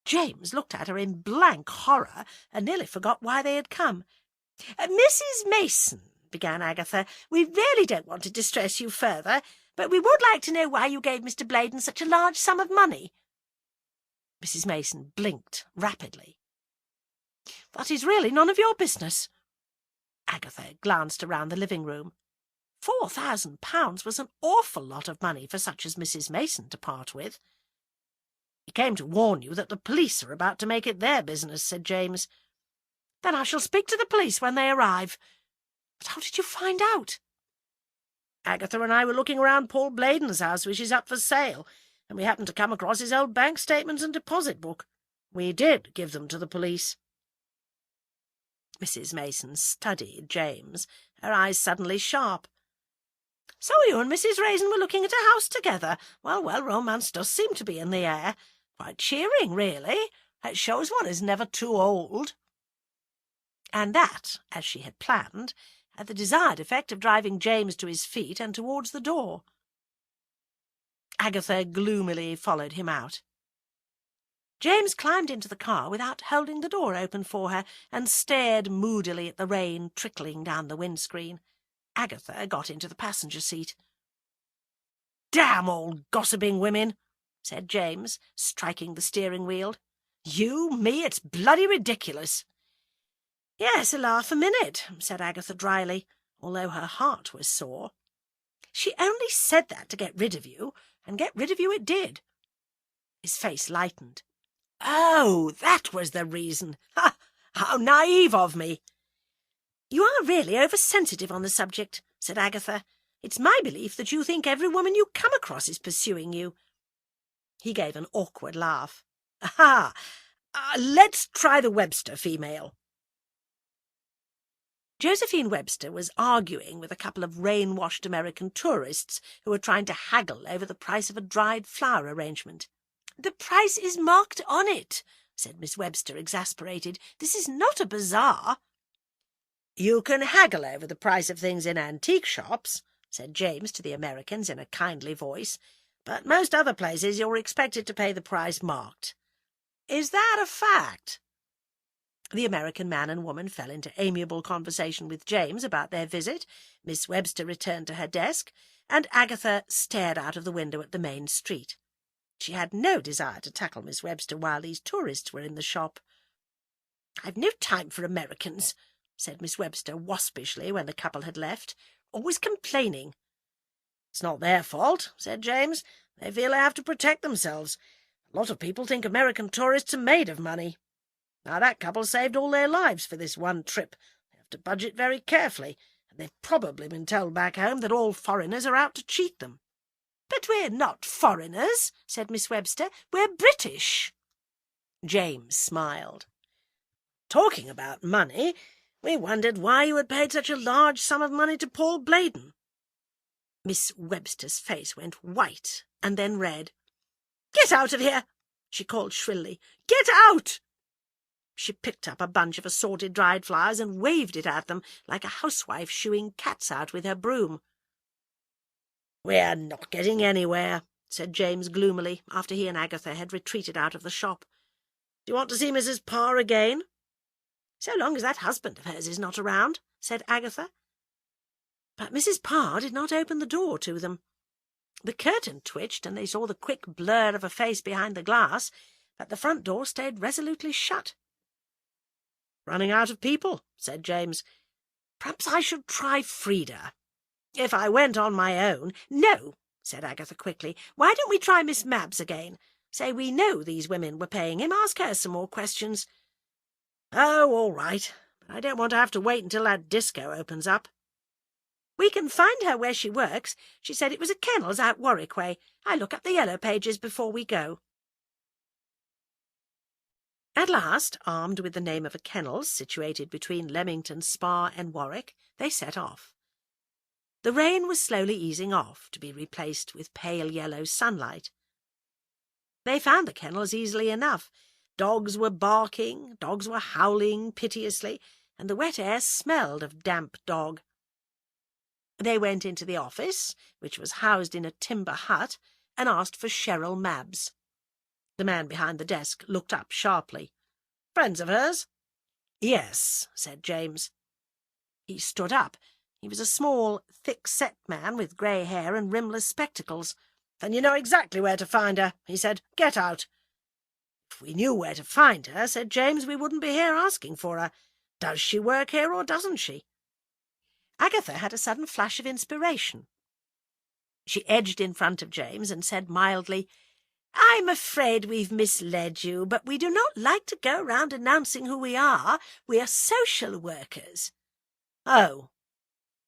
James looked at her in blank horror and nearly forgot why they had come. "Mrs. Mason," began Agatha, "we really don't want to distress you further, but we would like to know why you gave Mr. Bladen such a large sum of money." Mrs. Mason blinked rapidly. "That is really none of your business." Agatha glanced around the living-room. £4,000 was an awful lot of money for such as Mrs. Mason to part with. "He came to warn you that the police are about to make it their business," said James. "Then I shall speak to the police when they arrive. But how did you find out?" "Agatha and I were looking round Paul Bladen's house, which is up for sale, and we happened to come across his old bank statements and deposit book. We did give them to the police." Mrs. Mason studied James, her eyes suddenly sharp. "So you and Mrs. Raisin were looking at a house together? Well, romance does seem to be in the air. Quite cheering, really. It shows one is never too old." And that, as she had planned, had the desired effect of driving James to his feet and towards the door. Agatha gloomily followed him out. James climbed into the car without holding the door open for her, and stared moodily at the rain trickling down the windscreen. Agatha got into the passenger seat. "Damn old gossiping women," said James, striking the steering wheel. "You, me, it's bloody ridiculous." "Yes, a laugh a minute," said Agatha dryly, although her heart was sore. "She only said that to get rid of you, and get rid of you it did." His face lightened. "Oh, that was the reason. Ha! How naive of me." "You are really over-sensitive on the subject," said Agatha. "It's my belief that you think every woman you come across is pursuing you." He gave an awkward laugh. "Aha! Let's try the Webster female." Josephine Webster was arguing with a couple of rain-washed American tourists who were trying to haggle over the price of a dried flower arrangement. "The price is marked on it," said Miss Webster, exasperated. "This is not a bazaar." "You can haggle over the price of things in antique shops," said James to the Americans in a kindly voice, "but most other places you're expected to pay the price marked. Is that a fact?" The American man and woman fell into amiable conversation with James about their visit. Miss Webster returned to her desk, and Agatha stared out of the window at the main street. She had no desire to tackle Miss Webster while these tourists were in the shop. "I've no time for Americans," said Miss Webster waspishly when the couple had left. "Always complaining." "It's not their fault," said James. "They feel they have to protect themselves. A lot of people think American tourists are made of money. Now, that couple saved all their lives for this one trip. They have to budget very carefully, and they've probably been told back home that all foreigners are out to cheat them." "But we're not foreigners," said Miss Webster. "We're British." James smiled. "Talking about money, we wondered why you had paid such a large sum of money to Paul Bladen." Miss Webster's face went white and then red. "Get out of here!" she called shrilly. "Get out!" She picked up a bunch of assorted dried flowers and waved it at them like a housewife shooing cats out with her broom. "We're not getting anywhere," said James gloomily, after he and Agatha had retreated out of the shop. "Do you want to see Mrs. Parr again?" "So long as that husband of hers is not around," said Agatha. But Mrs. Parr did not open the door to them. The curtain twitched, and they saw the quick blur of a face behind the glass, but the front door stayed resolutely shut. "Running out of people," said James. "Perhaps I should try Frida. If I went on my own—" "No," said Agatha quickly. "Why don't we try Miss Mabbs again? Say we know these women were paying him. Ask her some more questions." "Oh, all right. But I don't want to have to wait until that disco opens up." "We can find her where she works. She said it was a kennels out Warwick way. I look up the yellow pages before we go." At last, armed with the name of a kennels situated between Leamington Spa and Warwick, they set off. The rain was slowly easing off, to be replaced with pale yellow sunlight. They found the kennels easily enough. Dogs were barking, dogs were howling piteously, and the wet air smelled of damp dog. They went into the office, which was housed in a timber hut, and asked for Cheryl Mabbs. The man behind the desk looked up sharply. "Friends of hers?" "Yes," said James. He stood up. He was a small, thick-set man with grey hair and rimless spectacles. "Then you know exactly where to find her," he said. "Get out." "If we knew where to find her," said James, "we wouldn't be here asking for her. Does she work here or doesn't she?" Agatha had a sudden flash of inspiration. She edged in front of James and said mildly, "I'm afraid we've misled you, but we do not like to go round announcing who we are. We are social workers." "Oh."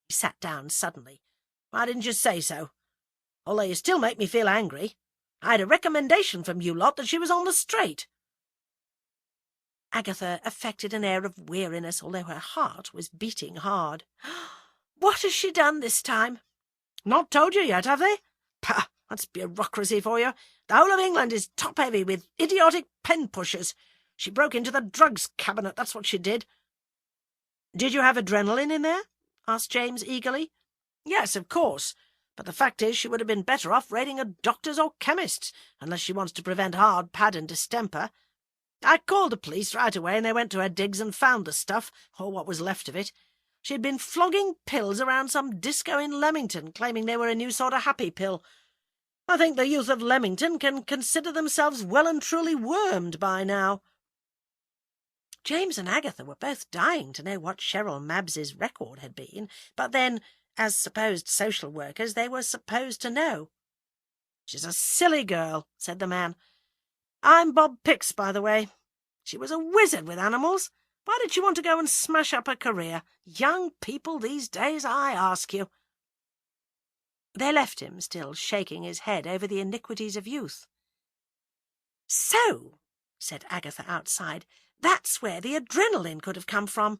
He sat down suddenly. "Why didn't you say so? Although you still make me feel angry. I had a recommendation from you lot that she was on the straight." Agatha affected an air of weariness, although her heart was beating hard. "What has she done this time?" "Not told you yet, have they? Pah! That's bureaucracy for you. The whole of England is top-heavy with idiotic pen-pushers. She broke into the drugs cabinet, that's what she did." "Did you have adrenaline in there?" asked James eagerly. "Yes, of course. But the fact is she would have been better off raiding a doctor's or chemist's, unless she wants to prevent hard pad and distemper. I called the police right away, and they went to her digs and found the stuff, or what was left of it. She had been flogging pills around some disco in Leamington, claiming they were a new sort of happy pill. I think the youth of Leamington can consider themselves well and truly wormed by now." James and Agatha were both dying to know what Cheryl Mabbs's record had been, but then, as supposed social workers, they were supposed to know. "She's a silly girl," said the man. "I'm Bob Pix, by the way. She was a wizard with animals. Why did she want to go and smash up her career? Young people these days, I ask you." They left him, still shaking his head over the iniquities of youth. "So," said Agatha outside, "that's where the adrenaline could have come from.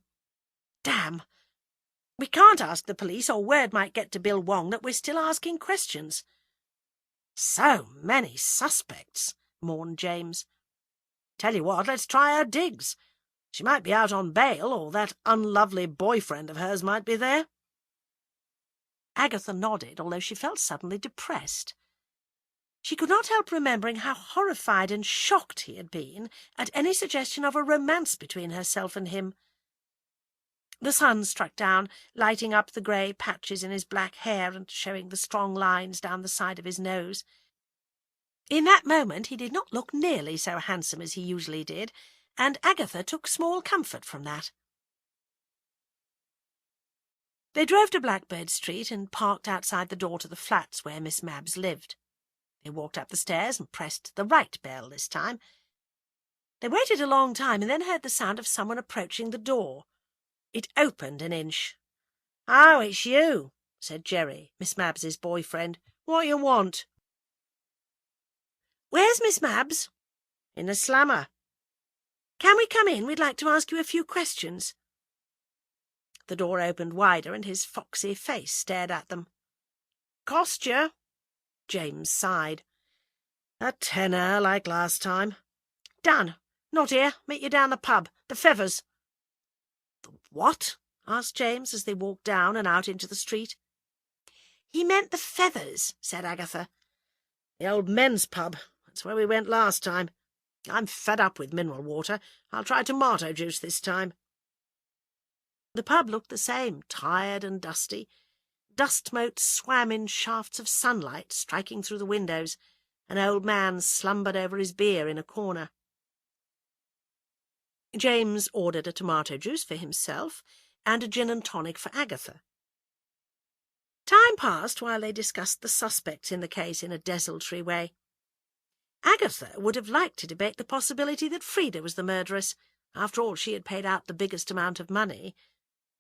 Damn! We can't ask the police, or word might get to Bill Wong that we're still asking questions." "So many suspects," mourned James. "Tell you what, let's try her digs. She might be out on bail, or that unlovely boyfriend of hers might be there." Agatha nodded, although she felt suddenly depressed. She could not help remembering how horrified and shocked he had been at any suggestion of a romance between herself and him. The sun struck down, lighting up the grey patches in his black hair and showing the strong lines down the side of his nose. In that moment he did not look nearly so handsome as he usually did, and Agatha took small comfort from that. They drove to Blackbird Street and parked outside the door to the flats where Miss Mabbs lived. They walked up the stairs and pressed the right bell this time. They waited a long time and then heard the sound of someone approaching the door. It opened an inch. "Oh, it's you," said Jerry, Miss Mabbs's boyfriend. "What you want?" "Where's Miss Mabbs?" "In the slummer." "Can we come in? We'd like to ask you a few questions." The door opened wider and his foxy face stared at them. "Cost you?" James sighed. "A tenner, like last time." "Done. Not here. Meet you down the pub. The Feathers." "The what?" asked James as they walked down and out into the street. "He meant the Feathers," said Agatha. "The old men's pub. That's where we went last time. I'm fed up with mineral water. I'll try tomato juice this time." The pub looked the same, tired and dusty. Dust motes swam in shafts of sunlight striking through the windows. An old man slumbered over his beer in a corner. James ordered a tomato juice for himself and a gin and tonic for Agatha. Time passed while they discussed the suspects in the case in a desultory way. Agatha would have liked to debate the possibility that Frida was the murderess. After all, she had paid out the biggest amount of money.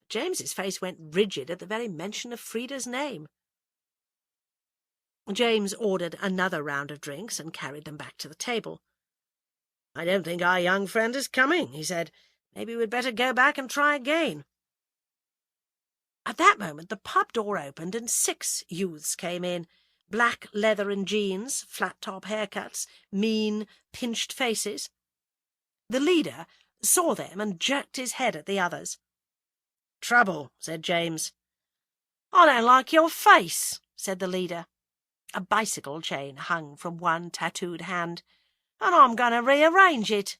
James's face went rigid at the very mention of Frida's name. James ordered another round of drinks and carried them back to the table. "I don't think our young friend is coming," he said. "Maybe we'd better go back and try again." At that moment the pub door opened and 6 youths came in. Black leather and jeans, flat-top haircuts, mean, pinched faces. The leader saw them and jerked his head at the others. "Trouble," said James. "I don't like your face," said the leader. A bicycle chain hung from one tattooed hand. "And I'm going to rearrange it."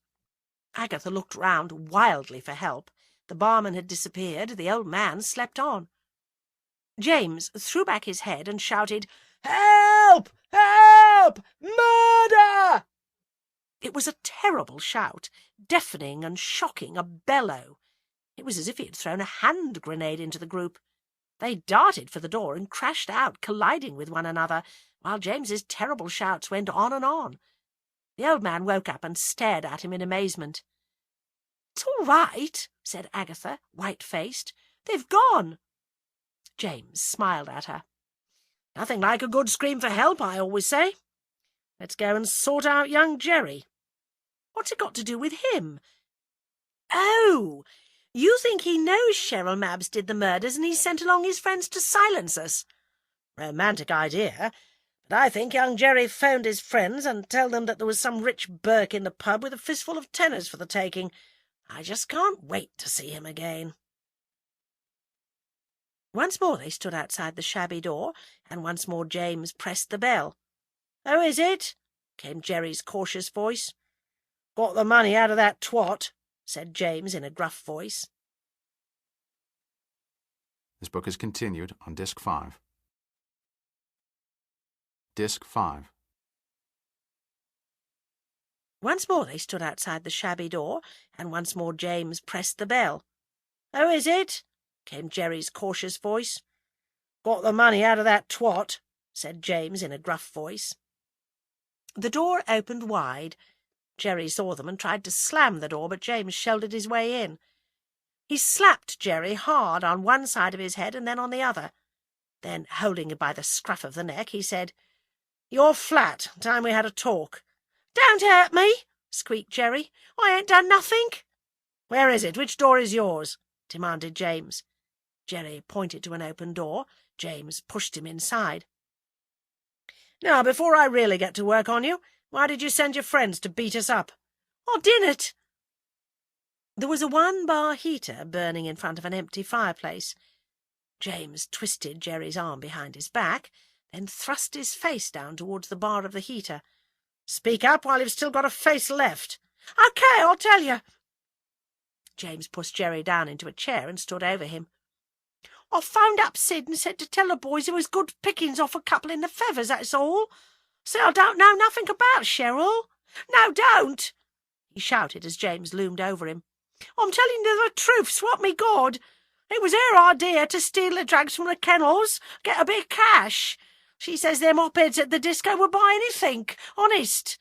Agatha looked round wildly for help. The barman had disappeared. The old man slept on. James threw back his head and shouted, "Help! Help! Murder!" It was a terrible shout, deafening and shocking, a bellow. It was as if he had thrown a hand grenade into the group. They darted for the door and crashed out, colliding with one another, while James's terrible shouts went on and on. The old man woke up and stared at him in amazement. "It's all right," said Agatha, white-faced. "They've gone." James smiled at her. "Nothing like a good scream for help, I always say. Let's go and sort out young Jerry." "What's it got to do with him?" "Oh, you think he knows Cheryl Mabbs did the murders and he's sent along his friends to silence us?" "Romantic idea. But I think young Jerry phoned his friends and told them that there was some rich Burke in the pub with a fistful of tenors for the taking. I just can't wait to see him again." Once more they stood outside the shabby door, and once more James pressed the bell. "Who is it?" came Jerry's cautious voice. "Got the money out of that twat," said James in a gruff voice. This book is continued on Disc 5. Disc 5. Once more they stood outside the shabby door, and once more James pressed the bell. "Who is it?" came Jerry's cautious voice. "Got the money out of that twat," said James in a gruff voice. The door opened wide. Jerry saw them and tried to slam the door, but James shouldered his way in. He slapped Jerry hard on one side of his head and then on the other. Then, holding him by the scruff of the neck, he said, "You're flat. Time we had a talk." "Don't hurt me," squeaked Jerry. "I ain't done nothing." "Where is it? Which door is yours?" demanded James. Jerry pointed to an open door. James pushed him inside. "Now, before I really get to work on you, why did you send your friends to beat us up?" "I didn't." There was a one-bar heater burning in front of an empty fireplace. James twisted Jerry's arm behind his back, then thrust his face down towards the bar of the heater. "Speak up while you've still got a face left." "OK, I'll tell you." James pushed Jerry down into a chair and stood over him. "I phoned up Sid and said to tell the boys there was good pickings off a couple in the Feathers, that's all. Say I don't know nothing about Cheryl." "No, don't." he shouted as James loomed over him. "I'm telling you the truth, swap me God. It was her idea to steal the drags from the kennels, get a bit of cash. She says them op-eds at the disco would buy anything, honest."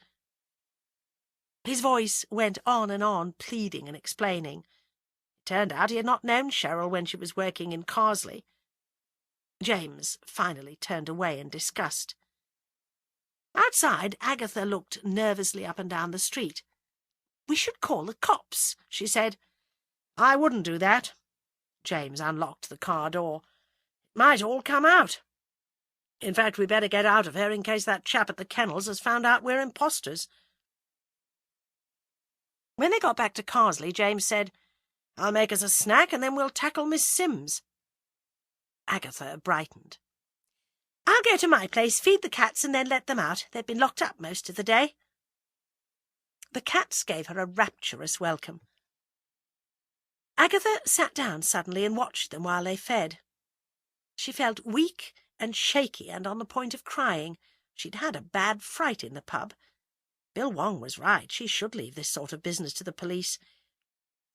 His voice went on, pleading and explaining. It turned out he had not known Cheryl when she was working in Carsley. James finally turned away in disgust. Outside, Agatha looked nervously up and down the street. "We should call the cops," she said. "I wouldn't do that." James unlocked the car door. "It might all come out. In fact, we'd better get out of here in case that chap at the kennels has found out we're impostors." When they got back to Carsley, James said, "I'll make us a snack and then we'll tackle Miss Sims." Agatha brightened. "I'll go to my place, feed the cats, and then let them out. They've been locked up most of the day." The cats gave her a rapturous welcome. Agatha sat down suddenly and watched them while they fed. She felt weak and shaky and on the point of crying. She'd had a bad fright in the pub. Bill Wong was right. She should leave this sort of business to the police.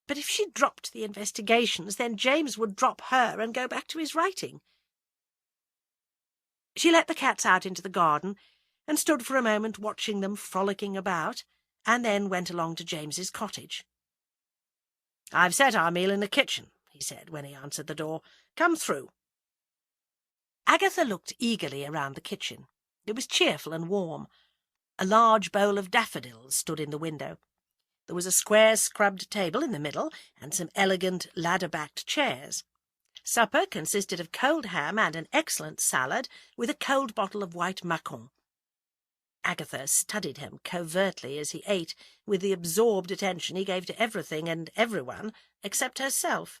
But if she dropped the investigations, then James would drop her and go back to his writing. She let the cats out into the garden and stood for a moment watching them frolicking about, and then went along to James's cottage. "I've set our meal in the kitchen," he said when he answered the door. "Come through." Agatha looked eagerly around the kitchen. It was cheerful and warm. A large bowl of daffodils stood in the window. There was a square scrubbed table in the middle and some elegant ladder-backed chairs. Supper consisted of cold ham and an excellent salad with a cold bottle of white Macon. Agatha studied him covertly as he ate, with the absorbed attention he gave to everything and everyone except herself.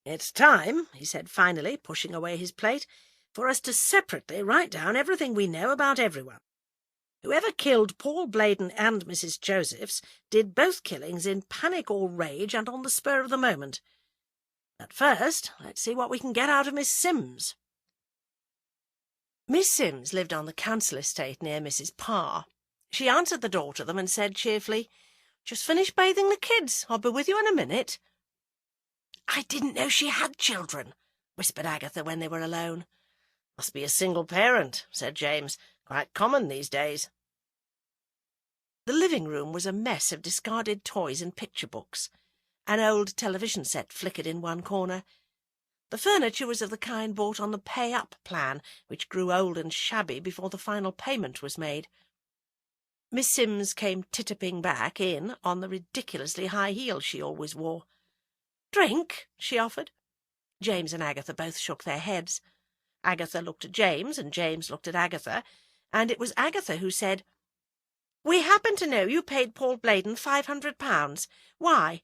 "It's time," he said finally, pushing away his plate, "for us to separately write down everything we know about everyone. Whoever killed Paul Bladen and Mrs. Josephs did both killings in panic or rage and on the spur of the moment. But first, let's see what we can get out of Miss Sims." Miss Sims lived on the council estate near Mrs. Parr. She answered the door to them and said cheerfully, "Just finished bathing the kids. I'll be with you in a minute." "I didn't know she had children," whispered Agatha when they were alone. "Must be a single parent," said James. "Quite common these days." The living room was a mess of discarded toys and picture books. An old television set flickered in one corner. The furniture was of the kind bought on the pay-up plan, which grew old and shabby before the final payment was made. Miss Sims came titiping back in on the ridiculously high heels she always wore. "Drink?" she offered. James and Agatha both shook their heads. Agatha looked at James, and James looked at Agatha, and it was Agatha who said, "We happen to know you paid Paul Bladen £500. Why?"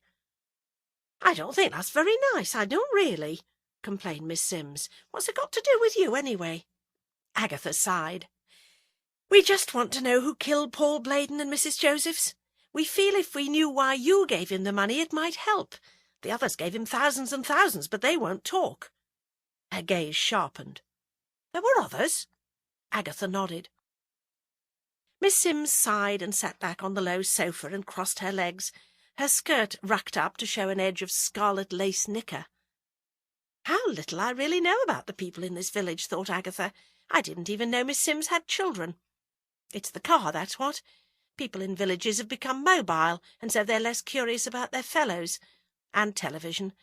"I don't think that's very nice, I don't really," complained Miss Sims. "What's it got to do with you, anyway?" Agatha sighed. "We just want to know who killed Paul Bladen and Mrs. Josephs. We feel if we knew why you gave him the money, it might help. The others gave him thousands and thousands, but they won't talk." Her gaze sharpened. "There were others?" Agatha nodded. Miss Sims sighed and sat back on the low sofa and crossed her legs, her skirt rucked up to show an edge of scarlet lace knicker. "How little I really know about the people in this village," thought Agatha. "I didn't even know Miss Sims had children. It's the car, that's what. People in villages have become mobile, and so they're less curious about their fellows. And television.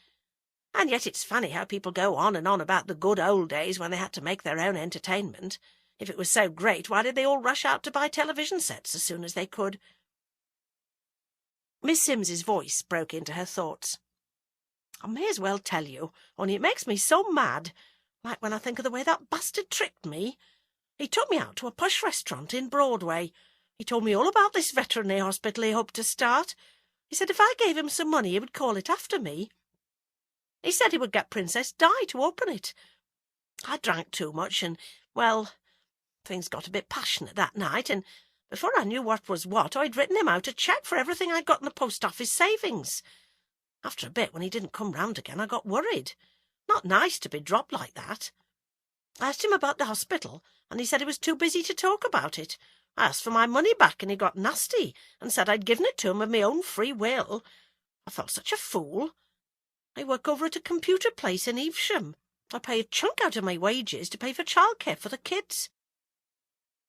And yet it's funny how people go on and on about the good old days when they had to make their own entertainment. If it was so great, why did they all rush out to buy television sets as soon as they could?" Miss Sims's voice broke into her thoughts. "I may as well tell you, only it makes me so mad, like when I think of the way that bastard tricked me. He took me out to a posh restaurant in Broadway. He told me all about this veterinary hospital he hoped to start. He said if I gave him some money he would call it after me. He said he would get Princess Di to open it. I drank too much and, well, things got a bit passionate that night, and before I knew what was what, I'd written him out a cheque for everything I'd got in the post office savings. After a bit, when he didn't come round again, I got worried. Not nice to be dropped like that. I asked him about the hospital, and he said he was too busy to talk about it. I asked for my money back and he got nasty and said I'd given it to him of my own free will. I felt such a fool. I work over at a computer place in Evesham. I pay a chunk out of my wages to pay for childcare for the kids.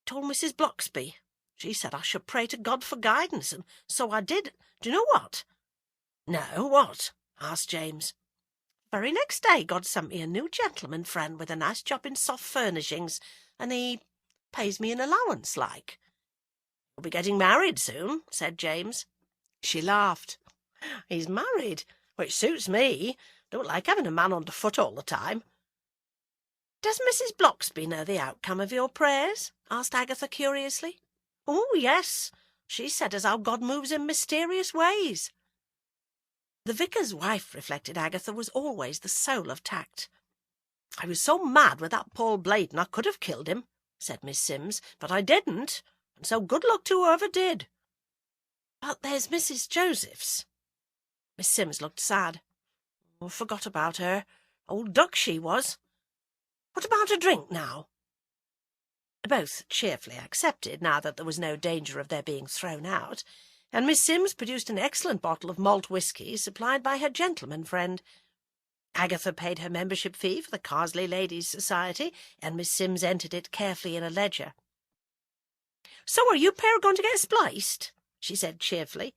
Told Mrs. Bloxby. She said I should pray to God for guidance, and so I did. Do you know what? No, what? Asked James. The very next day God sent me a new gentleman friend with a nice job in soft furnishings, and he pays me an allowance, like. We'll be getting married soon, said James. She laughed. He's married, which suits me. Don't like having a man underfoot all the time. Does Mrs. Bloxby know the outcome of your prayers? Asked Agatha curiously. Oh, yes. She said as how God moves in mysterious ways. The vicar's wife, reflected Agatha, was always the soul of tact. I was so mad with that Paul Bladen I could have killed him, said Miss Sims, but I didn't, and so good luck to whoever did. But there's Mrs. Josephs. Miss Sims looked sad. Oh, forgot about her. Old duck she was. What about a drink now? Both cheerfully accepted, now that there was no danger of their being thrown out, and Miss Sims produced an excellent bottle of malt whisky supplied by her gentleman friend. Agatha paid her membership fee for the Carsley Ladies' Society, and Miss Sims entered it carefully in a ledger. So are you pair going to get spliced? She said cheerfully.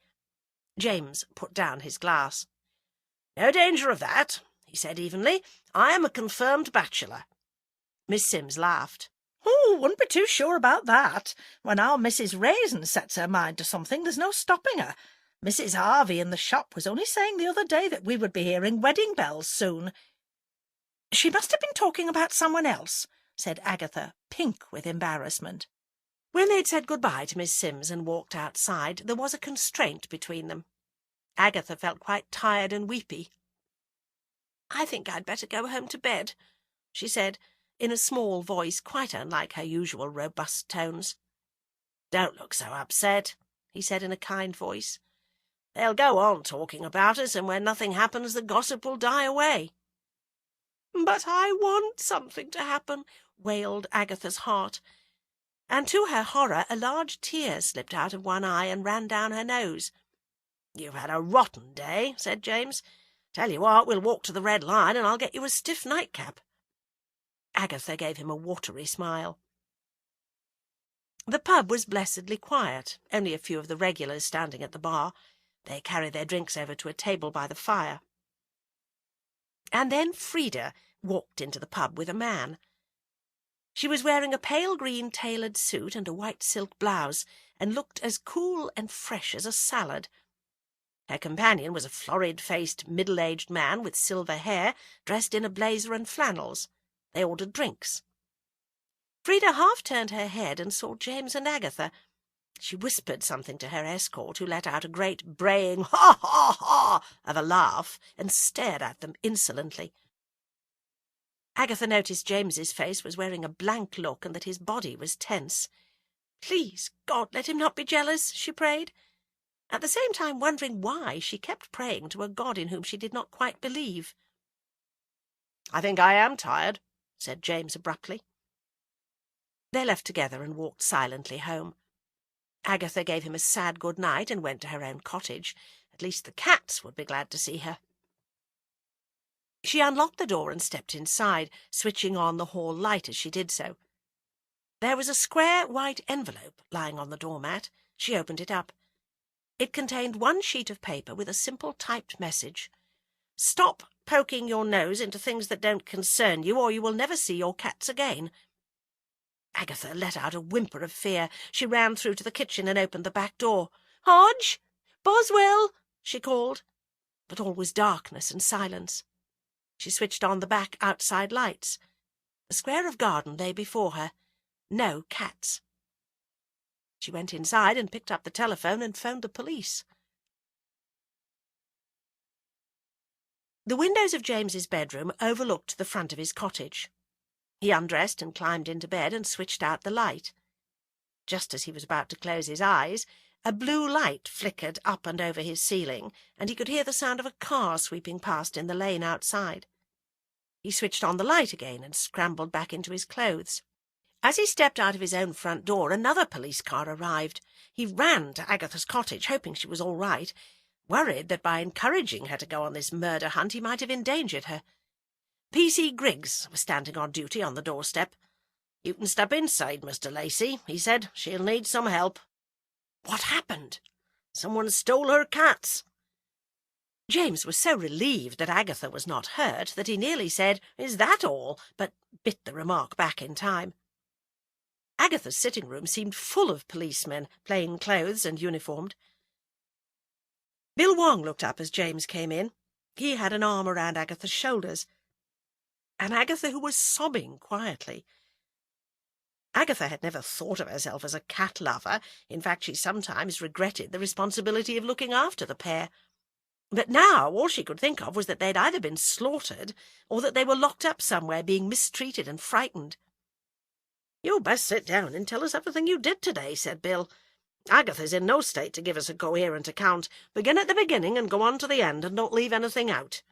James put down his glass. No danger of that, he said evenly. I am a confirmed bachelor. Miss Sims laughed. Oh, wouldn't be too sure about that. When our Mrs. Raisin sets her mind to something, there's no stopping her. Mrs. Harvey in the shop was only saying the other day that we would be hearing wedding bells soon. She must have been talking about someone else, said Agatha, pink with embarrassment. When they'd said good-bye to Miss Sims and walked outside, there was a constraint between them. Agatha felt quite tired and weepy. I think I'd better go home to bed, she said, in a small voice quite unlike her usual robust tones. Don't look so upset, he said in a kind voice. They'll go on talking about us, and when nothing happens, the gossip will die away. But I want something to happen, wailed Agatha's heart, and to her horror a large tear slipped out of one eye and ran down her nose. You've had a rotten day, said James. Tell you what, we'll walk to the Red Lion and I'll get you a stiff nightcap. Agatha gave him a watery smile. The pub was blessedly quiet, only a few of the regulars standing at the bar. They carried their drinks over to a table by the fire. And then Frida walked into the pub with a man. She was wearing a pale green tailored suit and a white silk blouse, and looked as cool and fresh as a salad. Her companion was a florid-faced, middle-aged man with silver hair, dressed in a blazer and flannels. They ordered drinks. Frida half turned her head and saw James and Agatha. She whispered something to her escort, who let out a great braying ha-ha-ha of a laugh and stared at them insolently. Agatha noticed James's face was wearing a blank look and that his body was tense. Please, God, let him not be jealous, she prayed, at the same time wondering why she kept praying to a God in whom she did not quite believe. I think I am tired, said James abruptly. They left together and walked silently home. Agatha gave him a sad good night and went to her own cottage. At least the cats would be glad to see her. She unlocked the door and stepped inside, switching on the hall light as she did so. There was a square white envelope lying on the doormat. She opened it up. It contained one sheet of paper with a simple typed message. Stop poking your nose into things that don't concern you, or you will never see your cats again. Agatha let out a whimper of fear. She ran through to the kitchen and opened the back door. Hodge! Boswell! She called. But all was darkness and silence. She switched on the back outside lights. The square of garden lay before her. No cats. She went inside and picked up the telephone and phoned the police. The windows of James's bedroom overlooked the front of his cottage. He undressed and climbed into bed and switched out the light. Just as he was about to close his eyes, a blue light flickered up and over his ceiling, and he could hear the sound of a car sweeping past in the lane outside. He switched on the light again and scrambled back into his clothes. As he stepped out of his own front door, another police car arrived. He ran to Agatha's cottage, hoping she was all right, worried that by encouraging her to go on this murder hunt he might have endangered her. P.C. Griggs was standing on duty on the doorstep. "You can step inside, Mr. Lacey," he said. "She'll need some help." "What happened?" "Someone stole her cats." James was so relieved that Agatha was not hurt that he nearly said, "Is that all?" but bit the remark back in time. Agatha's sitting room seemed full of policemen, plain clothes and uniformed. Bill Wong looked up as James came in. He had an arm around Agatha's shoulders, and Agatha, who was sobbing quietly. Agatha had never thought of herself as a cat lover. In fact, she sometimes regretted the responsibility of looking after the pair. But now all she could think of was that they'd either been slaughtered or that they were locked up somewhere, being mistreated and frightened. "You'd best sit down and tell us everything you did today," said Bill. "Agatha's in no state to give us a coherent account. Begin at the beginning and go on to the end, and don't leave anything out."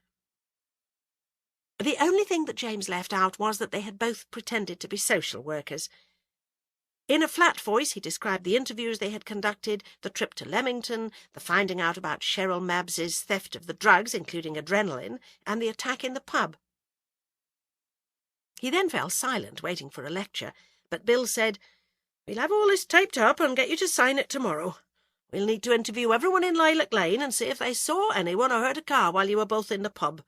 The only thing that James left out was that they had both pretended to be social workers. In a flat voice he described the interviews they had conducted, the trip to Leamington, the finding out about Cheryl Mabbs's theft of the drugs, including adrenaline, and the attack in the pub. He then fell silent, waiting for a lecture, but Bill said, "We'll have all this typed up and get you to sign it tomorrow. We'll need to interview everyone in Lilac Lane and see if they saw anyone or heard a car while you were both in the pub."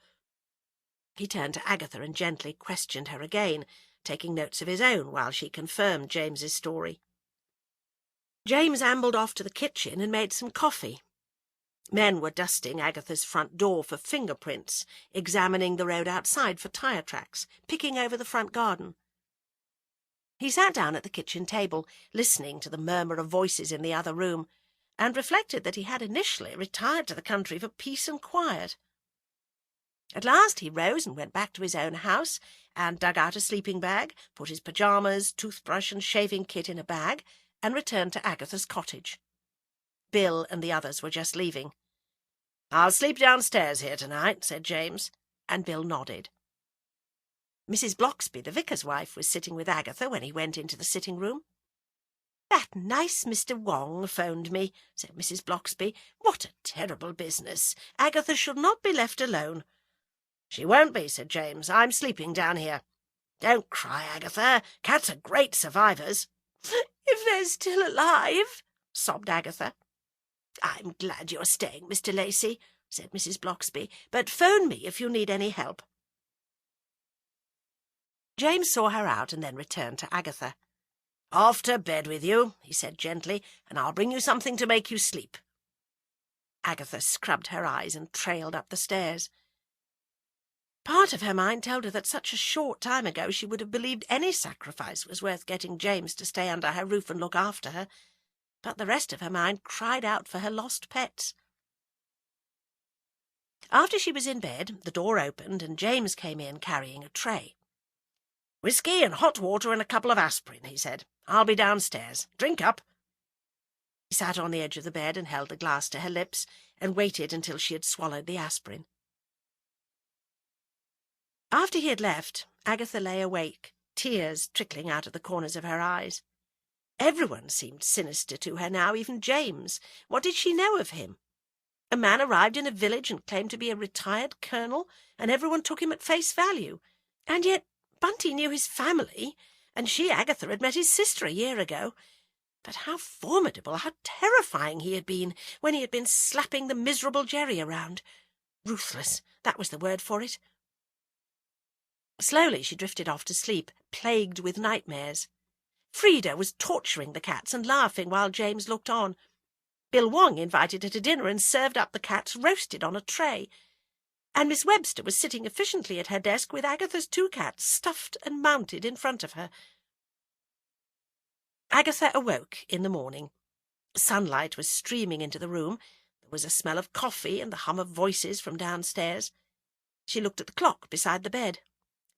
He turned to Agatha and gently questioned her again, taking notes of his own while she confirmed James's story. James ambled off to the kitchen and made some coffee. Men were dusting Agatha's front door for fingerprints, examining the road outside for tyre tracks, picking over the front garden. He sat down at the kitchen table, listening to the murmur of voices in the other room, and reflected that he had initially retired to the country for peace and quiet. At last he rose and went back to his own house, and dug out a sleeping bag, put his pyjamas, toothbrush and shaving kit in a bag, and returned to Agatha's cottage. Bill and the others were just leaving. "I'll sleep downstairs here tonight," said James, and Bill nodded. Mrs. Bloxby, the vicar's wife, was sitting with Agatha when he went into the sitting-room. "That nice Mr. Wong phoned me," said Mrs. Bloxby. "What a terrible business! Agatha should not be left alone." "She won't be," said James. "I'm sleeping down here." "Don't cry, Agatha. Cats are great survivors." "If they're still alive," sobbed Agatha. "I'm glad you're staying, Mr. Lacey," said Mrs. Bloxby, "but phone me if you need any help." James saw her out and then returned to Agatha. "Off to bed with you," he said gently, "and I'll bring you something to make you sleep." Agatha scrubbed her eyes and trailed up the stairs. Part of her mind told her that such a short time ago she would have believed any sacrifice was worth getting James to stay under her roof and look after her, but the rest of her mind cried out for her lost pets. After she was in bed, the door opened and James came in carrying a tray. "Whiskey and hot water and a couple of aspirin," he said. "I'll be downstairs. Drink up." He sat on the edge of the bed and held the glass to her lips and waited until she had swallowed the aspirin. After he had left, Agatha lay awake, tears trickling out of the corners of her eyes. Everyone seemed sinister to her now, even James. What did she know of him? A man arrived in a village and claimed to be a retired colonel, and everyone took him at face value. And yet Bunty knew his family, and she, Agatha, had met his sister a year ago. But how formidable, how terrifying he had been when he had been slapping the miserable Jerry around. Ruthless, that was the word for it. Slowly she drifted off to sleep, plagued with nightmares. Frida was torturing the cats and laughing while James looked on. Bill Wong invited her to dinner and served up the cats roasted on a tray. And Miss Webster was sitting efficiently at her desk with Agatha's 2 cats stuffed and mounted in front of her. Agatha awoke in the morning. Sunlight was streaming into the room. There was a smell of coffee and the hum of voices from downstairs. She looked at the clock beside the bed.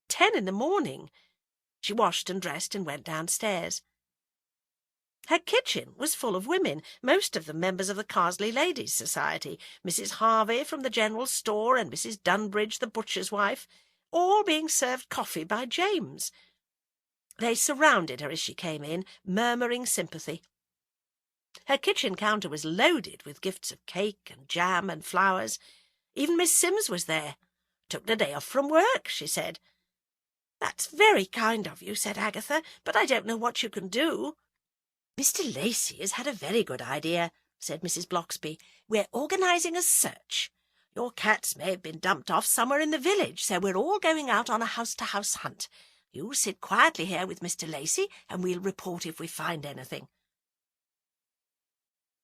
10 in the morning. She washed and dressed and went downstairs. Her kitchen was full of women, most of them members of the Carsley Ladies' Society, Mrs. Harvey from the general store and Mrs. Dunbridge, the butcher's wife, all being served coffee by James. They surrounded her as she came in, murmuring sympathy. Her kitchen counter was loaded with gifts of cake and jam and flowers. Even Miss Sims was there. "Took the day off from work," she said. "That's very kind of you," said Agatha, "but I don't know what you can do." "Mr. Lacey has had a very good idea," said Mrs. Bloxby. "We're organising a search. Your cats may have been dumped off somewhere in the village, so we're all going out on a house-to-house hunt. You sit quietly here with Mr. Lacey, and we'll report if we find anything."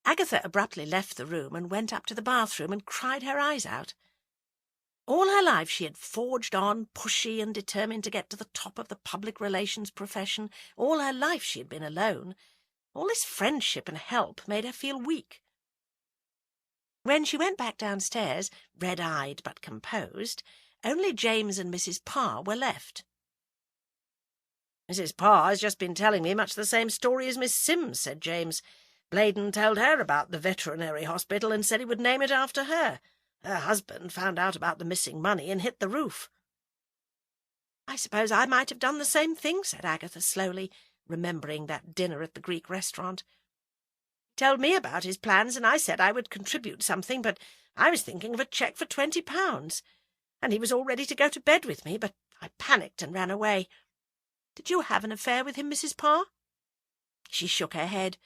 Agatha abruptly left the room and went up to the bathroom and cried her eyes out. All her life she had forged on, pushy and determined to get to the top of the public relations profession. All her life she had been alone. All this friendship and help made her feel weak. When she went back downstairs, red-eyed but composed, only James and Mrs. Parr were left. "Mrs. Parr has just been telling me much the same story as Miss Sims," said James. "Blaydon told her about the veterinary hospital and said he would name it after her. Her husband found out about the missing money and hit the roof." "I suppose I might have done the same thing," said Agatha slowly, remembering that dinner at the Greek restaurant. "He told me about his plans, and I said I would contribute something, but I was thinking of a cheque for £20, and he was all ready to go to bed with me, but I panicked and ran away. Did you have an affair with him, Mrs. Parr?" She shook her head.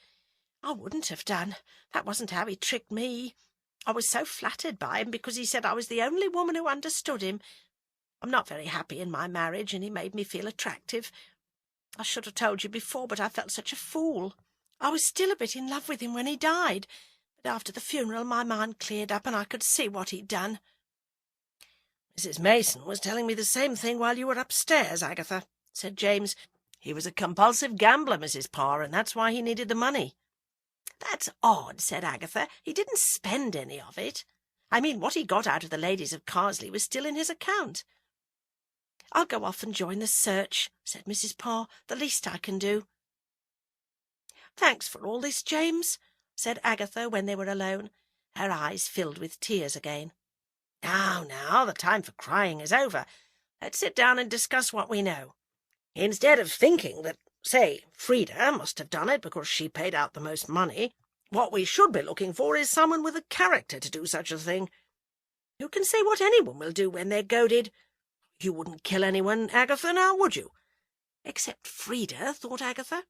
"I wouldn't have done. That wasn't how he tricked me. I was so flattered by him because he said I was the only woman who understood him. I'm not very happy in my marriage, and he made me feel attractive. I should have told you before, but I felt such a fool. I was still a bit in love with him when he died, but after the funeral my mind cleared up and I could see what he'd done." "Mrs. Mason was telling me the same thing while you were upstairs, Agatha," said James. "He was a compulsive gambler, Mrs. Parr, and that's why he needed the money." "That's odd," said Agatha. "He didn't spend any of it. I mean, what he got out of the ladies of Carsley was still in his account." "I'll go off and join the search," said Mrs. Parr. "The least I can do." "Thanks for all this, James," said Agatha when they were alone. Her eyes filled with tears again. Now, the time for crying is over. Let's sit down and discuss what we know. Instead of thinking that, say, Frida must have done it because she paid out the most money, what we should be looking for is someone with a character to do such a thing. Who can say what anyone will do when they're goaded? You wouldn't kill anyone, Agatha, now, would you?" "Except Frida," thought Agatha.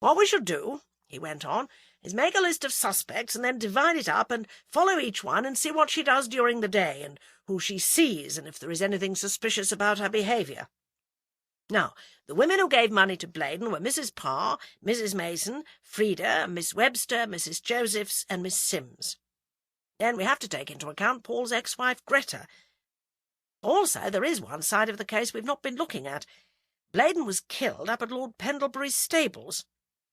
"What we should do," he went on, "is make a list of suspects and then divide it up and follow each one and see what she does during the day and who she sees and if there is anything suspicious about her behaviour. Now, the women who gave money to Blaydon were Mrs. Parr, Mrs. Mason, Frida, Miss Webster, Mrs. Josephs, and Miss Sims. Then we have to take into account Paul's ex-wife Greta. Also, there is one side of the case we've not been looking at. Blaydon was killed up at Lord Pendlebury's stables.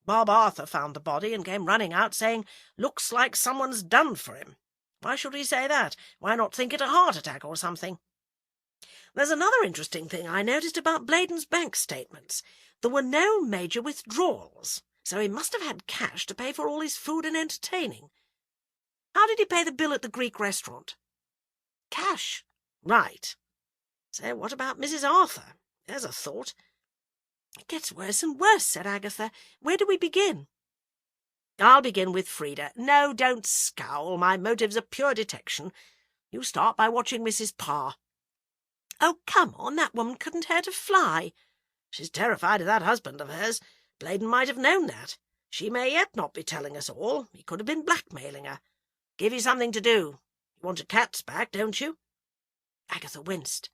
Bob Arthur found the body and came running out saying, 'Looks like someone's done for him.' Why should he say that? Why not think it a heart attack or something? There's another interesting thing I noticed about Blaydon's bank statements. There were no major withdrawals, so he must have had cash to pay for all his food and entertaining. How did he pay the bill at the Greek restaurant?" "Cash." "Right. So what about Mrs. Arthur? There's a thought." "It gets worse and worse," said Agatha. "Where do we begin?" "I'll begin with Frida. No, don't scowl. My motives are pure detection. You start by watching Mrs. Parr." "Oh, come on, that woman couldn't hurt a fly." "She's terrified of that husband of hers. Blaydon might have known that. She may yet not be telling us all. He could have been blackmailing her. Give you something to do. You want your cats back, don't you?" Agatha winced.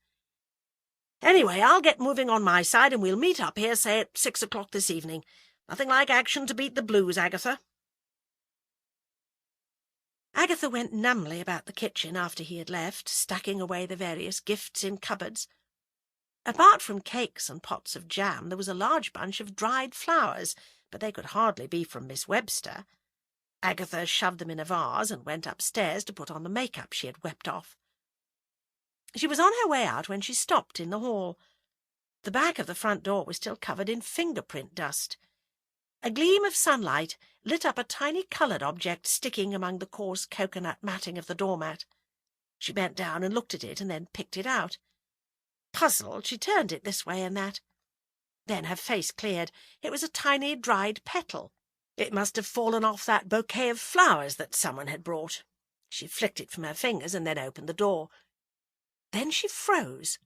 "Anyway, I'll get moving on my side, and we'll meet up here, say, at 6 o'clock this evening. Nothing like action to beat the blues, Agatha." Agatha went numbly about the kitchen after he had left, stacking away the various gifts in cupboards. Apart from cakes and pots of jam, there was a large bunch of dried flowers, but they could hardly be from Miss Webster. Agatha shoved them in a vase and went upstairs to put on the make-up she had wept off. She was on her way out when she stopped in the hall. The back of the front door was still covered in fingerprint dust. A gleam of sunlight lit up a tiny coloured object sticking among the coarse coconut matting of the doormat. She bent down and looked at it and then picked it out. Puzzled, she turned it this way and that. Then her face cleared. It was a tiny dried petal. It must have fallen off that bouquet of flowers that someone had brought. She flicked it from her fingers and then opened the door. Then she froze.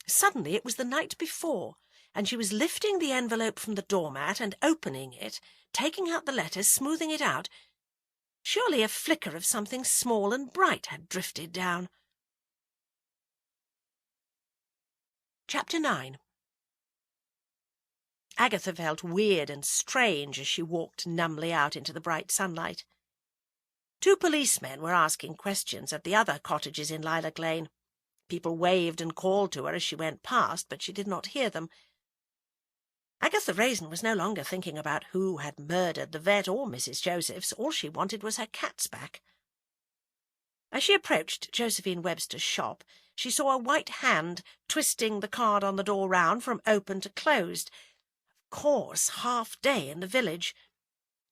Suddenly it was the night before, and she was lifting the envelope from the doormat and opening it, taking out the letters, smoothing it out. Surely a flicker of something small and bright had drifted down. Chapter 9. Agatha felt weird and strange as she walked numbly out into the bright sunlight. 2 policemen were asking questions at the other cottages in Lilac Lane. People waved and called to her as she went past, but she did not hear them. Agatha Raisin was no longer thinking about who had murdered the vet or Mrs. Josephs. All she wanted was her cats back. As she approached Josephine Webster's shop, she saw a white hand twisting the card on the door round from open to closed. Of course, half day in the village.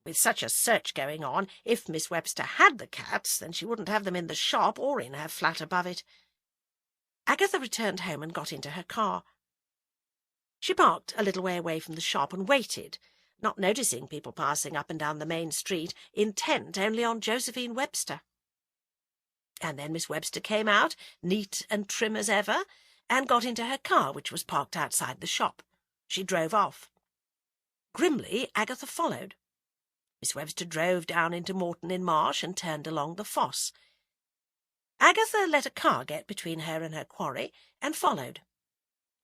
With such a search going on, if Miss Webster had the cats, then she wouldn't have them in the shop or in her flat above it. Agatha returned home and got into her car. She parked a little way away from the shop and waited, not noticing people passing up and down the main street, intent only on Josephine Webster. And then Miss Webster came out, neat and trim as ever, and got into her car, which was parked outside the shop. She drove off. Grimly, Agatha followed. Miss Webster drove down into Morton-in-Marsh and turned along the fosse. Agatha let a car get between her and her quarry and followed.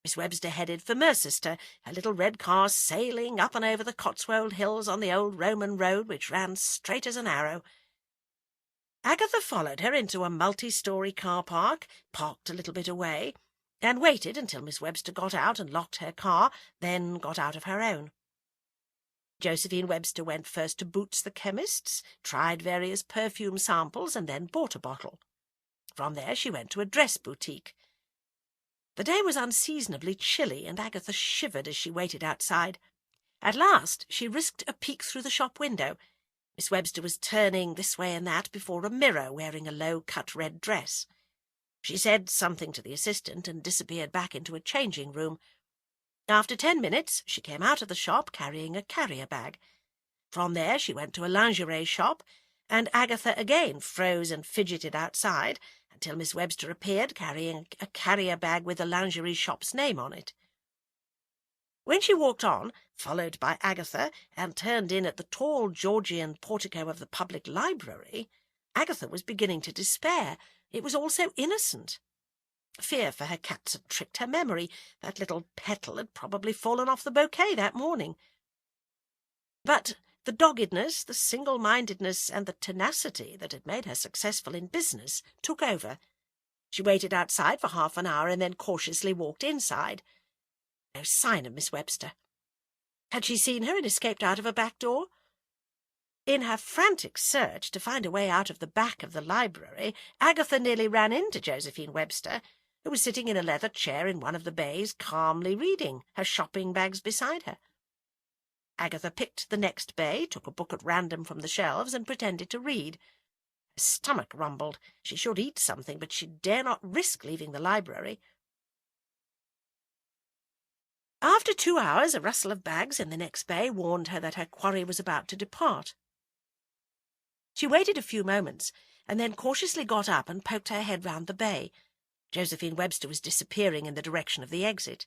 Miss Webster headed for Mercester, her little red car sailing up and over the Cotswold Hills on the old Roman road which ran straight as an arrow. Agatha followed her into a multi-storey car park, parked a little bit away, and waited until Miss Webster got out and locked her car, then got out of her own. Josephine Webster went first to Boots the chemist's, tried various perfume samples, and then bought a bottle. From there she went to a dress boutique. The day was unseasonably chilly, and Agatha shivered as she waited outside. At last she risked a peek through the shop window. Miss Webster was turning this way and that before a mirror, wearing a low-cut red dress. She said something to the assistant and disappeared back into a changing room. After 10 minutes she came out of the shop carrying a carrier bag. From there she went to a lingerie shop, and Agatha again froze and fidgeted outside until Miss Webster appeared carrying a carrier bag with the lingerie shop's name on it. When she walked on, followed by Agatha, and turned in at the tall Georgian portico of the public library, Agatha was beginning to despair. It was all so innocent. Fear for her cats had tricked her memory. That little petal had probably fallen off the bouquet that morning. But the doggedness, the single-mindedness, and the tenacity that had made her successful in business took over. She waited outside for half an hour and then cautiously walked inside. No sign of Miss Webster. Had she seen her and escaped out of a back door? In her frantic search to find a way out of the back of the library, Agatha nearly ran into Josephine Webster, who was sitting in a leather chair in one of the bays, calmly reading, her shopping bags beside her. Agatha picked the next bay, took a book at random from the shelves, and pretended to read. Her stomach rumbled. She should eat something, but she dare not risk leaving the library. After 2 hours, a rustle of bags in the next bay warned her that her quarry was about to depart. She waited a few moments, and then cautiously got up and poked her head round the bay. Josephine Webster was disappearing in the direction of the exit.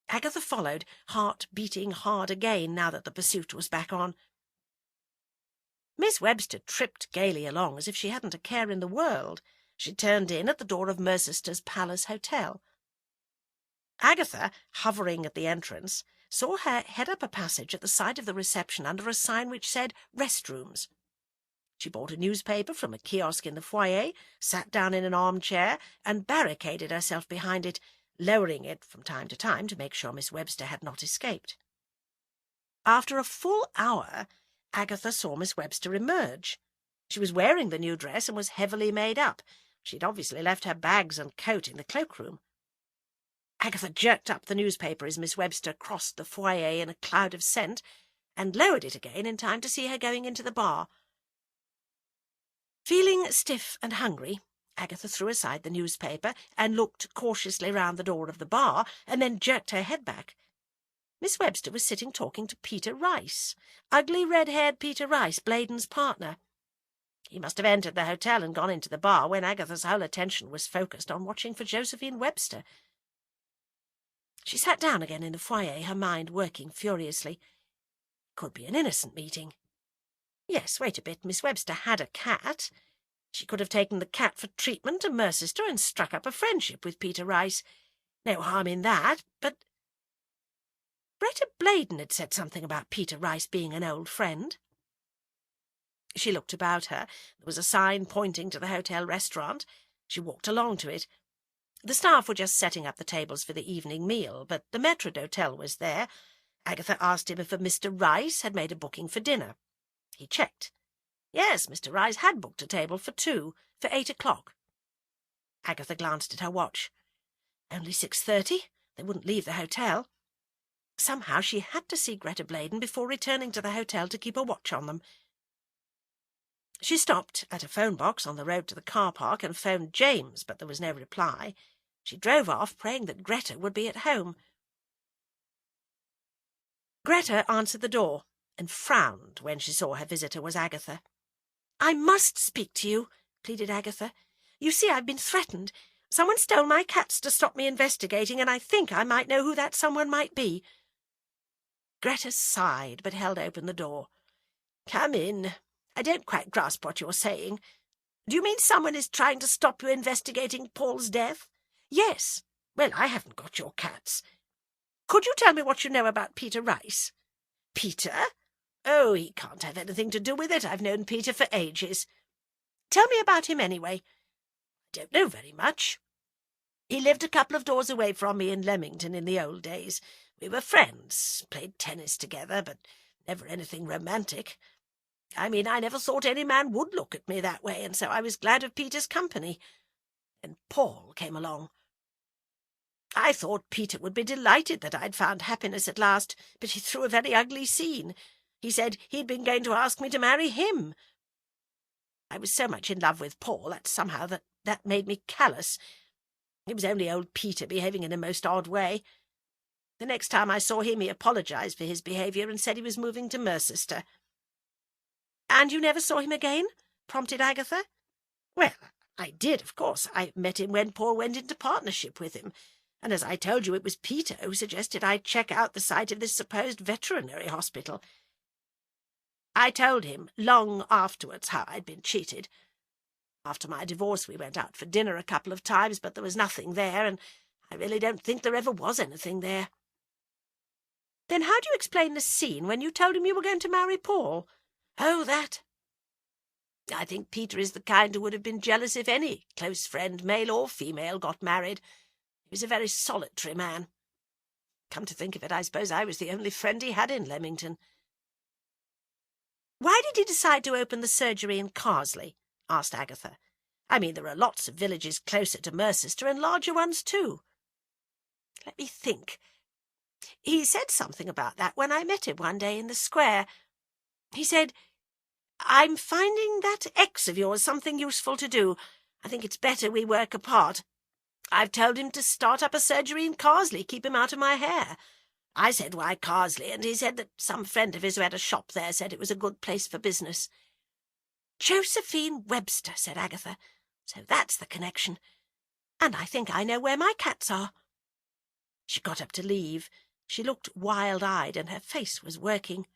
Agatha followed, heart beating hard again now that the pursuit was back on. Miss Webster tripped gaily along as if she hadn't a care in the world. She turned in at the door of Mercester's Palace Hotel. Agatha, hovering at the entrance, saw her head up a passage at the side of the reception under a sign which said "Restrooms." She bought a newspaper from a kiosk in the foyer, sat down in an armchair, and barricaded herself behind it, lowering it from time to time to make sure Miss Webster had not escaped. After a full hour, Agatha saw Miss Webster emerge. She was wearing the new dress and was heavily made up. She had obviously left her bags and coat in the cloakroom. Agatha jerked up the newspaper as Miss Webster crossed the foyer in a cloud of scent, and lowered it again in time to see her going into the bar. Feeling stiff and hungry, Agatha threw aside the newspaper and looked cautiously round the door of the bar, and then jerked her head back. Miss Webster was sitting talking to Peter Rice, ugly red-haired Peter Rice, Bladen's partner. He must have entered the hotel and gone into the bar when Agatha's whole attention was focused on watching for Josephine Webster. She sat down again in the foyer, her mind working furiously. Could be an innocent meeting. Yes, wait a bit, Miss Webster had a cat. She could have taken the cat for treatment to Mercester and struck up a friendship with Peter Rice. No harm in that, but Greta Bladen had said something about Peter Rice being an old friend. She looked about her. There was a sign pointing to the hotel restaurant. She walked along to it. The staff were just setting up the tables for the evening meal, but the maître d'hôtel was there. Agatha asked him if a Mr. Rice had made a booking for dinner. He checked. Yes, Mr. Rice had booked a table for 2, for 8 o'clock. Agatha glanced at her watch. Only 6:30. They wouldn't leave the hotel. Somehow she had to see Greta Bladen before returning to the hotel to keep a watch on them. She stopped at a phone box on the road to the car park and phoned James, but there was no reply. She drove off, praying that Greta would be at home. Greta answered the door and frowned when she saw her visitor was Agatha. "I must speak to you," pleaded Agatha. "You see, I've been threatened. Someone stole my cats to stop me investigating, and I think I might know who that someone might be." Greta sighed, but held open the door. "Come in. I don't quite grasp what you're saying. Do you mean someone is trying to stop you investigating Paul's death?" "Yes." "Well, I haven't got your cats. Could you tell me what you know about Peter Rice?" "Peter? Oh, he can't have anything to do with it. I've known Peter for ages." "Tell me about him anyway." "I don't know very much. He lived a couple of doors away from me in Leamington in the old days. We were friends, played tennis together, but never anything romantic. I mean, I never thought any man would look at me that way, and so I was glad of Peter's company. Then Paul came along. I thought Peter would be delighted that I'd found happiness at last, but he threw a very ugly scene. He said he'd been going to ask me to marry him. I was so much in love with Paul that somehow that made me callous. It was only old Peter behaving in a most odd way. The next time I saw him, he apologized for his behaviour and said he was moving to Mercester." "And you never saw him again?" prompted Agatha. "Well, I did, of course. I met him when Paul went into partnership with him, and as I told you, it was Peter who suggested I check out the site of this supposed veterinary hospital. I told him long afterwards how I'd been cheated. After my divorce we went out for dinner a couple of times, but there was nothing there, and I really don't think there ever was anything there." "Then how do you explain the scene when you told him you were going to marry Paul?" "Oh, that. I think Peter is the kind who would have been jealous if any close friend, male or female, got married. He was a very solitary man. Come to think of it, I suppose I was the only friend he had in Leamington." "Why did he decide to open the surgery in Carsley?" asked Agatha. "I mean, there are lots of villages closer to Mercester and larger ones too." "Let me think. He said something about that when I met him one day in the square. He said, 'I'm finding that ex of yours something useful to do. I think it's better we work apart. I've told him to start up a surgery in Carsley, keep him out of my hair.' I said, 'Why Carsley?' and he said that some friend of his who had a shop there said it was a good place for business." "Josephine Webster," said Agatha. "So that's the connection. And I think I know where my cats are." She got up to leave. She looked wild-eyed, and her face was working.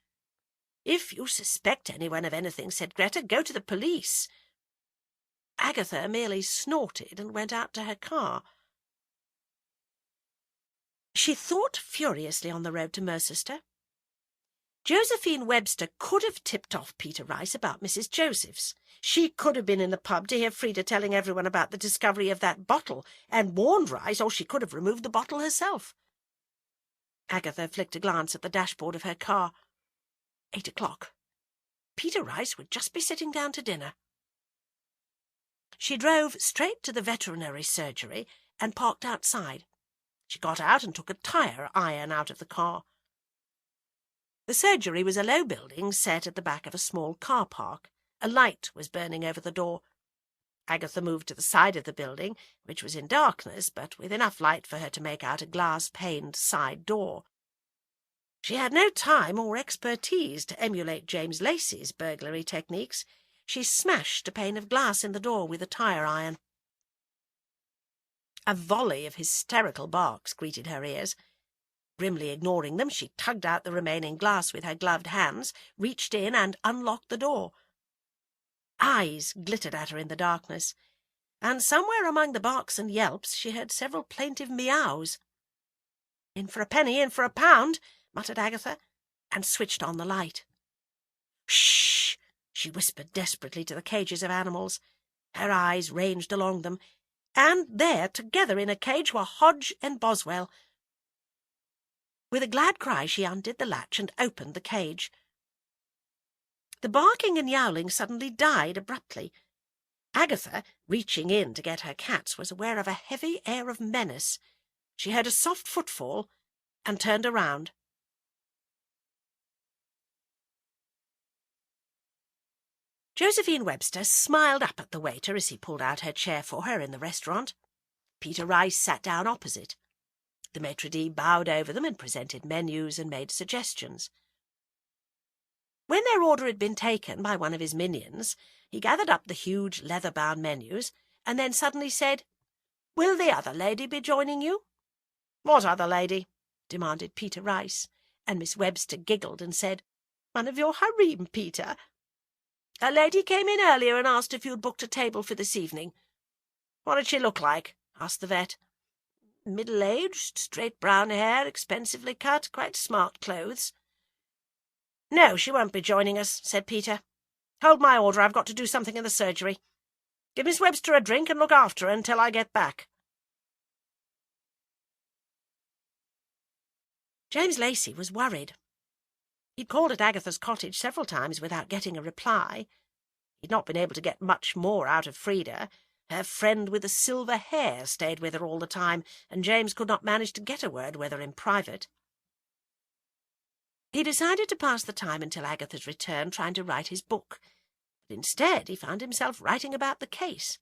"If you suspect anyone of anything," said Greta, "go to the police." Agatha merely snorted and went out to her car. She thought furiously on the road to Mercester. Josephine Webster could have tipped off Peter Rice about Mrs. Joseph's. She could have been in the pub to hear Frida telling everyone about the discovery of that bottle and warned Rice, or she could have removed the bottle herself. Agatha flicked a glance at the dashboard of her car. 8 o'clock. Peter Rice would just be sitting down to dinner. She drove straight to the veterinary surgery and parked outside. She got out and took a tire iron out of the car. The surgery was a low building set at the back of a small car park. A light was burning over the door. Agatha moved to the side of the building, which was in darkness, but with enough light for her to make out a glass-paned side door. She had no time or expertise to emulate James Lacey's burglary techniques. She smashed a pane of glass in the door with a tire iron. A volley of hysterical barks greeted her ears. Grimly ignoring them, she tugged out the remaining glass with her gloved hands, reached in and unlocked the door. Eyes glittered at her in the darkness, and somewhere among the barks and yelps she heard several plaintive meows. "In for a penny, in for a pound," muttered Agatha, and switched on the light. "Shh!" she whispered desperately to the cages of animals. Her eyes ranged along them, and there, together in a cage, were Hodge and Boswell. With a glad cry she undid the latch and opened the cage. The barking and yowling suddenly died abruptly. Agatha, reaching in to get her cats, was aware of a heavy air of menace. She heard a soft footfall and turned around. Josephine Webster smiled up at the waiter as he pulled out her chair for her in the restaurant. Peter Rice sat down opposite. The maitre d' bowed over them and presented menus and made suggestions. When their order had been taken by one of his minions, he gathered up the huge leather-bound menus and then suddenly said, "Will the other lady be joining you?" "What other lady?" demanded Peter Rice, and Miss Webster giggled and said, "One of your harem, Peter." "A lady came in earlier and asked if you'd booked a table for this evening." "What did she look like?" asked the vet. "Middle-aged, straight brown hair, expensively cut, quite smart clothes." "No, she won't be joining us," said Peter. "Hold my order, I've got to do something in the surgery. Give Miss Webster a drink and look after her until I get back." James Lacey was worried. He'd called at Agatha's cottage several times without getting a reply. He'd not been able to get much more out of Frida. Her friend with the silver hair stayed with her all the time, and James could not manage to get a word with her in private. He decided to pass the time until Agatha's return trying to write his book, but instead he found himself writing about the case.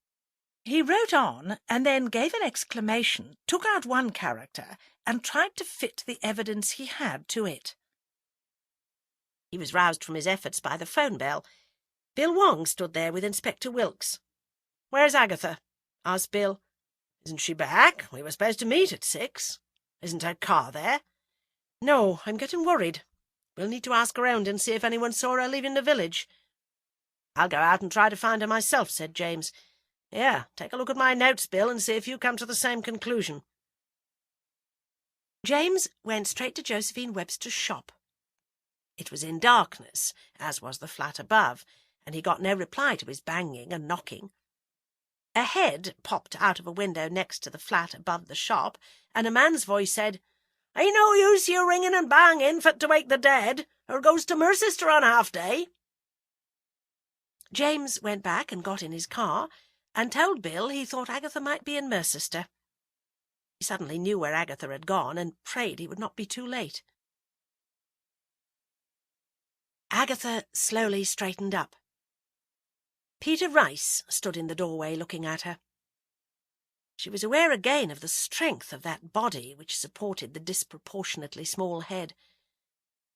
He wrote on and then gave an exclamation, took out one character, and tried to fit the evidence he had to it. He was roused from his efforts by the phone bell. Bill Wong stood there with Inspector Wilkes. "Where's Agatha?" asked Bill. "Isn't she back? We were supposed to meet at 6. Isn't her car there?" "No, I'm getting worried. We'll need to ask around and see if anyone saw her leaving the village." "I'll go out and try to find her myself," said James. "Here, take a look at my notes, Bill, and see if you come to the same conclusion." James went straight to Josephine Webster's shop. It was in darkness, as was the flat above, and he got no reply to his banging and knocking. A head popped out of a window next to the flat above the shop, and a man's voice said, "Ain't no use you ringing and banging for to wake the dead, or goes to Mercister on half-day." James went back and got in his car, and told Bill he thought Agatha might be in Mercister. He suddenly knew where Agatha had gone, and prayed he would not be too late. Agatha slowly straightened up. Peter Rice stood in the doorway looking at her. She was aware again of the strength of that body which supported the disproportionately small head.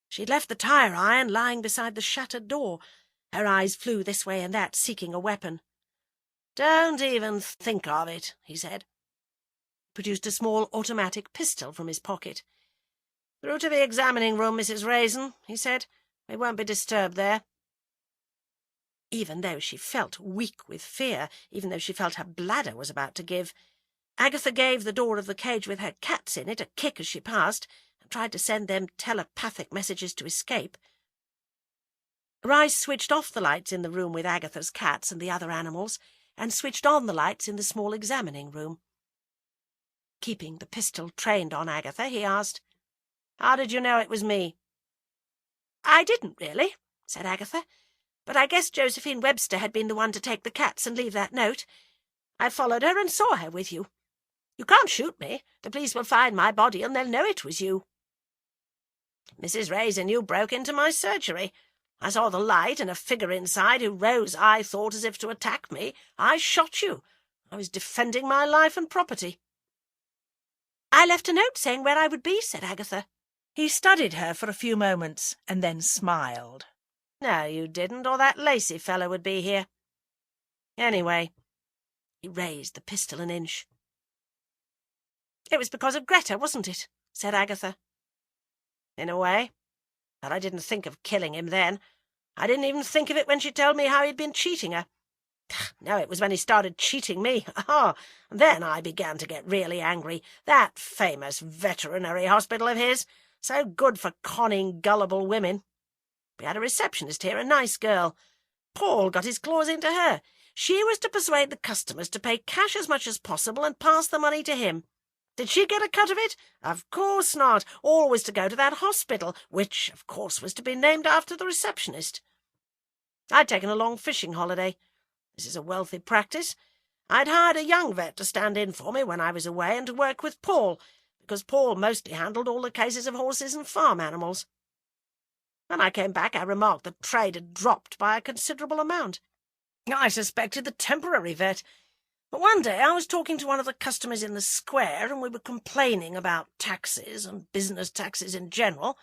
She had left the tire iron lying beside the shattered door. Her eyes flew this way and that, seeking a weapon. "Don't even think of it," he said. He produced a small automatic pistol from his pocket. "Through to the examining room, Mrs. Raisin," he said. "We won't be disturbed there." Even though she felt weak with fear, even though she felt her bladder was about to give, Agatha gave the door of the cage with her cats in it a kick as she passed, and tried to send them telepathic messages to escape. Rice switched off the lights in the room with Agatha's cats and the other animals, and switched on the lights in the small examining room. Keeping the pistol trained on Agatha, he asked, "How did you know it was me?" "I didn't, really," said Agatha, "but I guessed Josephine Webster had been the one to take the cats and leave that note. I followed her and saw her with you. You can't shoot me. The police will find my body and they'll know it was you." "Mrs. Raisin, you broke into my surgery. I saw the light and a figure inside who rose, I thought, as if to attack me. I shot you. I was defending my life and property." "I left a note saying where I would be," said Agatha. He studied her for a few moments and then smiled. "No, you didn't, or that Lacey fellow would be here. Anyway," he raised the pistol an inch. "It was because of Greta, wasn't it?" said Agatha. "In a way. But I didn't think of killing him then. I didn't even think of it when she told me how he'd been cheating her. No, it was when he started cheating me. Then I began to get really angry. That famous veterinary hospital of his, so good for conning gullible women. We had a receptionist here, a nice girl. Paul got his claws into her. She was to persuade the customers to pay cash as much as possible and pass the money to him. Did she get a cut of it? Of course not. All was to go to that hospital, which, of course, was to be named after the receptionist. I'd taken a long fishing holiday. This is a wealthy practice. I'd hired a young vet to stand in for me when I was away and to work with Paul, because Paul mostly handled all the cases of horses and farm animals. When I came back, I remarked that trade had dropped by a considerable amount. I suspected the temporary vet. But one day I was talking to one of the customers in the square, and we were complaining about taxes and business taxes in general.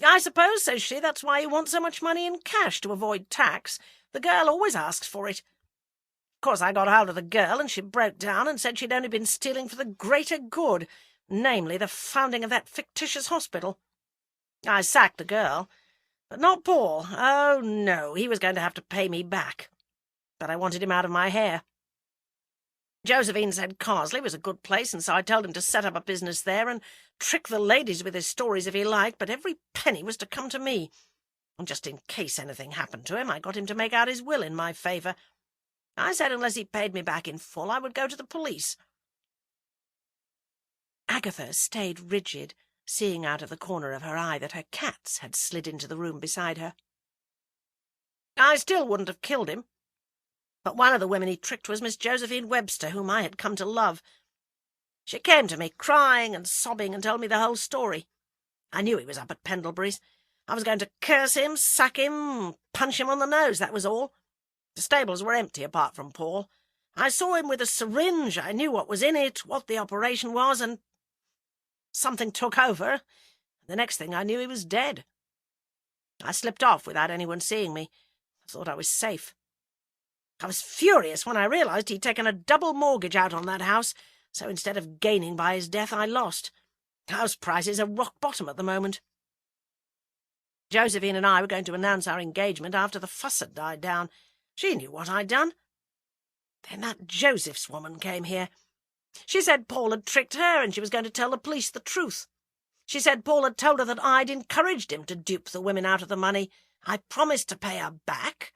"I suppose," says she, "that's why you want so much money in cash, to avoid tax. The girl always asks for it." Of course, I got hold of the girl, and she broke down and said she'd only been stealing for the greater good, namely the founding of that fictitious hospital. I sacked the girl, but not Paul. Oh, no, he was going to have to pay me back. But I wanted him out of my hair. Josephine said Carsley was a good place, and so I told him to set up a business there and trick the ladies with his stories if he liked, but every penny was to come to me. And just in case anything happened to him, I got him to make out his will in my favour. I said unless he paid me back in full, I would go to the police. Agatha stayed rigid, seeing out of the corner of her eye that her cats had slid into the room beside her. I still wouldn't have killed him. But one of the women he tricked was Miss Josephine Webster, whom I had come to love. She came to me, crying and sobbing, and told me the whole story. I knew he was up at Pendlebury's. I was going to curse him, sack him, punch him on the nose, that was all. The stables were empty apart from Paul. I saw him with a syringe. I knew what was in it, what the operation was, and something took over. The next thing I knew, he was dead. I slipped off without anyone seeing me. I thought I was safe. I was furious when I realized he'd taken a double mortgage out on that house, so instead of gaining by his death, I lost. House prices are rock bottom at the moment. Josephine and I were going to announce our engagement after the fuss had died down. She knew what I'd done. Then that Joseph's woman came here. She said Paul had tricked her, and she was going to tell the police the truth. She said Paul had told her that I'd encouraged him to dupe the women out of the money. I promised to pay her back.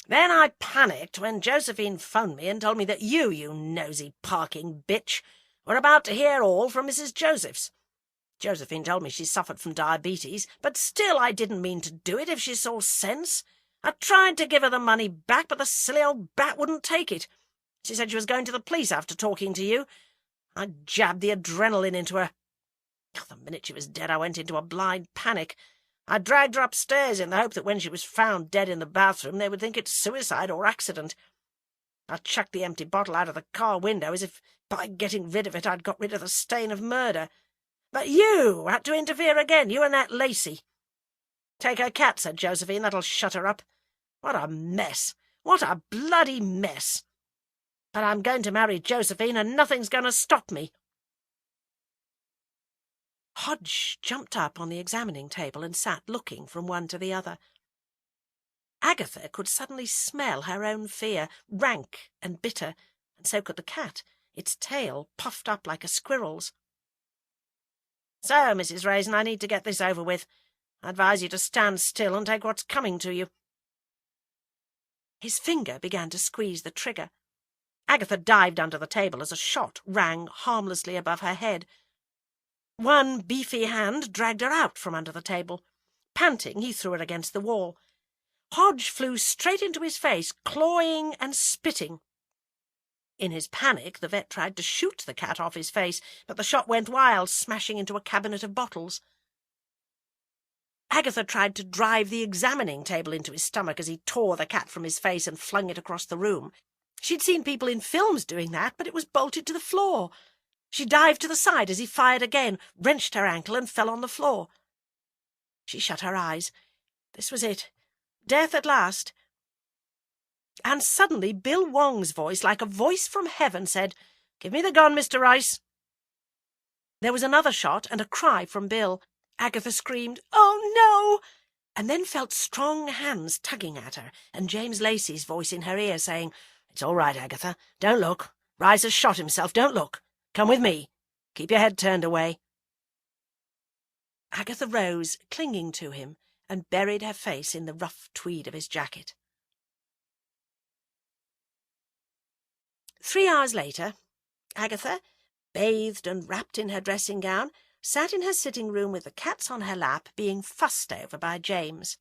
Then I panicked when Josephine phoned me and told me that you nosy parking bitch, were about to hear all from Mrs. Joseph's. Josephine told me she suffered from diabetes, but still I didn't mean to do it if she saw sense. I tried to give her the money back, but the silly old bat wouldn't take it. She said she was going to the police after talking to you. I jabbed the adrenaline into her. The minute she was dead, I went into a blind panic. I dragged her upstairs in the hope that when she was found dead in the bathroom, they would think it suicide or accident. I chucked the empty bottle out of the car window as if by getting rid of it I'd got rid of the stain of murder. But you had to interfere again, you and that Lacey. Take her cat, said Josephine. That'll shut her up. What a mess! What a bloody mess! But I'm going to marry Josephine, and nothing's going to stop me. Hodge jumped up on the examining table and sat looking from one to the other. Agatha could suddenly smell her own fear, rank and bitter, and so could the cat, its tail puffed up like a squirrel's. So, Mrs. Raisin, I need to get this over with. I advise you to stand still and take what's coming to you. His finger began to squeeze the trigger. Agatha dived under the table as a shot rang harmlessly above her head. One beefy hand dragged her out from under the table. Panting, he threw her against the wall. Hodge flew straight into his face, clawing and spitting. In his panic, the vet tried to shoot the cat off his face, but the shot went wild, smashing into a cabinet of bottles. Agatha tried to drive the examining table into his stomach as he tore the cat from his face and flung it across the room. She'd seen people in films doing that, but it was bolted to the floor. She dived to the side as he fired again, wrenched her ankle and fell on the floor. She shut her eyes. This was it. Death at last. And suddenly Bill Wong's voice, like a voice from heaven, said, "Give me the gun, Mr. Rice." There was another shot and a cry from Bill. Agatha screamed, "Oh, no!" and then felt strong hands tugging at her, and James Lacey's voice in her ear saying, "It's all right, Agatha. Don't look. Rice has shot himself. Don't look. Come with me. Keep your head turned away." Agatha rose, clinging to him, and buried her face in the rough tweed of his jacket. 3 hours later, Agatha, bathed and wrapped in her dressing gown, sat in her sitting room with the cats on her lap, being fussed over by James.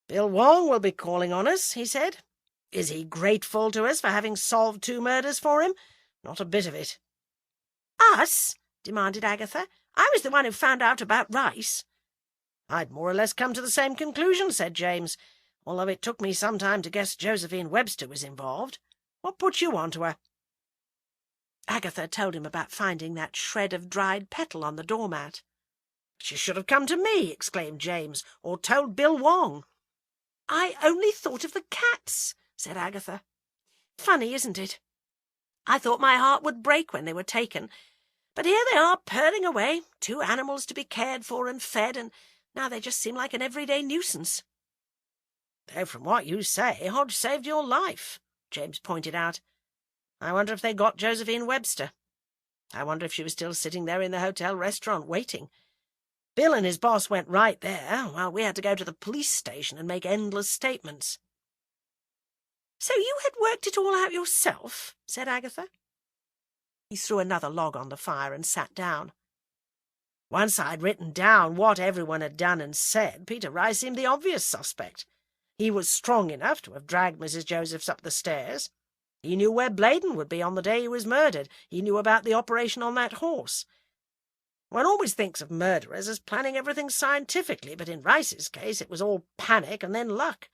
"Bill Wong will be calling on us," he said. "Is he grateful to us for having solved 2 murders for him? Not a bit of it." "Us?" demanded Agatha. "I was the one who found out about Rice." "I'd more or less come to the same conclusion," said James, "although it took me some time to guess Josephine Webster was involved. What put you on to her?" Agatha told him about finding that shred of dried petal on the doormat. "She should have come to me," exclaimed James, "or told Bill Wong." "I only thought of the cats," said Agatha. "Funny, isn't it? I thought my heart would break when they were taken, but here they are purring away, 2 animals to be cared for and fed, and now they just seem like an everyday nuisance." "Though from what you say, Hodge saved your life," James pointed out. "I wonder if they got Josephine Webster. I wonder if she was still sitting there in the hotel restaurant waiting. Bill and his boss went right there, while we had to go to the police station and make endless statements." "So you had worked it all out yourself?" said Agatha. He threw another log on the fire and sat down. "Once I'd written down what everyone had done and said, Peter Rice seemed the obvious suspect. He was strong enough to have dragged Mrs. Josephs up the stairs. He knew where Bladen would be on the day he was murdered. He knew about the operation on that horse. One always thinks of murderers as planning everything scientifically, but in Rice's case it was all panic and then luck.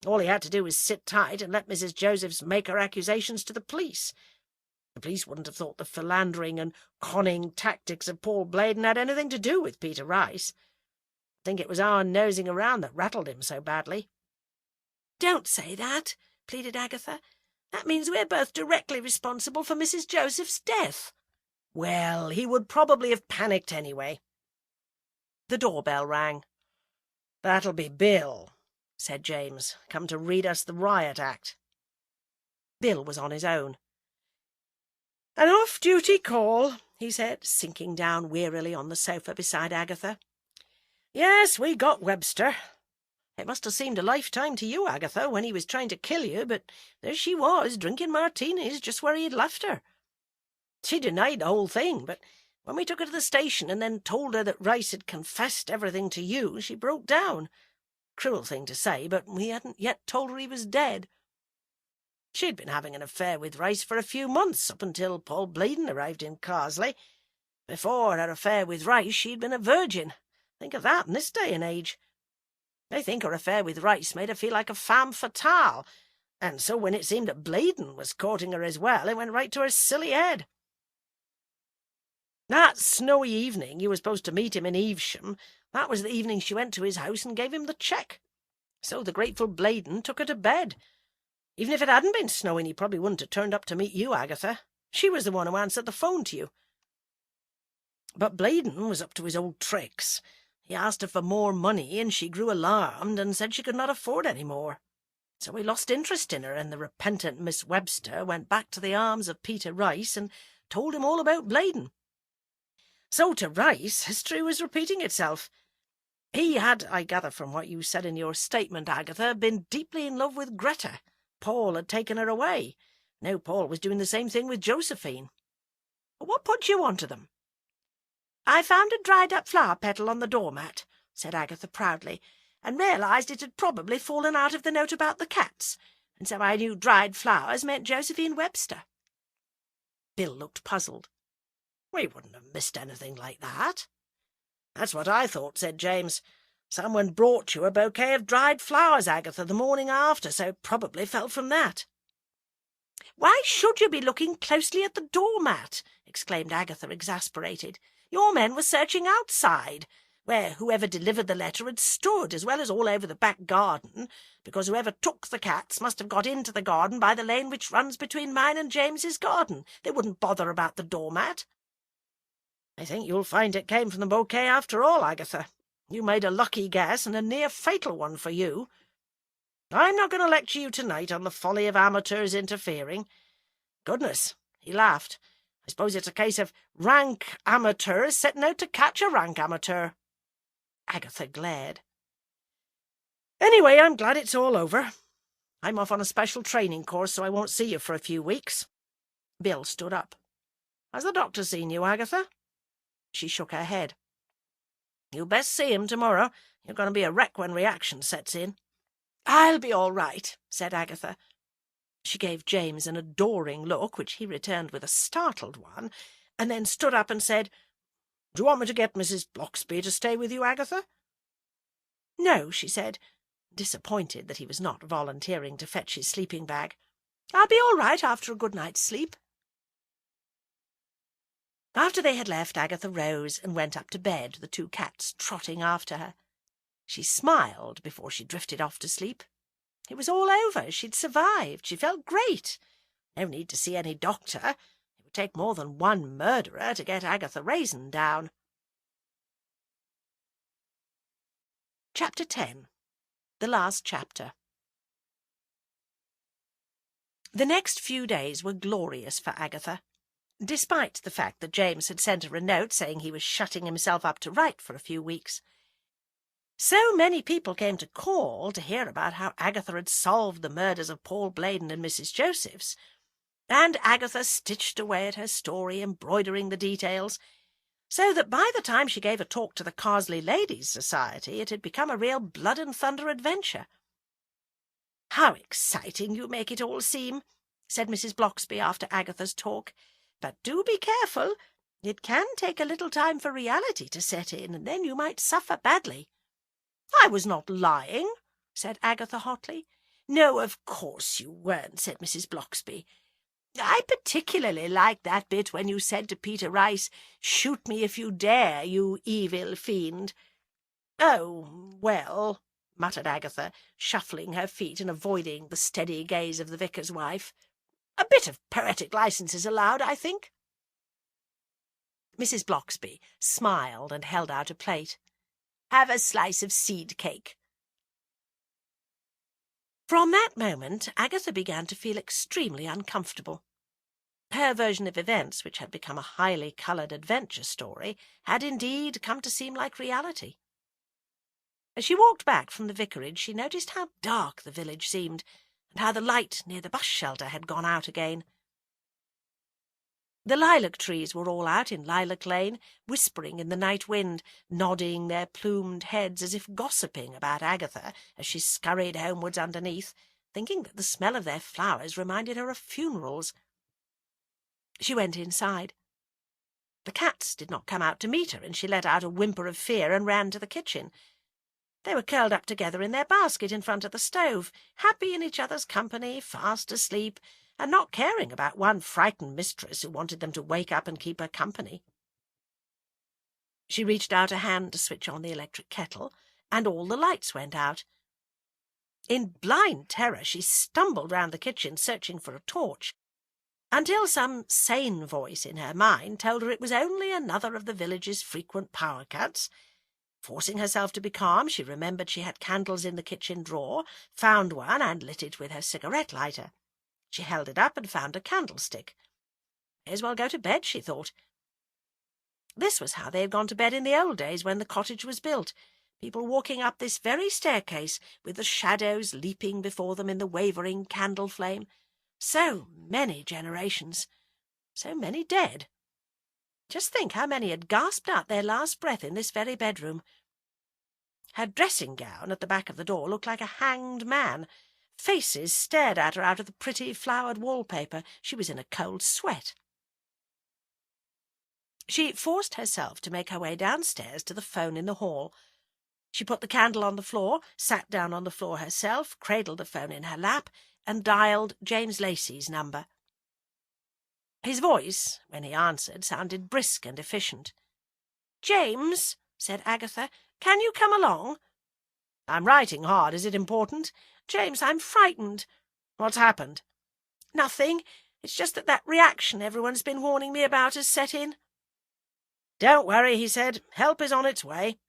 All he had to do was sit tight and let Mrs. Josephs make her accusations to the police. The police wouldn't have thought the philandering and conning tactics of Paul Bladen had anything to do with Peter Rice. I think it was our nosing around that rattled him so badly." "Don't say that," pleaded Agatha. "That means we're both directly responsible for Mrs. Joseph's death." "Well, he would probably have panicked anyway." The doorbell rang. "That'll be Bill," said James, "come to read us the riot act." Bill was on his own. "An off-duty call," he said, sinking down wearily on the sofa beside Agatha. "Yes, we got Webster. It must have seemed a lifetime to you, Agatha, when he was trying to kill you, but there she was, drinking martinis just where he had left her. She denied the whole thing, but when we took her to the station and then told her that Rice had confessed everything to you, she broke down. Cruel thing to say, but we hadn't yet told her he was dead. She'd been having an affair with Rice for a few months, up until Paul Bladen arrived in Carsley. Before her affair with Rice, she'd been a virgin. Think of that in this day and age. I think her affair with Rice made her feel like a femme fatale, and so when it seemed that Bladen was courting her as well, it went right to her silly head. That snowy evening you were supposed to meet him in Evesham, that was the evening she went to his house and gave him the cheque. So the grateful Bladen took her to bed. Even if it hadn't been snowing, he probably wouldn't have turned up to meet you, Agatha. She was the one who answered the phone to you. But Bladen was up to his old tricks. He asked her for more money, and she grew alarmed and said she could not afford any more. So he lost interest in her, and the repentant Miss Webster went back to the arms of Peter Rice and told him all about Bladen. So to Rice, history was repeating itself. He had, I gather from what you said in your statement, Agatha, been deeply in love with Greta. Paul had taken her away. Now Paul was doing the same thing with Josephine. What put you on to them? I found a dried-up flower petal on the doormat, said Agatha proudly, and realised it had probably fallen out of the note about the cats, and so I knew dried flowers meant Josephine Webster. Bill looked puzzled. We wouldn't have missed anything like that. That's what I thought, said James. Someone brought you a bouquet of dried flowers, Agatha, the morning after, so it probably fell from that. "Why should you be looking closely at the doormat?" exclaimed Agatha, exasperated. "Your men were searching outside, where whoever delivered the letter had stood, as well as all over the back garden, because whoever took the cats must have got into the garden by the lane which runs between mine and James's garden. They wouldn't bother about the doormat." "I think you'll find it came from the bouquet after all, Agatha. You made a lucky guess, and a near fatal one for you. I'm not going to lecture you tonight on the folly of amateurs interfering. Goodness," he laughed, "I suppose it's a case of rank amateurs setting out to catch a rank amateur." Agatha glared. "Anyway, I'm glad it's all over. I'm off on a special training course, so I won't see you for a few weeks." Bill stood up. "Has the doctor seen you, Agatha?" She shook her head. "You'd best see him tomorrow. You're going to be a wreck when reaction sets in." "I'll be all right," said Agatha. She gave James an adoring look, which he returned with a startled one, and then stood up and said, "Do you want me to get Mrs. Bloxby to stay with you, Agatha?" "No," she said, disappointed that he was not volunteering to fetch his sleeping bag. "I'll be all right after a good night's sleep." After they had left, Agatha rose and went up to bed, the two cats trotting after her. She smiled before she drifted off to sleep. It was all over. She'd survived. She felt great. No need to see any doctor. It would take more than one murderer to get Agatha Raisin down. Chapter 10. The Last Chapter. The next few days were glorious for Agatha. Despite the fact that James had sent her a note saying he was shutting himself up to write for a few weeks. So many people came to call to hear about how Agatha had solved the murders of Paul Bladen and Mrs. Josephs, and Agatha stitched away at her story, embroidering the details, so that by the time she gave a talk to the Carsley Ladies' Society it had become a real blood-and-thunder adventure. "How exciting you make it all seem," said Mrs. Bloxby after Agatha's talk. "But do be careful. It can take a little time for reality to set in, and then you might suffer badly." "I was not lying," said Agatha hotly. "No, of course you weren't," said Mrs. Bloxby. "I particularly liked that bit when you said to Peter Rice, 'Shoot me if you dare, you evil fiend.'" "Oh, well," muttered Agatha, shuffling her feet and avoiding the steady gaze of the vicar's wife. "A bit of poetic licence is allowed, I think." Mrs. Bloxby smiled and held out a plate. "Have a slice of seed cake." From that moment, Agatha began to feel extremely uncomfortable. Her version of events, which had become a highly coloured adventure story, had indeed come to seem like reality. As she walked back from the vicarage, she noticed how dark the village seemed, and how the light near the bus shelter had gone out again. The lilac trees were all out in Lilac Lane, whispering in the night wind, nodding their plumed heads as if gossiping about Agatha as she scurried homewards underneath, thinking that the smell of their flowers reminded her of funerals. She went inside. The cats did not come out to meet her, and she let out a whimper of fear and ran to the kitchen. They were curled up together in their basket in front of the stove, happy in each other's company, fast asleep, and not caring about one frightened mistress who wanted them to wake up and keep her company. She reached out a hand to switch on the electric kettle, and all the lights went out. In blind terror she stumbled round the kitchen, searching for a torch, until some sane voice in her mind told her it was only another of the village's frequent power cuts. Forcing herself to be calm, she remembered she had candles in the kitchen drawer, found one, and lit it with her cigarette lighter. She held it up and found a candlestick. May as well go to bed, she thought. This was how they had gone to bed in the old days when the cottage was built, people walking up this very staircase with the shadows leaping before them in the wavering candle flame. So many generations, so many dead. Just think how many had gasped out their last breath in this very bedroom. Her dressing-gown at the back of the door looked like a hanged man. Faces stared at her out of the pretty flowered wallpaper. She was in a cold sweat. She forced herself to make her way downstairs to the phone in the hall. She put the candle on the floor, sat down on the floor herself, cradled the phone in her lap, and dialed James Lacey's number. His voice, when he answered, sounded brisk and efficient. "James," said Agatha, "can you come along?" "I'm writing hard. Is it important?" "James, I'm frightened." "What's happened?" "Nothing. It's just that reaction everyone's been warning me about has set in." "Don't worry," he said. "Help is on its way."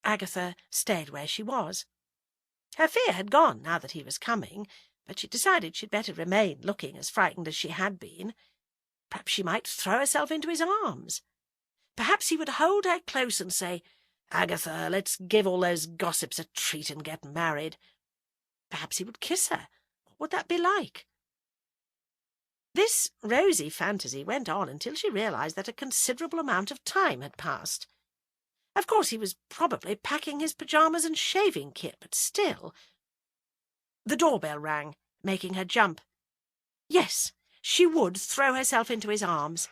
Agatha stayed where she was. Her fear had gone now that he was coming, but she decided she'd better remain looking as frightened as she had been. Perhaps she might throw herself into his arms. Perhaps he would hold her close and say, "Agatha, let's give all those gossips a treat and get married." Perhaps he would kiss her. What would that be like? This rosy fantasy went on until she realized that a considerable amount of time had passed. Of course, he was probably packing his pyjamas and shaving kit, but still. The doorbell rang, making her jump. Yes, she would throw herself into his arms.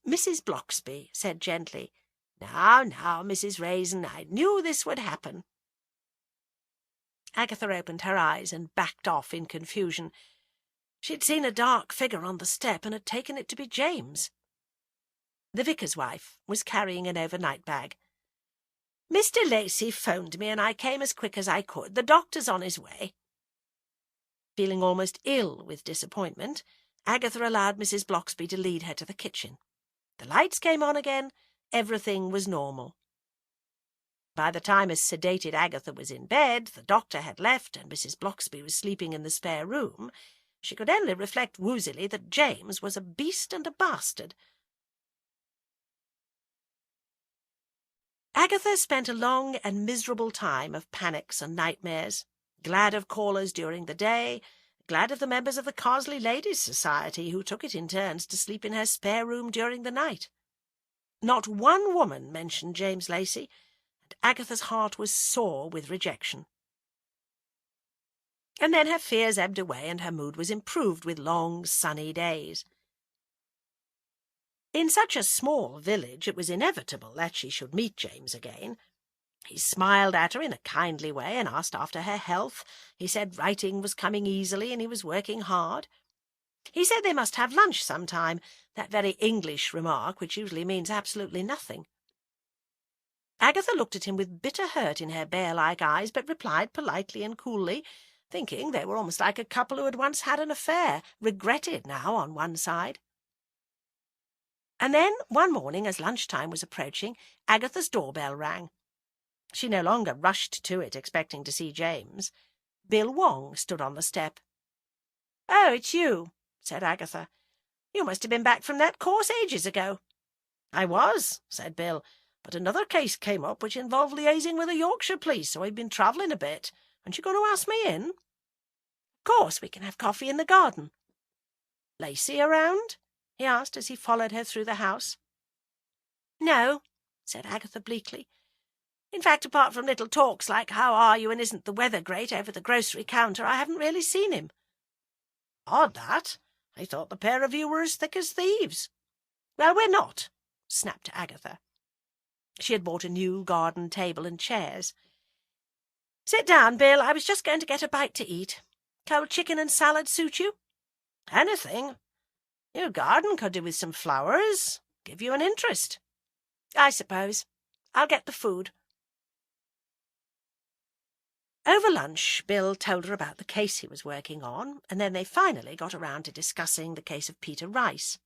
Mrs. Bloxby said gently, "Now, Mrs. Raisin, I knew this would happen." Agatha opened her eyes and backed off in confusion. She'd seen a dark figure on the step and had taken it to be James. The vicar's wife was carrying an overnight bag. "Mr. Lacey phoned me and I came as quick as I could. The doctor's on his way." Feeling almost ill with disappointment, Agatha allowed Mrs. Bloxby to lead her to the kitchen. The lights came on again. Everything was normal. By the time a sedated Agatha was in bed, the doctor had left, and Mrs. Bloxby was sleeping in the spare room, she could only reflect woozily that James was a beast and a bastard. Agatha spent a long and miserable time of panics and nightmares, glad of callers during the day, glad of the members of the Carsley Ladies' Society who took it in turns to sleep in her spare room during the night. Not one woman mentioned James Lacey, and Agatha's heart was sore with rejection. And then her fears ebbed away and her mood was improved with long, sunny days. In such a small village it was inevitable that she should meet James again. He smiled at her in a kindly way and asked after her health. He said writing was coming easily and he was working hard. He said they must have lunch sometime, that very English remark which usually means absolutely nothing. Agatha looked at him with bitter hurt in her bear-like eyes, but replied politely and coolly, thinking they were almost like a couple who had once had an affair, regretted now on one side. And then, one morning, as lunchtime was approaching, Agatha's doorbell rang. She no longer rushed to it, expecting to see James. Bill Wong stood on the step. "Oh, it's you," said Agatha. "You must have been back from that course ages ago." "I was," said Bill, "but another case came up which involved liaising with the Yorkshire police, so I've been travelling a bit. Aren't you going to ask me in?" "Of course, we can have coffee in the garden." "Lacey around?" he asked as he followed her through the house. "No," said Agatha bleakly. "In fact, apart from little talks like 'How are you?' and 'Isn't the weather great?' over the grocery counter, I haven't really seen him." "Odd, that. I thought the pair of you were as thick as thieves." "Well, we're not," snapped Agatha. She had bought a new garden table and chairs. "Sit down, Bill. I was just going to get a bite to eat. Cold chicken and salad suit you?" "Anything. Your garden could do with some flowers. Give you an interest." "I suppose. I'll get the food." Over lunch, Bill told her about the case he was working on, and then they finally got around to discussing the case of Peter Rice.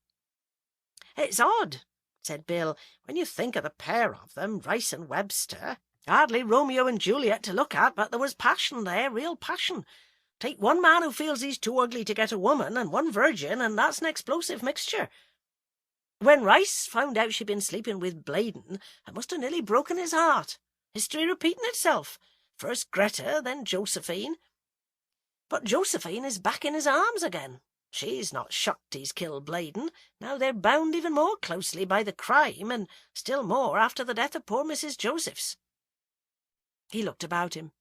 "It's odd," said Bill, "when you think of the pair of them, Rice and Webster. Hardly Romeo and Juliet to look at, but there was passion there, real passion. Take one man who feels he's too ugly to get a woman, and one virgin, and that's an explosive mixture. When Rice found out she'd been sleeping with Bladen, it must have nearly broken his heart. History repeating itself. First Greta, then Josephine. But Josephine is back in his arms again. She's not shocked he's killed Bladen. Now they're bound even more closely by the crime, and still more after the death of poor Mrs. Josephs." He looked about him.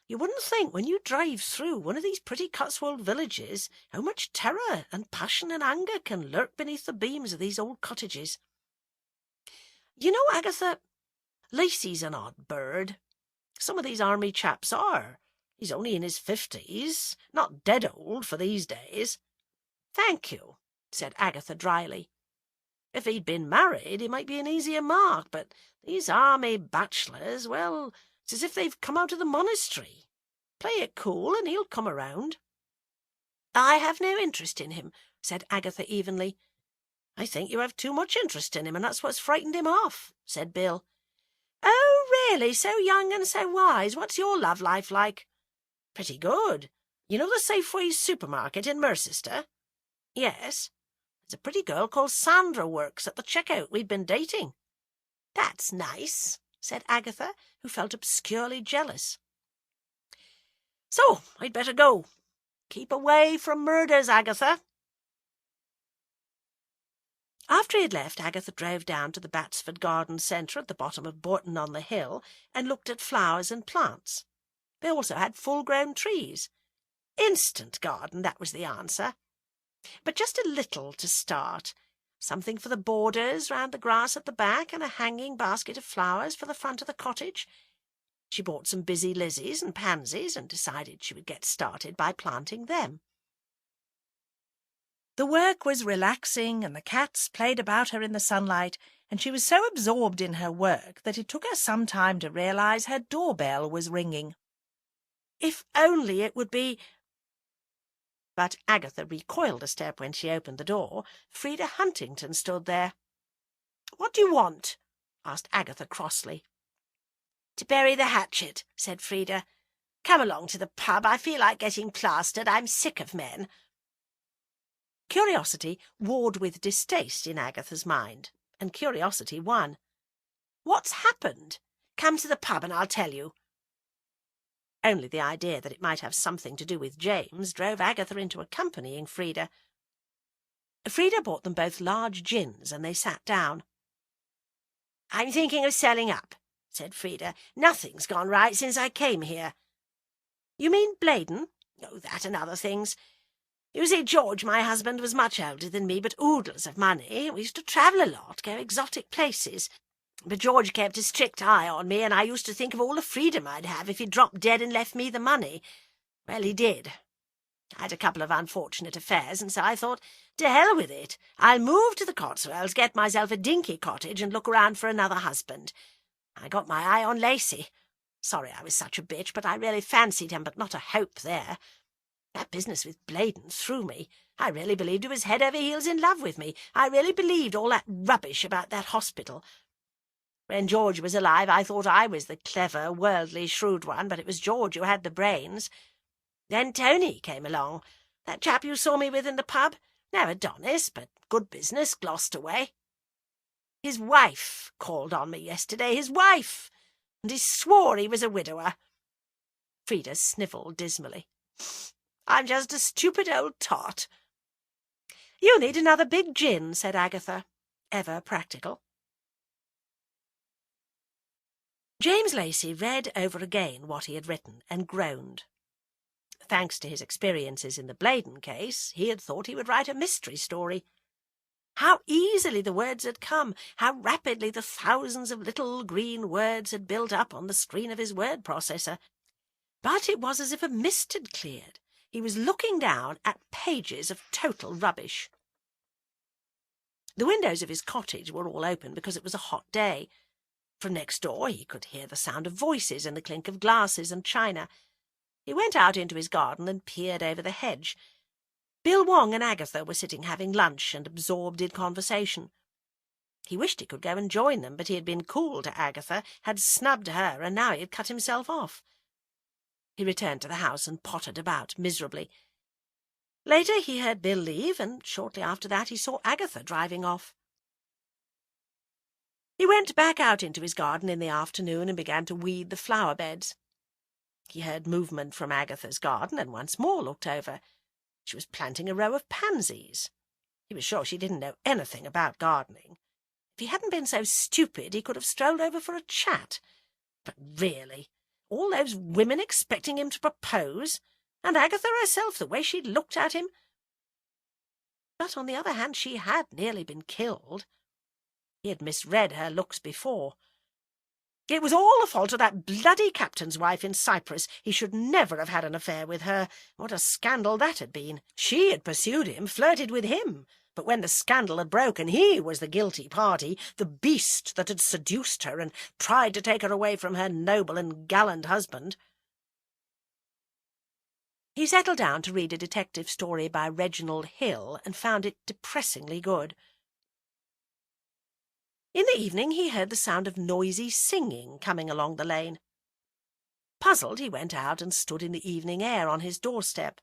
"You wouldn't think, when you drive through one of these pretty Cotswold villages, how much terror and passion and anger can lurk beneath the beams of these old cottages. You know, Agatha, Lacey's an odd bird. Some of these army chaps are. He's only in his 50s, not dead old for these days." "Thank you," said Agatha dryly. "If he'd been married, he might be an easier mark, but these army bachelors, well, it's as if they've come out of the monastery. Play it cool, and he'll come around." "I have no interest in him," said Agatha evenly. "I think you have too much interest in him, and that's what's frightened him off," said Bill. "Oh, really? So young and so wise. What's your love life like?" "Pretty good. You know the Safeway supermarket in Mercester?" "Yes." "There's a pretty girl called Sandra works at the checkout. We've been dating." "That's nice," said Agatha, who felt obscurely jealous. "So, I'd better go. Keep away from murders, Agatha." After he had left, Agatha drove down to the Batsford Garden Centre at the bottom of Bourton-on-the-Hill and looked at flowers and plants. They also had full-grown trees. Instant garden, that was the answer. But just a little to start. Something for the borders round the grass at the back, and a hanging basket of flowers for the front of the cottage. She bought some busy lizzies and pansies and decided she would get started by planting them. The work was relaxing, and the cats played about her in the sunlight, and she was so absorbed in her work that it took her some time to realize her doorbell was ringing. If only it would be— But Agatha recoiled a step when she opened the door. Frida Huntington stood there. "What do you want?" asked Agatha crossly. "To bury the hatchet," said Frida. "Come along to the pub. I feel like getting plastered. I'm sick of men." Curiosity warred with distaste in Agatha's mind, and curiosity won. "What's happened? Come to the pub and I'll tell you." Only the idea that it might have something to do with James drove Agatha into accompanying Frida. Frida bought them both large gins, and they sat down. "I'm thinking of selling up," said Frida. "Nothing's gone right since I came here." "You mean Blaydon?" "Oh, that and other things. You see, George, my husband, was much older than me, but oodles of money. We used to travel a lot, go exotic places. But George kept a strict eye on me, and I used to think of all the freedom I'd have if he dropped dead and left me the money. Well, he did. I had a couple of unfortunate affairs, and so I thought, to hell with it. I'll move to the Cotswolds, get myself a dinky cottage, and look around for another husband. I got my eye on Lacey. Sorry I was such a bitch, but I really fancied him, but not a hope there. That business with Blaydon threw me. I really believed he was head over heels in love with me. I really believed all that rubbish about that hospital. When George was alive, I thought I was the clever, worldly, shrewd one, but it was George who had the brains. Then Tony came along, that chap you saw me with in the pub. No Adonis, but good business, Gloucester way. His wife called on me yesterday, his wife, and he swore he was a widower." Frida sniffled dismally. "I'm just a stupid old tot." "You need another big gin," said Agatha, ever practical. James Lacey read over again what he had written and groaned. Thanks to his experiences in the Blaydon case, he had thought he would write a mystery story. How easily the words had come, how rapidly the thousands of little green words had built up on the screen of his word processor. But it was as if a mist had cleared. He was looking down at pages of total rubbish. The windows of his cottage were all open because it was a hot day. From next door he could hear the sound of voices and the clink of glasses and china. He went out into his garden and peered over the hedge. Bill Wong and Agatha were sitting having lunch and absorbed in conversation. He wished he could go and join them, but he had been cool to Agatha, had snubbed her, and now he had cut himself off. He returned to the house and pottered about miserably. Later he heard Bill leave, and shortly after that he saw Agatha driving off. He went back out into his garden in the afternoon and began to weed the flower beds. He heard movement from Agatha's garden and once more looked over. She was planting a row of pansies. He was sure she didn't know anything about gardening. If he hadn't been so stupid, he could have strolled over for a chat. But really, all those women expecting him to propose, and Agatha herself, the way she'd looked at him. But on the other hand, she had nearly been killed. He had misread her looks before. It was all the fault of that bloody captain's wife in Cyprus. He should never have had an affair with her. What a scandal that had been. She had pursued him, flirted with him. But when the scandal had broken, he was the guilty party, the beast that had seduced her and tried to take her away from her noble and gallant husband. He settled down to read a detective story by Reginald Hill and found it depressingly good. In the evening he heard the sound of noisy singing coming along the lane. Puzzled, he went out and stood in the evening air on his doorstep.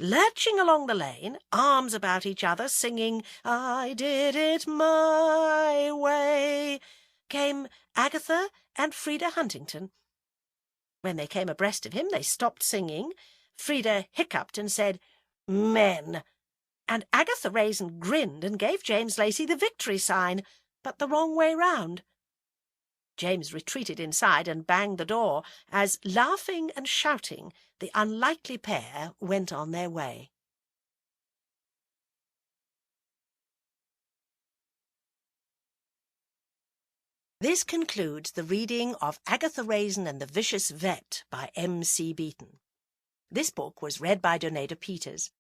Lurching along the lane, arms about each other, singing, "I did it my way," came Agatha and Frida Huntington. When they came abreast of him, they stopped singing. Frida hiccuped and said, "Men," and Agatha Raisin grinned and gave James Lacey the victory sign, but the wrong way round. James retreated inside and banged the door as, laughing and shouting, the unlikely pair went on their way. This concludes the reading of Agatha Raisin and the Vicious Vet by M.C. Beaton. This book was read by Donata Peters.